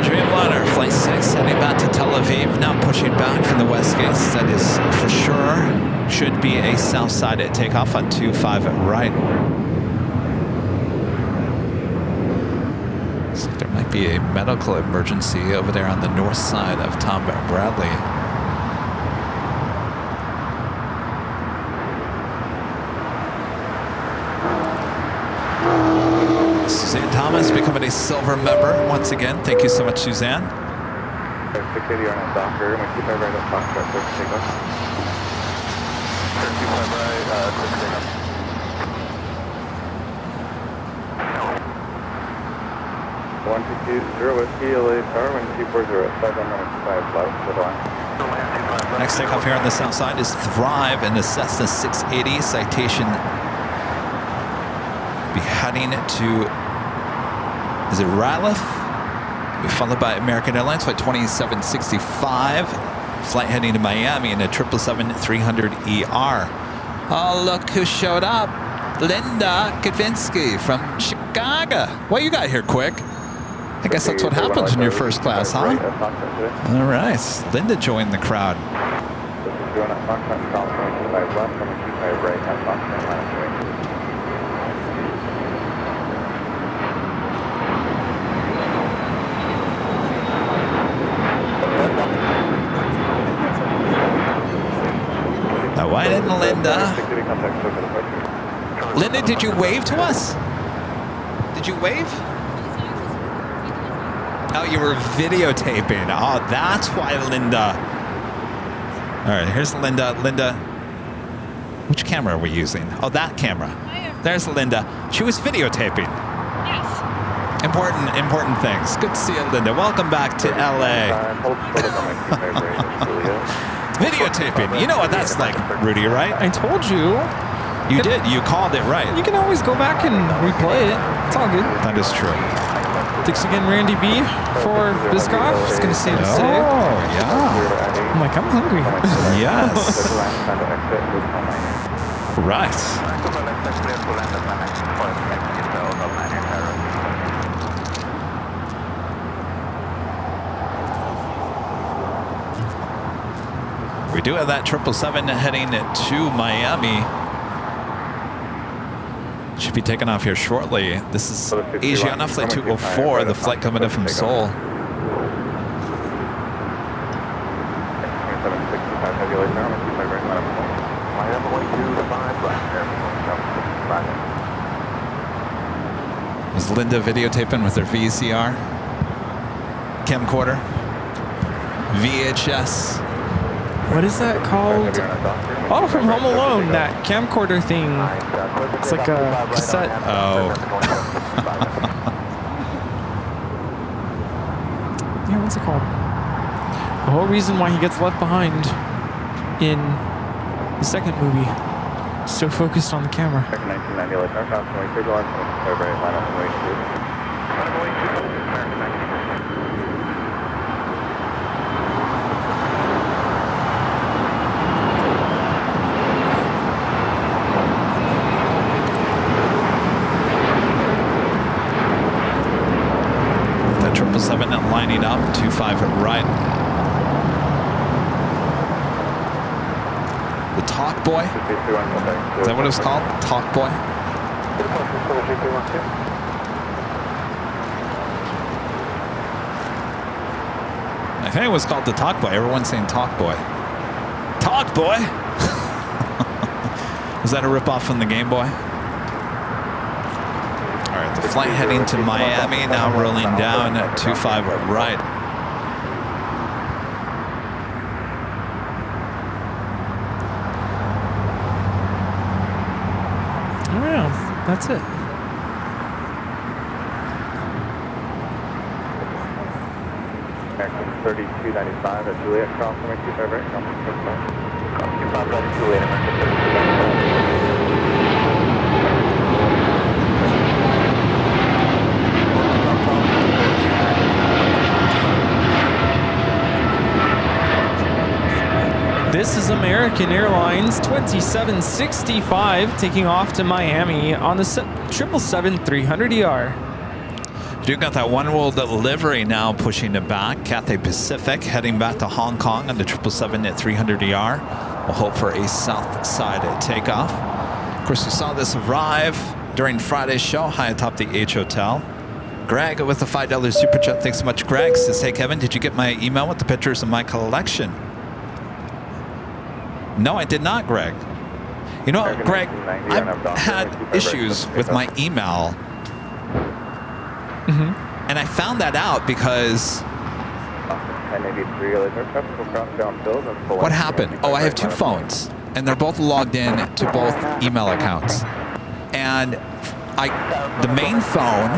Dreamliner, Flight 6, heading back to Tel Aviv, now pushing back from the west gate. That is for sure should be a south side takeoff on 25 right. So there might be a medical emergency over there on the north side of Tom Bradley. Suzanne Thomas becoming a silver member once again. Thank you so much, Suzanne. 680 on a Docker, we keep right up Foxtrot, quick takeoff. 25 right, quick takeoff. 1220 Whiskey, LA Tower, 1240, 5195 left, good line. Next takeoff here on the south side is Thrive and the Cessna 680 citation. Be heading to, is it Ratliff? Be followed by American Airlines flight 2765. Flight heading to Miami in a 777-300ER. Oh, look who showed up. Linda Kvinsky from Chicago. What you got here quick? I guess that's what happens in your first class, huh? All right. Linda joined the crowd. This is going at Foxtrot, Charles 25 left, 25 right at Foxtrot, line. Now, why didn't Linda? Linda, did you wave to us? Did you wave? Oh, you were videotaping. Oh, that's why Linda. All right, here's Linda. Linda, which camera are we using? Oh, that camera. There's Linda. She was videotaping. Yes. Important things. Good to see you, Linda. Welcome back to LA. Videotaping. You know what that's like, Rudy, right? I told you. You did. You called it right. You can always go back and replay it. It's all good. That is true. Thanks again, Randy B, for Biscoff. It's going to save us today. Oh, yeah. I'm like, I'm hungry. Yes. Right. do have that 777 heading to Miami. Should be taking off here shortly. This is Asiana Flight 204, the flight coming in from Seoul. 765 heavy light now, 25 right line up. Miami way 25 right there. Is Linda videotaping with her VCR? Camcorder? VHS? What is that called? Oh, from Home Alone, that camcorder thing. It's like a cassette. Oh. Yeah, what's it called? The whole reason why he gets left behind in the second movie. So focused on the camera. 1990 light now, crossing way 3 line, 25 right line up and way 2. American 1990. The 777 lining up, 25 right. The Talk Boy? Is that what it was called? Talk Boy? I think it was called the Talk Boy. Everyone's saying Talk Boy. Talk Boy? Was that a ripoff from the Game Boy? All right, the flight heading to Miami, now rolling down at 25 right. That's it. American 3295 at Juliet, crossing way 25 right, crossing 25. Crossing 25 right at Juliet, American 3295. This is American Airlines 2765 taking off to Miami on the 777-300ER. You got that one world livery now pushing it back. Cathay Pacific heading back to Hong Kong on the 777-300ER. We'll hope for a south side takeoff. Of course, we saw this arrive during Friday's show high atop the H Hotel. Greg with the $5 super chat. Thanks so much, Greg. Says, hey, Kevin, did you get my email with the pictures of my collection? No, I did not, Greg. You know what, Greg, I've had issues with my email. And I found that out because what happened? Oh, I have 2 phones, and they're both logged in to both email accounts. And the main phone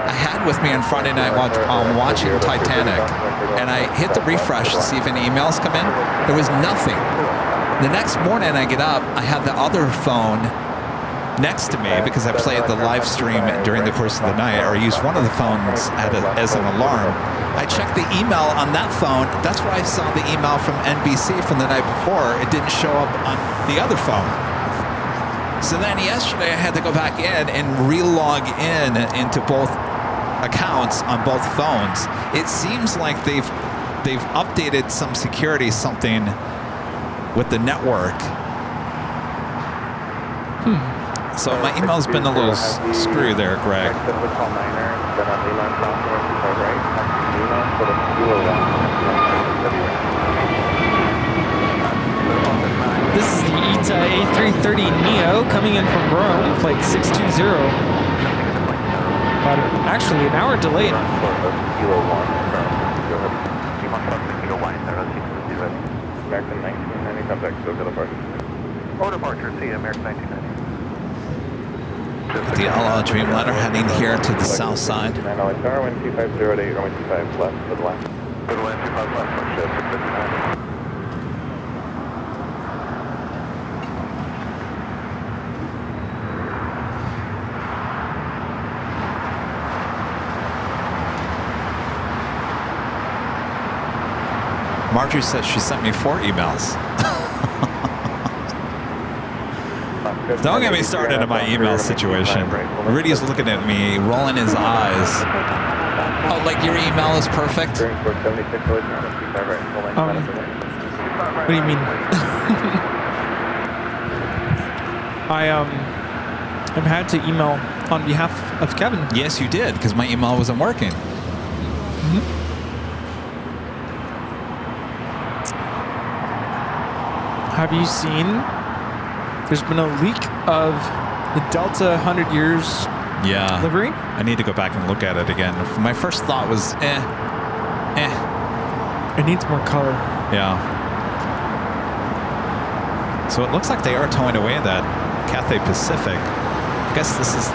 I had with me on Friday night while watching Titanic, and I hit the refresh to see if any emails come in. There was nothing. The next morning I get up, I had the other phone next to me because I played the live stream during the course of the night, or I used one of the phones as an alarm. I checked the email on that phone. That's where I saw the email from NBC from the night before. It didn't show up on the other phone. So then yesterday I had to go back in and re-log into both accounts on both phones. It seems like they've updated some security something with the network. So my email's been a little screw there, Greg. This is the ITA A330neo coming in from Rome, flight 620. Actually, an hour delayed. American 1990, contact Silvia departure. Order departure, see you, American 1990. The LL Dreamliner heading here to the south side. Wind 2508, runway 25 left, to the left. To the left, 25 left, push 659. Marjorie said she sent me 4 emails. Don't get me started in my email situation. Rudy's looking at me, rolling his eyes. Oh, like your email is perfect? What do you mean? I had to email on behalf of Kevin. Yes, you did, because my email wasn't working. Have you seen? There's been a leak of the Delta 100 Years livery. I need to go back and look at it again. My first thought was, It needs more color. Yeah. So it looks like they are towing away that Cathay Pacific. I guess this is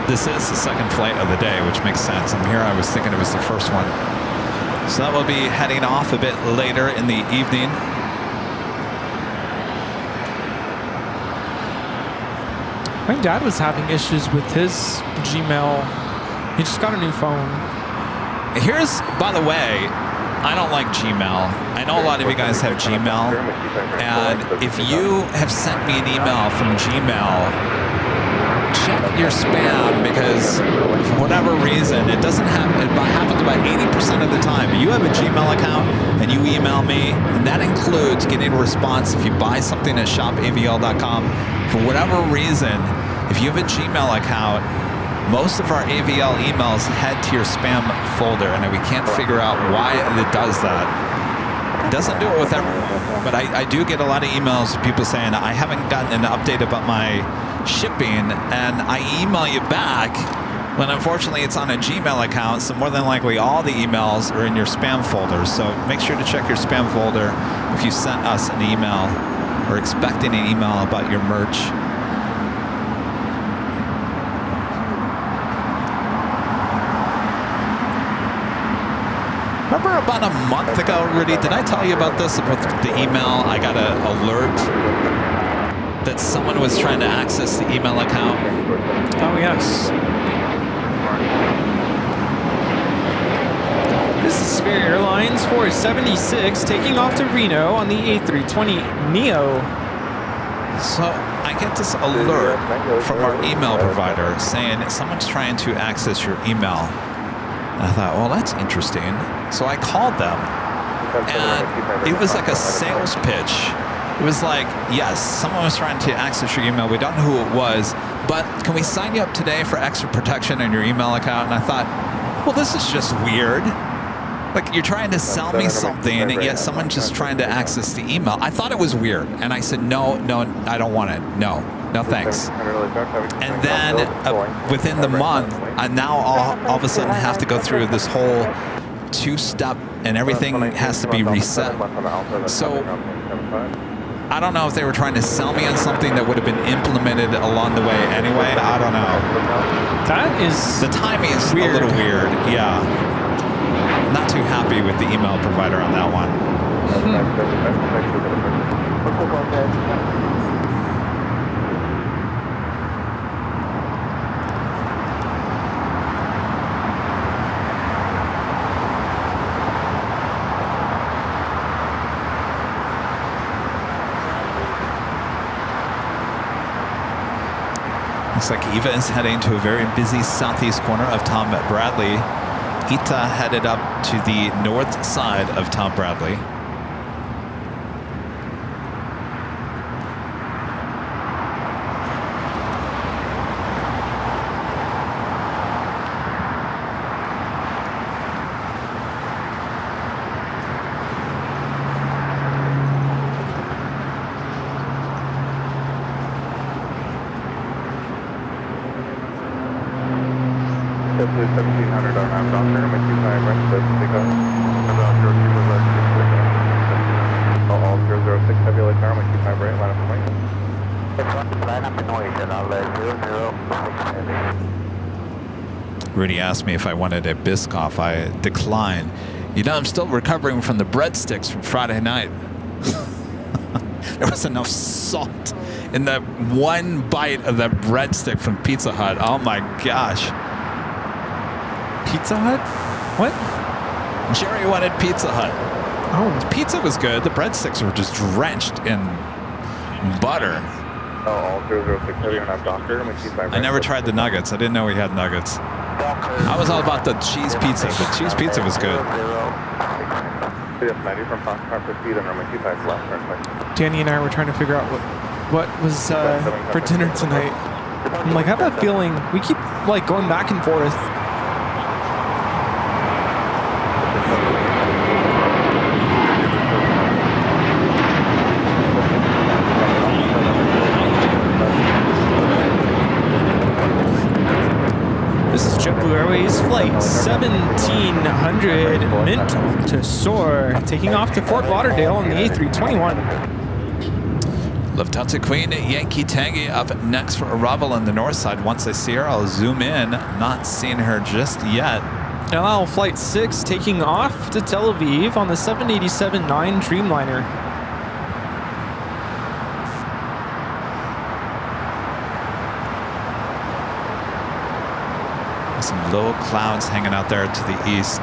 the second flight of the day, which makes sense. I'm here. I was thinking it was the first one. So that will be heading off a bit later in the evening. My dad was having issues with his Gmail. He just got a new phone. Here's, by the way, I don't like Gmail. I know a lot of you guys have Gmail. And if you have sent me an email from Gmail, check your spam, because for whatever reason, it doesn't happen. It happens about 80% of the time. You have a Gmail account and you email me, and that includes getting a response if you buy something at shopavl.com. For whatever reason, if you have a Gmail account, most of our AVL emails head to your spam folder, and we can't figure out why it does that. It doesn't do it with everyone, but I do get a lot of emails of people saying, I haven't gotten an update about my shipping, and I email you back when unfortunately it's on a Gmail account, so more than likely all the emails are in your spam folder. So make sure to check your spam folder if you sent us an email or expecting an email about your merch. Remember about a month ago, Rudy, did I tell you about this? About the email? I got an alert that someone was trying to access the email account. Oh, yes. This is Spirit Airlines 476 taking off to Reno on the A320neo. So I get this alert from our email provider saying someone's trying to access your email. And I thought, well, that's interesting. So I called them, and it was like a sales pitch. It was like, yes, someone was trying to access your email. We don't know who it was, but can we sign you up today for extra protection on your email account? And I thought, well, this is just weird. Like, you're trying to sell me something, and yet someone's just trying to access the email. I thought it was weird, and I said, no, I don't want it. No, thanks. And then within the month, I now all of a sudden have to go through this whole two-step, and everything has to be reset. So I don't know if they were trying to sell me on something that would have been implemented along the way anyway. I don't know. That is the timing is weird. A little weird. Yeah. Not too happy with the email provider on that one. Looks like Eva is heading to a very busy southeast corner of Tom Bradley. Ita headed up to the north side of Tom Bradley. Rudy asked me if I wanted a Biscoff. I declined. You know, I'm still recovering from the breadsticks from Friday night. There was enough salt in that one bite of that breadstick from Pizza Hut. Oh my gosh. Pizza Hut? What? Jerry wanted Pizza Hut. Oh. The pizza was good. The breadsticks were just drenched in butter. I never tried the nuggets. I didn't know we had nuggets. I was all about the cheese pizza. The cheese pizza was good. 90 from Foxtrot, proceed on runway 25 left, turn right. Danny and I were trying to figure out what was for dinner tonight. I'm like, I have a feeling we keep like going back and forth. This is JetBlue Airways flight 1700 mint to soar, taking off to Fort Lauderdale on the A321. Lufthansa Queen Yankee Tangy up next for arrival on the north side. Once I see her, I'll zoom in. Not seeing her just yet. El Al Flight 6 taking off to Tel Aviv on the 787-9 Dreamliner. Some low clouds hanging out there to the east.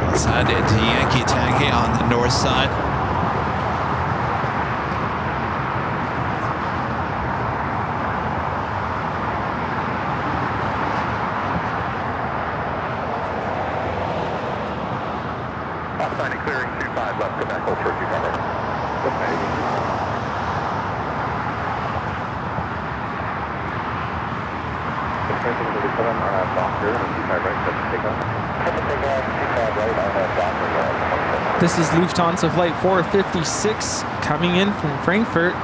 Let's head into Yankee Tangy on the north side. Outside clearing 25 left, go back, hold short 2 cover. This is Lufthansa Flight 456 coming in from Frankfurt.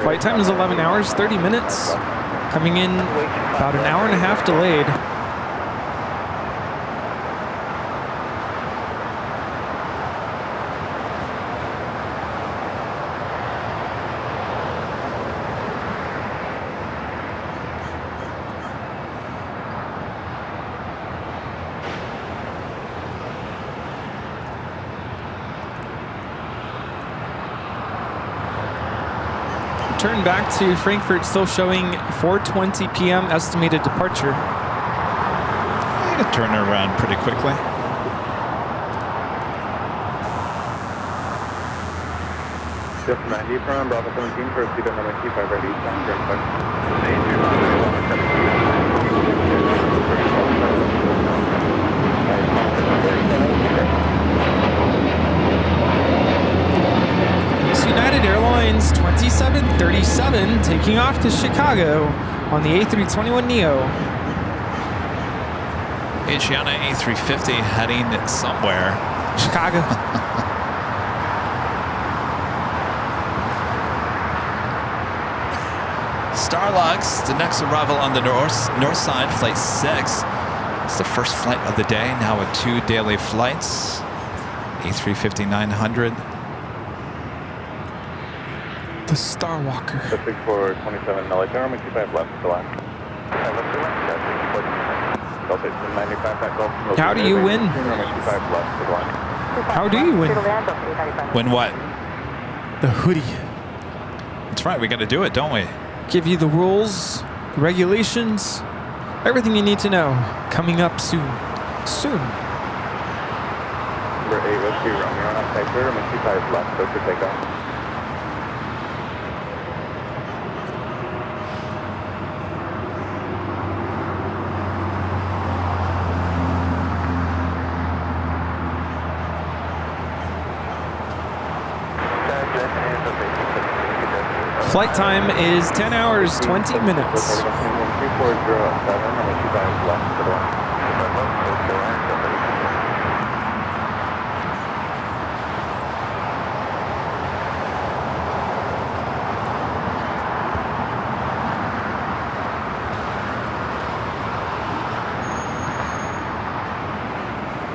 Flight time is 11 hours, 30 minutes. Coming in about an hour and a half delayed. Turn back to Frankfurt, still showing 4:20 p.m. estimated departure. I can turn her around pretty quickly. Just 90 from Bravo 17 for speed on runway 25 ready, United Airlines 2737 taking off to Chicago on the A321neo. Asiana A350 heading somewhere. Chicago. Starlux, the next arrival on the north side, flight 6. It's the first flight of the day, now with 2 daily flights. A350-900. The Starwalker. 6427 LA, runway 25 left, the line. How do you win? How do you win? Win what? The hoodie. That's right, we got to do it, don't we? Give you the rules, regulations, everything you need to know. Coming up soon. Soon. Number 8, Whiskey Romeo on outside clear, runway 25 left, go for takeoff. Flight time is 10 hours, 20 minutes.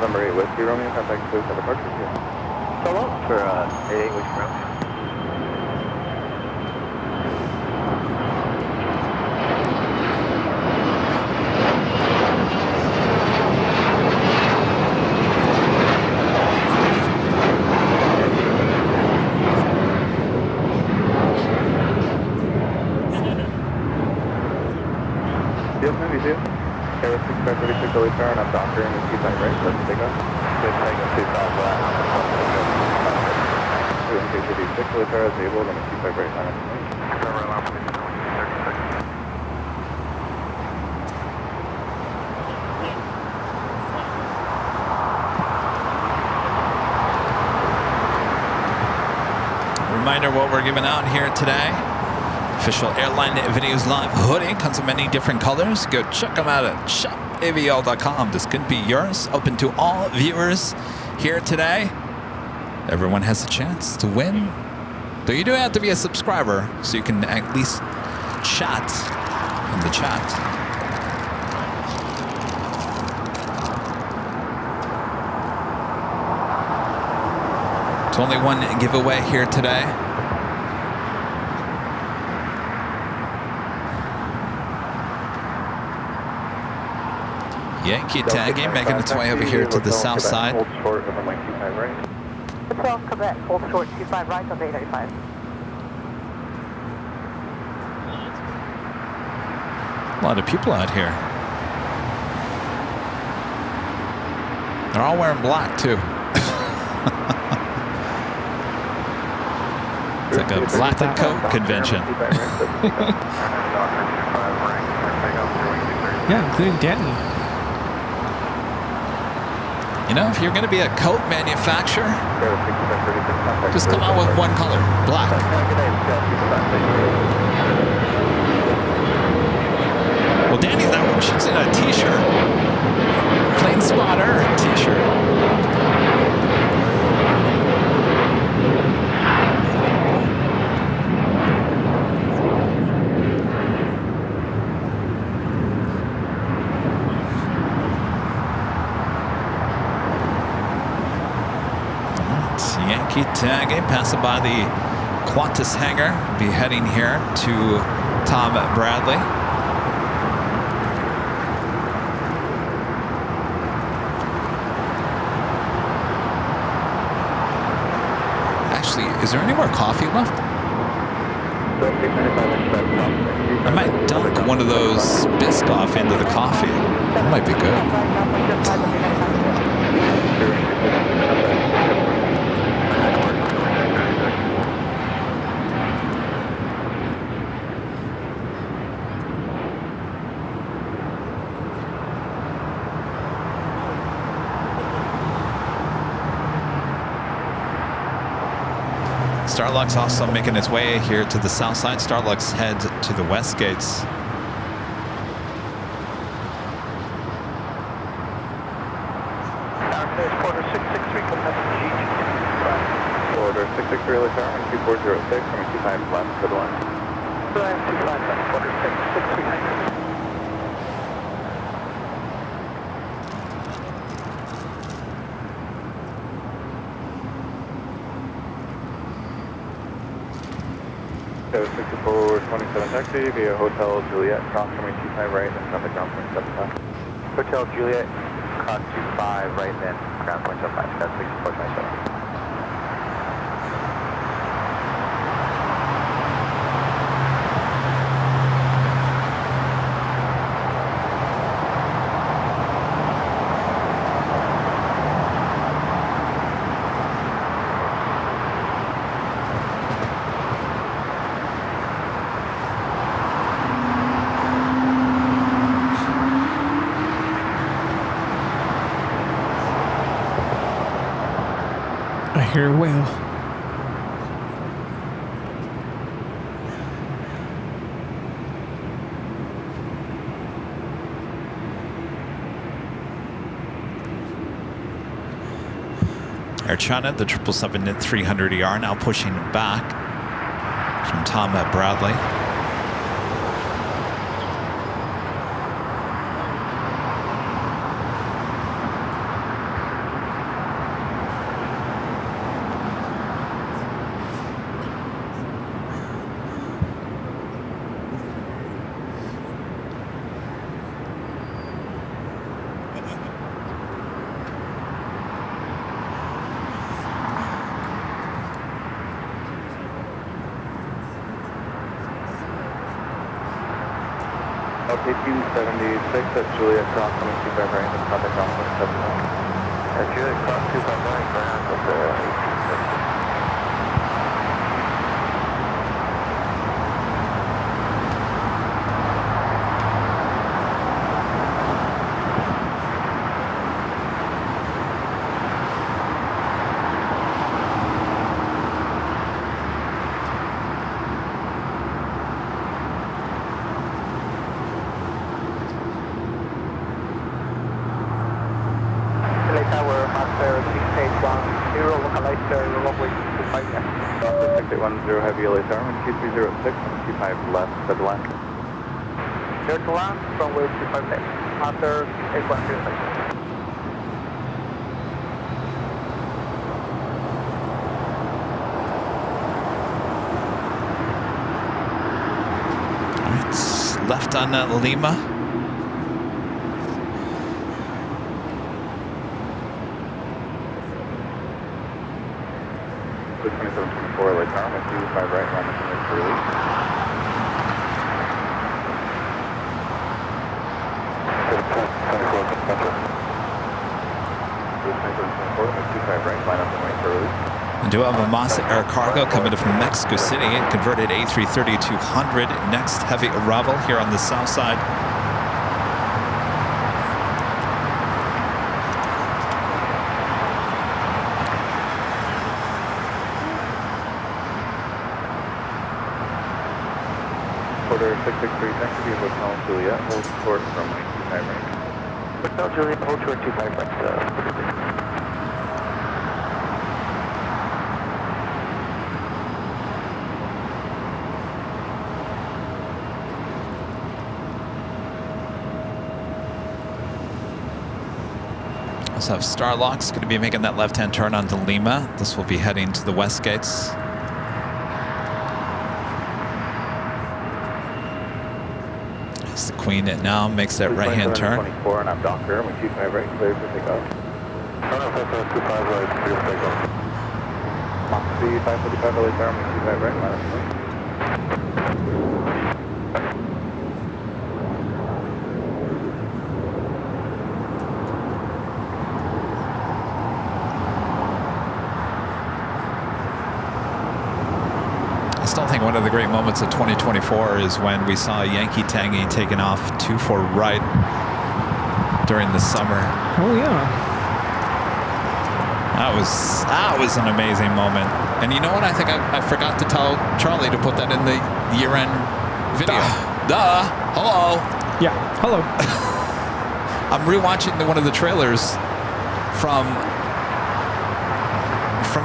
Number 8, Whiskey Romeo, contact please have departure here. Solo for 88 Whiskey Romeo. Yep, maybe too. Air 6536 early turn, I'm Doctor in the 25 right, let's take off. Good, take us 25 left. In case of the 6 early turn is able, then a 25 right, line up to me. Reminder what we're giving out here today. Official Airline Videos Live hoodie. Comes in many different colors. Go check them out at shopavl.com. This could be yours. Open to all viewers here today. Everyone has a chance to win. Though you do have to be a subscriber, so you can at least chat in the chat. It's only one giveaway here today. Yankee tagging, making its way over here to the south side. Hold short of my 25 right. Hotel Quebec, hold short 25 right on 835. A lot of people out here. They're all wearing black too. It's like a black and coat convention. Yeah, including Danny. You know, if you're going to be a coat manufacturer, just come out with one color, black. Well, Danny, that one should say a t-shirt. Plain spotter t-shirt. Yankee tagging, passing by the Qantas hangar, be heading here to Tom Bradley. Actually, is there any more coffee left? I might dunk one of those Biscoff into the coffee. That might be good. Starlux also making its way here to the south side. Starlux head to the west gates. Quarter 663, coming up to Quarter 663, early turn, 2406, coming 25 left, good one. 25 left, quarter 663. So 6427 taxi via Hotel Juliet, cross runway 25 right, then traffic ground point 75. Hotel Juliet, cross 25 right, then ground point 75, that's 6427. I hear a whale. Air China, the 777-300ER now pushing back from Tom Bradley. 1876 at Juliet Crossing 25 right, and contact on 27. At Juliet Cross 25 right, ground with the 1876. Tower, Master 6810, localizer, runway 25 left. 6810 heavy LA tower, 2306, 25 left, dead line. Clear to land, runway 25 left. Master 6810 left. It's left on Lima. 2724 LA tower, 25 right, line up for release. I do have a Masa Air Cargo coming in from Mexico City, converted A330-200, next heavy arrival here on the south side. Order 663, next to be Hotel Juliet, hold short from 25 right. Hotel Juliet, hold short 25 right. Also have Starlock's going to be making that left-hand turn onto Lima. This will be heading to the west gates. As the Queen it now makes that right-hand turn. 24 and I'm Docker, I'm 25 right, clear for takeoff. Run up 25 right, clear for takeoff. Mach 545 LA tower, I'm 25 right, line up. I still think one of the great moments of 2024 is when we saw Yankee Tangy taking off 24 right during the summer. Oh yeah. That was an amazing moment. And you know what? I think I forgot to tell Charlie to put that in the year-end video. Duh. Hello. Yeah. Hello. I'm rewatching one of the trailers from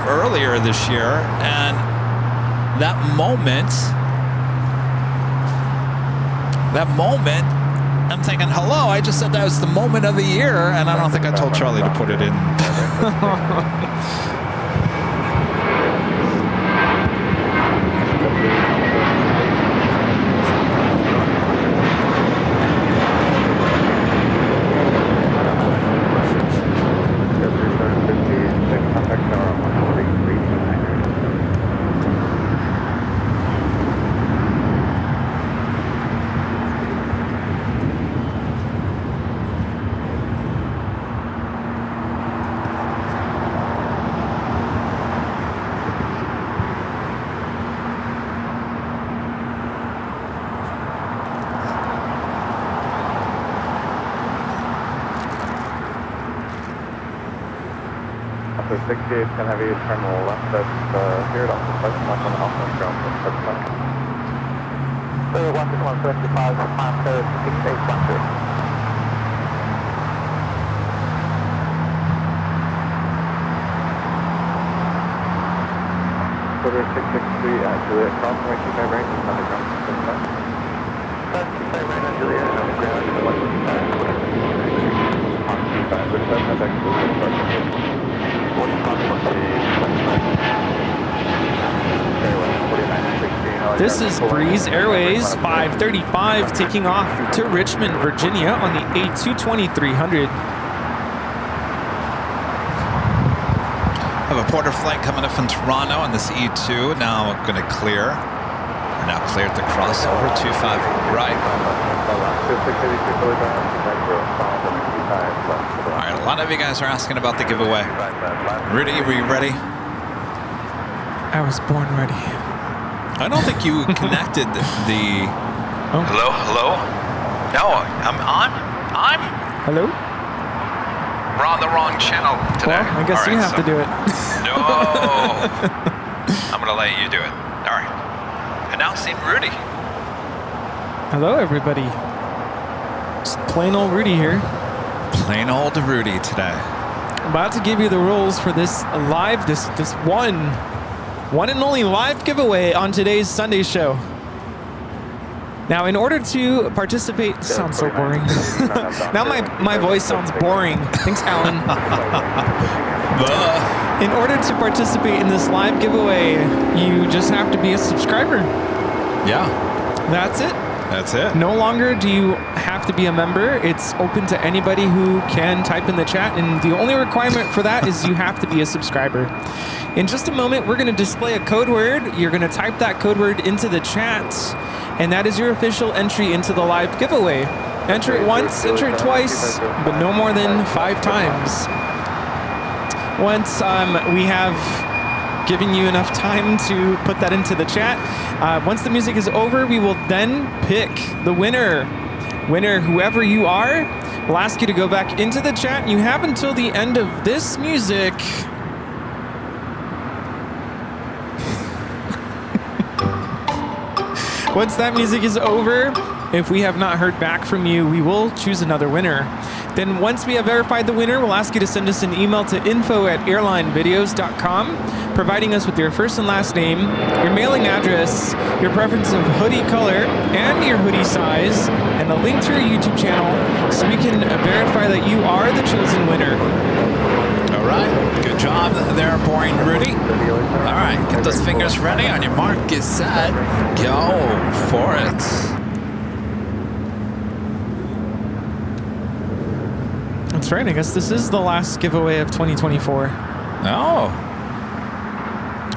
earlier this year, and that moment, I'm thinking, hello, I just said that was the moment of the year, and I don't think I told Charlie to put it in. So 68 can have you turn left at here at Alpha 5, left on the Alpha ground from 75. 125, Master 6810. Order 663 at Juliet Cross, 25 right, and on the ground from 75. 25 right on Juliet, on the ground, and 125. 25, which does have Juliet Cross. This is Breeze Airways 535 taking off to Richmond, Virginia on the A220-300. Have a Porter flight coming up from Toronto on this E2. Now going to clear. We're now cleared to cross over 25 right. All right, a lot of you guys are asking about the giveaway. Rudy, were you ready? I was born ready. I don't think you connected the. Oh. Hello? No, I'm. Hello? We're on the wrong channel today. Well, I guess you have to do it. No. I'm gonna let you do it. All right. Announcing Rudy. Hello, everybody. Just plain old Rudy here. Plain old Rudy today. About to give you the rules for this live, this one and only live giveaway on today's Sunday show. Now, in order to participate, this sounds so boring. Now my voice sounds boring. Thanks, Alan. In order to participate in this live giveaway, you just have to be a subscriber. Yeah. That's it. That's it. No longer do you have to be a member. It's open to anybody who can type in the chat, and the only requirement for that is you have to be a subscriber. In just a moment, we're going to display a code word. You're going to type that code word into the chat, and that is your official entry into the live giveaway. Enter it once, enter it twice, but no more than 5 times. Once we have given you enough time to put that into the chat, once the music is over, we will then pick the winner. Winner, whoever you are, we'll ask you to go back into the chat. You have until the end of this music. Once that music is over, if we have not heard back from you, we will choose another winner. Then once we have verified the winner, we'll ask you to send us an email to info@airlinevideos.com, providing us with your first and last name, your mailing address, your preference of hoodie color, and your hoodie size, and a link to your YouTube channel so we can verify that you are the chosen winner. All right. Good job there, boring Rudy. All right. Get those fingers ready. On your mark, get set, go for it. That's right. I guess this is the last giveaway of 2024. Oh.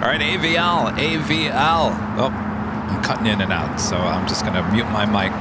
All right, AVL. Oh, I'm cutting in and out, so I'm just going to mute my mic.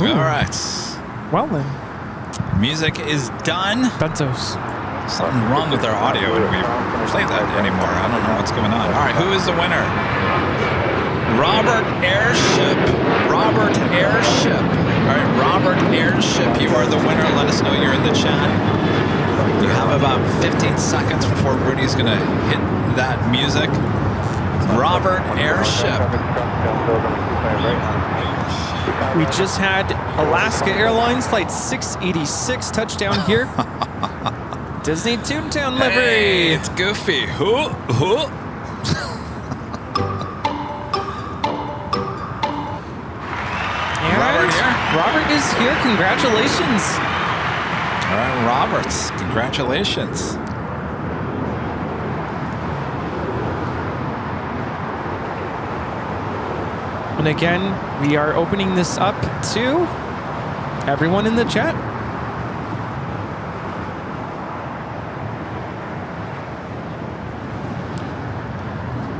All right. Well then. Music is done. Bentos. Something wrong with our audio when we play that anymore. I don't know what's going on. All right, who is the winner? Robert Airship. Robert Airship. All right, Robert Airship, you are the winner. Let us know you're in the chat. You have about 15 seconds before Rudy's going to hit that music. Robert Airship. We just had Alaska Airlines Flight 686 touchdown here. Disney Toontown livery. Hey, it's Goofy. Who? Robert here. Robert is here. Congratulations. All right, Roberts, congratulations. And again, we are opening this up to everyone in the chat.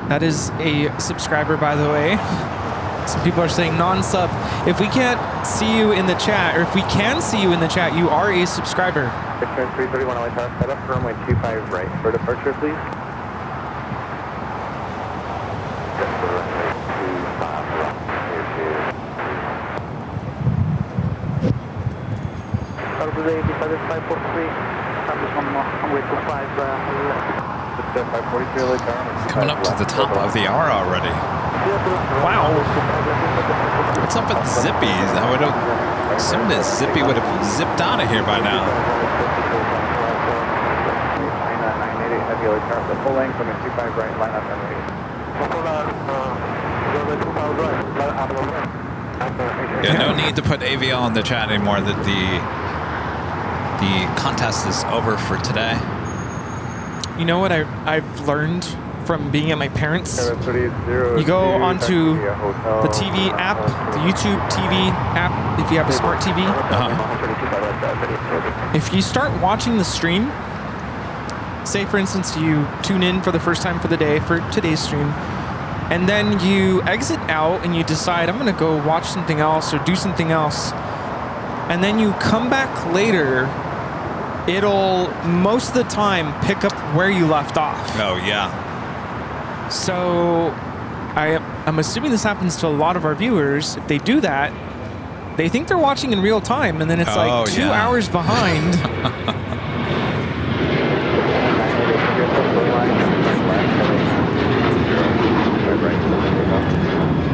That is a subscriber, by the way. Some people are saying non-sub. If we can't see you in the chat, or if we can see you in the chat, you are a subscriber. 331 LA Tower, set up for runway 25 right for departure, please. Today, decided 543. I'm just on way to 5 left. 543 LA Tower. Coming up to the top of the hour already. Wow. What's up with Zippies? I would have assumed that Zippy would have zipped out of here by now. 988 heavy LA Tower, the full length from a 25 right, line up and Yeah, no need to put AVL in the chat anymore. That the contest is over for today. You know what I've learned from being at my parents'? You go onto the TV app, the YouTube TV app, if you have a smart TV. If you start watching the stream, say for instance you tune in for the first time for the day for today's stream, and then you exit out and you decide I'm gonna go watch something else or do something else, and then you come back later, it'll most of the time pick up where you left off. Oh yeah. So I'm assuming this happens to a lot of our viewers. If they do that, they think they're watching in real time, and then it's like 2 hours behind.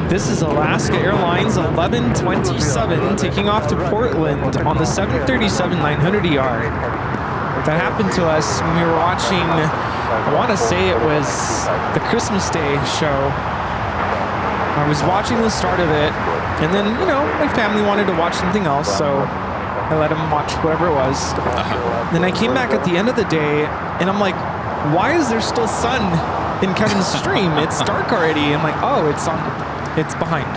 This is Alaska Airlines 1127 taking off to Portland on the 737-900ER. That happened to us when we were watching, I want to say it was the Christmas Day show. I was watching the start of it, and then, you know, my family wanted to watch something else, so I let them watch whatever it was. Then I came back at the end of the day, and I'm like, why is there still sun in Kevin's stream? It's dark already. I'm like, oh, it's behind.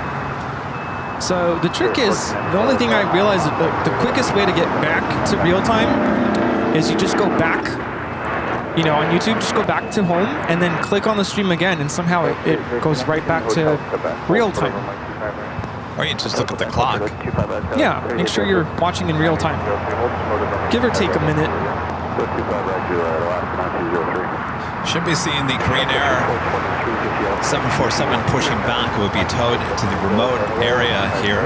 So the trick is, the only thing I realized, the quickest way to get back to real time is you just go back, you know, on YouTube, just go back to home and then click on the stream again, and somehow it goes right back to real time. Or you just look at the clock. Yeah, make sure you're watching in real time. Give or take a minute. Should be seeing the Korean Air 747 pushing back. Will be towed to the remote area here.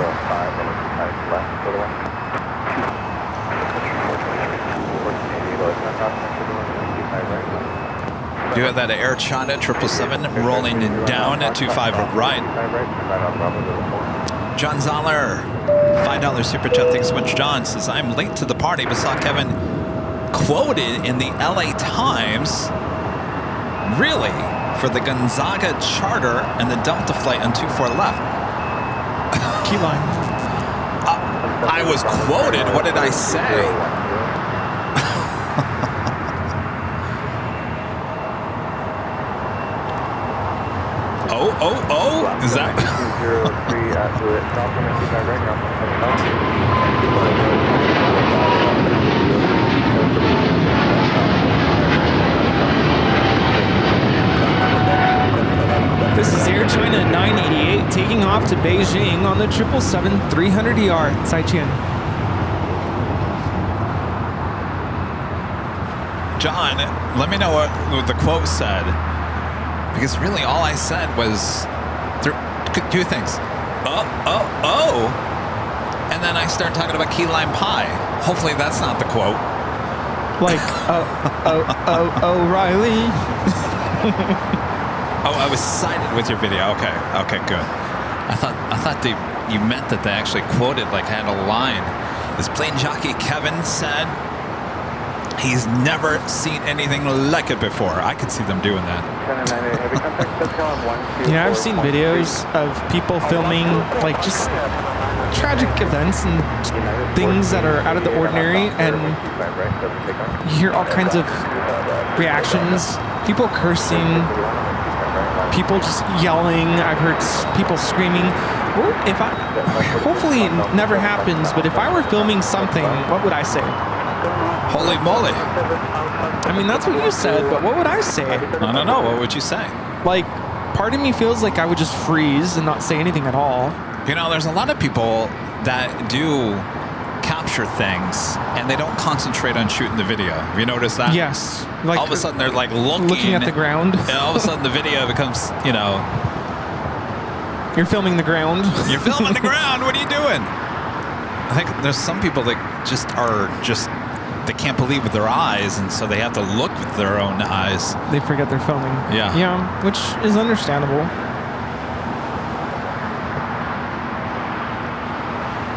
Do have that Air China 777 rolling down at 25 right. John Zoller, $5 super chat. Thanks so much, John. Says, I'm late to the party, but saw Kevin quoted in the LA Times, really, for the Gonzaga charter and the Delta flight on 24 left. Keyline. I was quoted. What did I say? Oh, is that? This is Air China 988 taking off to Beijing on the 777-300ER. Saiqian. John, let me know what the quote said. Because really all I said was two things. Oh. And then I start talking about key lime pie. Hopefully that's not the quote. Like, O'Reilly. Oh, I was sided with your video. Okay, good. I thought you meant that they actually quoted, like had a line. This plane jockey Kevin said he's never seen anything like it before. I could see them doing that. Yeah, I've seen videos of people filming, like just tragic events and things that are out of the ordinary, and you hear all kinds of reactions, people cursing, people just yelling. I've heard people screaming. Hopefully it never happens, but if I were filming something, what would I say? Holy moly. I mean, that's what you said, but what would I say? I don't know. What would you say? Like, part of me feels like I would just freeze and not say anything at all. You know, there's a lot of people that do capture things and they don't concentrate on shooting the video. Have you noticed that? Yes. Like, all of a sudden they're like looking at the ground. And all of a sudden the video becomes, you know. You're filming the ground. You're filming the ground. What are you doing? I think there's some people that they can't believe with their eyes, and so they have to look with their own eyes. They forget they're filming. Yeah. Yeah, which is understandable.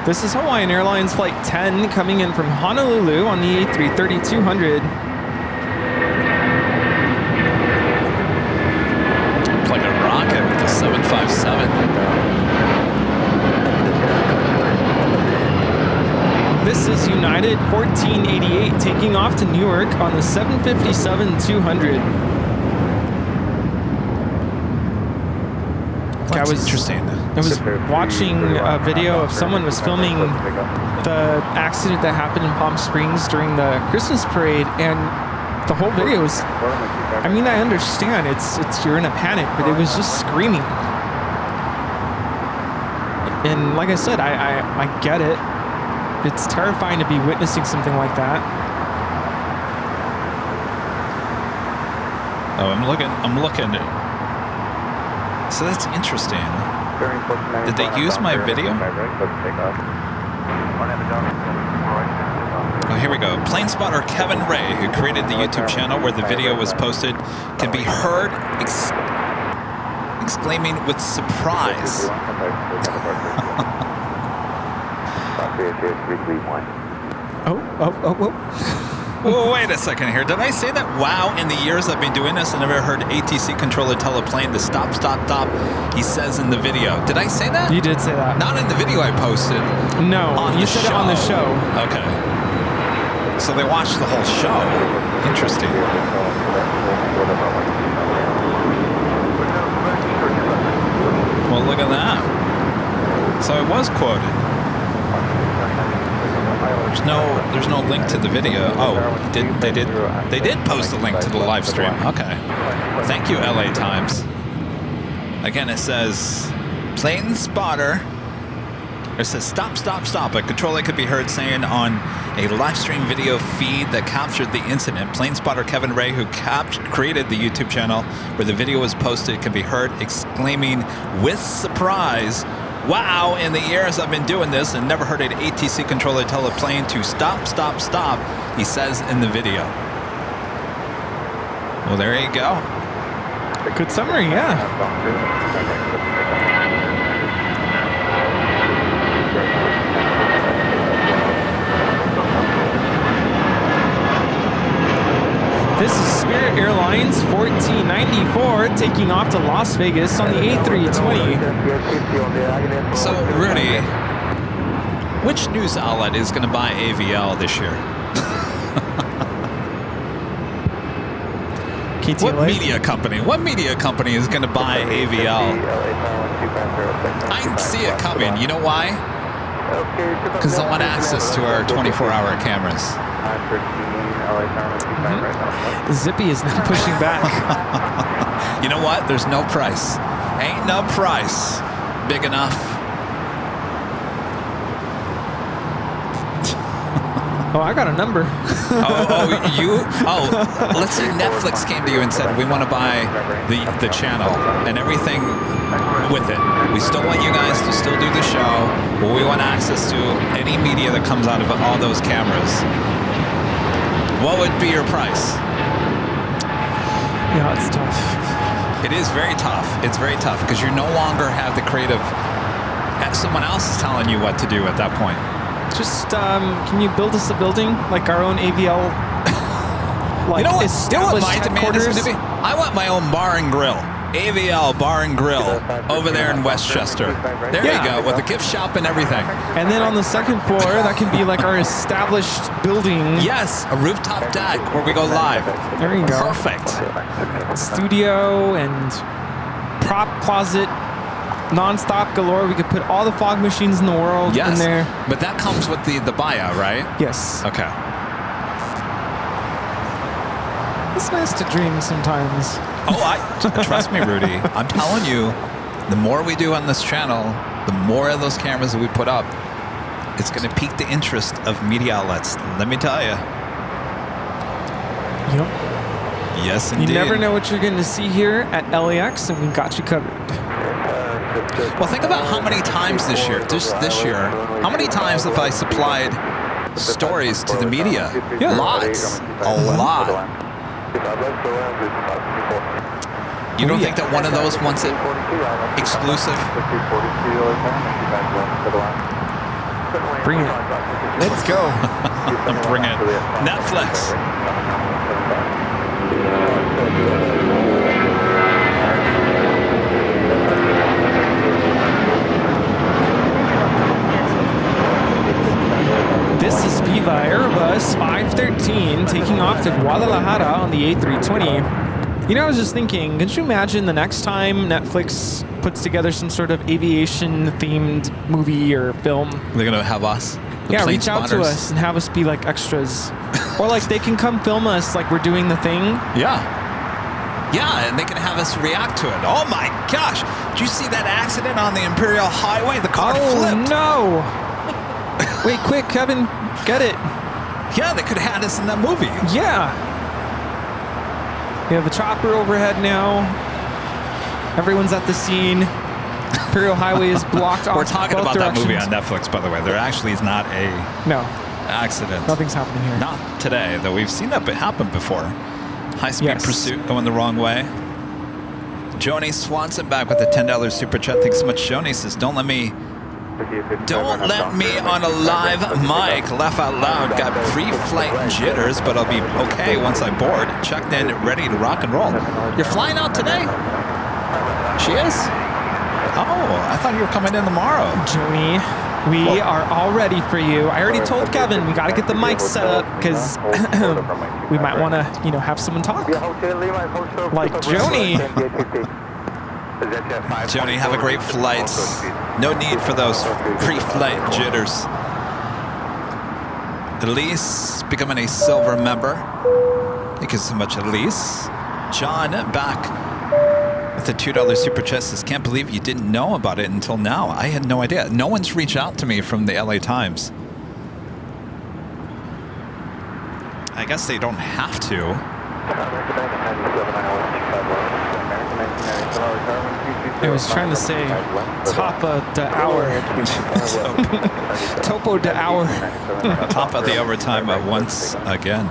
This is Hawaiian Airlines Flight 10 coming in from Honolulu on the A330-200. Like a rocket with the 757. This is United 1488 taking off to Newark on the 757-200. I was watching a video of someone was filming the accident that happened in Palm Springs during the Christmas parade, and the whole video was, I mean, I understand it's you're in a panic, but it was just screaming. And like I said, I get it. It's terrifying to be witnessing something like that. Oh, I'm looking. So that's interesting. Did they use my video? Oh, here we go. Plane spotter Kevin Ray, who created the YouTube channel where the video was posted, can be heard exclaiming with surprise. Oh, wait a second here. Did I say that? Wow, in the years I've been doing this, I never heard ATC controller tell a plane to stop, stop, stop, he says in the video. Did I say that? You did say that. Not in the video I posted. No, you said it on the show. Okay. So they watched the whole show. Interesting. Well, look at that. So it was quoted. There's no link to the video. Oh, they did post a link to the live stream. Okay. Thank you, LA Times. Again, it says plane spotter. It says stop, stop, stop. A controller could be heard saying on a live stream video feed that captured the incident. Plane spotter Kevin Ray, who created the YouTube channel where the video was posted, can be heard exclaiming with surprise, "Wow, in the years I've been doing this and never heard an ATC controller tell a plane to stop, stop, stop," he says in the video. Well, there you go. Good summary, yeah. This is Spirit Airlines 1494 taking off to Las Vegas on the A320. So, Rudy, which news outlet is going to buy AVL this year? KTLA? What media company is going to buy AVL? I can see it coming. You know why? Because they want access to our 24-hour cameras. Zippy is now pushing back. You know what? There's no price. Ain't no price big enough. Oh, I got a number. Let's say Netflix came to you and said, we want to buy the channel and everything with it. We still want you guys to still do the show, but we want access to any media that comes out of all those cameras. What would be your price? Yeah, it's tough. It is very tough. It's very tough because you no longer have the creative. Someone else is telling you what to do at that point. Just, can you build us a building? Like our own AVL? Like, you know what? established My demand is going to be? I want my own bar and grill. AVL Bar and Grill over there in Westchester. There you go, with a gift shop and everything. And then on the second floor, that can be like our established building. Yes, a rooftop deck where we go live. There you go. Perfect. Studio and prop closet, non-stop galore. We could put all the fog machines in the world in there. But that comes with the buyout, right? Yes. Okay. It's nice to dream sometimes. Oh, trust me, Rudy. I'm telling you, the more we do on this channel, the more of those cameras that we put up, it's going to pique the interest of media outlets. Let me tell you. Yep. Yes, indeed. You never know what you're going to see here at LAX, and we got you covered. Well, think about how many times this year, how many times have I supplied stories to the media? Yeah. Lots. A lot. You don't think that one of those wants it exclusive? Bring it. Let's go. Bring it. Netflix. This is Viva Airbus 513 taking off to Guadalajara on the A320. You know, I was just thinking, could you imagine the next time Netflix puts together some sort of aviation-themed movie or film? They're going to have us. Yeah, reach out to us and have us be like extras. Or like they can come film us like we're doing the thing. Yeah. Yeah, and they can have us react to it. Oh my gosh. Did you see that accident on the Imperial Highway? The car flipped. No. Wait, quick, Kevin, get it. Yeah, they could have had us in that movie. Yeah. We have a chopper overhead now. Everyone's at the scene. Imperial Highway is blocked off. We're talking both about directions. that movie on Netflix, by the way. There actually is not a accident. Nothing's happening here. Not today, though we've seen that happen before. High-speed pursuit going the wrong way. Joni Swanson back with a $10 super chat. Thanks so much. Joni says, don't let me on a live mic laugh out loud. Got pre-flight jitters, but I'll be okay once I board. Checked in, ready to rock and roll. You're flying out today? She is? Oh, I thought you were coming in tomorrow. Joni, we are all ready for you. I already told Kevin we got to get the mic set up because we might want to, have someone talk. Like Joni. Joni, have a great flight. No need for those pre-flight jitters. Elise becoming a silver member. Thank you so much, Elise. John back with the $2 super chat says, can't believe you didn't know about it until now. I had no idea. No one's reached out to me from the LA Times. I guess they don't have to. I was trying to say top of the hour. Topo de hour. Top of the overtime once again.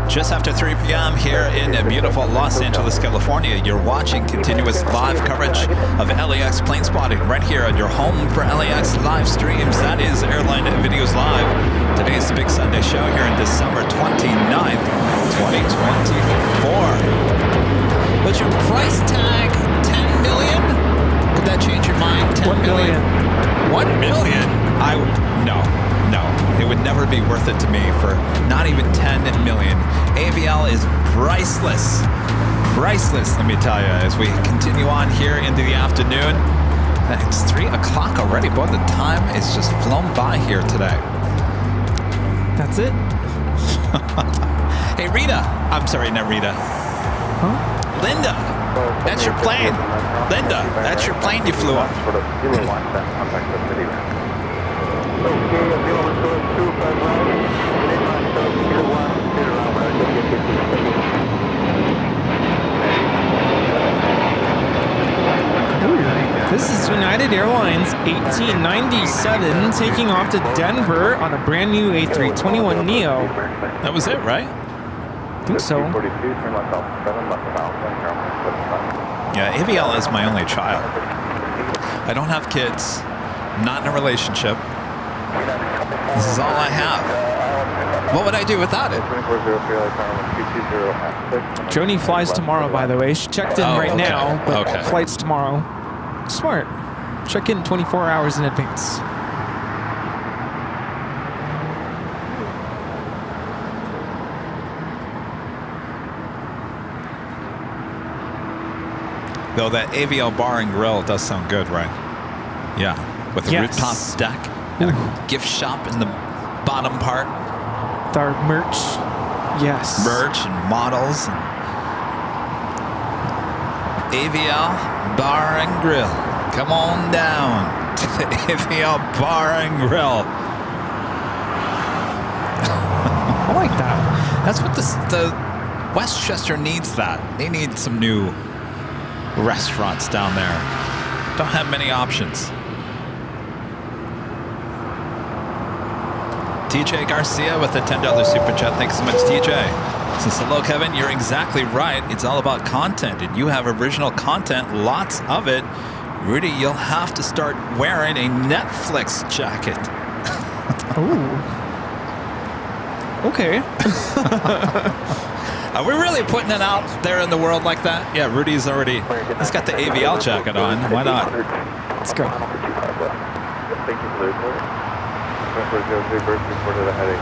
Just after 3 p.m. here in beautiful Los Angeles, California, you're watching continuous live coverage of LAX plane spotting right here on your home for LAX live streams. That is Airline Videos Live. Today is the big Sunday show here in December 29th, 2024. Was your price tag 10 million? Could that change your mind? 10 million? 1 million? No. It would never be worth it to me for not even 10 million. AVL is priceless. Priceless, let me tell you, as we continue on here into the afternoon. It's 3 o'clock already. Boy, the time is just flown by here today. That's it? Hey, Rita. I'm sorry, not Rita. Huh? Linda. That's your plane. Linda, that's your plane you flew on. This is United Airlines 1897 taking off to Denver on a brand new A321neo. That was it, right? I think so. Yeah, AVL is my only child. I don't have kids. I'm not in a relationship. This is all I have. What would I do without it? 2403 LA tower 220 at 6. Joni flies tomorrow, by the way. She checked in right okay. now, but Okay. flight's tomorrow. Smart. Check in 24 hours in advance. Though that AVL bar and grill does sound good, right? Yeah, with a Yes. rooftop deck and a gift shop in the bottom part. With our merch. Yes. Merch and models. And AVL bar and grill. Come on down to the AVL bar and grill. I like that. That's what the Westchester needs. That they need some new restaurants down there. Don't have many options. TJ Garcia with a $10 super chat. Thanks so much, TJ. Says, hello, Kevin. You're exactly right. It's all about content, and you have original content, lots of it. Rudy, you'll have to start wearing a Netflix jacket. Ooh. Okay. Are we really putting it out there in the world like that? Yeah, Rudy's already, he's got the AVL jacket on. Why not? Let's go. Thank you for the report. 2403 birth report of the headache.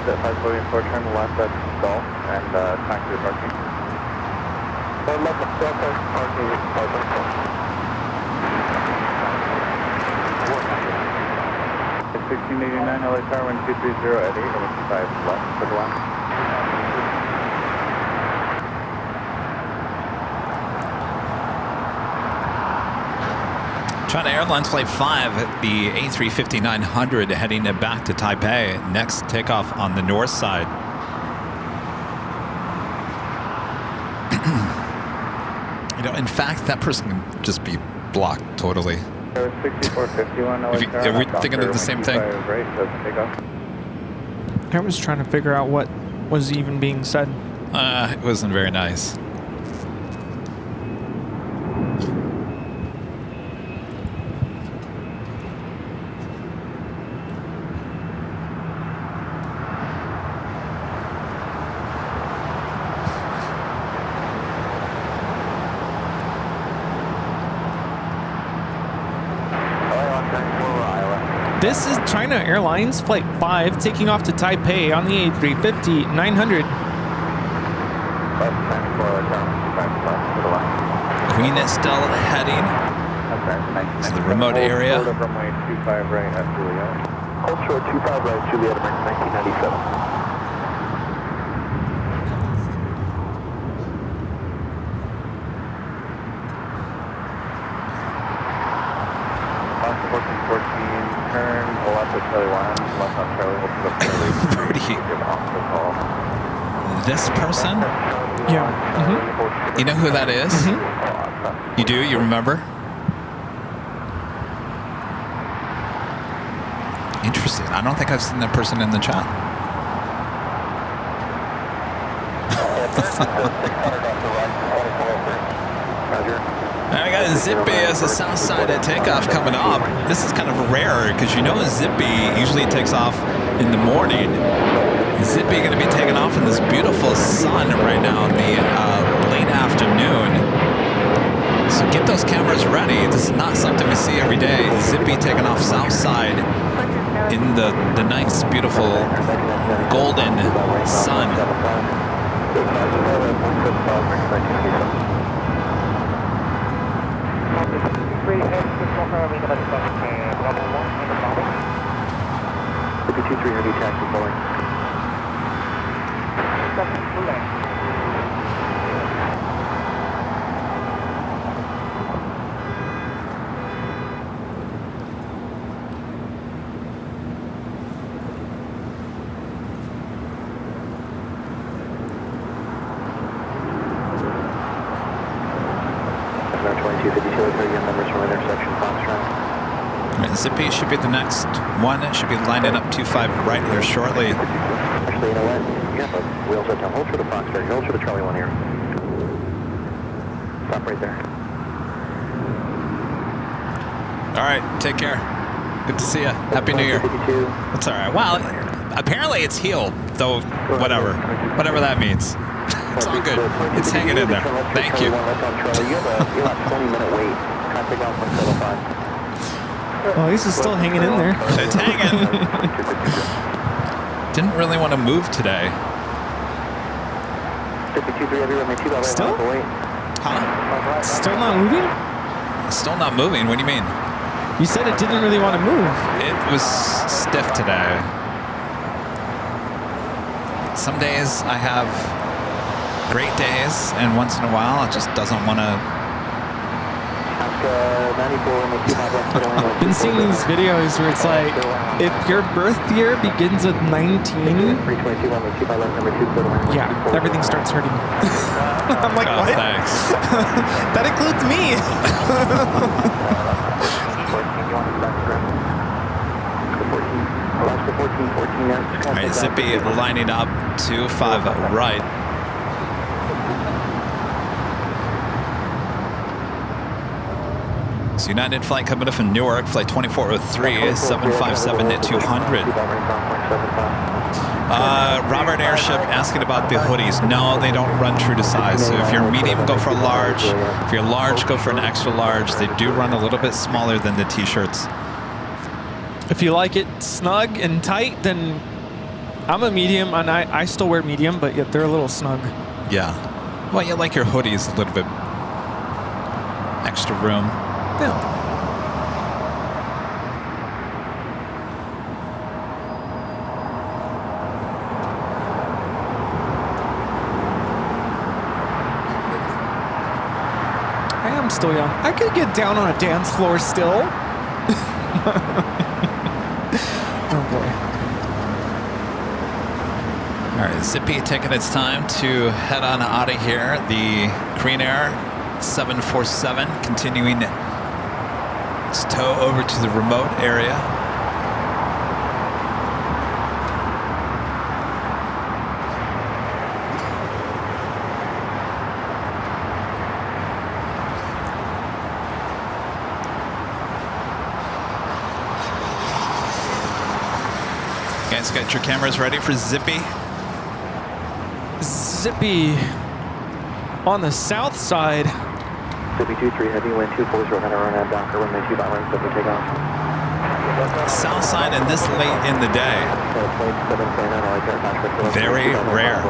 Set 544, turn left at Golf and taxi to parking. Turn left at Golf and parking. 1689 LA Tower 1230 at 8 and 25 left for the line. China Airlines Flight 5 at the A350-900 heading back to Taipei. Next takeoff on the north side. You know, in fact, that person can just be blocked totally. 6451 LA Tower. Are we thinking of the same thing? Right, doesn't take off. I was trying to figure out what was even being said. It wasn't very nice. This is China Airlines Flight 5 taking off to Taipei on the A350-900. Queen is still heading to the remote area. Hold up runway 25 right at Juliet. Hold short 25 right, Juliet, American 1997. Turn left at Charlie 1, left on Charlie, hold up Charlie. Pretty. Give off the call. This person? Yeah. You know who that is? You do? You remember? Interesting. I don't think I've seen that person in the chat. And I got Zippy as a south side at takeoff coming off. This is kind of rare because you know Zippy usually takes off in the morning. Zippy going to be taking off in this beautiful sun right now in the late afternoon. So get those cameras ready. This is not something we see every day. Zippy taking off south side in the nice, beautiful golden sun. taxi forward. Zippy should be the next one. It should be lining up 25 right here shortly. Actually, you know what? Yeah, but wheels up down. Hold for the Foxtrot. Hold for the Charlie 1 here. Stop right there. All right, take care. Good to see you. Happy New Year. That's all right. Well, apparently it's healed, though. Whatever that means. It's all good. It's hanging in there. Thank you. You have a 20-minute wait. Traffic off 175. Well, he's still hanging in there. It's hanging. Didn't really want to move today. Still? Huh? Still not moving? Still not moving? What do you mean? You said it didn't really want to move. It was stiff today. Some days I have great days, and once in a while it just doesn't want to. I've been seeing these videos where it's like, if your birth year begins with 19, yeah, everything starts hurting. I'm like, Oh, what? thanks. That includes me. All right, Zippy lining up 25 right. So United flight coming up from Newark, flight 2403, 757 at 200. Robert Airship asking about the hoodies. No, they don't run true to size. So if you're medium, go for a large. If you're large, go for an extra large. They do run a little bit smaller than the t-shirts. If you like it snug and tight, then I'm a medium, and I still wear medium, but yet they're a little snug. Yeah. Well, you like your hoodies a little bit extra room. Yeah. I am still young. I could get down on a dance floor still. Oh boy. All right, Zippy taking its time to head on out of here. The Green Air 747 continuing its tow over to the remote area. Guys, got your cameras ready for Zippy? Zippy on the south side. Zippy 23 heavy wind 24 0 run at Docker runway 2 by runway 7 take off. South side and this late in the day. Very rare.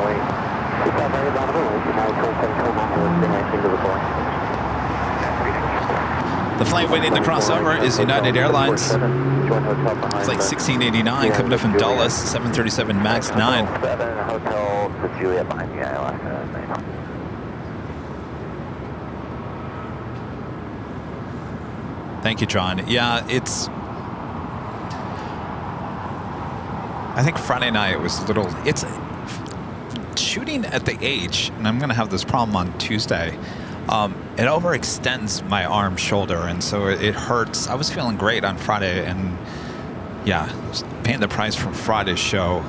The flight waiting to cross over is United Airlines. Flight 1689 coming up from Dulles, 737 MAX 9. Thank you, John. Yeah, I think Friday night was a little, it's shooting at the H, and I'm going to have this problem on Tuesday. It overextends my arm, shoulder, and so it hurts. I was feeling great on Friday, and yeah, just paying the price from Friday's show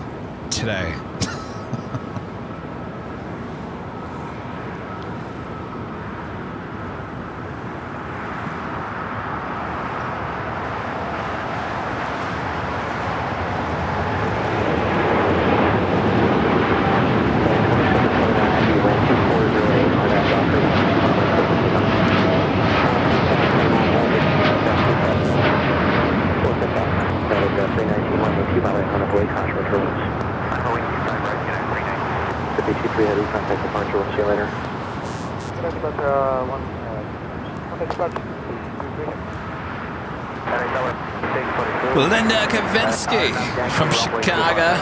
today. Linda Kavinsky from Chicago,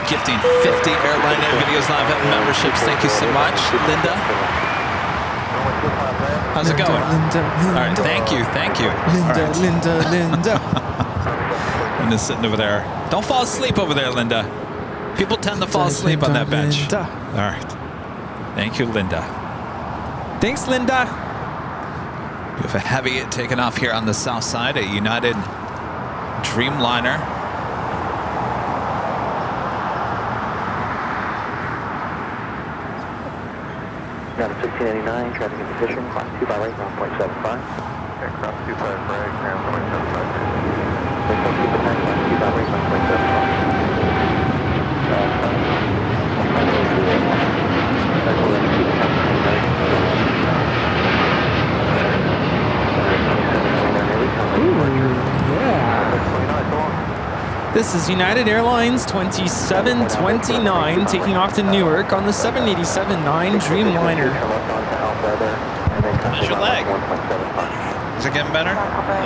gifting 50 Airline Videos Live memberships. Thank you so much, Linda. How's it going? Linda. All right, thank you. Linda. Linda's sitting over there. Don't fall asleep over there, Linda. People tend to fall asleep on that bench. All right. Thank you, Linda. Thanks, Linda. We have a heavy taking off here on the south side, a United Dreamliner. United 1689, traffic in position, class 2 by right, ground point 75. Okay, cross 25 right, ground point 75. This is United Airlines 2729 taking off to Newark on the 787-9 Dreamliner. How's your leg? Is it getting better?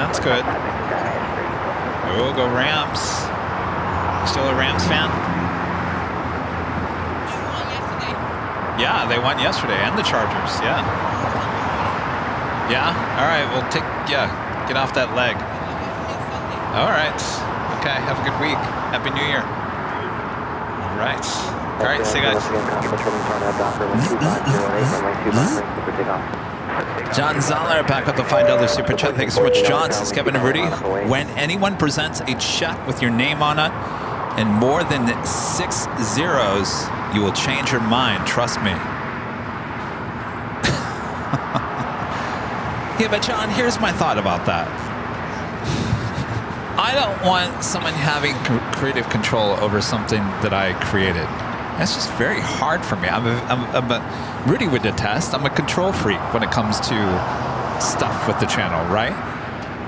That's good. Oh, go Rams. Still a Rams fan? Yeah, they won yesterday, and the Chargers, yeah. Yeah? All right, well, get off that leg. All right. Okay, have a good week. Happy New Year. All right. All right, see you guys. John Zoller back with the $5 super chat. Thanks so much, John. Says Kevin and Rudy. When anyone presents a check with your name on it and more than 6 zeros, you will change your mind. Trust me. Yeah, but John, here's my thought about that. I don't want someone having creative control over something that I created. That's just very hard for me. Rudy would attest, I'm a control freak when it comes to stuff with the channel, right?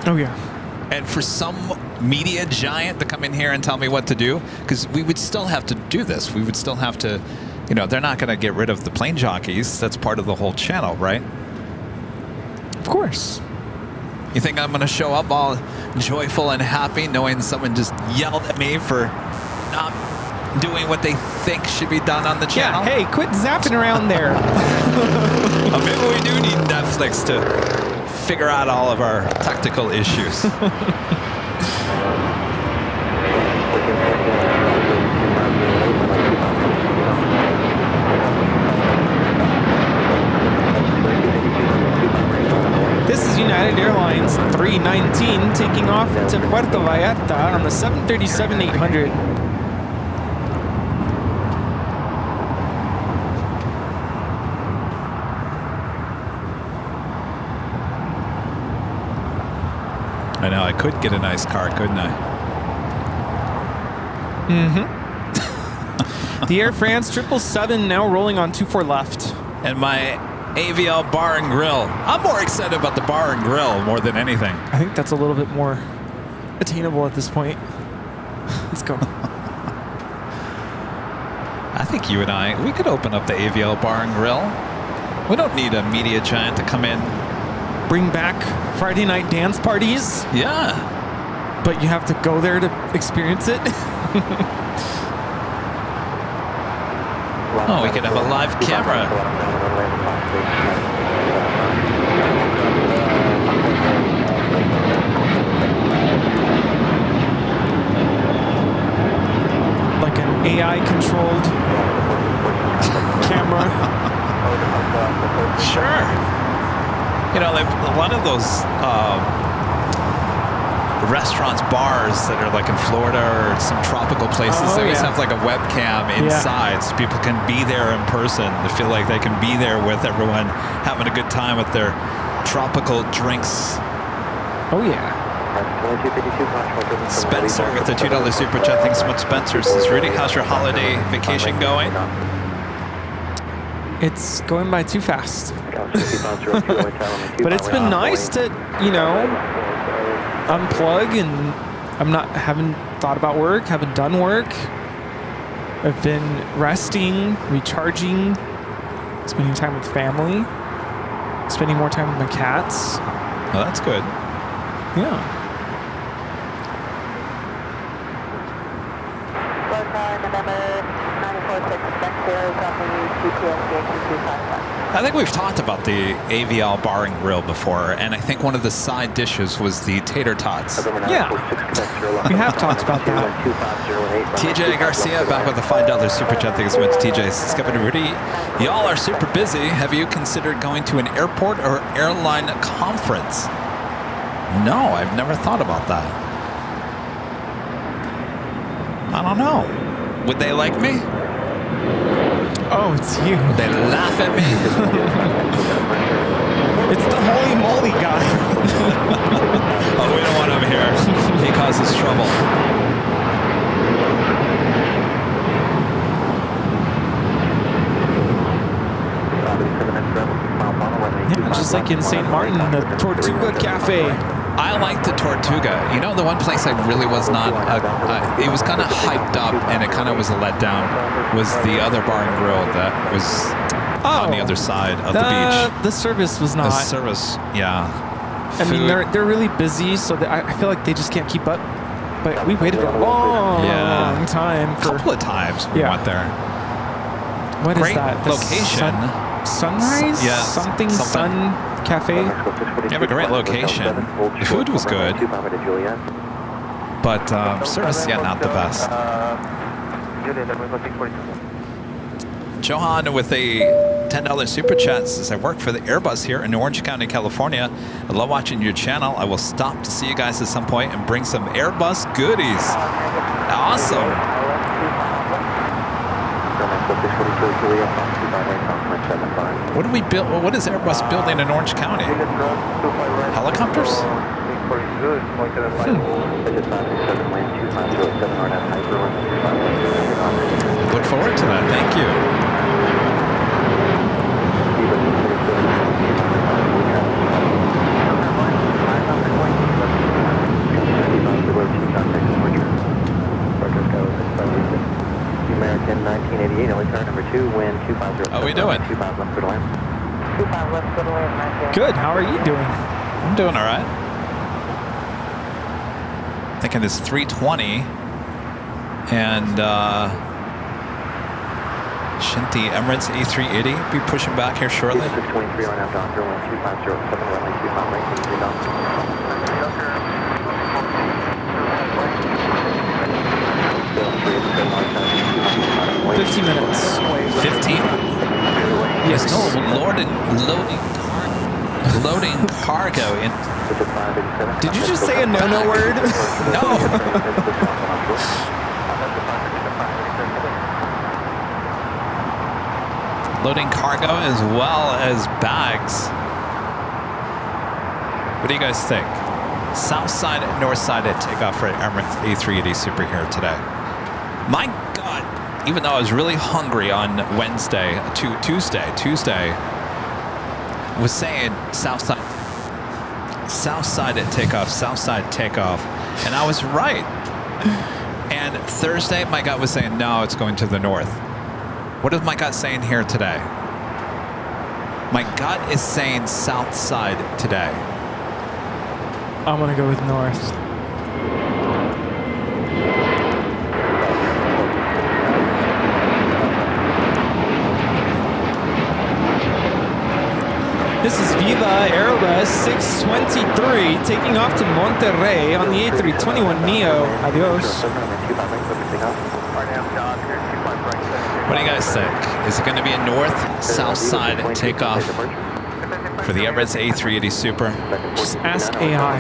Oh, yeah. And for some media giant to come in here and tell me what to do, because we would still have to do this. We would still have to, you know, they're not going to get rid of the plane jockeys. That's part of the whole channel, right? Of course. You think I'm going to show up all joyful and happy knowing someone just yelled at me for not doing what they think should be done on the channel? Yeah, hey, quit zapping around there. Maybe we do need Netflix to figure out all of our technical issues. This is United Airlines 319 taking off to Puerto Vallarta on the 737-800. I know, I could get a nice car, couldn't I? Mm-hmm. The Air France 777 now rolling on 24 left. And my AVL Bar and Grill. I'm more excited about the Bar and Grill more than anything. I think that's a little bit more attainable at this point. Let's go. I think you and I, we could open up the AVL Bar and Grill. We don't need a media giant to come in. Bring back Friday night dance parties. Yeah. But you have to go there to experience it. Oh, we could have a live camera. Like an AI-controlled camera. Sure. You know, like a lot of those restaurants, bars that are like in Florida or some tropical places, they always have like a webcam inside so people can be there in person. They feel like they can be there with everyone having a good time with their tropical drinks. Oh, yeah. Spencer with the $2 super chat. Thanks so much, Spencer. Says, Rudy, how's your holiday vacation going? It's going by too fast. But it's been nice to, you know, unplug, and haven't thought about work, haven't done work. I've been resting, recharging, spending time with family, spending more time with my cats. Oh, that's good. Yeah. I think we've talked about the AVL Bar and Grill before, and I think one of the side dishes was the tater tots. Yeah, we have talked about that. TJ Garcia back with the $5 super chat. Thanks so much, TJ. Skipper and Rudy, y'all are super busy. Have you considered going to an airport or airline conference? No, I've never thought about that. I don't know. Would they like me? Oh, it's you. Would they laugh at me? It's the holy moly guy. Oh, we don't want him here. He causes trouble. Yeah, just like in St. Martin, the Tortuga Cafe. I like the Tortuga. You know, the one place I really was not, it was kind of hyped up and it kind of was a letdown, was the other bar and grill that was on the other side of the beach. The service was not. The service, yeah. I mean, they're really busy, so I feel like they just can't keep up. But we waited a long time. A couple of times we went there. What Great is that? location. Sunrise? Yeah. Something Sun Cafe? You have a great location. The food was good. But service, not the best. Johan with a $10 super chat says, I work for the Airbus here in Orange County, California. I love watching your channel. I will stop to see you guys at some point and bring some Airbus goodies. Awesome. What do we build? What is Airbus building in Orange County? Helicopters? Look forward to that. Thank you. American 1988, only turn number 2, wind 250. How are we doing? 25 left for the land. 25 left for the land. Good. How are you doing? I'm doing all right. Thinking it's 320 and shouldn't the Emirates A380 be pushing back here shortly? 623 right now, Doctor, 12507, runway 25 right, 15 minutes. 15? Yes. No, loading cargo in. Did you just say a no-no word? No. Loading cargo as well as bags. What do you guys think? South side and north side at takeoff for Emirates A380 Super here today. My God, even though I was really hungry on Tuesday, was saying south side at takeoff, and I was right. And Thursday, my gut was saying, no, it's going to the north. What is my gut saying here today? My gut is saying south side today. I'm going to go with north. This is Viva Airlines 623 taking off to Monterrey on the A321neo. Adios. What do you guys think? Is it going to be a north-south side takeoff for the Emirates A380 Super? Just ask AI.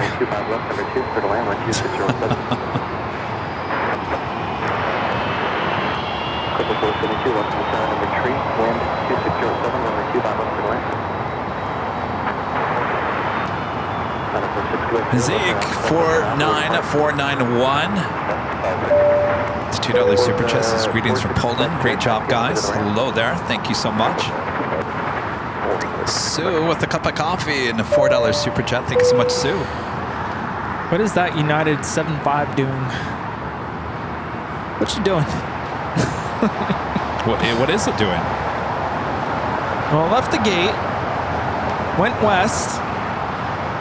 Zeke 49491. It's $2 super chat. Says, greetings from Poland. Great job, guys. Hello there. Thank you so much. Sue with a cup of coffee and a $4 super chat. Thank you so much, Sue. What is that United 75 doing? What you doing? What is it doing? Well, left the gate, went west,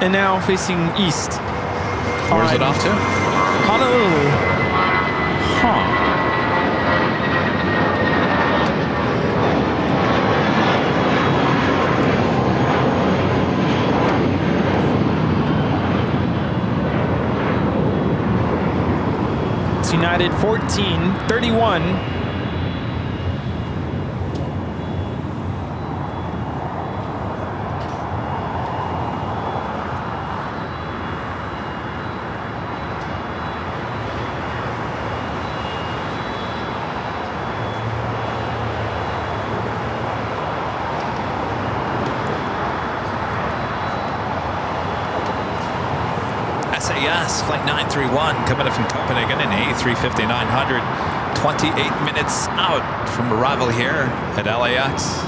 and now facing east. Where's it off to? Honolulu. Huh. It's United 1431. SAS flight 931 coming up from Copenhagen in A350-900, 28 minutes out from arrival here at LAX.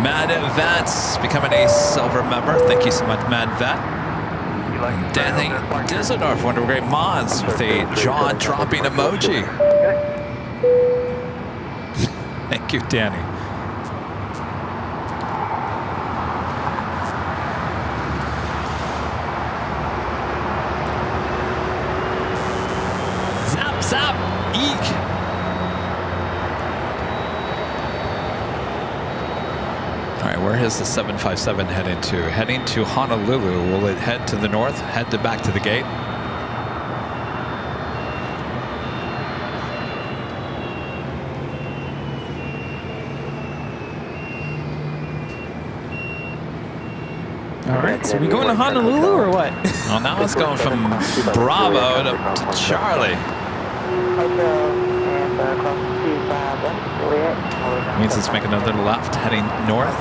Mad Vets becoming a silver member. Thank you so much, Mad Vet. And Danny Dusseldorf, one of our great mods, with a jaw-dropping emoji. Thank you, Danny. Zap, zap, eek. All right, where is the 757 heading to? Heading to Honolulu. Will it head to the north, head back to the gate? All right, so we going to Honolulu or what? Well, now it's going from Bravo to Charlie. Means it's making another left, heading north.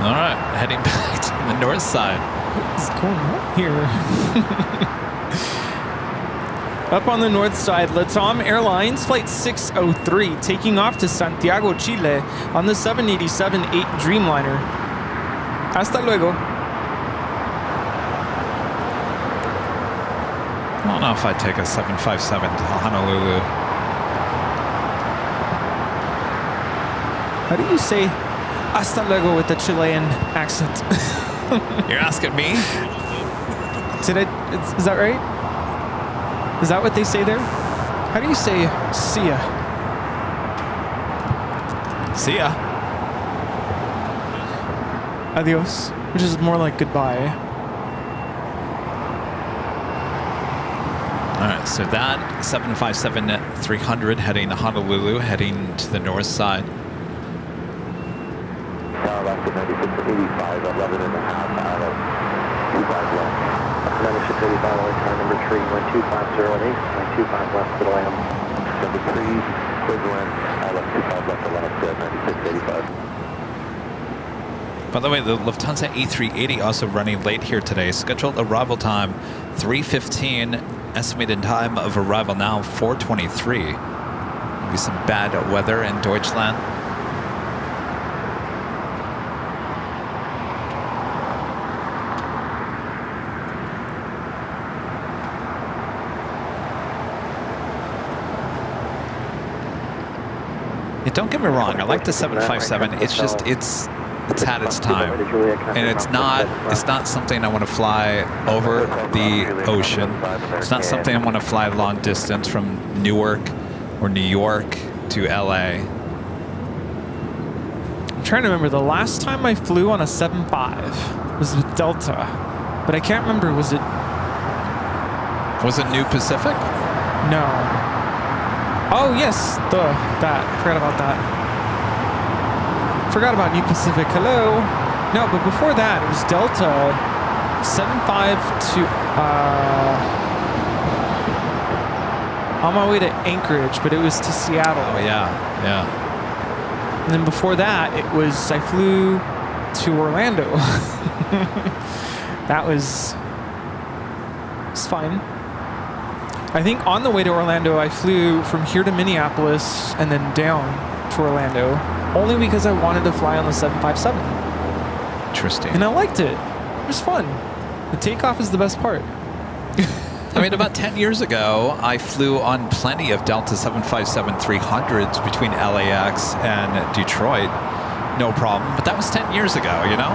All right, heading back to the north side. What's going on here? Up on the north side, Latam Airlines Flight 603 taking off to Santiago, Chile on the 787-8 Dreamliner. Hasta luego. I don't know if I'd take a 757 to Honolulu. How do you say hasta luego with the Chilean accent? You're asking me? Is that right? Is that what they say there? How do you say see ya? See ya. Adios, which is more like goodbye. All right, so that 757-300 heading to Honolulu, heading to the north side. Tower left to 9685, 11 and a half out of 25 left. 9685, only car number 3, 12508, 125 left to the land. Number 3, clear to land, left 25 left to left, 9685. By the way, the Lufthansa A380 also running late here today. Scheduled arrival time 3:15. Estimated time of arrival now 4:23. Maybe some bad weather in Deutschland. Yeah, don't get me wrong. I like the 757. It's just it's had its time, and it's not something I want to fly over the ocean. It's not something I want to fly long distance from Newark or New York to LA. I'm trying to remember the last time I flew on a 7.5 was with Delta, but I can't remember. Was it New Pacific? No. Oh yes, that. I forgot about that. Forgot about New Pacific. Hello. No, but before that, it was Delta 75 to on my way to Anchorage, but it was to Seattle. Oh yeah. And then before that, I flew to Orlando. That was fine. I think on the way to Orlando, I flew from here to Minneapolis and then down to Orlando, only because I wanted to fly on the 757. Interesting. And I liked it. It was fun. The takeoff is the best part. I mean, about 10 years ago, I flew on plenty of Delta 757-300s between LAX and Detroit. No problem. But that was 10 years ago, you know?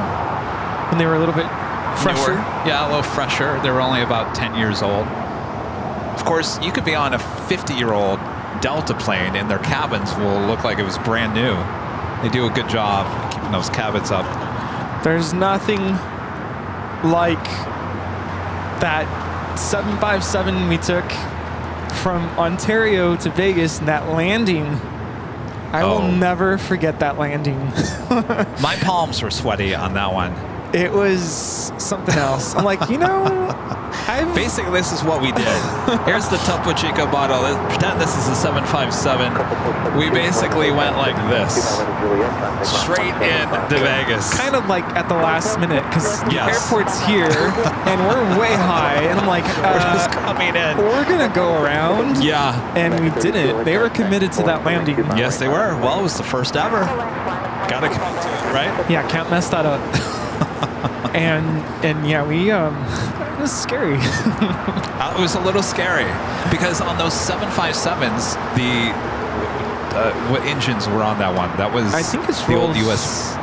When they were a little bit fresher. Yeah, a little fresher. They were only about 10 years old. Of course, you could be on a 50-year-old Delta plane and their cabins will look like it was brand new. They do a good job keeping those cabins up. There's nothing like that 757 we took from Ontario to Vegas, and that landing. I will never forget that landing. My palms were sweaty on that one. It was something else. I'm like, Basically, this is what we did. Here's the Topo Chico bottle. Pretend this is a 757. We basically went like this, straight into Vegas. Kind of like at the last minute, because the Yes. airport's here, and we're way high, and I'm like, We're just coming in. we're gonna go around. Yeah. And we didn't. They were committed to that landing. Yes, they were. Well, it was the first ever. Gotta commit to it, right? Yeah, can't mess that up. and yeah, we it was scary. It was a little scary because on those 757s, the what engines were on that one? That was I think it's the old Rolls- US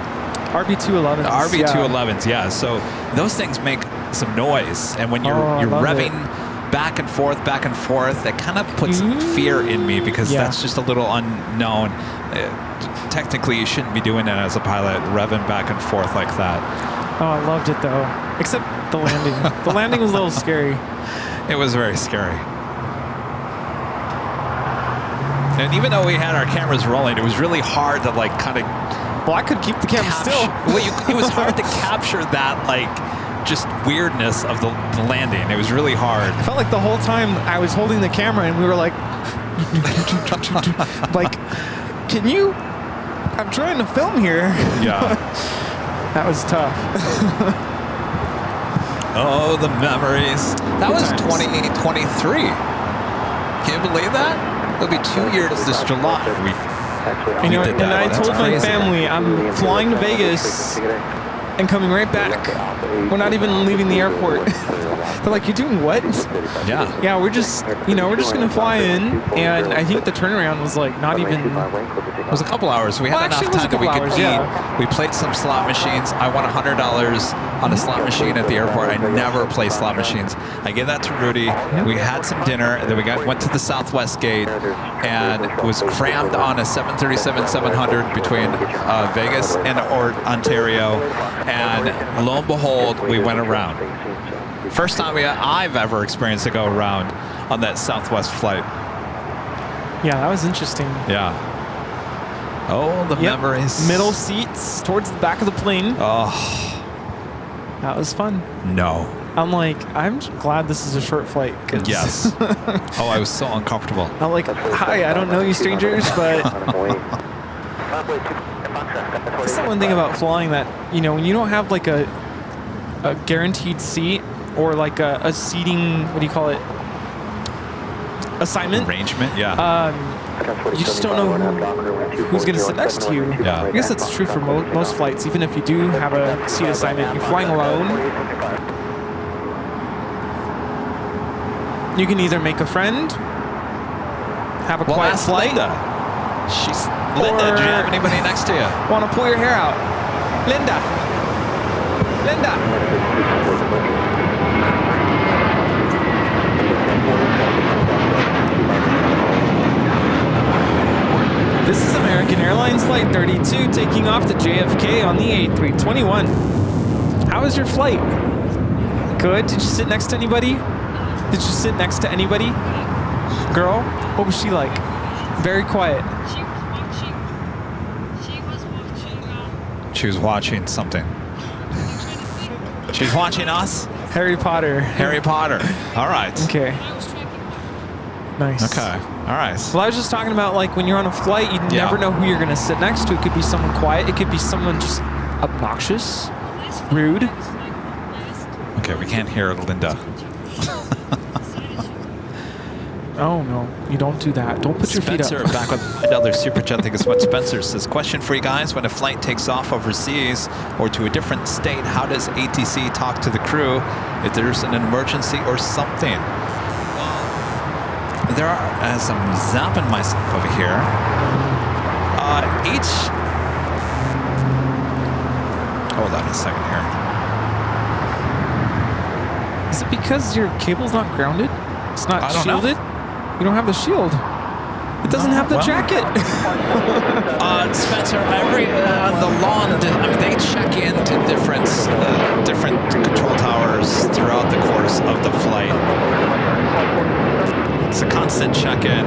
RB211. RB211s. Yeah. So those things make some noise, and when you're I love revving back and forth, it kind of puts fear in me because that's just a little unknown. Technically, you shouldn't be doing it as a pilot, revving back and forth like that. Oh, I loved it though. Except the landing. The landing was a little scary. It was very scary. And even though we had our cameras rolling, it was really hard to like kind of. Well, I could keep the camera still. Well, it was hard to capture that like just weirdness of the landing. It was really hard. I felt like the whole time I was holding the camera and we were like, like, can you? I'm trying to film here. Yeah. That was tough. Oh, the memories. That was 2023. Can you believe that? It'll be 2 years this July. You know, did and that. I That's told my crazy. family I'm flying to Vegas and coming right back. We're not even leaving the airport. They're like, you're doing what? Yeah. Yeah, we're just gonna fly in, and I think the turnaround was like not even. It was a couple hours. We had Well, enough actually, it was time a that we couple could hours, eat. yeah. We played some slot machines. I won $100 on a slot machine at the airport. I never play slot machines. I gave that to Rudy. We had some dinner, and then we went to the Southwest Gate, and was crammed on a 737-700 between Vegas and Ontario. And lo and behold, we went around. First time I've ever experienced to go around on that Southwest flight. Yeah, that was interesting. Yeah. Oh, the memories. Middle seats towards the back of the plane. Oh, That was fun. no. I'm like, I'm glad this is a short flight. 'Cause Yes. Oh, I was so uncomfortable. I'm like, hi, I don't know you strangers, but that's the one thing about flying that, you know, when you don't have like a guaranteed seat or like a seating, what do you call it? Assignment. Arrangement, yeah. You just don't know who's going to sit next to you. Yeah. I guess that's true for most flights. Even if you do have a seat assignment, you're flying alone. You can either make a friend, have a quiet ask flight, Linda. Linda, do you have Or- anybody next to you? want to pull your hair out. Linda. This is American Airlines Flight 32 taking off to JFK on the A321. How was your flight? Good? Did you sit next to anybody? Girl? What was she like? Very quiet. She was watching something. She's watching us? Harry Potter. Harry Potter. All right. Okay. Nice. Okay. All right. Well, I was just talking about like when you're on a flight, you never know who you're going to sit next to. It could be someone quiet. It could be someone just obnoxious, rude. Okay, we can't hear Linda. Oh, no. You don't do that. Don't put your Spencer feet up. back with another super chat. I think it's what Spencer says. Question for you guys. When a flight takes off overseas or to a different state, how does ATC talk to the crew if there's an emergency or something? There are, as I'm zapping myself over here, hold on a second here. Is it because your cable's not grounded? It's not I don't know. shielded? You don't have the shield. It doesn't have the well. jacket. Spencer, every the law, they check into different control towers throughout the course of the flight. It's a constant check-in.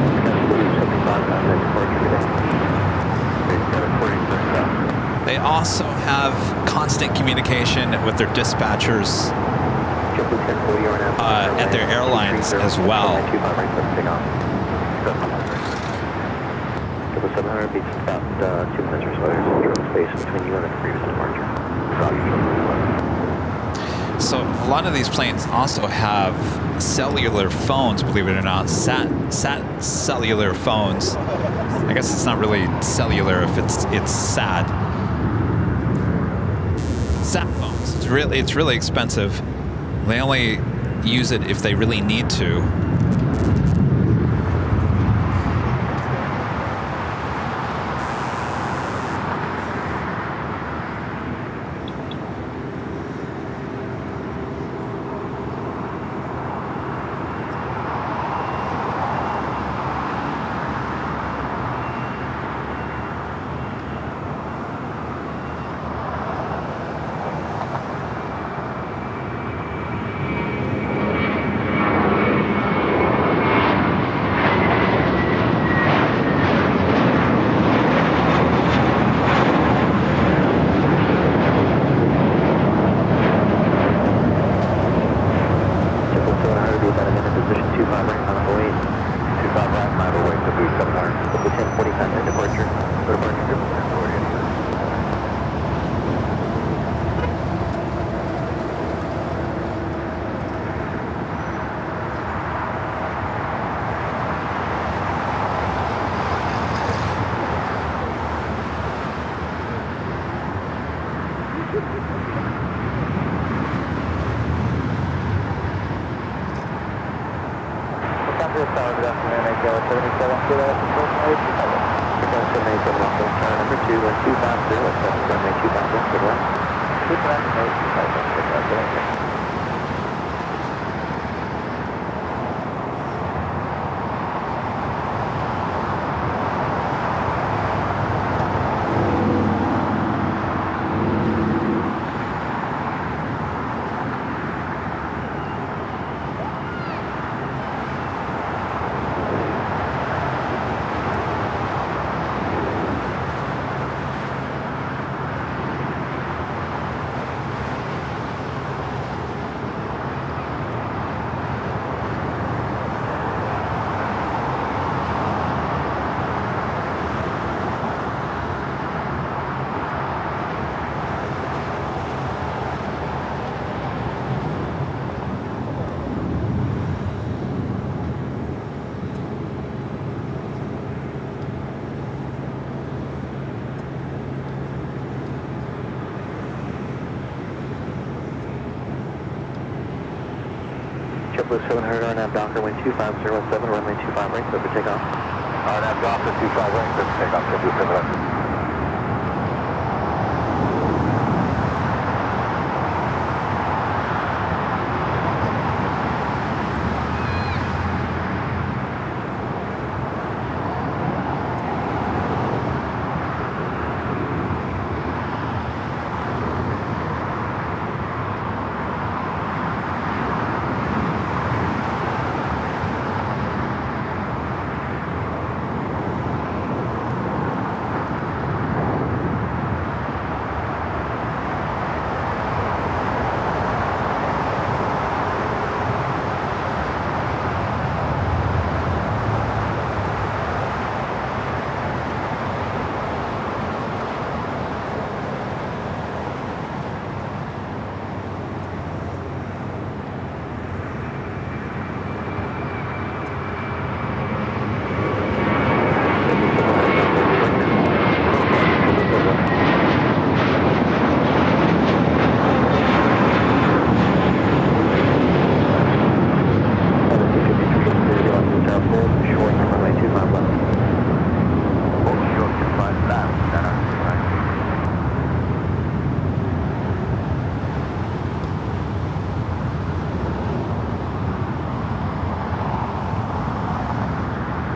They also have constant communication with their dispatchers at their airlines as well. 700 beats about 2 minutes or so. There's some drone space between you and the previous departure. So a lot of these planes also have cellular phones, believe it or not, sat cellular phones. I guess it's not really cellular if it's sat phones. It's really expensive. They only use it if they really need to. JetBlue 700 RNAV Docker, wind 2507, runway 25 right, clear for takeoff. RNAV Docker 25 right, clear for takeoff, JetBlue 700.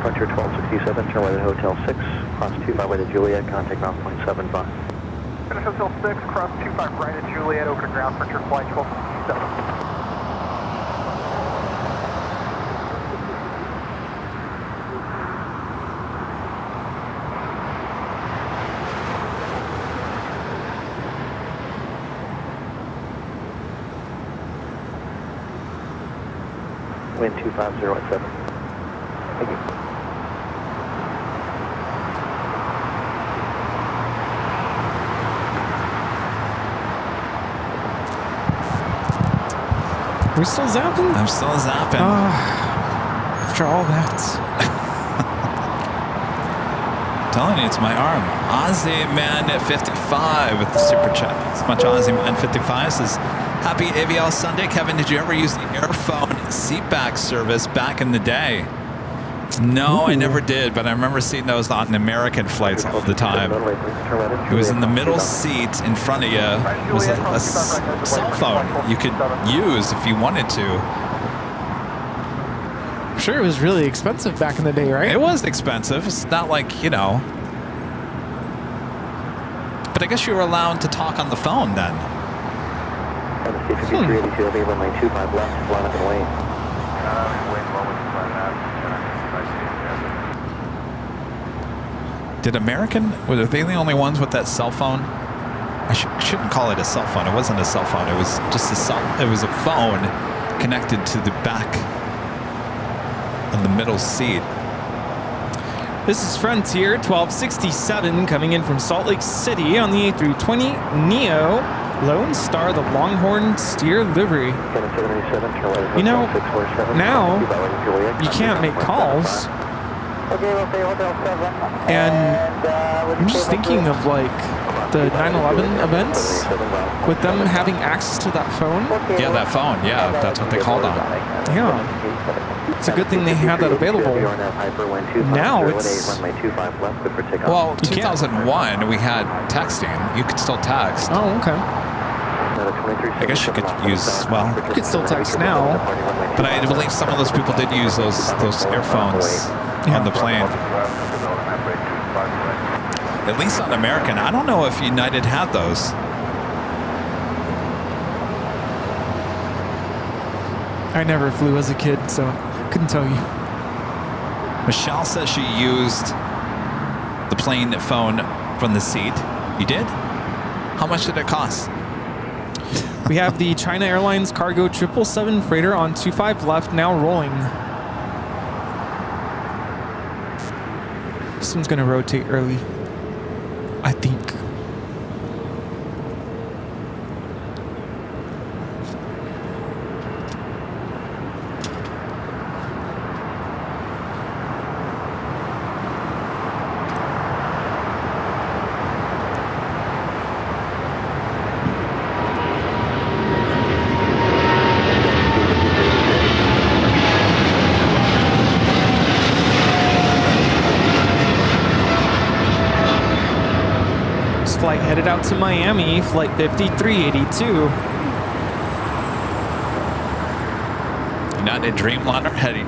Departure 1267, turn right at Hotel 6, cross 25 right at Juliet, contact ground point 75. Finish Hotel 6, cross 25 right at Juliet, over to ground, Frontier flight 1267. Wind 25017. Thank you. We're still zapping? I'm still zapping. After all that. Telling you, it's my arm. Aussie Man at 55 with the super chat. It's much Aussie Man 55 says, happy AVL Sunday. Kevin, did you ever use the Airphone seatback service back in the day? No, I never did, but I remember seeing those on American flights all the time. It was in the middle seat in front of you. It was a cell phone you could use if you wanted to. I'm sure it was really expensive back in the day, right? It was expensive. It's not like, you know. But I guess you were allowed to talk on the phone then. Runway 25 left, line up and wait. Did American, were they the only ones with that cell phone? I shouldn't call it a cell phone. It wasn't a cell phone. It was just it was a phone connected to the back of the middle seat. This is Frontier 1267 coming in from Salt Lake City on the A320 Neo Lone Star, the Longhorn Steer livery. You know, now you can't make calls. And I'm just thinking of like the 9/11 events with them having access to that phone. Yeah, that phone. Yeah, that's what they called on. Yeah. It's a good thing they had that available. Now it's... Well, 2001, we had texting. You could still text. Oh, okay. I guess you could use, well... You could still text now. But I believe some of those people did use those earphones on the plane. At least on American. I don't know if United had those. I never flew as a kid, so couldn't tell you. Michelle says she used the plane phone from the seat. You did? How much did it cost? We have the China Airlines Cargo 777 freighter on 25 left, now rolling. This one's gonna rotate early, I think. Flight headed out to Miami, flight 5382. United Dreamliner heading.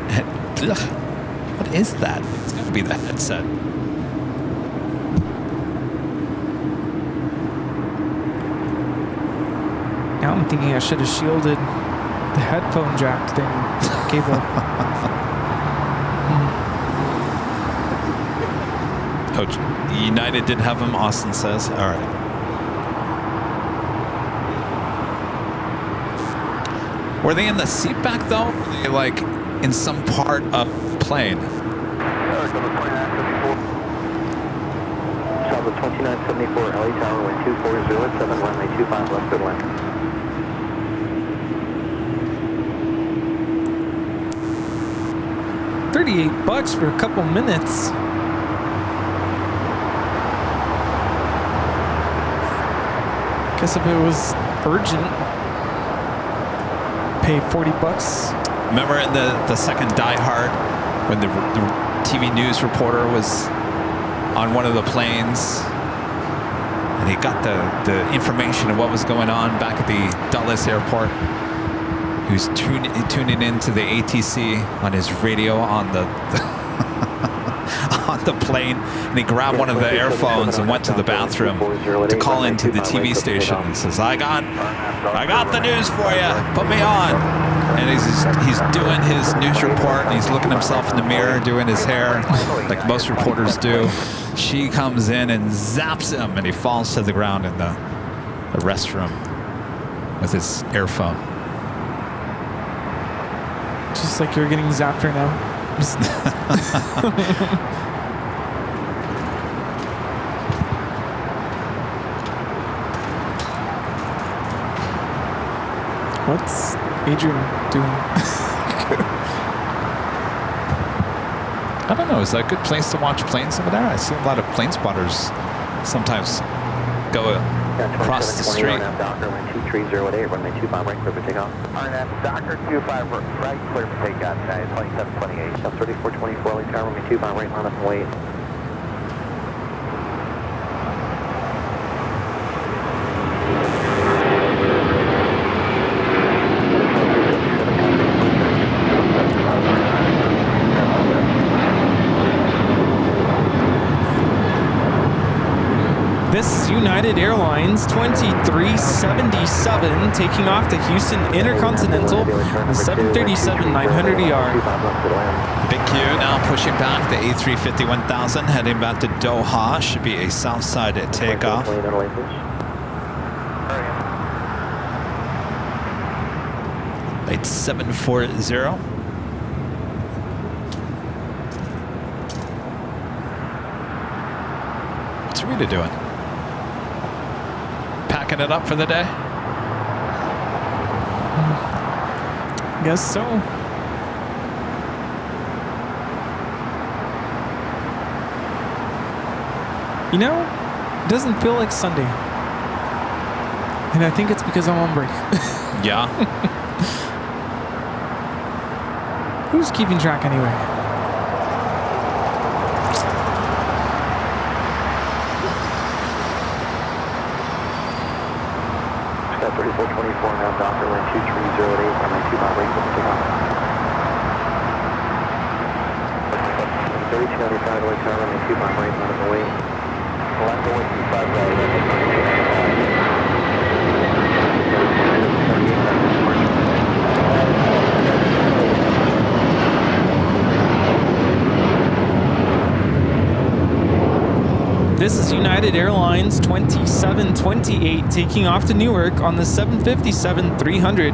What is that? It's got to be the headset. Now I'm thinking I should have shielded the headphone jack thing cable. Oh, United did have them, Austin says. All right. Were they in the seat back though? Were they like in some part of the plane? South 2974 LA Tower, wind 2407, runway 25 left, good wind. $38 for a couple minutes. Guess if it was urgent, pay $40. Remember in the second Die Hard when the TV news reporter was on one of the planes and he got the information of what was going on back at the Dulles airport. He was tuning into the ATC on his radio on the on the plane, and he grabbed one of the earphones and went to the bathroom to call into the TV station. He says, I got the news for you. Put me on. And he's doing his news report, and he's looking himself in the mirror, doing his hair like most reporters do. She comes in and zaps him, and he falls to the ground in the restroom with his earphone. Just Just like you're getting zapped right now. What's Adrian doing? I don't know. Is that a good place to watch planes over there? I see a lot of plane spotters sometimes go across the street. Docker, 2308, runway 25 right, clear for takeoff. RNF, Docker 25 right, clear for takeoff, guys, 2728. South 3424, LA tower, runway 25 right, line up and wait. This is United Airlines 2377 taking off to Houston Intercontinental, the 737-900ER. Big Q now pushing back the A350-1000, heading back to Doha. Should be a south side takeoff. Late 740. What's Rita doing? Packing it up for the day? Guess so. You know, it doesn't feel like Sunday. And I think it's because I'm on break. Yeah. Who's keeping track anyway? 3424 now, Docker, lane 2308, runway 25 right, clear for takeoff. 3295, LA tower, runway 25 right, line up and wait. Left away 25 right, This is United Airlines 2728 taking off to Newark on the 757-300.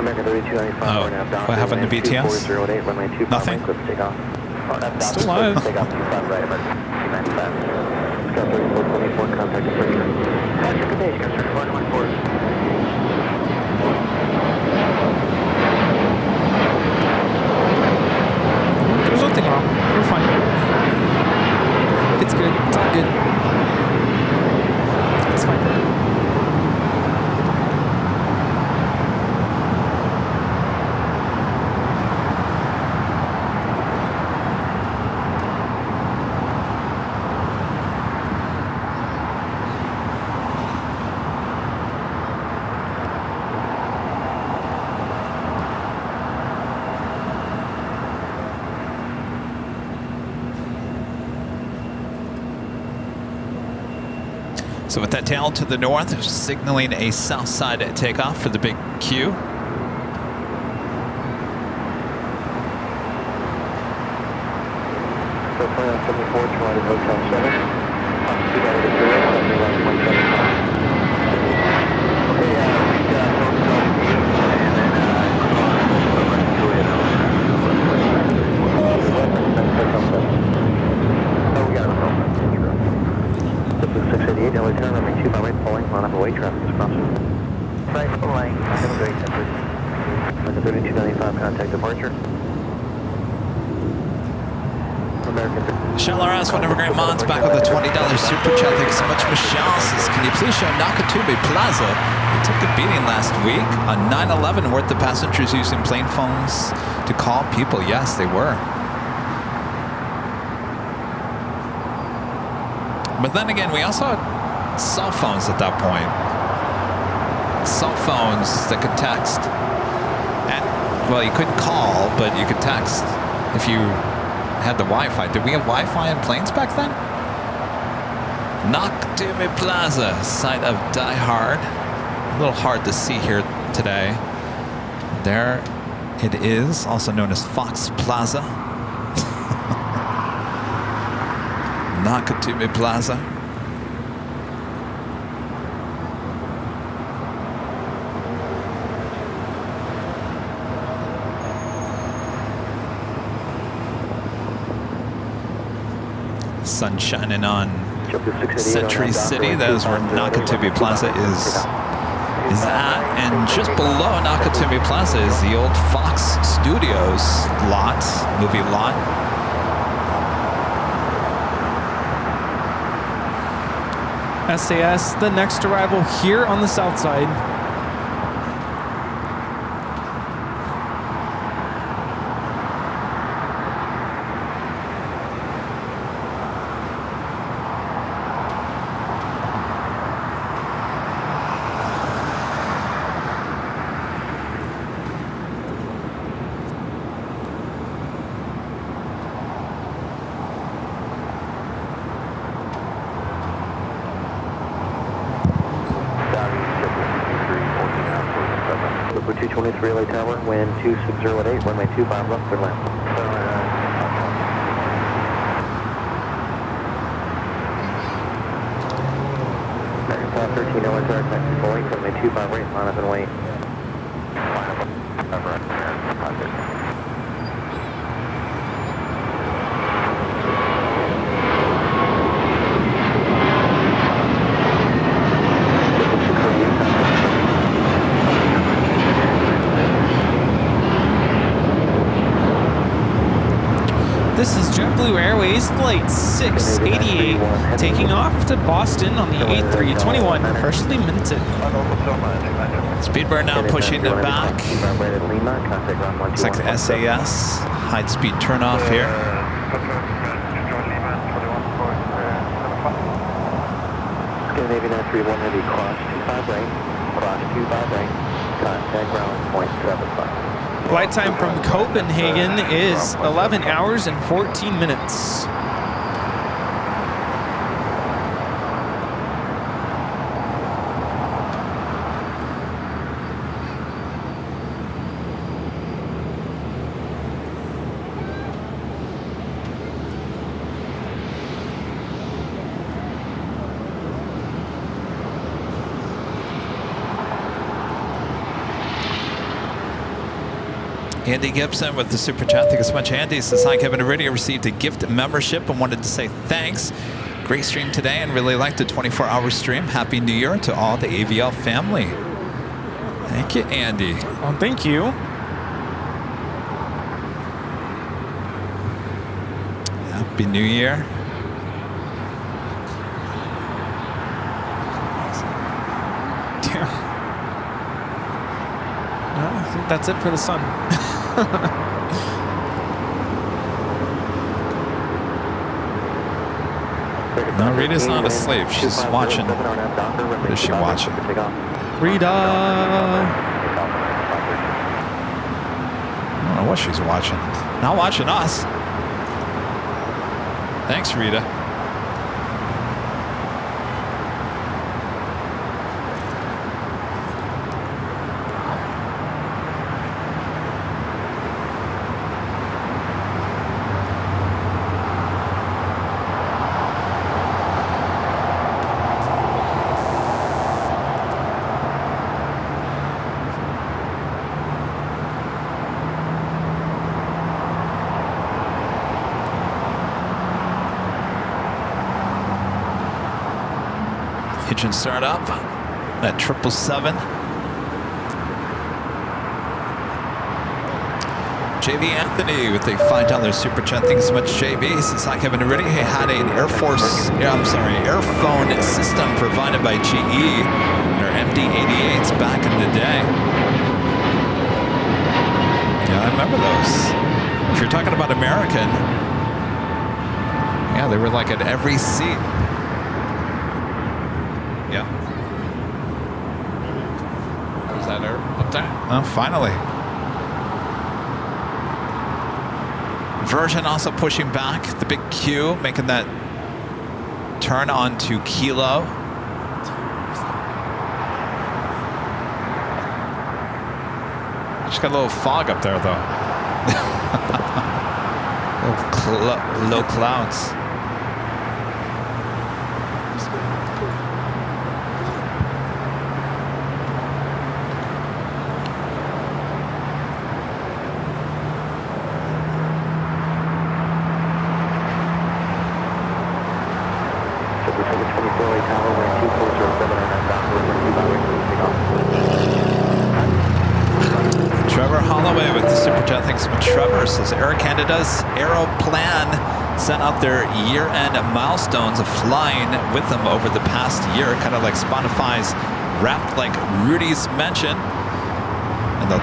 American 3295, Oh, we're now down. what happened to BTS? 2408, runway 25 Nothing? right, clear for takeoff. Still alive. Take off 25 right, emergency 295. Scout 3424, contact departure. Patrick, good day, Scout 3424. There's nothing wrong. We're fine. It's good. It's all good. It's fine. So with that tail to the north, signaling a south side takeoff for the big Q. So 2974, Toronto Hotel 7. Altitude out of the 0, runway 175. Okay, we got Hotel 8, and then over to it. Oh, we got a Hotel 7. 688, LA turn, runway 25 right, pulling, line up away, traffic is crossing. Right, pulling, have a great temper. Under 3295, contact departure. American. Shell-RS, one of our great mods, back with a $20 super chat. Thanks so much, Michelle. Says, can you please show Nakatomi Plaza? They took the beating last week on 9/11. Weren't the passengers using plane phones to call people? Yes, they were. But then again, we also had cell phones at that point. Cell phones that could text. And, well, you couldn't call, but you could text if you had the Wi-Fi. Did we have Wi-Fi in planes back then? Nakatomi Plaza, site of Die Hard. A little hard to see here today. There It is also known as Fox Plaza. Nakatomi Plaza. Sun shining on Century City. That is where Nakatomi Plaza is at. And just below Nakatomi Plaza is the old Fox Studios lot, movie lot. SAS, the next arrival here on the south side. Liquid 223 LA Tower, wind 2608, runway 25 left, clear land. 13 LA Tower, taxi fully, runway 25 right, line up and wait. This is JetBlue Airways Flight 688 taking off to Boston on the A321, freshly minted. Speedbird now pushing it back. Looks like the SAS. High speed turnoff here. Scandinavian 931 heavy, cross 25 right, cross 25 right, contact ground 0.75. Flight time from Copenhagen is 11 hours and 14 minutes. Andy Gibson with the super chat. Thank you so much, Andy. Says, hi, Kevin. Already received a gift membership and wanted to say thanks. Great stream today and really liked the 24-hour stream. Happy New Year to all the AVL family. Thank you, Andy. Well, thank you. Happy New Year. Well, I think that's it for the sun. No, Rita's not asleep. She's watching. What is she watching? Rita! I don't know what she's watching. Not watching us. Thanks, Rita. Engine start up. That 777. JB Anthony with a $5 super chat. Thanks so much, JB. Since I haven't already had an airphone system provided by GE, or MD-88s back in the day. Yeah, I remember those. If you're talking about American, yeah, they were like at every seat. Yeah. Was that up there? Oh, finally. Virgin also pushing back the big Q, making that turn onto Kilo. Just got a little fog up there, though. Low clouds. Trevor Holloway with the Super Chat. Thanks so much, Trevor. Says Air Canada's Aeroplan sent out their year-end milestones of flying with them over the past year, kind of like Spotify's Wrapped, like Rudy's mentioned. And they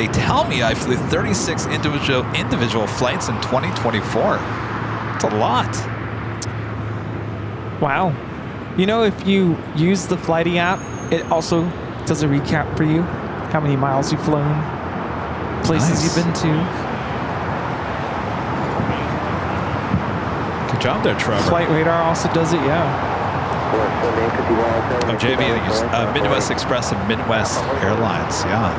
tell me I flew 36 individual flights in 2024. It's a lot. Wow. You know, if you use the Flighty app, it also does a recap for you. How many miles you've flown, places you've been to. Good job there, Trevor. Flight Radar also does it, yeah. Oh, JB, Midwest Express and Midwest Airlines, yeah.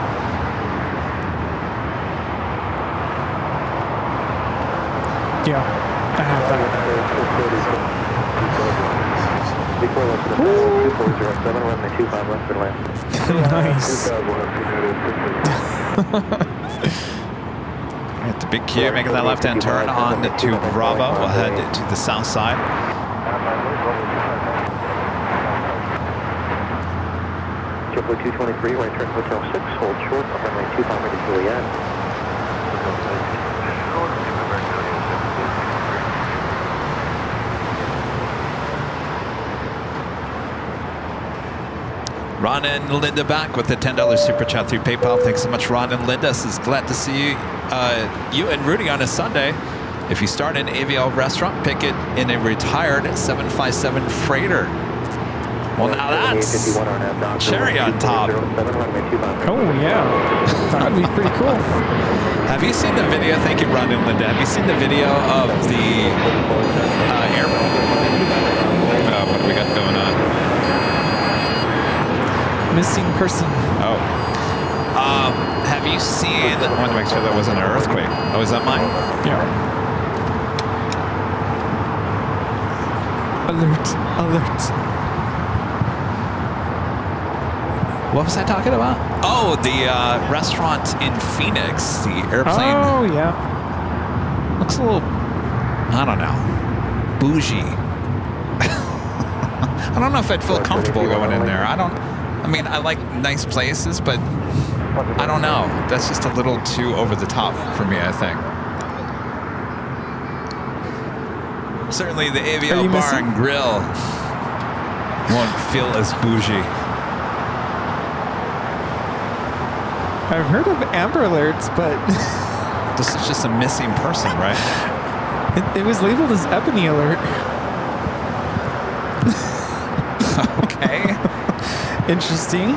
Yeah, I have that. Nice. At the big Q, making that left-hand turn on to Bravo. We'll head to the south side. JetBlue 223, right turn Hotel 6, hold short on runway 25 ready Juliet. Ron and Linda back with the $10 super chat through PayPal. Thanks so much, Ron and Linda. Says glad to see you and Rudy on a Sunday. If you start an AVL restaurant, pick it in a retired 757 freighter. Well, now that's cherry on top. Oh, yeah. That'd be pretty cool. Have you seen the video? Thank you, Ron and Linda. Have you seen the video of the airport? What do we got going on? Missing person. Oh. Have you seen... I wanted to make sure that wasn't an earthquake. Oh, is that mine? Yeah. Alert. Alert. What was I talking about? Oh, the restaurant in Phoenix, the airplane. Oh, yeah. Looks a little, I don't know, bougie. I don't know if I'd feel comfortable going in there. I mean, I like nice places, but I don't know. That's just a little too over the top for me, I think. Certainly the AVL Bar and Grill won't feel as bougie. I've heard of Amber Alerts, but... This is just a missing person, right? It was labeled as Ebony Alert. Okay. Interesting.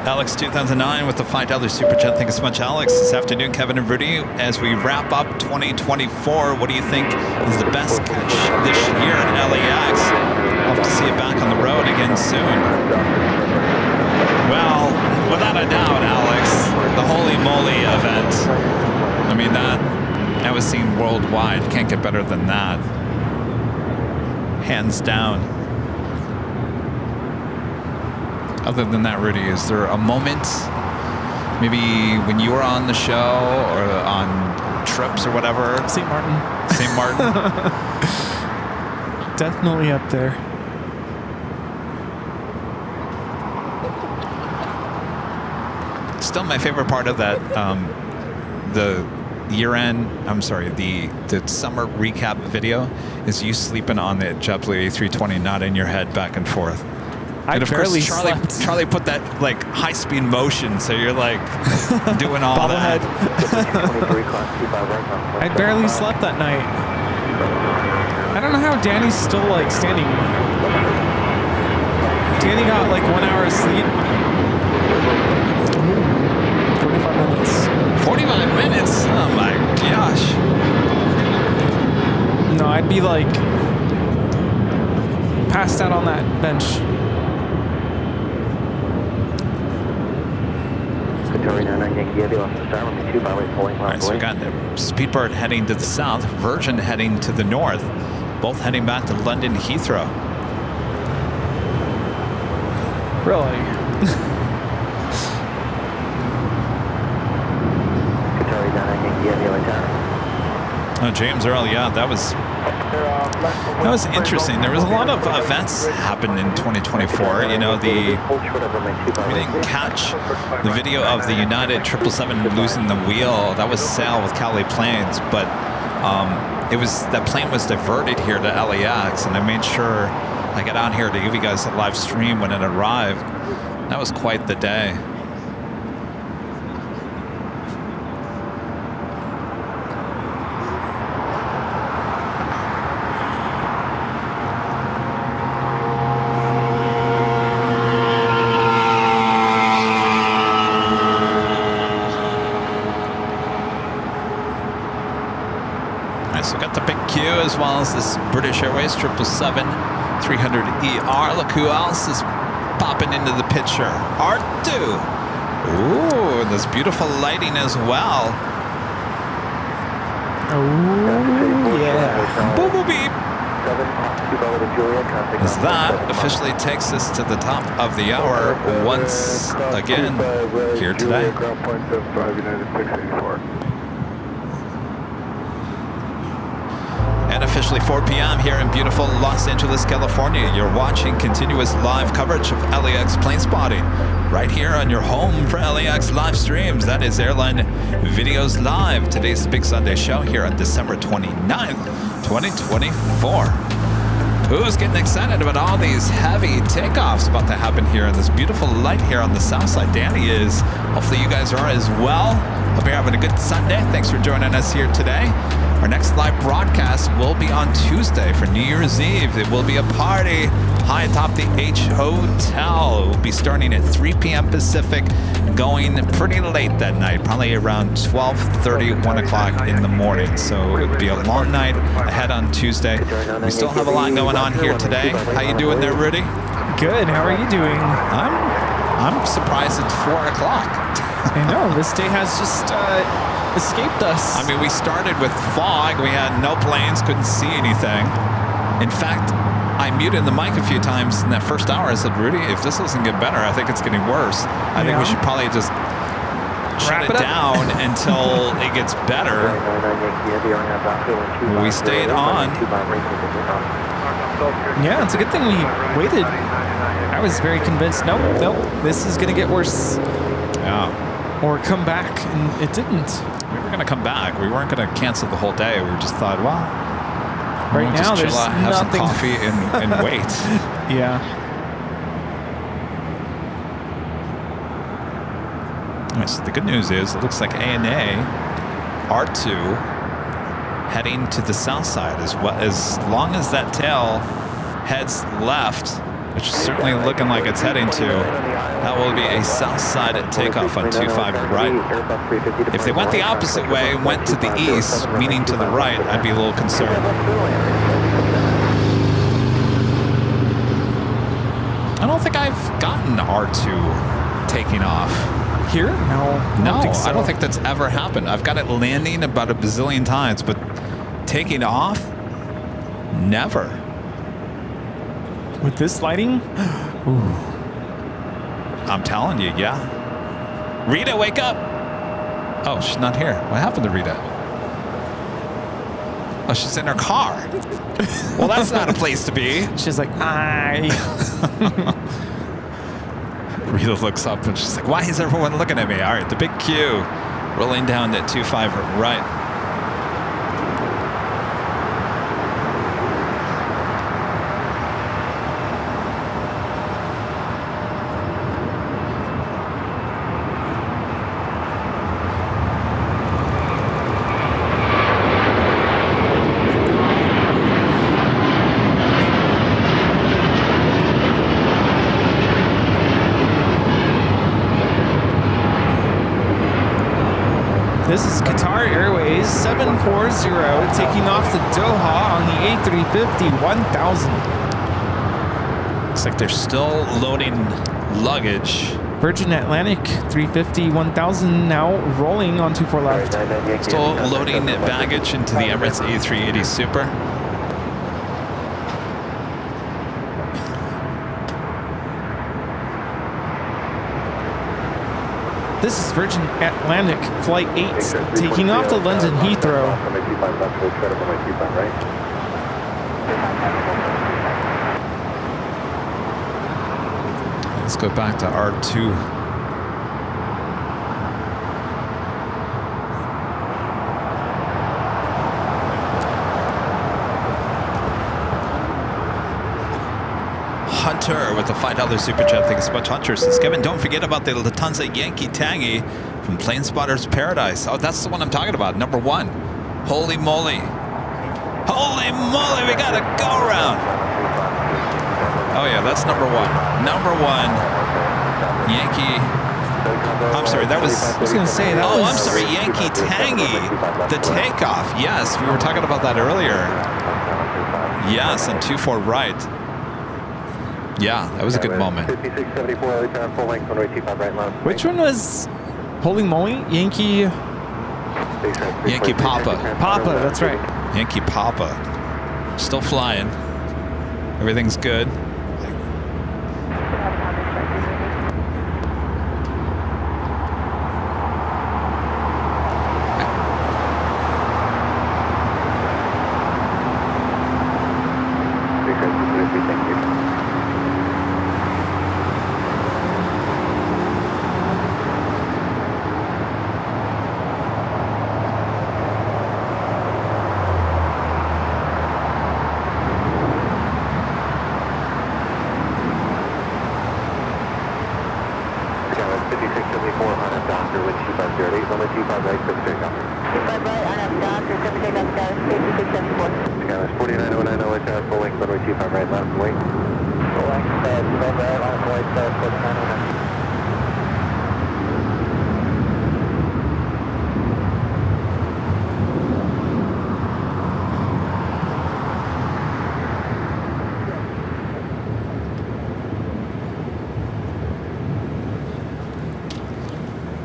Alex 2009 with the $5 super chat. Thank you so much, Alex. This afternoon, Kevin and Rudy, as we wrap up 2024, what do you think is the best catch this year at LAX? Hope to see you back on the road again soon. Well, without a doubt, Alex, the Holy Moly event. I mean, that was seen worldwide. Can't get better than that. Hands down. Other than that, Rudy, is there a moment, maybe when you were on the show or on trips or whatever? St. Martin. St. Martin? Definitely up there. Still my favorite part of that, the summer recap video is you sleeping on the JetBlue A320, nodding your head back and forth. I And of barely course, slept. Charlie put that like high-speed motion, so you're like doing all that. I barely slept that night. I don't know how Danny's still like standing Danny got like 1 hour of sleep. 45 minutes. 45 minutes? Oh my gosh. No, I'd be like passed out on that bench. All right, so we got Speedbird heading to the south, Virgin heading to the north, both heading back to London Heathrow. Really? Oh, James Earl, yeah, that was interesting. There was a lot of events happened in 2024. You know, we didn't catch the video of the United 777 losing the wheel. That was Sale with Cali Planes, but that plane was diverted here to LAX, and I made sure I got out here to give you guys a live stream when it arrived. That was quite the day. So we got the big Q as well as this British Airways 777-300ER. Look who else is popping into the picture. R2. Ooh, and this beautiful lighting as well. Oh, yeah. Boop, boop, beep. As that officially takes us to the top of the hour once again here today. And officially 4 p.m. here in beautiful Los Angeles, California. You're watching continuous live coverage of LAX plane spotting right here on your home for LAX live streams. That is Airline Videos Live. Today's the Big Sunday show here on December 29th, 2024. Who's getting excited about all these heavy takeoffs about to happen here in this beautiful light here on the south side? Danny is. Hopefully you guys are as well. Hope you're having a good Sunday. Thanks for joining us here today. Our next live broadcast will be on Tuesday for New Year's Eve. It will be a party high atop the H Hotel. It will be starting at 3 p.m. Pacific, going pretty late that night, probably around 12:30, 1 o'clock in the morning. So it will be a long night ahead on Tuesday. We still have a lot going on here today. How you doing there, Rudy? Good. How are you doing? I'm surprised it's 4 o'clock. I know. This day has just escaped us. I mean, we started with fog. We had no planes, couldn't see anything. In fact, I muted the mic a few times in that first hour. I said, Rudy, if this doesn't get better, I think it's getting worse. I think we should probably just shut it down until it gets better. We stayed on. Yeah, it's a good thing we waited. I was very convinced, nope, this is going to get worse. Yeah. Or come back, and it didn't. We were going to come back. We weren't going to cancel the whole day. We just thought, well, right now just there's chill out, have nothing. some coffee and wait. Yeah. All right, so the good news is it looks like ANA R2 heading to the south side as well. As long as that tail heads left, which is certainly looking like it's heading to, that will be a south side takeoff on 25 right. If they went the opposite way, went to the east, meaning to the right, I'd be a little concerned. I don't think I've gotten R2 taking off. Here? No. I don't think that's ever happened. I've got it landing about a bazillion times, but taking off, never. With this lighting? Ooh. I'm telling you, yeah. Rita, wake up! Oh, she's not here. What happened to Rita? Oh, she's in her car. Well, that's not a place to be. She's like, Rita looks up and she's like, why is everyone looking at me? All right, the big Q rolling down to 25 right. This is Qatar Airways 740 taking off to Doha on the A350-1000. Looks like they're still loading luggage. Virgin Atlantic 350-1000 now rolling on 24 left. Still loading baggage into the Emirates A380 Super. This is Virgin Atlantic Flight 8 taking off to London Heathrow. Let's go back to R2. Hunter with the $5 super chat. Thanks so much, Hunter. Says, Kevin, don't forget about the Lufthansa Yankee Tangy from Plane Spotter's Paradise. Oh, that's the one I'm talking about. Number 1. Holy moly. Holy moly, we got a go round. Oh yeah, that's number 1. Number 1. Yankee. I'm sorry, that was... I was going to say, that was... Oh, I'm sorry, Yankee Tangy. The takeoff. Yes, we were talking about that earlier. Yes, on 24 right. Yeah, that was a good moment. Which one was Holy Moly? Yankee Papa. Papa, that's right. Yankee Papa. Still flying. Everything's good.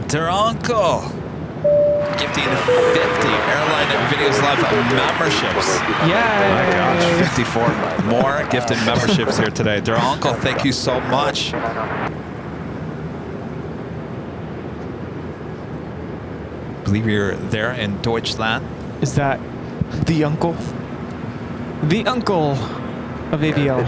Their uncle gifting 50 Airline Videos Live memberships. Yeah. My gosh, 54 more gifted memberships here today. Their uncle, thank you so much. I believe you're there in Deutschland. Is that the uncle? The uncle of ABL.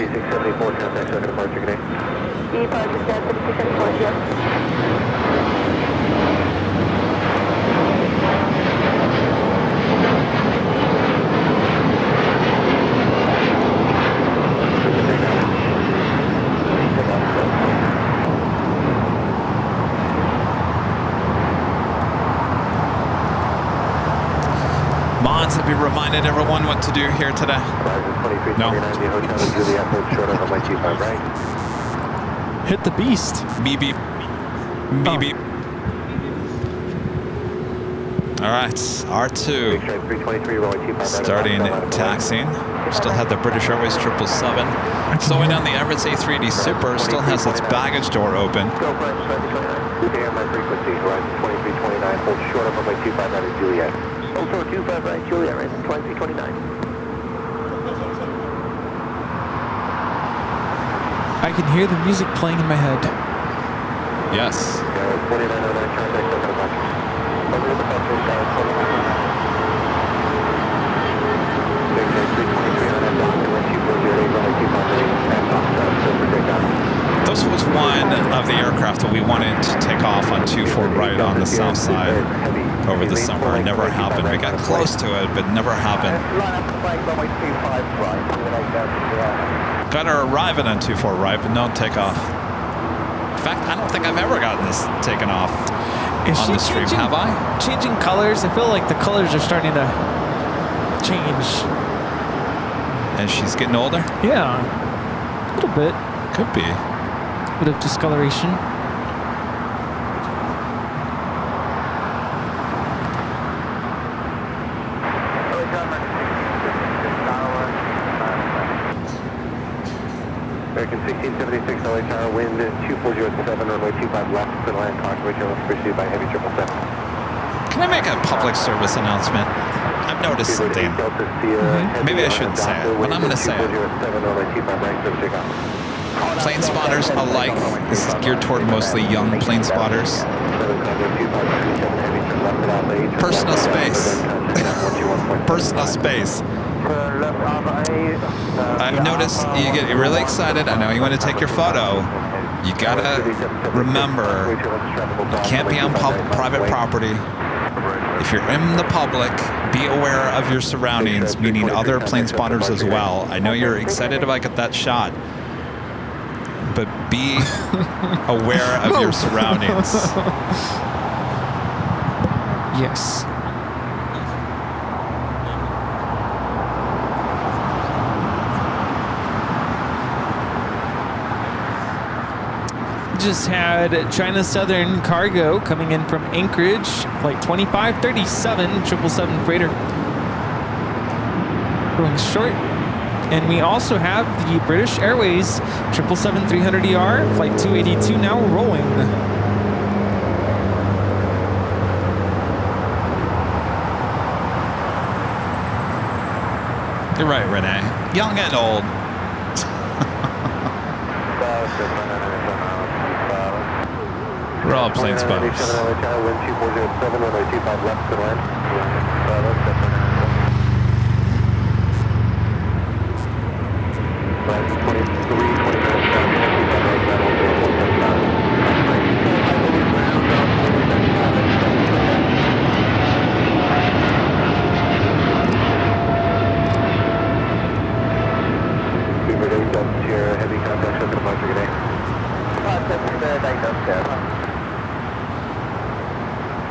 Mons, have you reminded everyone what to do here today? No. Hit the beast. Beep beep. Beep beep. All right, R2 starting taxiing. Still have the British Airways 777. Slowing down the Emirates A380 Super. Still has its baggage door open. Also 25 right, Juliet, right, 2329. I can hear the music playing in my head. Yes. This was one of the aircraft that we wanted to take off on 24 right on the south side over the summer. It never happened. We got close to it, but never happened. Got to arrive at on 24 right, but no takeoff. In fact, I don't think I've ever gotten this taken off on the stream, have I? Changing colors. I feel like the colors are starting to change. And she's getting older? Yeah, a little bit. Could be. Bit of discoloration. 76 LA Tower, wind 2407, runway 25 left, clear line, convoy channels pursued by heavy 777. Can I make a public service announcement? I've noticed something. Maybe I shouldn't say it, but I'm going to say it. Plane spotters alike. This is geared toward mostly young plane spotters. Personal space. Personal space. I've noticed you get really excited. I know you want to take your photo. You gotta remember, you can't be on private property. If you're in the public, be aware of your surroundings, meaning other plane spotters as well. I know you're excited about that shot, but be aware of your surroundings. Yes. Just had China Southern cargo coming in from Anchorage, flight 2537, 777 freighter. Going short. And we also have the British Airways 777-300ER, flight 282 now rolling. You're right, Renee. Young and old. We're all plane spotters.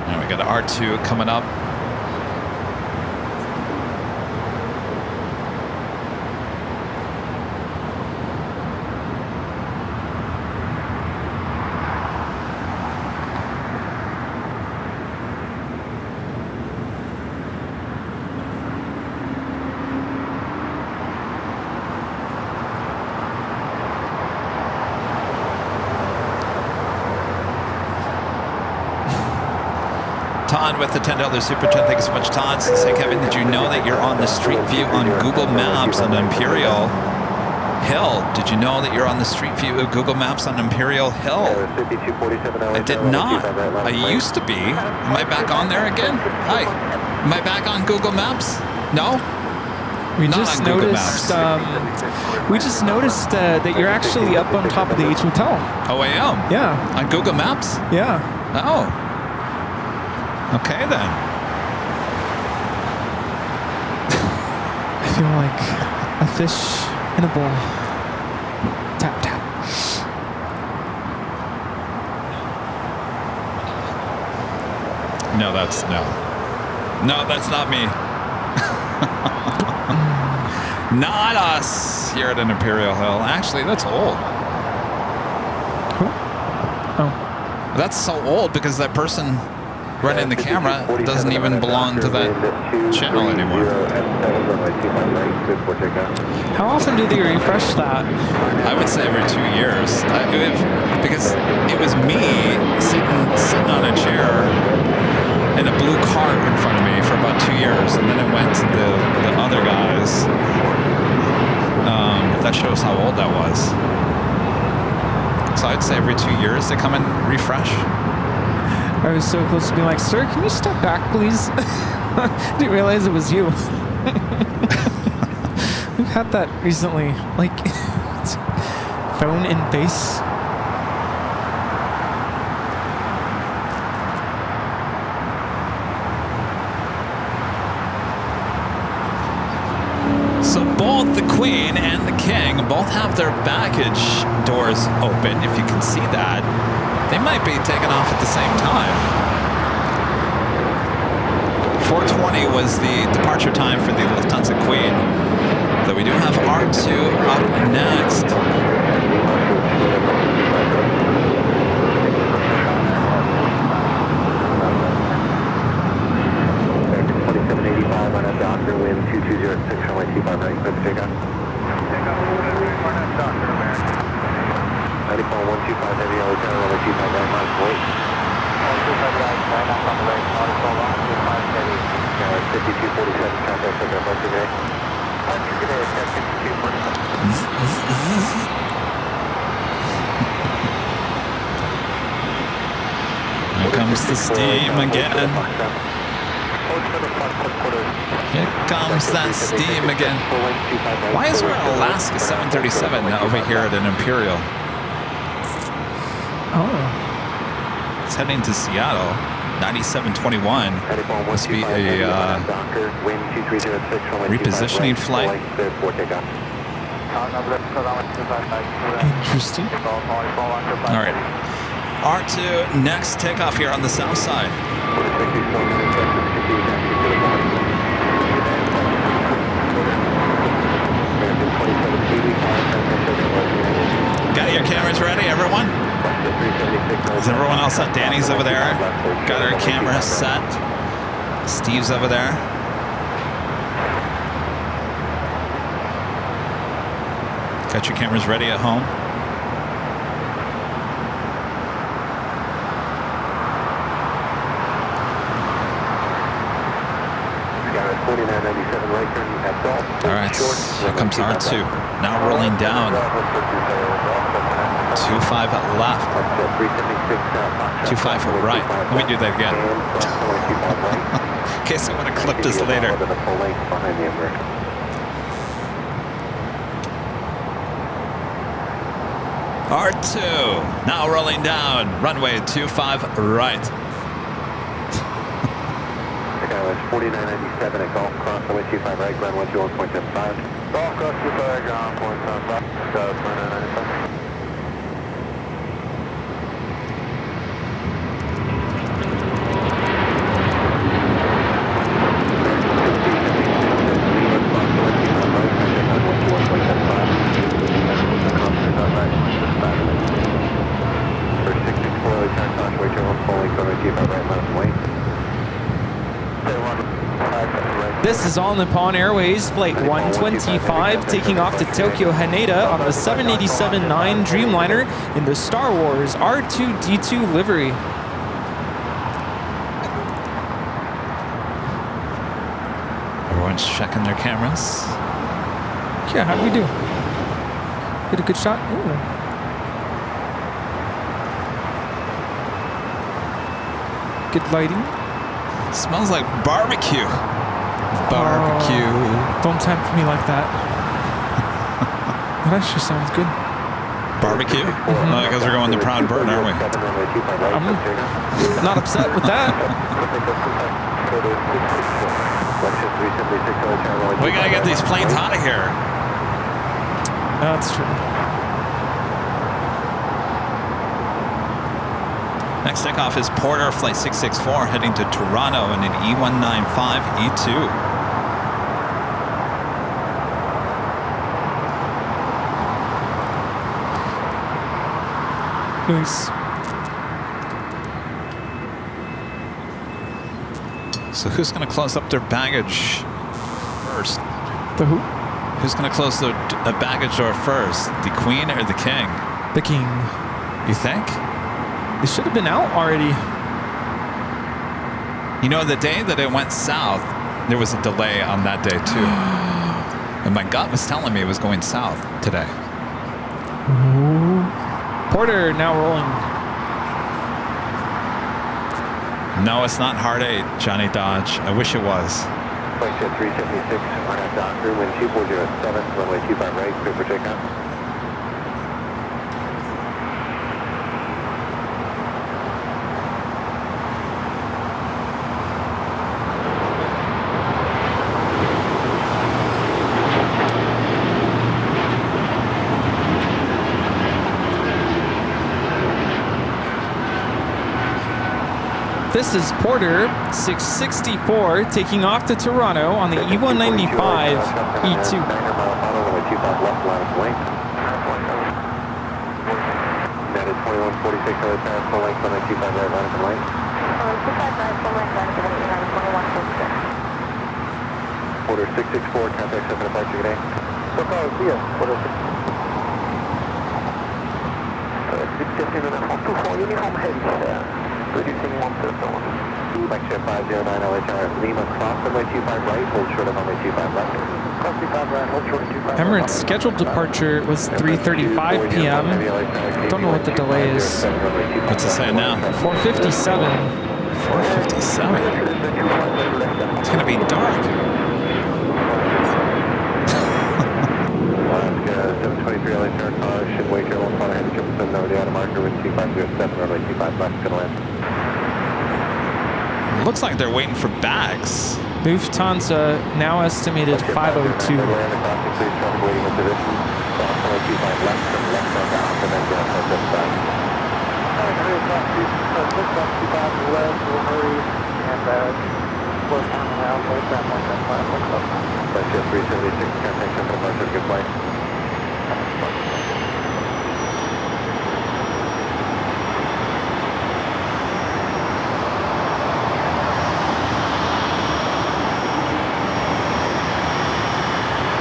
Now we got R2 coming up. Todd with the $10 super chat. Thank you so much, Todd. Say, Kevin, did you know that you're on the Street View on Google Maps on Imperial Hill? Did you know that you're on the Street View of Google Maps on Imperial Hill? I did not. I used to be. Am I back on there again? Hi. Am I back on Google Maps? No? We Not just on Google noticed. Maps. We just noticed that you're actually up on top of the H Hotel. Oh, I am? Yeah. On Google Maps? Yeah. Oh. Okay, then. I feel like a fish in a bowl. Tap, tap. No, that's no. No, that's not me. Not us here at an Imperial Hill. Actually, that's old. Who? Oh. That's so old because that person running the camera doesn't even belong to that channel anymore. How often do they refresh that? I would say every 2 years. Because it was me sitting on a chair in a blue cart in front of me for about 2 years, and then it went to the other guys. That shows how old that was. So I'd say every 2 years they come and refresh. I was so close to being like, sir, can you step back, please? I didn't realize it was you. We've had that recently. Like, phone in face. So both the Queen and the King both have their baggage doors open, if you can see that. They might be taking off at the same time. 4:20 was the departure time for the Lufthansa Queen. Though we do have R2 up next. On a Doctor, wind 2206, runway 25 right, good to take off. Take off, Doctor, Right now on the right, Nautical Launch 5247, traffic for departure today. Departure today, 5247. Here comes the steam again. Here comes that steam again. Why is there an Alaska 737 over here at an Imperial? Oh. It's heading to Seattle. 9721 must be a repositioning flight. Interesting. All right. R2, next takeoff here on the south side. Got your cameras ready, everyone? Is everyone else set? Danny's over there. Got our camera set. Steve's over there. Got your cameras ready at home? 4997 right turn at Gulf. All right, here comes R2. Now rolling down. 25 left. 25 right. Let me do that again. In case I want to clip this later. R2 now rolling down. Runway 25 right. 4997 at Golf Cross, runway 25 right, ground 121.75. Golf Cross 25 right, ground 1.75. 4997. This is All Nippon Airways Flight 125 taking off to Tokyo Haneda on the 787-9 Dreamliner in the Star Wars R2-D2 livery. Everyone's checking their cameras. Yeah, how'd we do? Get a good shot? Ooh. Good lighting. Smells like barbecue. Barbecue. Don't tempt me like that. That actually sounds good. Barbecue? No, because we're going to Proud Bird, aren't we? I'm not upset with that. We gotta get these planes out of here. That's true. Next takeoff is Porter, flight 664, heading to Toronto in an E195 E2. Nice. So who's going to close up their baggage first? The who? Who's going to close the baggage door first? The Queen or the King? The King. You think? They should have been out already. You know, the day that it went south, there was a delay on that day too. And my gut was telling me it was going south today. Ooh. Porter now rolling. No, it's not hard 8, Johnny Dodge. I wish it was. Flight 376, RNAV Doctor, wind 2407, runway 25 right, clear for takeoff. This is Porter 664 taking off to Toronto on the E195 E2. That is 2146 other pass, full length, runway 25 right, line from lane. 25 right, full length, line from lane, 2146. Porter 664, contact 7 departure today. So far, yes, Porter 664 uniform heavy. reducing 1 Mike Ship 509 LHR, Lima cross runway 25 right, hold short of runway 25 left. Cross 25 right, hold short of 25 left. Emirates scheduled departure was 3:35 p.m. Don't know what the delay is. What's it say now? 4:57. 4:57. It's gonna be dark. 723 LHR, caution, wait here, 1 final heading 777 over the outer marker with 2507, runway 25 left, gonna land. Looks like they're waiting for bags. Lufthansa now estimated 5:02.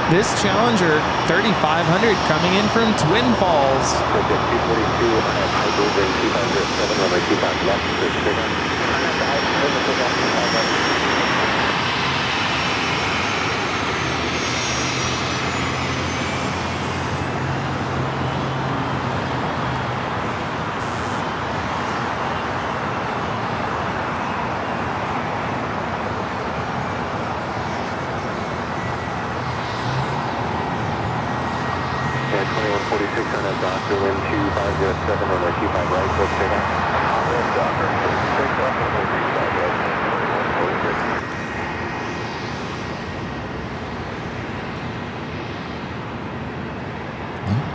This Challenger 3500 coming in from Twin Falls. Doctor, wind 2507 on the 25 right, let's take off. Doctor, take off on the 25 right,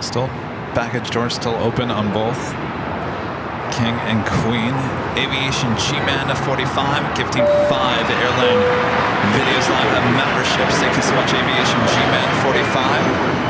46. Still, baggage doors still open on both King and Queen. Aviation G-Man to 45, gifting 5 Airline Videos Live memberships. Thank you so much, Aviation G-Man 45.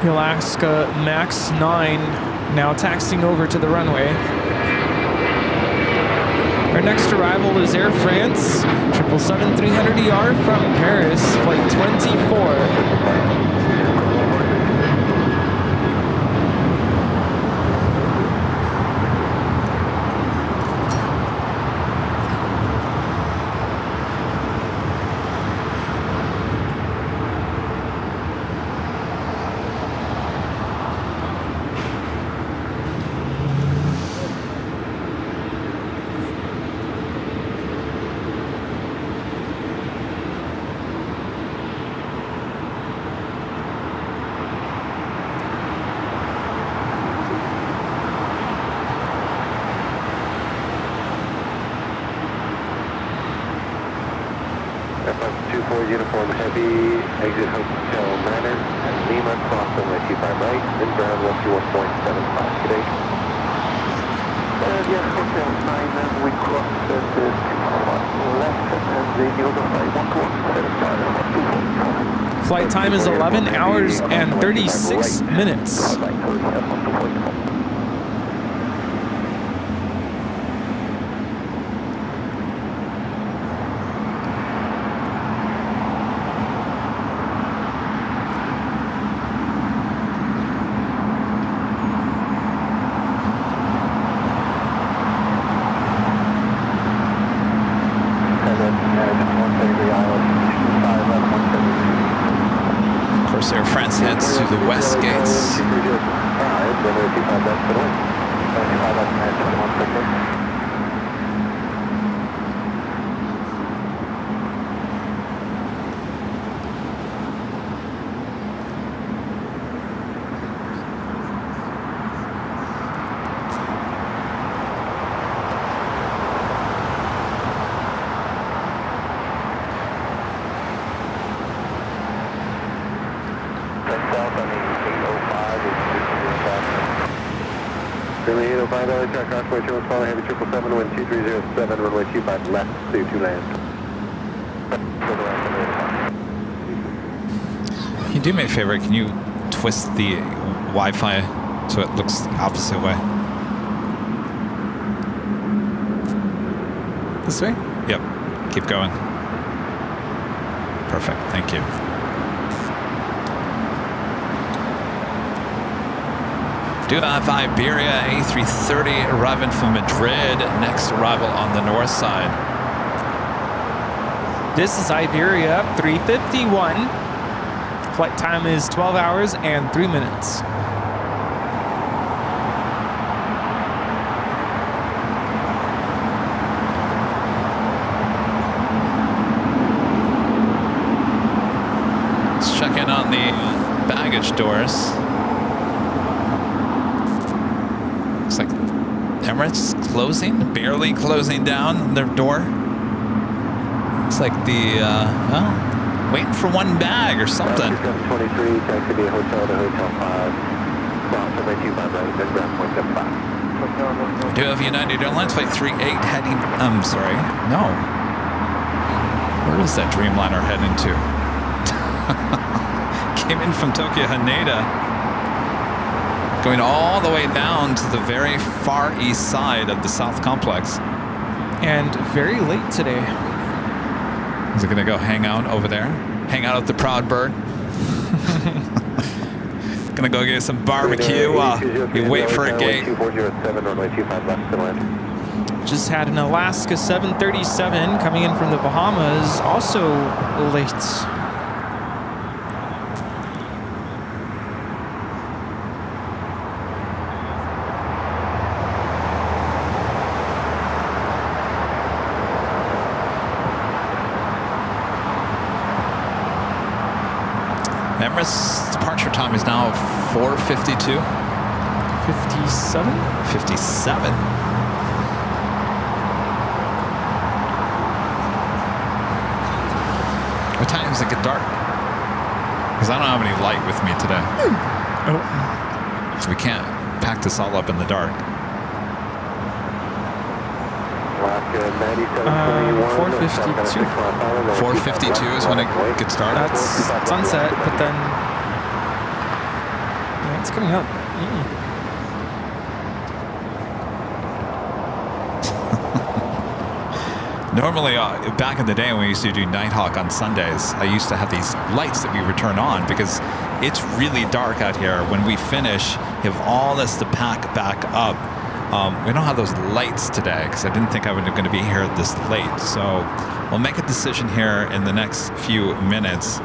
Alaska Max 9 now taxiing over to the runway. Our next arrival is Air France 777-300ER from Paris, flight 24. Uniform heavy, exit Hotel Manor, Lima, cross runway 25 right, inbound 121.75 today. Yes, Hotel 9, and we crossed at 2 left, and the other side 121.75. Flight time is 11 hours and 36 minutes. Air France heads to the west gates. Runway 805, LA track, crossway, Charles Paul, heavy 777, wind 2307, runway 25 left, clear to land. Can you do me a favor? Can you twist the Wi-Fi so it looks the opposite way? This way? Yep. Keep going. Perfect. Thank you. Do have Iberia A330 arriving from Madrid. Next arrival on the north side. This is Iberia 351. Flight time is 12 hours and 3 minutes. Let's check in on the baggage doors. Looks like Emirates closing, barely closing down their door. Looks like the, well, waiting for one bag or something. 23, taxi to hotel to hotel 5. Cross runway 25 right, then ground point up 5. Do have United Airlines flight 38 heading, I'm sorry, no. Where is that Dreamliner heading to? Came in from Tokyo Haneda, going all the way down to the very far east side of the South Complex. And very late today. Is it gonna go hang out over there? Hang out at the Proud Bird? Gonna go get some barbecue while you wait for a gate. 2407, runway 25 left to land. Just had an Alaska 737 coming in from the Bahamas, also late. Emirates departure time is now 4:52. 57? 57. What time does it get dark? Because I don't have any light with me today. Oh. So we can't pack this all up in the dark. Alaska 9721. 4:52. 4:52 is when it gets dark. That's sunset, but then yeah, it's coming up. Normally, back in the day when we used to do Nighthawk on Sundays, I used to have these lights that we would turn on because it's really dark out here. When we finish, you have all this to pack back up. We don't have those lights today because I didn't think I was going to be here this late. So we'll make a decision here in the next few minutes.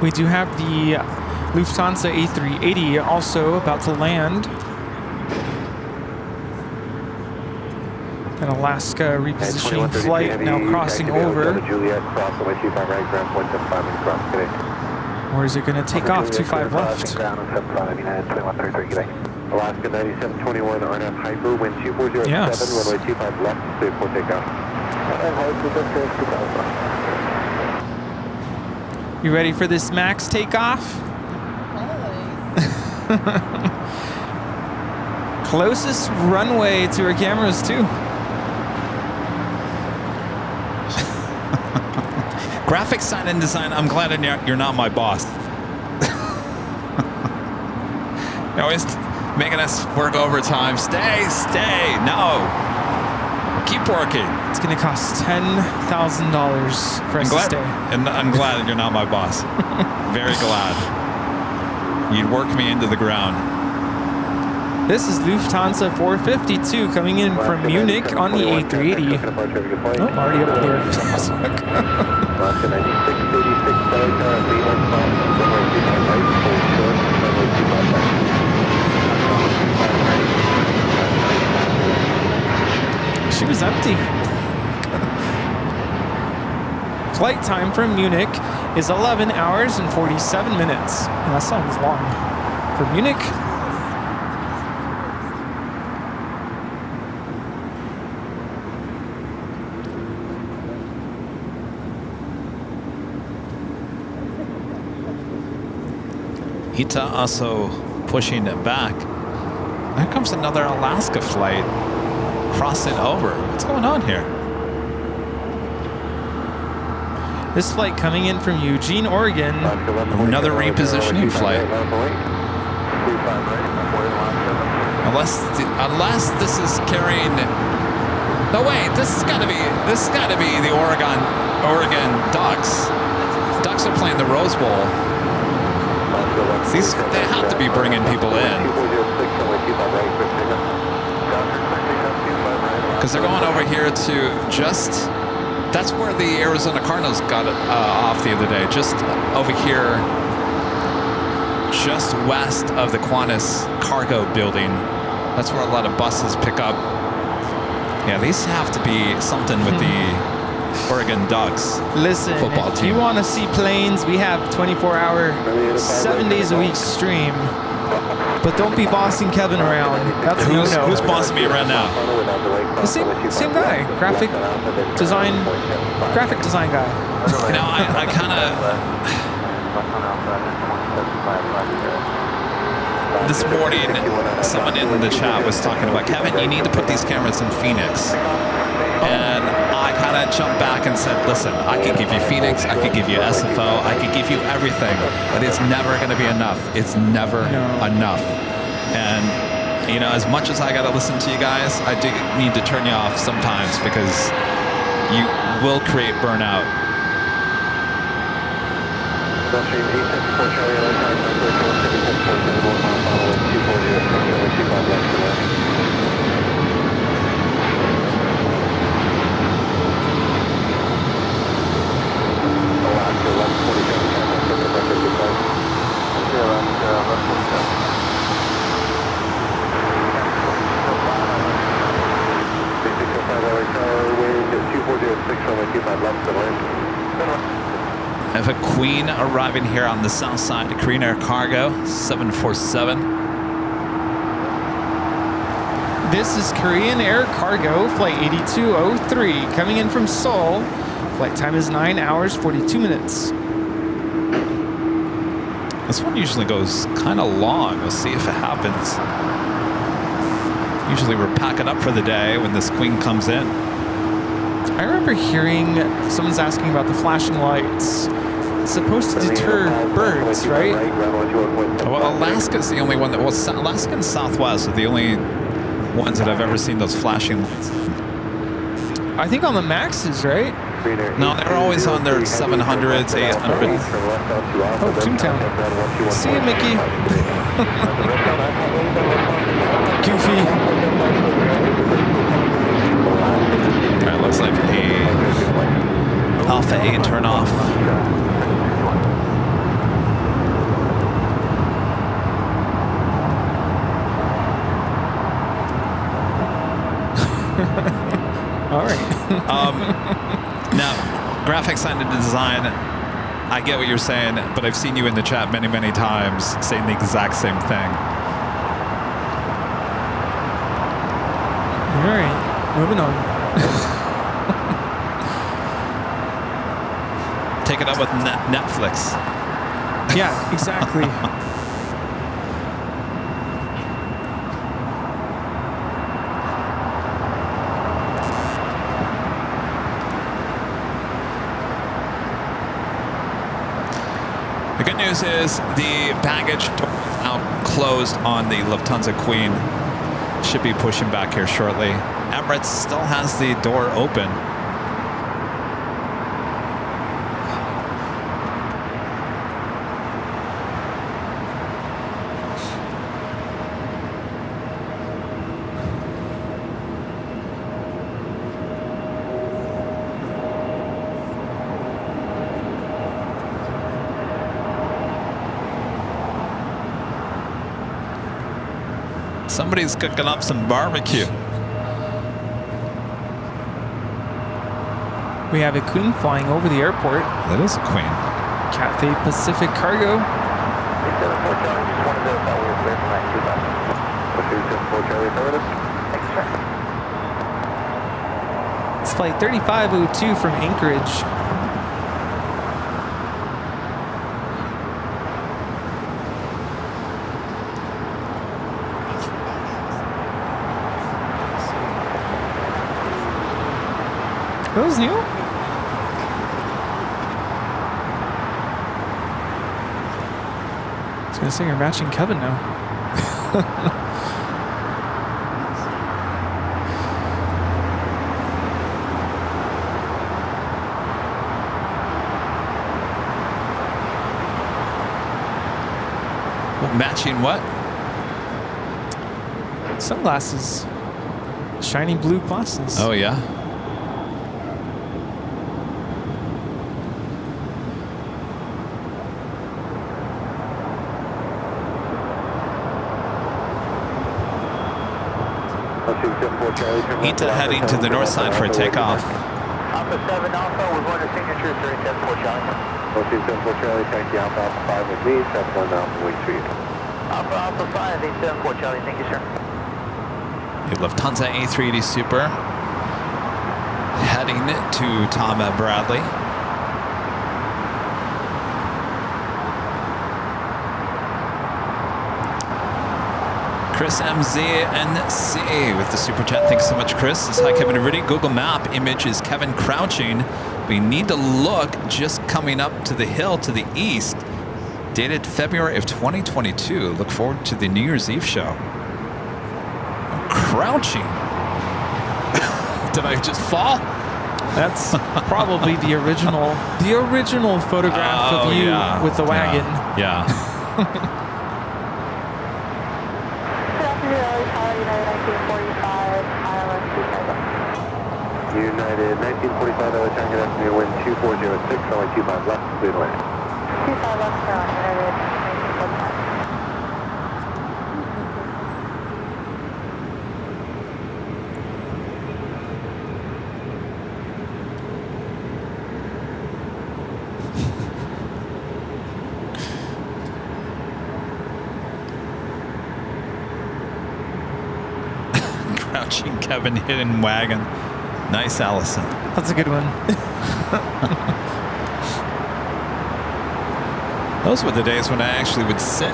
We do have the Lufthansa A380 also about to land. An Alaska repositioning flight now crossing over. Or is it going to take off 25 left? Alaska 9721 RNF Hyper, wind 2407, Yes. runway 25 left, clear for takeoff. You ready for this max takeoff? Closest runway to our cameras too. Graphic sign and design, I'm glad you're not my boss. You're always making us work overtime. Stay. No. Keep working. It's going to cost $10,000 for us to stay. And I'm glad that you're not my boss. Very glad. You'd work me into the ground. This is Lufthansa 452 coming in from Munich on the A380. Oh, already up here. Alaska 9686, runway 25 right, full short, runway 25 left. She was empty. Flight time from Munich is 11 hours and 47 minutes. And that sounds long. For Munich, ITA also pushing it back. There comes another Alaska flight crossing over. What's going on here? This flight coming in from Eugene, Oregon. Another repositioning flight. Unless this is carrying. No wait, this has got to be the Oregon Ducks. Ducks are playing the Rose Bowl. They have to be bringing people in because they're going over here to just. That's where the Arizona Cardinals got off the other day. Just over here, just west of the Qantas cargo building. That's where a lot of buses pick up. Yeah, these have to be something with the Oregon Ducks. Listen, football if team. you want to see planes, we have 24-hour, 7 days a week stream. But don't be bossing Kevin around. That's who you know. Who's bossing me right now? The same guy, graphic design guy. You know, I kind of. This morning, someone in the chat was talking about, Kevin, you need to put these cameras in Phoenix. And I kind of jumped back and said, listen, I could give you Phoenix, I could give you SFO, I could give you everything, but it's never going to be enough. It's never enough. And, you know, as much as I got to listen to you guys, I do need to turn you off sometimes because you will create burnout. I have a Queen arriving here on the south side of Korean Air Cargo, 747. This is Korean Air Cargo, flight 8203, coming in from Seoul. Flight time is 9 hours, 42 minutes. This one usually goes kind of long. We'll see if it happens. Usually we're packing up for the day when this Queen comes in. I remember hearing someone's asking about the flashing lights. It's supposed to deter birds, right? Well, Alaska's the only one that. Well, Alaska and Southwest are the only ones that I've ever seen those flashing lights. I think on the Maxes, right? No, they're always on their 700s, 800s. Oh, Toontown. See you, Mickey. Goofy. All right, looks like a Alpha 8 turn off. All right. Now, graphic design and design, I get what you're saying, but I've seen you in the chat many, many times saying the exact same thing. All right, moving on. Take it up with Netflix. Yeah, exactly. The good news is the baggage door is now closed on the Lufthansa Queen. Should be pushing back here shortly. Emirates still has the door open. Somebody's cooking up some barbecue. We have a Queen flying over the airport. That is a Queen. Cathay Pacific Cargo. It's flight 3502 from Anchorage. That was new? I was gonna say you're matching Kevin now. Matching what? Sunglasses. Shiny blue glasses. Oh, yeah. Ita heading to the north side for a takeoff. Alpha 7 Alpha, we're going to signature 374 Charlie. LC 74 Charlie, taxi Alpha Alpha 5 with me, 71 Alpha Wing 3. Alpha Alpha 5, 874 Charlie, thank you, sir. The Lufthansa A380 Super heading to Tom Bradley. Chris MZNC with the super chat. Thanks so much, Chris. It's hi, Kevin Riddy. Google Map image is Kevin crouching. We need to look just coming up to the hill to the east. Dated February of 2022. Look forward to the New Year's Eve show. I'm crouching. Did I just fall? That's probably the original photograph of you with the wagon. Yeah. United 1945, LA Tango, estimate wind 2406, only 25 left, clear land. 25 left, United 1945. Crouching Kevin hidden wagon. Nice, Allison. That's a good one. Those were the days when I actually would sit.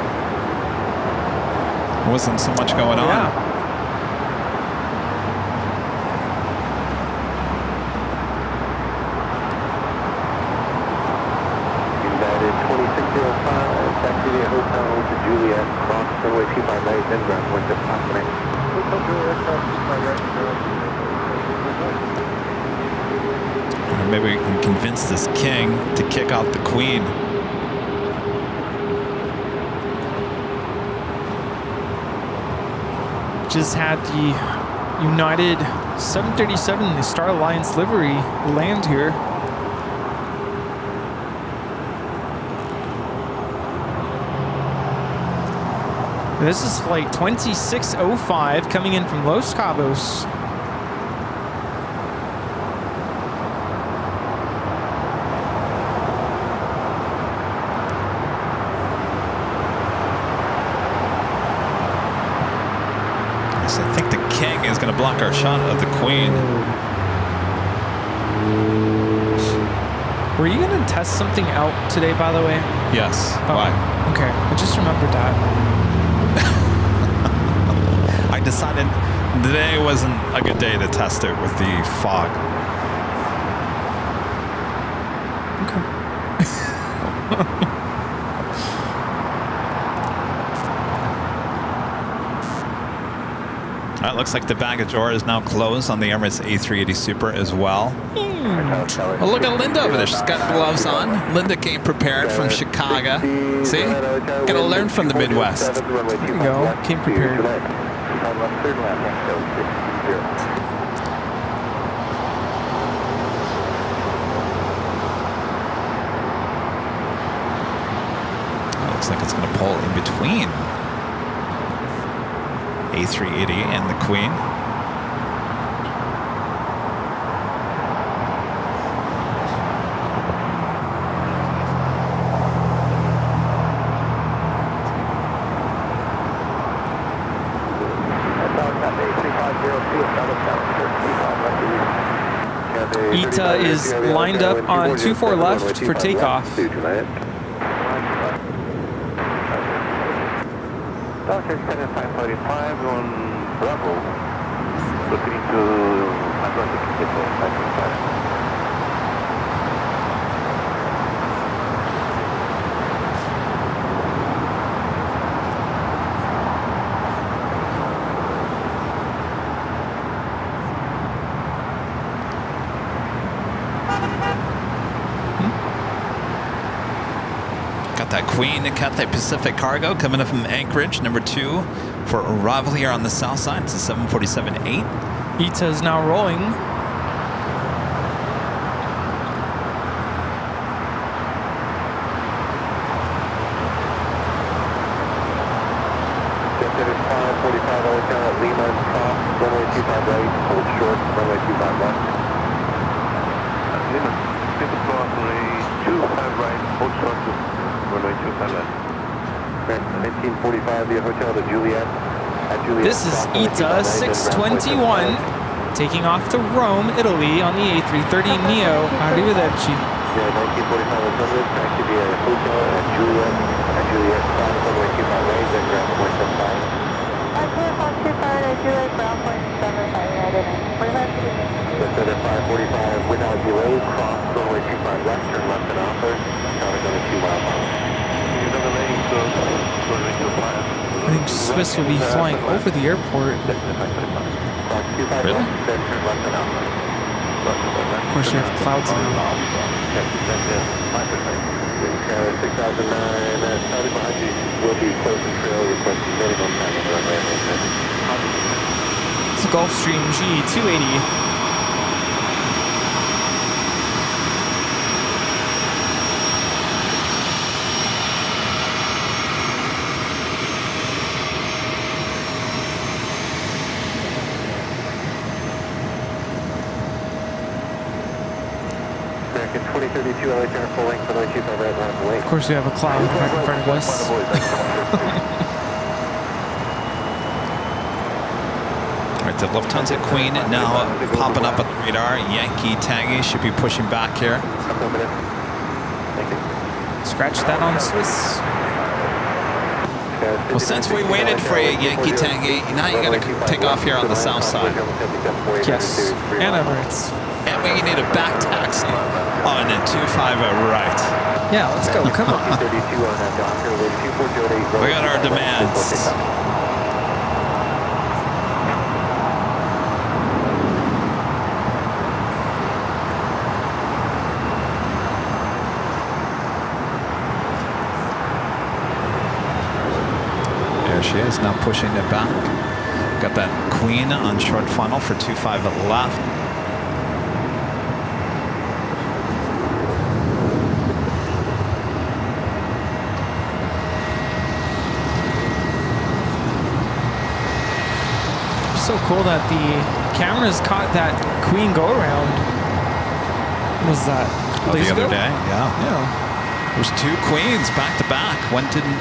There wasn't so much going on. Yeah. United 2605, taxi via hotel to Juliet, cross runway 25 right, then ground point to Flashback. Maybe we can convince this king to kick out the queen. Just had the United 737, the Star Alliance livery, land here. This is flight 2605 coming in from Los Cabos. I think the king is going to block our shot of the queen. Were you going to test something out today, by the way? Yes. Oh, Why? Okay, I just remembered that. I decided today wasn't a good day to test it with the fog. It looks like the baggage door is now closed on the Emirates A380 Super as well. Oh, look at Linda over there. She's got gloves on. Linda came prepared from Chicago. See? Gotta learn from the Midwest. There you go. Came prepared. Looks like it's going to pull in between A380 and the Queen. Ita is lined up on 24 left for takeoff. Doctor 7545 on Bravo. Looking into Atlantic 525. Queen Cathay Pacific Cargo coming up from Anchorage, number 2 for arrival here on the south side. It's a 747-8. ITA is now rolling. Runway 25 right, hold short, runway 25 left. Lima, people cross runway 25 right, hold short, runway 25 left. 1945, the hotel to Juliet. At Juliet. This is ITA 621 taking off to Rome, Italy on the A330neo. Arrivederci. Yeah, 1945 taxi via hotel at Juliet. At Juliet, cross runway 25 right, then ground point 75. Center 545 without delay, cross runway 25 left, turn left and offer, traffic on a 2 mile mile. I think Swiss will be flying over the airport. Really? Of course, you have clouds now. 6009, Saudi behind you will be close and trail, requesting minimum time on the runway. It's Gulfstream G280. American 2032 LA turn full length for the 25 right left away. Of course, we have a cloud right in front of us. Right, the Lufthansa Queen now popping up on the radar. Yankee Tangy should be pushing back here. Scratch that on Swiss. Well, since we waited for a Yankee Tangy, now you got to take off here on the south side. Yes, and Emirates. And we need a back taxi on a 25 right. Yeah, let's go. Come on. We got our demands. There she is, now pushing it back. Got that Queen on short funnel for 25 left. So cool that the cameras caught that Queen go around. Was that The other day? Yeah. Yeah. There's 2 Queens back to back. One didn't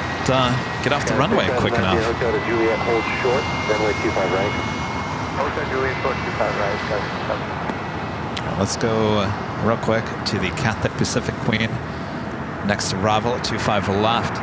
get off the runway quick enough. Hotel to Juliet, hold short, runway 25 right. Hotel Juliet, short 25 right. Let's go real quick to the Cathay Pacific Queen. Next arrival at 25 left.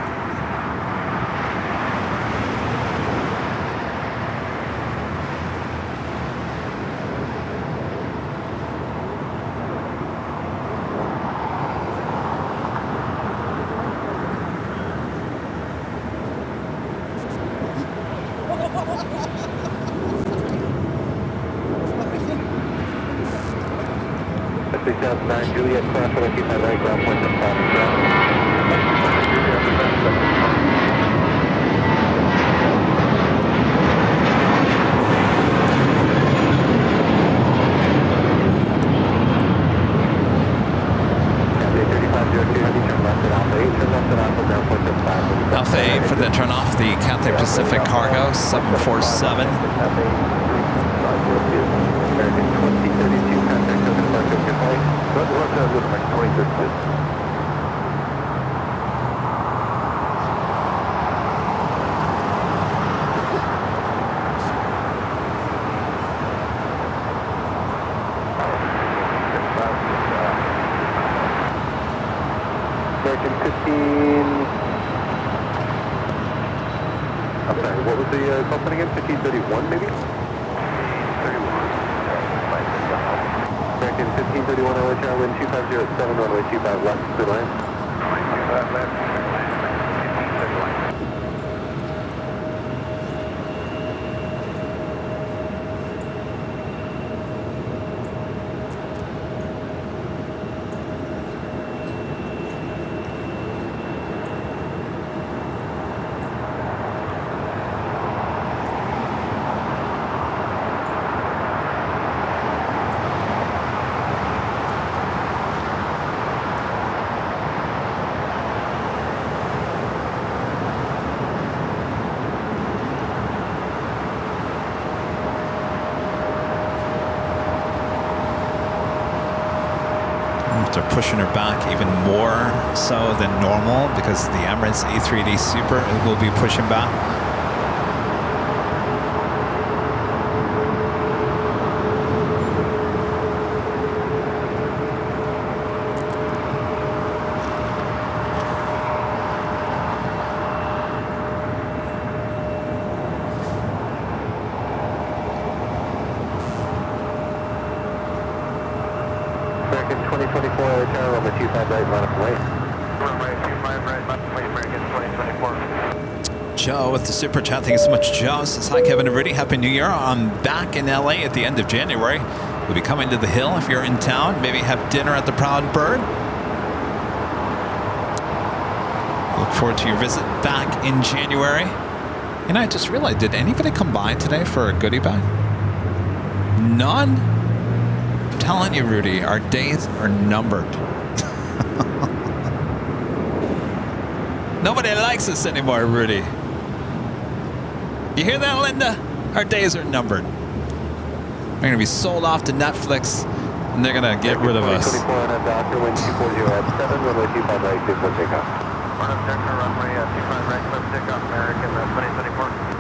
Juliet, cross runway 25 right, ground point to stop. Alpha 8 for the turn off the Cathay Pacific Cargo 747. American 2032, contact on departure of your flight. Look like 2032. American 15. I'm sorry, what was the call sign again? 1531 maybe? 1531 LA Tower, wind 2507, runway 25 left, clear line. pushing her back even more so than normal because the Emirates A380 Super will be pushing back. American 2024, turn runway 25 right, run away. Runway 25 right, left, away, American 2024. Joe with the super chat. Thank you so much, Joe. Says, hi, Kevin and Rudy. Happy New Year. I'm back in LA at the end of January. We'll be coming to the Hill if you're in town. Maybe have dinner at the Proud Bird. Look forward to your visit back in January. And I just realized, did anybody come by today for a goodie bag? None? I'm telling you, Rudy, our days are numbered. Nobody likes us anymore, Rudy. You hear that, Linda? Our days are numbered. We're going to be sold off to Netflix, and they're going to get rid of us. 24 on a doctor, wind 240 at 7, runway 25 right, clear for takeoff. Run up Decker, runway 25 right, clear for takeoff, American 2024.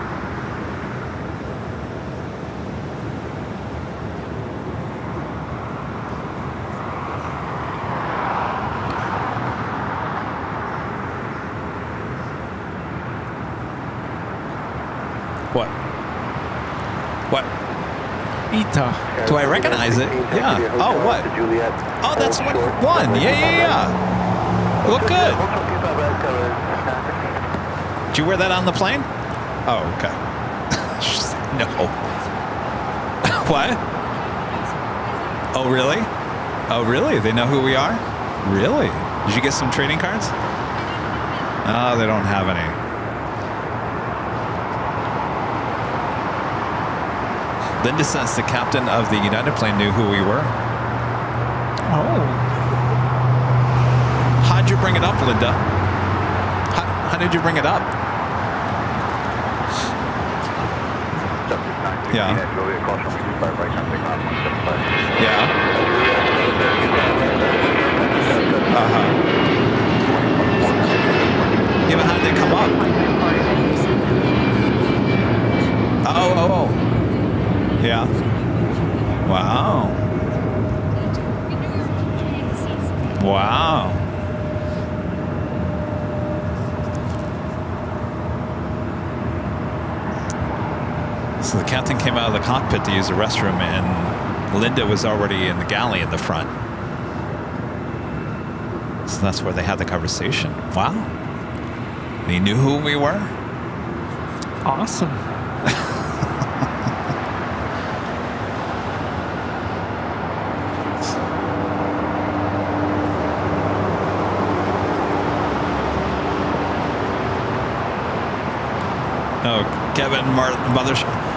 What? What? Ita. Do I recognize it? Yeah. Oh, what? Oh, that's one. Yeah. Look good. Did you wear that on the plane? Oh, okay. No. What? Oh, really? Oh, really? They know who we are? Really? Did you get some trading cards? Oh, they don't have any. Linda says the captain of the United plane knew who we were. Oh. How'd you bring it up, Linda? How did you bring it up? Yeah. Yeah. Uh-huh. Yeah, but how did they come up? Oh. Yeah. Wow. Wow. So the captain came out of the cockpit to use the restroom, and Linda was already in the galley in the front. So that's where they had the conversation. Wow. They knew who we were? Awesome. Oh, Kevin, Mother.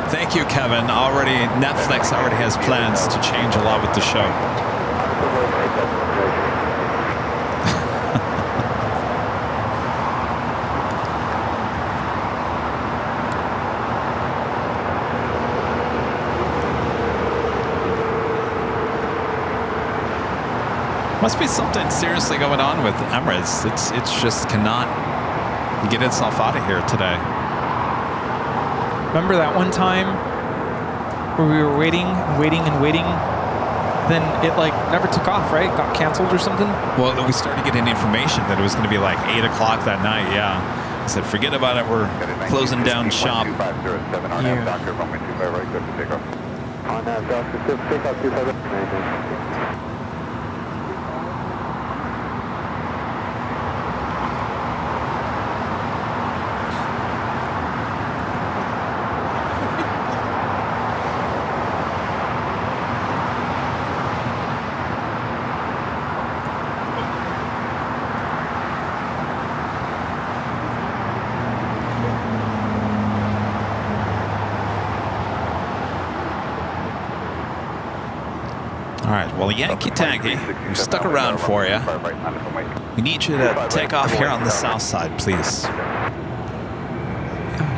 Thank you, Kevin. Netflix already has plans to change a lot with the show. Must be something seriously going on with Emirates. It's just cannot get itself out of here today. Remember that one time where we were waiting, then it like never took off, right? Got canceled or something? Well, we started getting information that it was going to be like 8 o'clock that night, yeah. I said, forget about it, we're closing down shop. On doctor, runway 25 right, clear for takeoff. On doctor, clear for takeoff, 25 right. Well, Yankee Tanky, we've stuck around for you. We need you to take off here on the south side, please.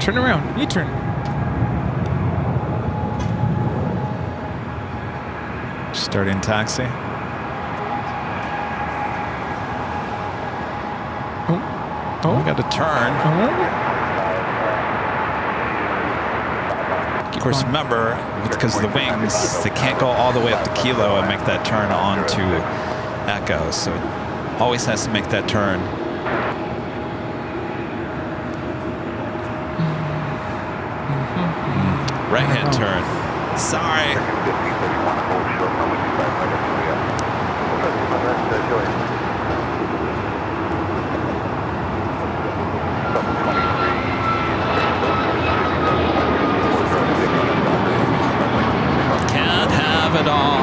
Turn around. U-turn. Starting taxi. Oh, we got to turn. Of course, remember, because of the wings, they can't go all the way up to Kilo and make that turn onto Echo. So it always has to make that turn. Right-hand turn. Sorry. Can't have it all.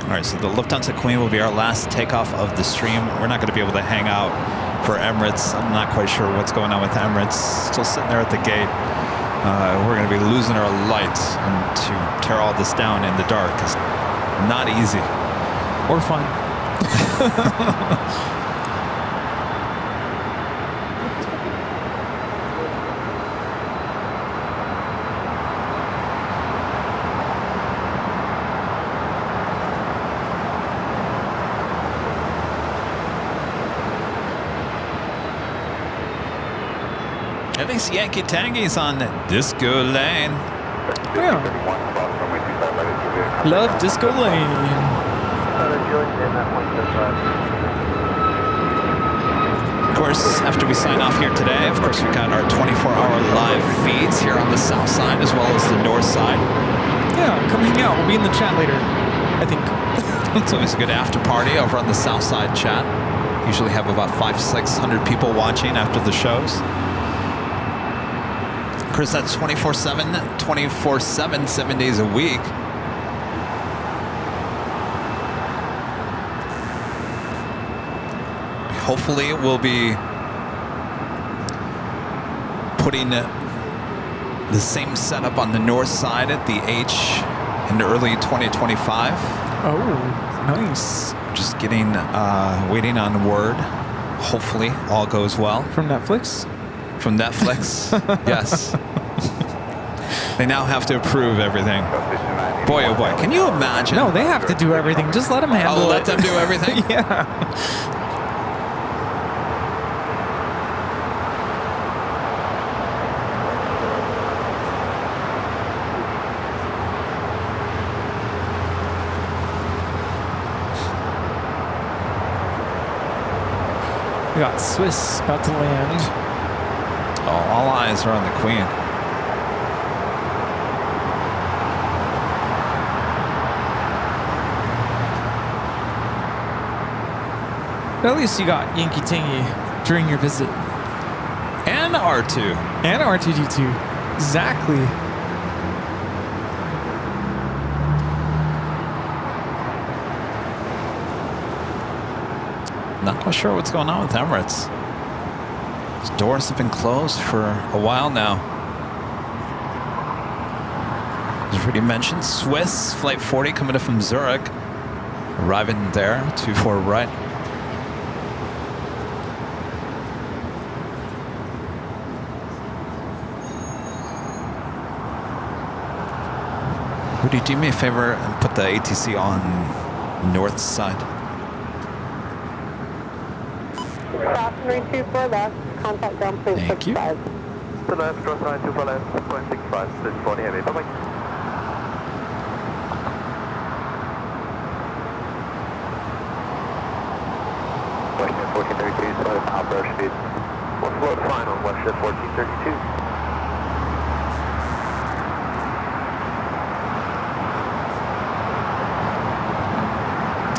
All right, so the Lufthansa Queen will be our last takeoff of the stream. We're not going to be able to hang out for Emirates. I'm not quite sure what's going on with Emirates. Still sitting there at the gate. We're going to be losing our light, and to tear all this down in the dark is not easy. Or fun. At least Yankee Tangy's on Disco Lane. Yeah. Love Disco Lane. Of course, after we sign off here today, of course, we've got our 24-hour live feeds here on the south side as well as the north side. Yeah, come hang out. We'll be in the chat later, I think. It's always a good after party over on the south side chat. Usually have about 500-600 people watching after the shows. Of course, that's 24/7, 7 days a week. Hopefully, we'll be putting the same setup on the north side at the H in early 2025. Oh, nice. Just getting, waiting on word. Hopefully, all goes well. From Netflix? From Netflix, yes. They now have to approve everything. Boy, oh boy, can you imagine? No, they have to do everything. Just let them handle it. Let them do everything? Yeah. We got Swiss about to land. Oh, all eyes are on the Queen. But at least you got Yankee Tangy during your visit. And R2. And R2D2. Exactly. Not quite sure what's going on with Emirates. These doors have been closed for a while now. As already mentioned, Swiss Flight 40 coming in from Zurich. Arriving there, 24 right. Would you do me a favor and put the ATC on north side? Crossing 24 left, contact ground plane Thank you. 65. To left, cross line 24 left, 0.65, 640 heavy, bye-bye. Westjet 1432, slow top rush speed. One float final, Westjet 1432.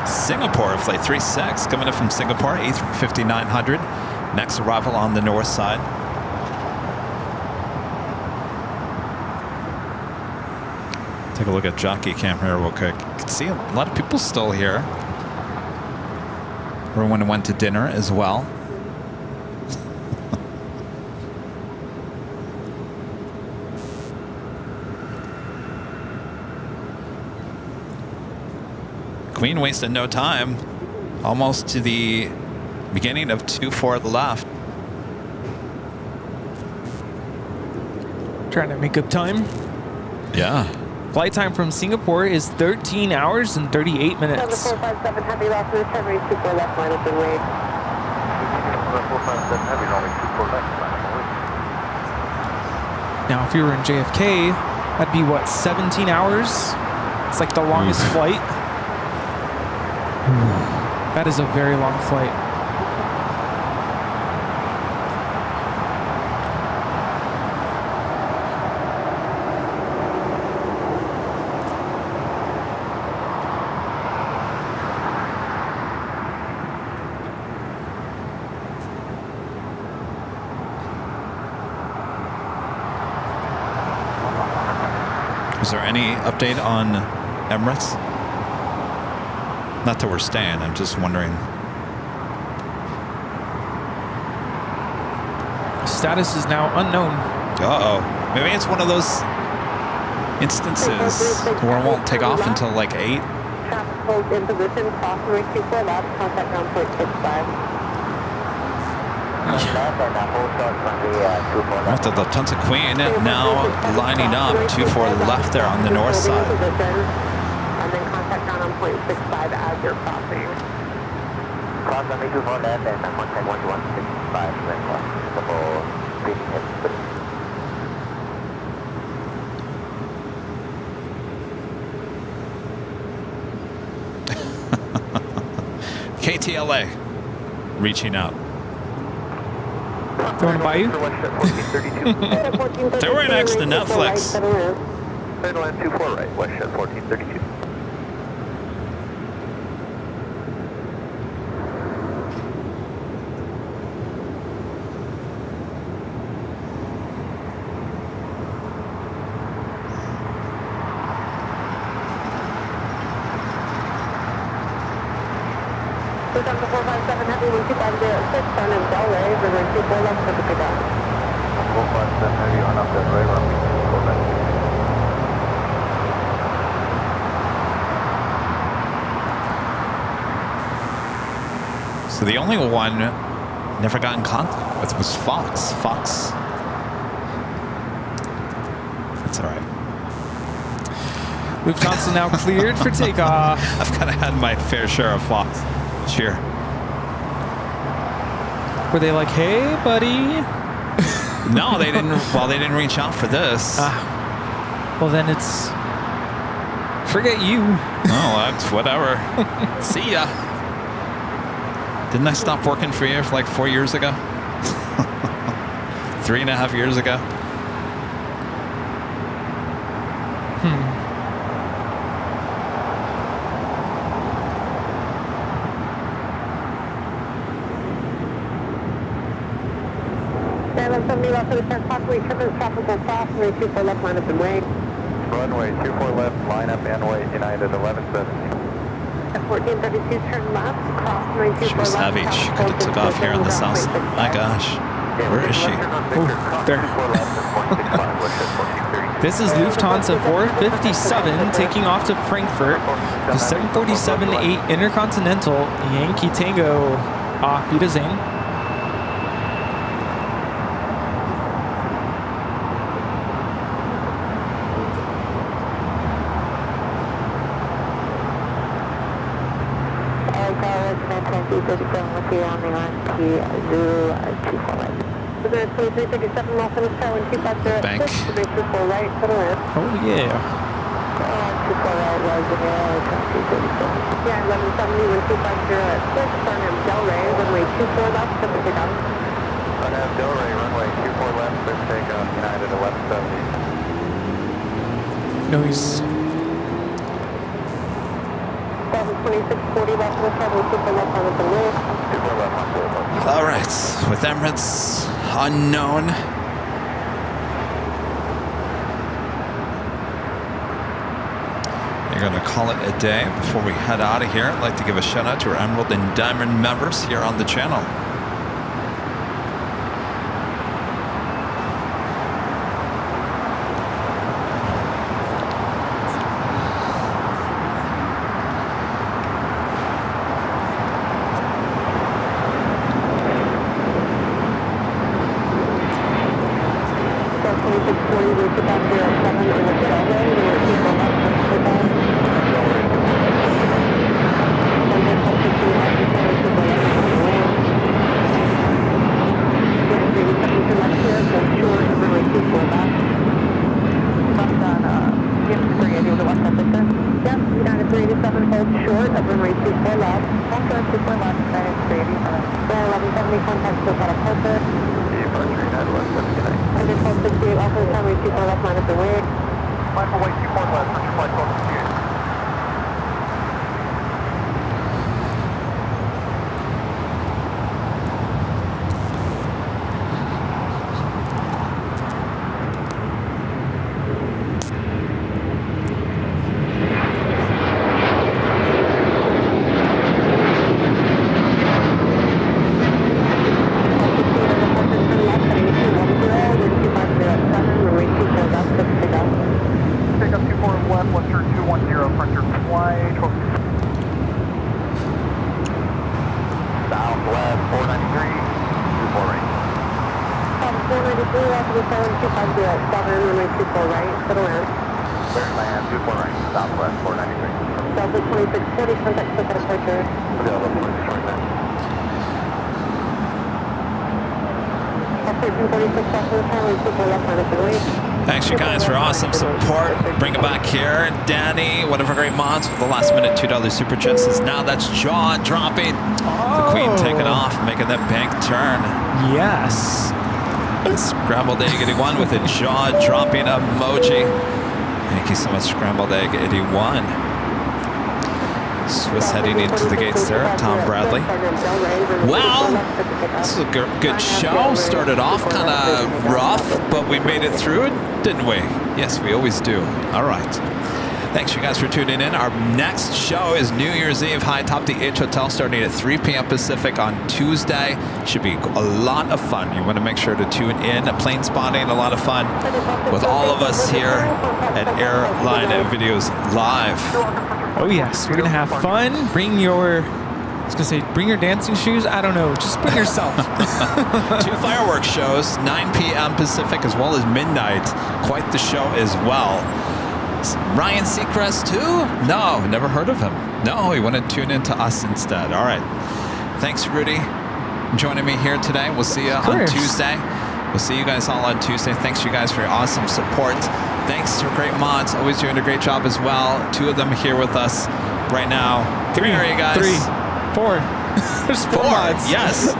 Singapore, Flight 36, coming in from Singapore, A350-900. Next arrival on the north side. Take a look at Jockey Cam here real quick. You can see a lot of people still here. Everyone went to dinner as well. Queen wasted no time. Almost to the beginning of 24 left. Trying to make up time. Yeah. Flight time from Singapore is 13 hours and 38 minutes. 457 Heavy, last minute, 724 left line up and wait. 457 Heavy, runway 24 left, line up and wait. Now, if you were in JFK, that'd be what, 17 hours? It's like the longest flight. That is a very long flight. Is there any update on Emirates? Not that we're staying, I'm just wondering. Status is now unknown. Uh-oh. Maybe it's one of those instances where it won't take off until like 8. Traffic holds in position, cross runway 24 left, contact ground point 65. After the Lufthansa Queen now lining up 24 left there on the north side. And then contact ground on point 65 as you're crossing. Cross runway 24 left and contact 1165 then double KTLA reaching out. They want to buy you? They're right next to Netflix. Clear to land 24 right, WestJet 1432. Number 457 Heavy, 12506, turn in Delray, runway 24 left, Pacific down. 457 Heavy on up that right, runway 24 left. So the only one never got in contact with was Fox. That's all right. Lufthansa now cleared for takeoff. I've kind of had my fair share of Fox this year. Were they like, hey, buddy? No, they didn't. Well, they didn't reach out for this. Well, then it's forget you. Oh, that's whatever. See ya. Didn't I stop working for you like 4 years ago? 3.5 years ago? Possibly triple tropical cross, runway 24 left, line up and wait. Runway 24 left, line up and wait, United 1170. At 1432, turn left, cross runway 24 left. She was heavy. She could have took off here on the south side. My gosh. Where is she? There. This is Lufthansa 457 taking off to Frankfurt. The 747-8 Intercontinental Yankee Tango. Auf Wiedersehen. Bank. Oh, yeah. Yeah, 1170, 1250 at 6, Farnham Delray, runway 24 left, Pacific down. Farnham Delray, runway 24 left, clear takeoff, United 1170. No, he's 2640 left, we'll travel 24 left on the way. 24 left on board. All right. With Emirates unknown. You're going to call it a day before we head out of here. I'd like to give a shout out to our Emerald and Diamond members here on the channel. 87, hold short of runway 24 left. Also 24 left, guidance 387. 1170, contact to departure. Departure United 1179. And then 1268, also runway 24 left, line up the way. Line for white 24 left, French flight 1268. Take up 24 left, Western 210, Frontier flight 12. Southwest 493, 24 right. 493, after the 7250, 7, runway 24 right, settle land. Clear land 24 right, Southwest 493. Delta 2640, contact to departure. Delta 2640. Thanks, you guys, for awesome support. Bring it back here. Danny, one of our great mods with the last minute $2 super chest says now that's jaw dropping. The Queen taking off, making that bank turn. Yes. Scrambled Egg 81 with a jaw dropping emoji. Thank you so much, Scrambled Egg 81. Swiss heading into the gates there, Tom Bradley. Well, this is a good show. Started off kind of rough, but we made it through it, didn't we? Yes, we always do. All right. Thanks, you guys, for tuning in. Our next show is New Year's Eve, high top the H Hotel, starting at 3 p.m. Pacific on Tuesday. Should be a lot of fun. You want to make sure to tune in. Plane spotting, a lot of fun with all of us here at Airline Videos Live. Oh yes, we're gonna have fun. Bring your, I was gonna say, bring your dancing shoes. I don't know, just bring yourself. 2 fireworks shows, 9 p.m. Pacific as well as midnight. Quite the show as well. Ryan Seacrest too? No, never heard of him. No, he wanted to tune in to us instead. All right. Thanks, Rudy, for joining me here today. We'll see you on Tuesday. We'll see you guys all on Tuesday. Thanks, you guys, for your awesome support. Thanks to great mods, always doing a great job as well. 2 of them here with us right now. Come here, you guys. 3, 4. There's 4 mods. Yes.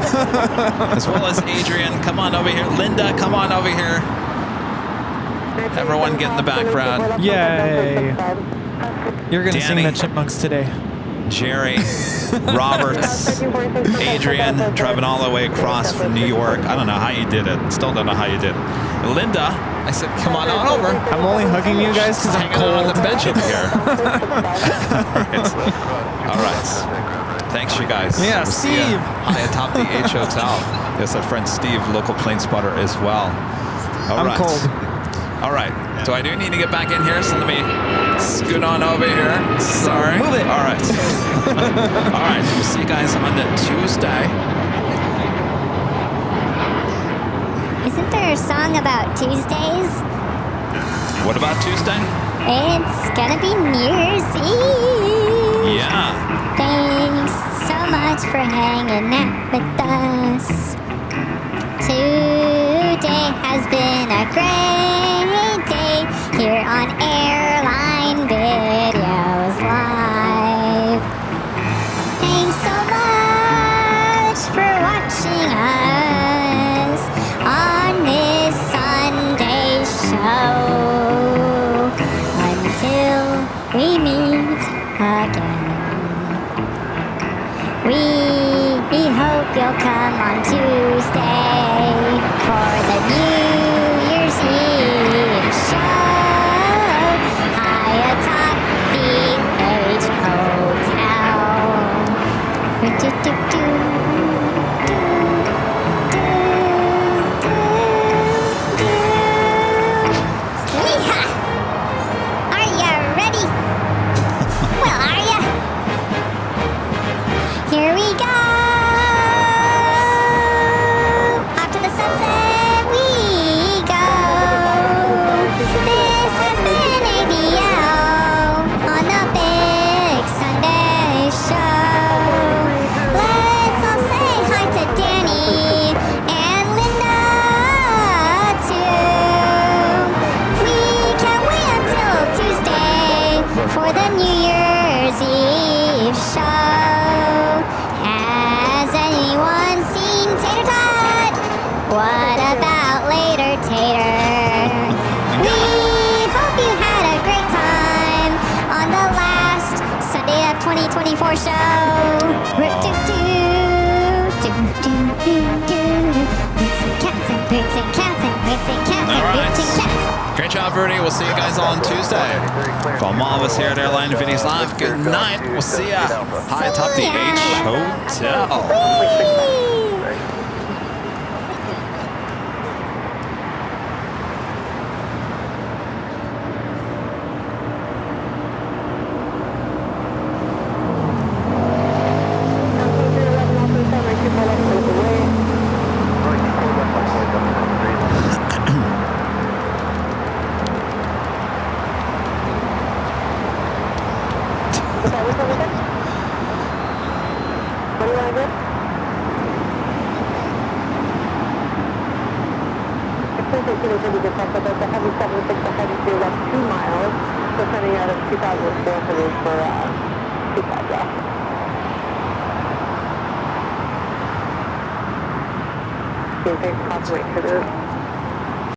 As well as Adrian. Come on over here. Linda, come on over here. Everyone get in the background. Yay. You're going to sing Danny. the Chipmunks today. Jerry, Roberts, Adrian, driving all the way across from New York. I don't know how you did it. Still don't know how you did it. Linda, I said, come on over. I'm only hugging you guys because I'm Hanging out on cold. the bench over here. All right. Thanks, you guys. Yeah, We'll see ya Steve. high atop the H Hotel. Yes, our friend Steve, local plane spotter as well. All I'm right. cold. All right. So I do need to get back in here, so let me scoot on over here. Sorry. Move it. All right. All right. We'll see you guys on the Tuesday. Isn't there a song about Tuesdays? What about Tuesday? It's gonna be New Year's Eve. Yeah. Thanks so much for hanging out with us. Today has been a great day here on Airline Videos Live. Thanks so much for watching us on this Sunday show. Until we meet again, we hope you'll come on Tuesday for the New Year's Eve show high atop the H Hotel. Yeehaw! Are ya ready? Well, are ya? Here we go! Off to the sunset! 2024 show. Root doo doo. Doo doo doo doo. Boots and cats and boots and cats and boots and cats All and right. boots and cats. Great job, Rudy. We'll see you guys on Tuesday. From all of us here at Airline Videos Live, good night. We'll see ya high atop the H Hotel. Whee! Wait for this.